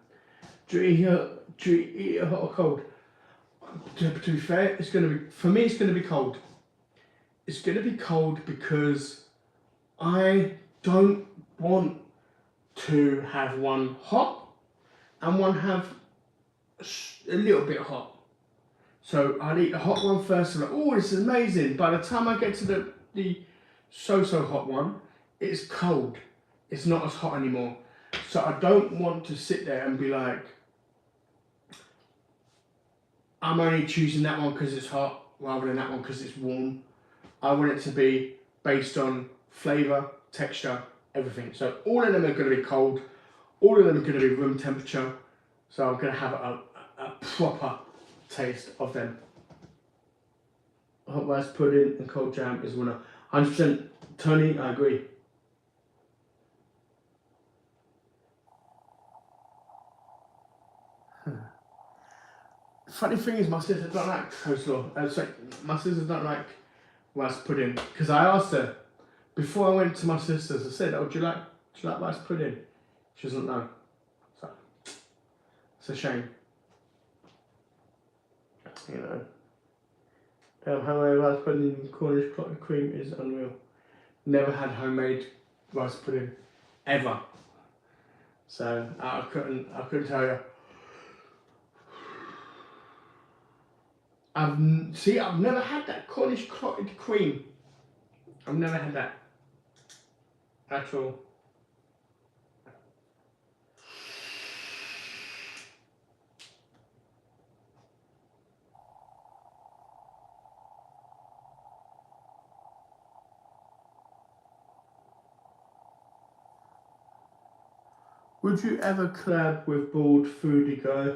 Do you eat it hot or cold? To be fair, for me it's going to be cold. It's going to be cold because I don't want to have one hot and one have a little bit hot. So I'll eat the hot one first and like, oh, this is amazing. By the time I get to the so-so hot one, it's cold. It's not as hot anymore. So I don't want to sit there and be like, I'm only choosing that one because it's hot. rather than that one because it's warm. I want it to be based on flavour, texture, everything. So all of them are going to be cold. All of them are going to be room temperature. So I'm going to have a proper taste of them. Hot rice pudding and cold jam is winner. 100%. Tony, I agree. Funny thing is, my sister don't like coleslaw. Sorry, my sister don't like rice pudding because I asked her before I went to my sister's. I said, "Oh, do you like rice pudding?" She doesn't know. So it's a shame. You know. Homemade rice pudding and Cornish clotted cream is unreal. Never had homemade rice pudding ever. So I couldn't tell you. I've never had that Cornish clotted cream. I've never had that at all. Would you ever collab with Bald Foodie Guy?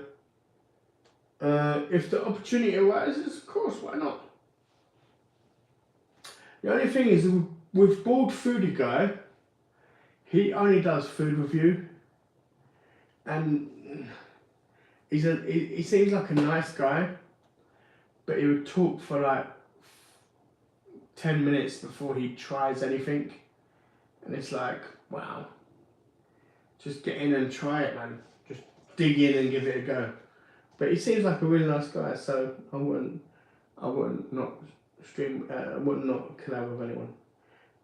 If the opportunity arises, of course, why not? The only thing is, with Bald Foodie Guy, he only does food review, and he seems like a nice guy, but he would talk for like 10 minutes before he tries anything, and it's like, wow, just get in and try it, man. Just dig in and give it a go. But he seems like a really nice guy, so I wouldn't not collab with anyone.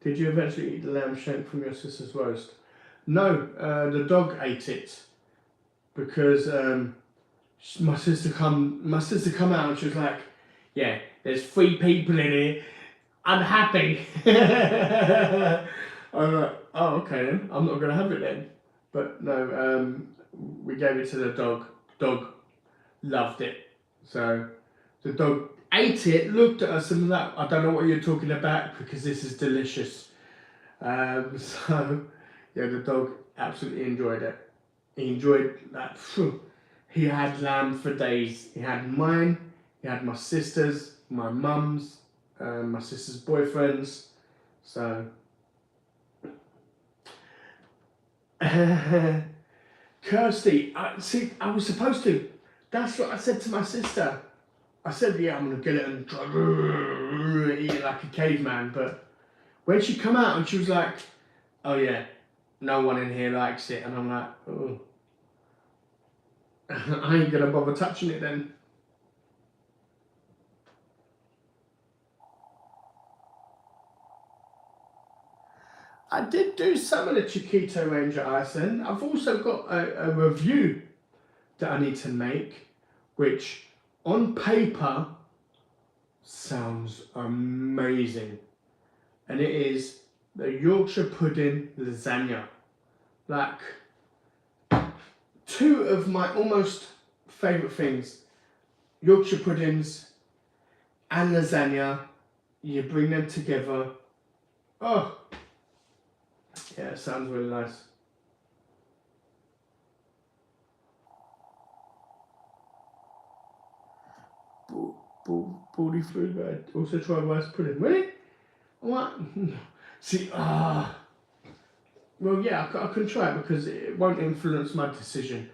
Did you eventually eat the lamb shank from your sister's roast? No, the dog ate it because my sister come out and she was like, "Yeah, there's 3 people in here. I'm happy." I'm like, "Oh, okay then. I'm not gonna have it then." But no, we gave it to the dog. Dog loved it. So the dog ate it, looked at us and was like, "I don't know what you're talking about because this is delicious." So yeah, the dog absolutely enjoyed it. He enjoyed that. He had lamb for days. He had mine, he had my sister's, my mum's, my sister's boyfriend's. So Kirsty, I was supposed to. That's what I said to my sister. I said, "Yeah, I'm gonna get it and eat it like a caveman." But when she come out and she was like, "Oh yeah, no one in here likes it," and I'm like, "Oh, I ain't gonna bother touching it then." I did do some of the Chiquito range at Iceland. I've also got a review that I need to make, which on paper sounds amazing. And it is the Yorkshire pudding lasagna. Like, 2 of my almost favourite things, Yorkshire puddings and lasagna. You bring them together. Oh, yeah, it sounds really nice. Baldy food, but I also try rice pudding. Really? What? See, well, yeah, I can try it because it won't influence my decision.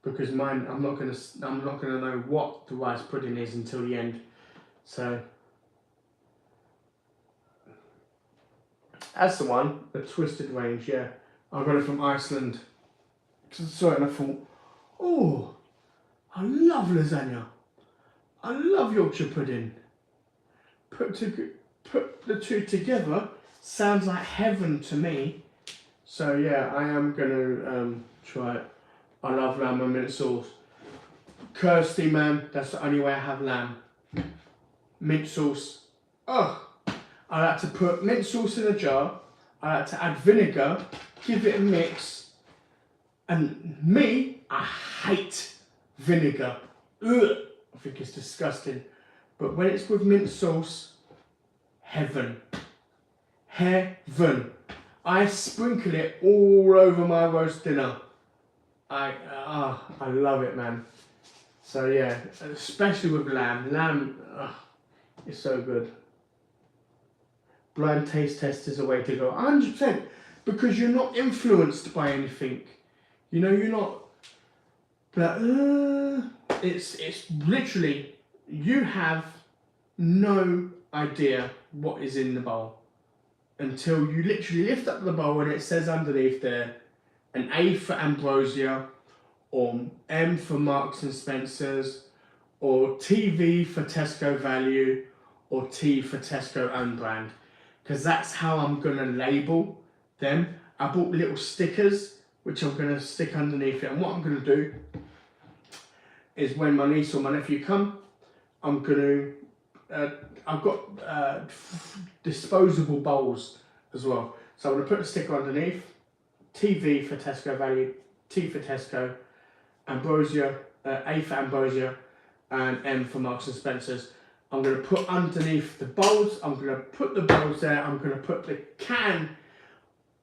Because mine, I'm not gonna know what the rice pudding is until the end. So that's the one, the twisted range. Yeah, I got it from Iceland. Sorry, and I thought, oh, I love lasagna. I love Yorkshire pudding. Put the 2 together, sounds like heaven to me. So yeah, I am gonna try it. I love lamb and mint sauce. Kirsty, man, that's the only way I have lamb. Mint sauce. Oh, I like to put mint sauce in a jar. I like to add vinegar, give it a mix. And me, I hate vinegar. Ugh, I think it's disgusting. But when it's with mint sauce, heaven. Heaven. I sprinkle it all over my roast dinner. I love it, man. So yeah, especially with lamb. Lamb is so good. Blind taste test is a way to go. 100%. Because you're not influenced by anything. You know, you're not. But it's literally, you have no idea what is in the bowl until you literally lift up the bowl and it says underneath there an A for Ambrosia, or M for Marks and Spencer's, or TV for Tesco Value, or T for Tesco Own Brand. Because that's how I'm going to label them. I bought little stickers which I'm going to stick underneath it, and what I'm going to do is when my niece or my nephew come, I'm going to, I've got disposable bowls as well. So I'm going to put a sticker underneath, TV for Tesco Value, T for Tesco, Ambrosia, A for Ambrosia, and M for Marks and Spencer's. I'm going to put underneath the bowls, I'm going to put the bowls there, I'm going to put the can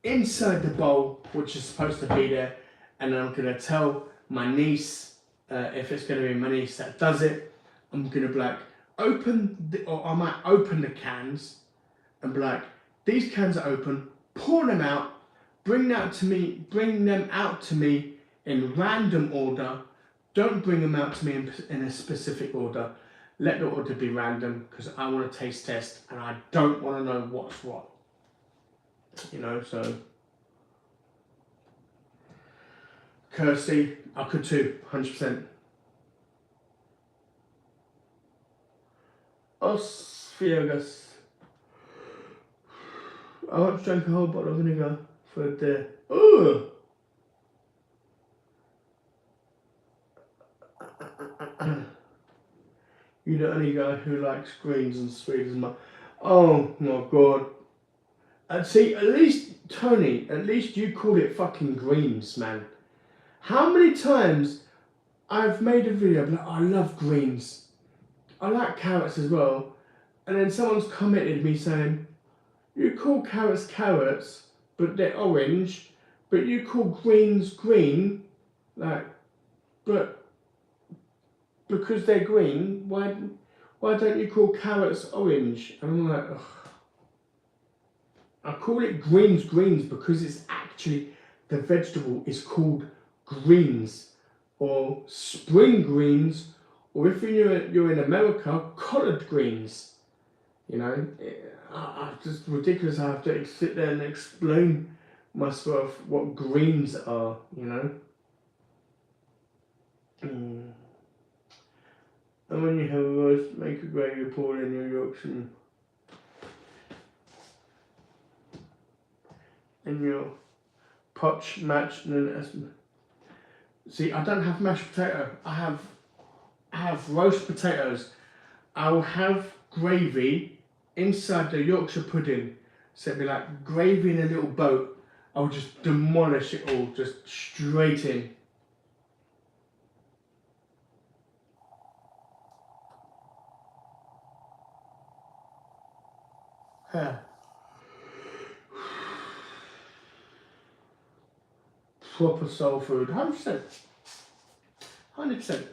inside the bowl, which is supposed to be there, and I'm going to tell my niece, if it's going to be my niece that does it, I'm going to be like, or I might open the cans and be like, these cans are open, pour them out, bring them out to me in random order. Don't bring them out to me in a specific order. Let the order be random, because I want to taste test and I don't want to know what's what. You know, so. Kirsty, I could too, 100%. Osphiogus. I want to drink a whole bottle of vinegar for the. Ooh! You're the only guy who likes greens and sweets as much. Oh my god. And see, at least, Tony, at least you call it fucking greens, man. How many times I've made a video like, I love greens. I like carrots as well. And then someone's commented me saying, you call carrots carrots, but they're orange, but you call greens green, like, but because they're green, why don't you call carrots orange? And I'm like, ugh. I call it greens because it's actually, the vegetable is called greens, or spring greens, or if you're in America, collard greens. You know, it's just ridiculous. I have to sit there and explain myself what greens are, you know. And when you have a roast, make a gravy, pour in your Yorkshire and your potch match. See, I don't have mashed potato. I have roast potatoes. I'll have gravy inside the Yorkshire pudding. So it'd be like gravy in a little boat. I'll just demolish it all, just straight in. Proper soul food, 100%. 100%.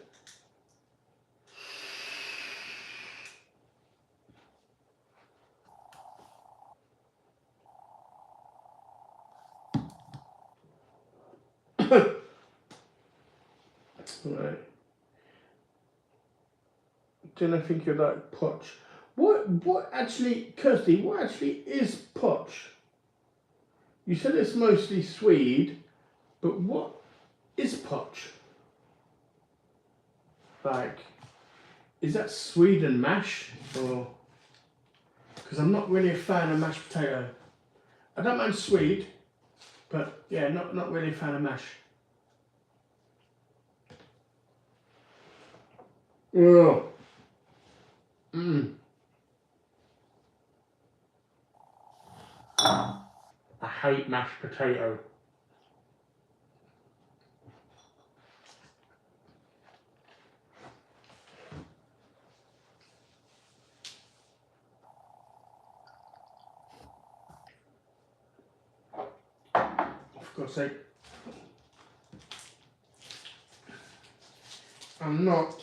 Right. Didn't I think you'd like potch? What actually, Kirsty, what actually is potch? You said it's mostly Swede, but what is potch? Like, is that Sweden mash, or? Because I'm not really a fan of mashed potato. I don't mind Swede, but yeah, not really a fan of mash. Oh. I hate mashed potato. for God's sake. I'm not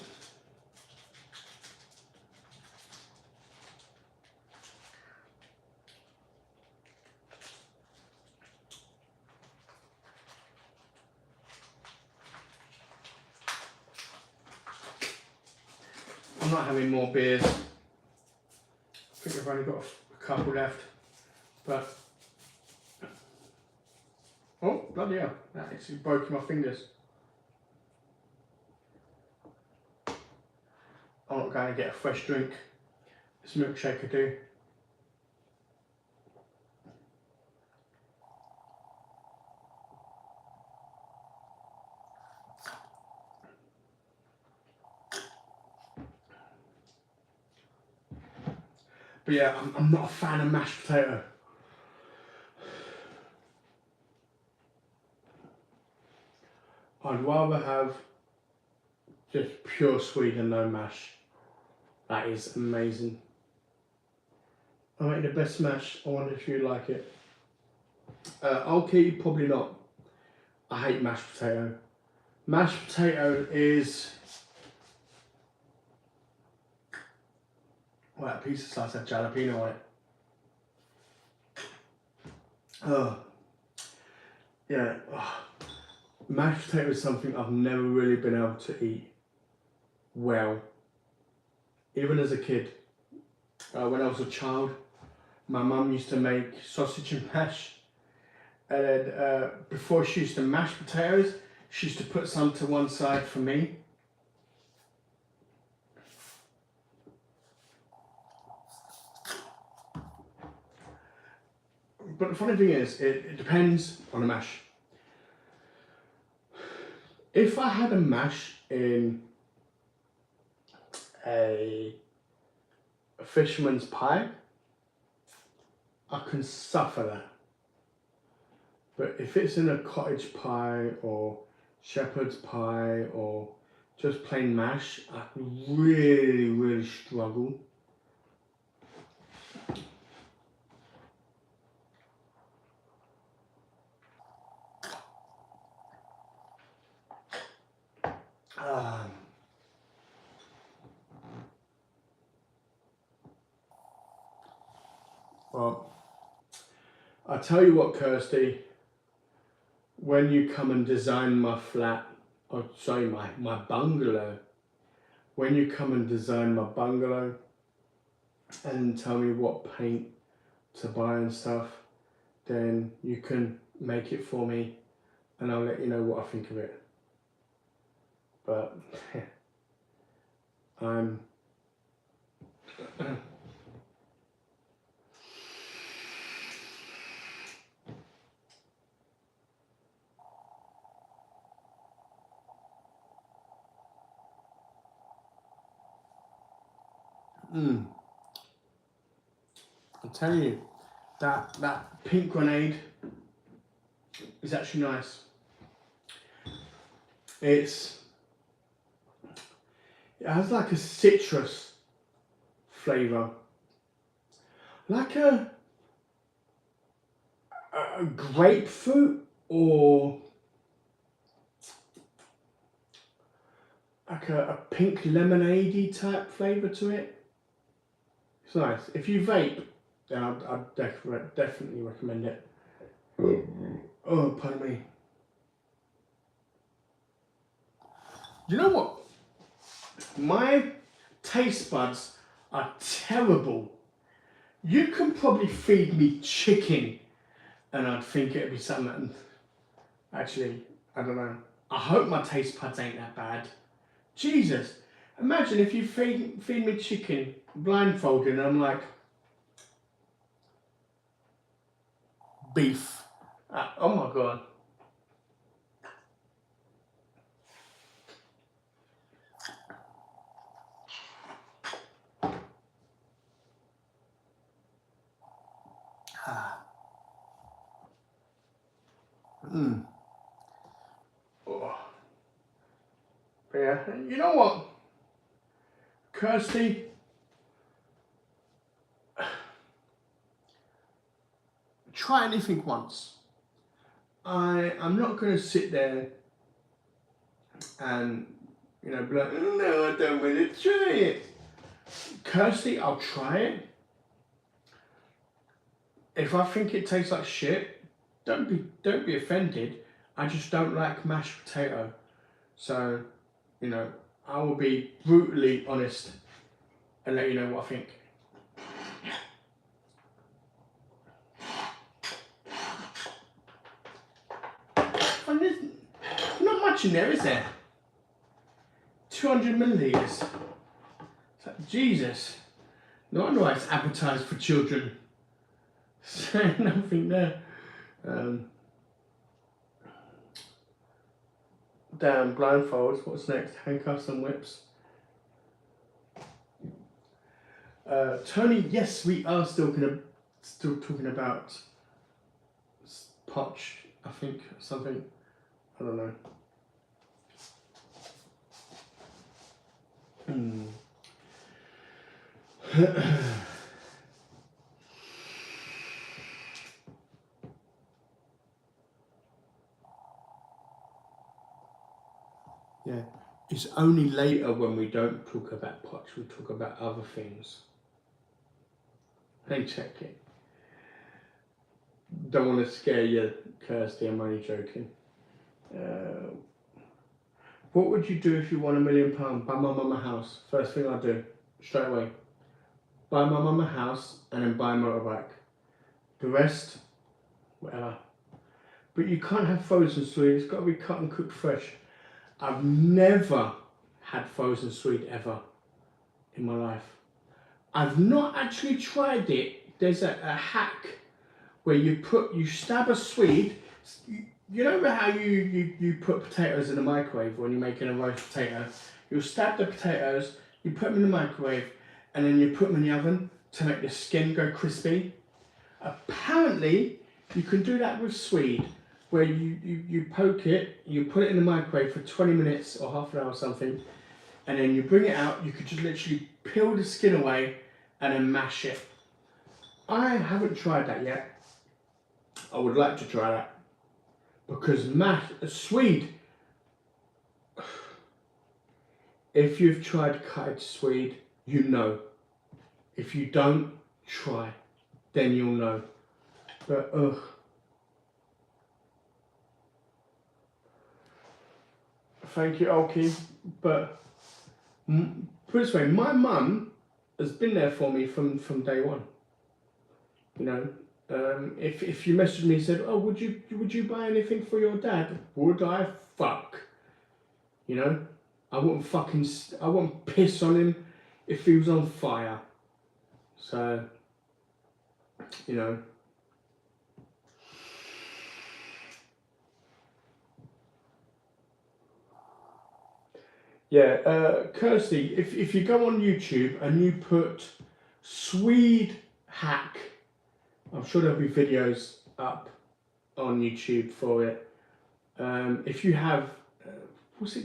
having more beers. I think I've only got a couple left, but oh bloody hell! That actually broke my fingers. I'm not going to get a fresh drink. This milkshake I do. But yeah, I'm not a fan of mashed potato. I'd rather have just pure sweet and no mash. That is amazing. I make the best mash. I wonder if you like it. Okay, probably not. I hate mashed potato. Mashed potato is well, a piece of sliced jalapeno on it. Oh, yeah. Oh. Mashed potato is something I've never really been able to eat well. Even as a kid, when I was a child, my mum used to make sausage and mash. And then before she used to mash potatoes, she used to put some to one side for me. But the funny thing is, it depends on the mash. If I had a mash in a fisherman's pie, I can suffer that. But if it's in a cottage pie or shepherd's pie or just plain mash, I really, really struggle. Well, I'll tell you what, Kirsty, when you come and design my flat, or sorry, my bungalow, when you come and design my bungalow and tell me what paint to buy and stuff, then you can make it for me and I'll let you know what I think of it. But I'm I'll tell you, that pink grenade is actually nice. It has like a citrus flavour, like a grapefruit or like a pink lemonade-y type flavour to it. It's nice. If you vape, then I'd definitely recommend it. Oh, pardon me. You know what? My taste buds are terrible. You can probably feed me chicken and I'd think it'd be something. Actually, I don't know. I hope my taste buds ain't that bad. Jesus, imagine if you feed me chicken blindfolded and I'm like, beef. Oh my God. Oh. But yeah, you know what, Kirsty? Try anything once. I'm not going to sit there and, you know, be like, oh, no, I don't want to try it. Kirsty, I'll try it. If I think it tastes like shit, don't be offended. I just don't like mashed potato. So, you know, I will be brutally honest and let you know what I think. And there's not much in there, is there? 200 millilitres. It's like, Jesus. No wonder why it's advertised for children. Nothing there. Damn, blindfolds. What's next? Handcuffs and whips. Tony, yes, we are still talking about potch, I think, something. I don't know. Yeah, it's only later when we don't talk about potch, we talk about other things. Hey, check it. Don't want to scare you, Kirsty, I'm only joking. What would you do if you won £1 million? Buy my mum a house. First thing I do, straight away. Buy my mum a house and then buy a motorbike. The rest, whatever. But you can't have frozen sweet, it's got to be cut and cooked fresh. I've never had frozen sweet ever in my life. I've not actually tried it. There's a hack where you stab a Swede. You know how you put potatoes in the microwave when you're making a roast potato? You'll stab the potatoes, you put them in the microwave, and then you put them in the oven to make the skin go crispy. Apparently, you can do that with Swede, where you poke it, you put it in the microwave for 20 minutes or half an hour or something, and then you bring it out, you could just literally peel the skin away and then mash it. I haven't tried that yet. I would like to try that. Because Swede, if you've tried cottage Swede, you know. If you don't, try. Then you'll know. But, thank you, Olkie. But, put it this way, my mum has been there for me from day one. You know, if you messaged me and said, oh, would you buy anything for your dad? Would I? Fuck. You know, I wouldn't piss on him if he was on fire. So, you know. Yeah, Kirsty, if you go on YouTube and you put Swede hack, I'm sure there'll be videos up on YouTube for it. If you have, what's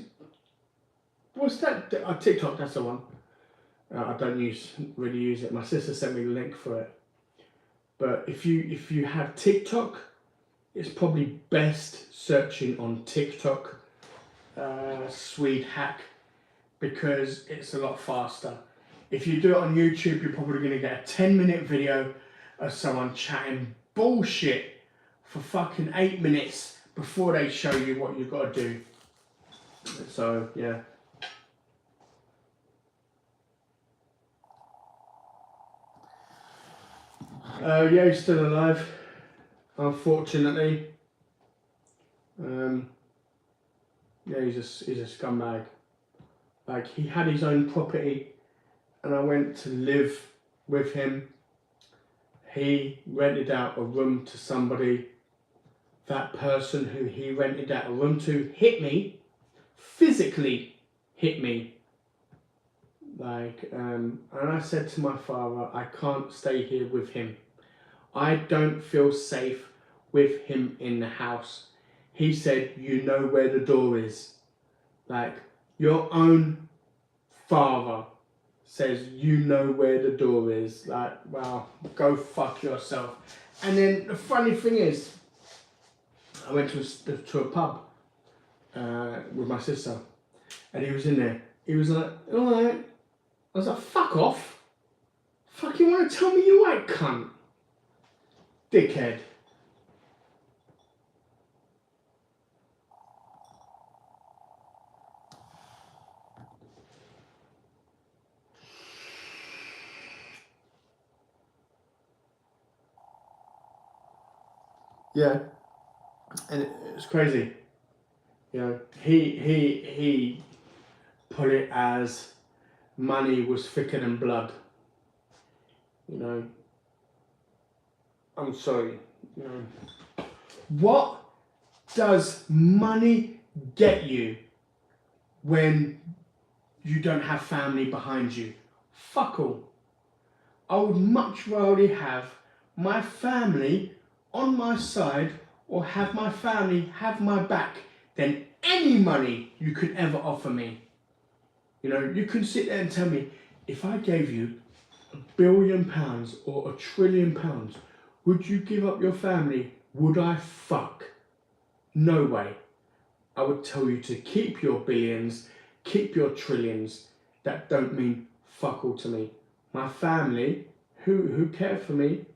that? TikTok, that's the one. I don't really use it. My sister sent me the link for it. But if you have TikTok, it's probably best searching on TikTok, Swede hack, because it's a lot faster. If you do it on YouTube, you're probably going to get a 10-minute video of someone chatting bullshit for fucking 8 minutes before they show you what you've got to do. So, yeah. Yeah, he's still alive, unfortunately. Yeah, he's a scumbag. Like, he had his own property and I went to live with him. He rented out a room to somebody. That person who he rented out a room to hit me, physically hit me. Like, and I said to my father, I can't stay here with him. I don't feel safe with him in the house. He said, you know where the door is. Like, your own father says you know where the door is. Like, well, go fuck yourself. And then the funny thing is, I went to a pub with my sister, and he was in there. He was like, all right. I was like, fuck off. Fucking want to tell me you ain't cunt. Dickhead. Yeah. And it's crazy. You know, he put it as money was thicker than blood. You know, I'm sorry. You know, what does money get you when you don't have family behind you? Fuck all. I would much rather have my family on my side or have my family have my back than any money you could ever offer me. You know, you can sit there and tell me, if I gave you £1 billion or £1 trillion, would you give up your family? Would I? Fuck. No way. I would tell you to keep your billions, keep your trillions. That don't mean fuck all to me. My family, who care for me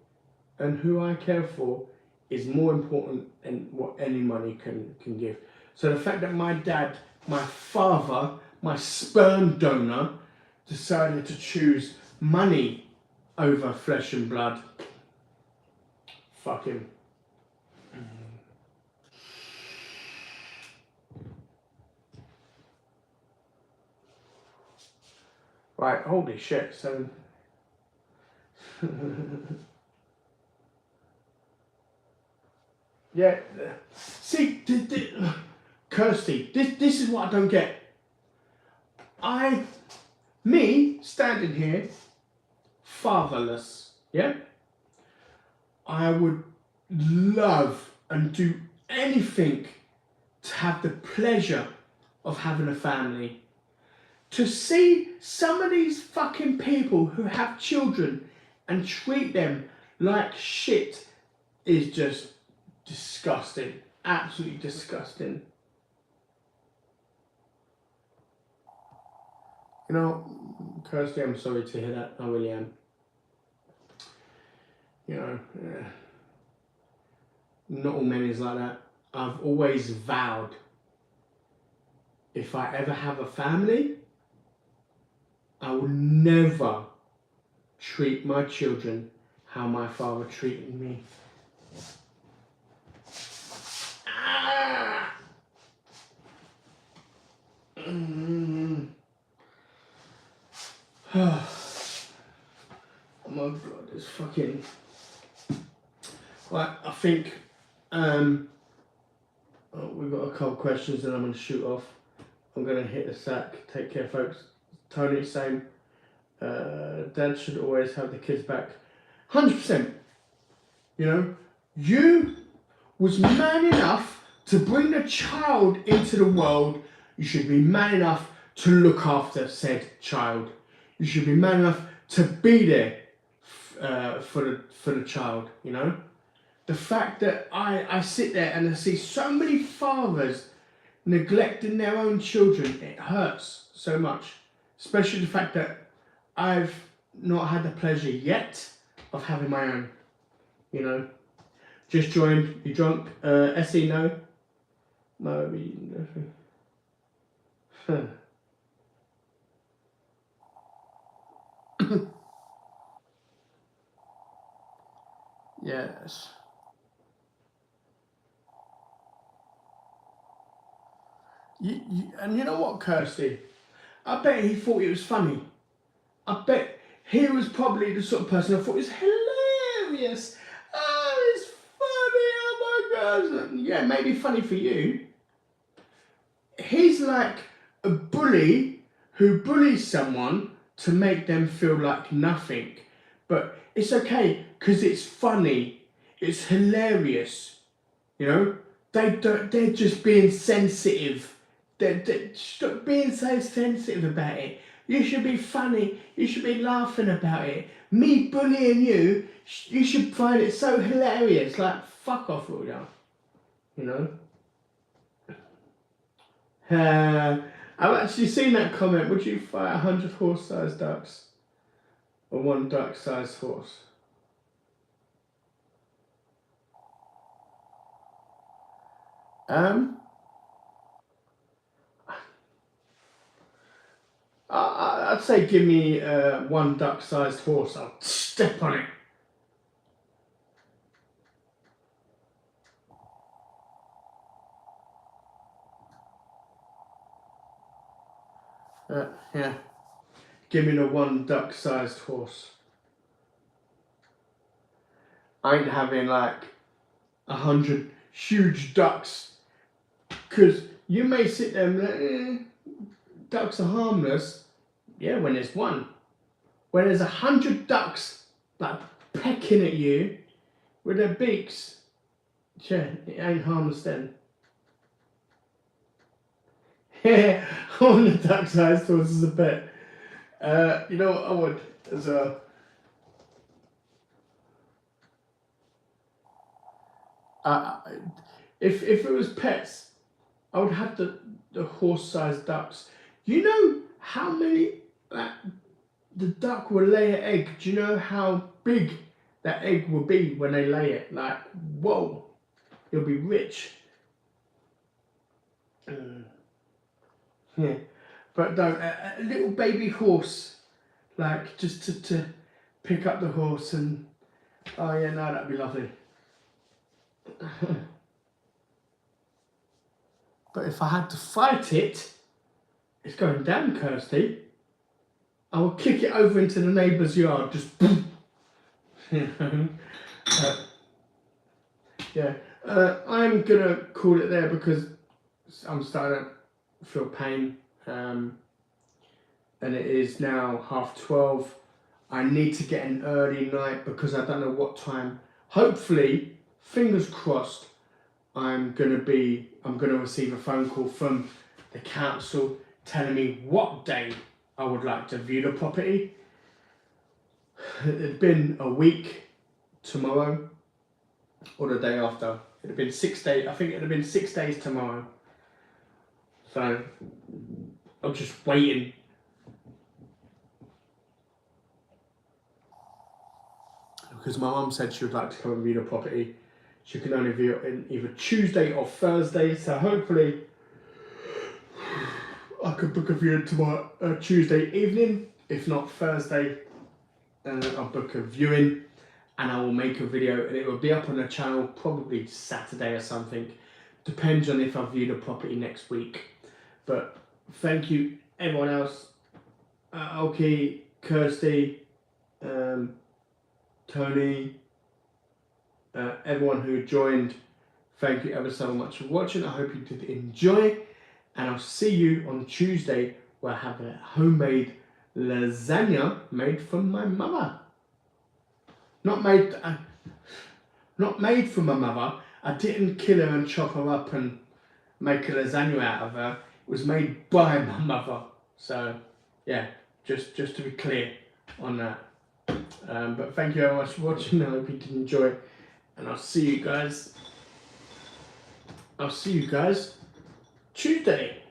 and who I care for, is more important than what any money can give. So the fact that my dad, my father, my sperm donor, decided to choose money over flesh and blood, fuck him. Right, holy shit, so... yeah, see, Kirsty, this is what I don't get. Me, standing here, fatherless, yeah? I would love and do anything to have the pleasure of having a family. To see some of these fucking people who have children and treat them like shit is just disgusting. Absolutely disgusting. You know, Kirsty, I'm sorry to hear that. I really am. You know, not all men is like that. I've always vowed, if I ever have a family, I will never treat my children how my father treated me. Oh my god, it's fucking... Right, I think we've got a couple questions and I'm going to shoot off. I'm going to hit the sack. Take care, folks. Tony, same. Dad should always have the kids back. 100%. You know, you was man enough to bring the child into the world. You should be man enough to look after said child. You should be man enough to be there for the child, you know. The fact that I sit there and I see so many fathers neglecting their own children, it hurts so much. Especially the fact that I've not had the pleasure yet of having my own, you know. Just joined, you drunk? SE, no? No, yes. And you know what, Kirsty? I bet he thought it was funny. I bet he was probably the sort of person I thought was hilarious. Oh, it's funny, oh my gosh. Yeah, maybe funny for you. He's like a bully who bullies someone to make them feel like nothing. But it's okay, because it's funny. It's hilarious. You know? They're just being sensitive. Stop being so sensitive about it. You should be funny. You should be laughing about it. Me bullying you, you should find it so hilarious. Like, fuck off, all y'all. you know. I've actually seen that comment. Would you fight 100 horse-sized ducks or one duck-sized horse? I'd say give me one duck-sized horse. I'll step on it. Yeah. Give me the one duck-sized horse. I ain't having like 100 huge ducks, because you may sit there and be like, ducks are harmless. Yeah, when there's one. When there's 100 ducks like pecking at you with their beaks, yeah, it ain't harmless then. Yeah, I want a duck-sized horse as a pet. You know what I would as well? If it was pets, I would have the horse-sized ducks. You know how many the duck will lay an egg? Do you know how big that egg will be when they lay it? Like, whoa, it'll be rich. Yeah, but no, a little baby horse, like just to pick up the horse and, oh yeah, no, that'd be lovely. But if I had to fight it, it's going down, Kirsty. I will kick it over into the neighbour's yard, just boom. You know? Yeah, I'm gonna call it there because I'm starting to feel pain, and it is now 12:30. I need to get an early night because I don't know what time. Hopefully, fingers crossed, I'm gonna receive a phone call from the council telling me what day I would like to view the property. It'd been a week tomorrow, or the day after. It'd have been 6 days. I think it'd have been 6 days tomorrow. So I'm just waiting. Because my mum said she would like to come and view the property. She can only view it in either Tuesday or Thursday. So hopefully I could book a viewing tomorrow, Tuesday evening. If not Thursday, I'll book a viewing and I will make a video and it will be up on the channel probably Saturday or something. Depends on if I view the property next week. But thank you everyone else. Oki, Kirsty, Tony, everyone who joined. Thank you ever so much for watching. I hope you did enjoy. And I'll see you on Tuesday where I have a homemade lasagna made from my mother. Not made from my mother. I didn't kill her and chop her up and make a lasagna out of her. It was made by my mother. So yeah, just to be clear on that. But thank you very much for watching. I hope you did enjoy. And I'll see you guys Tuesday.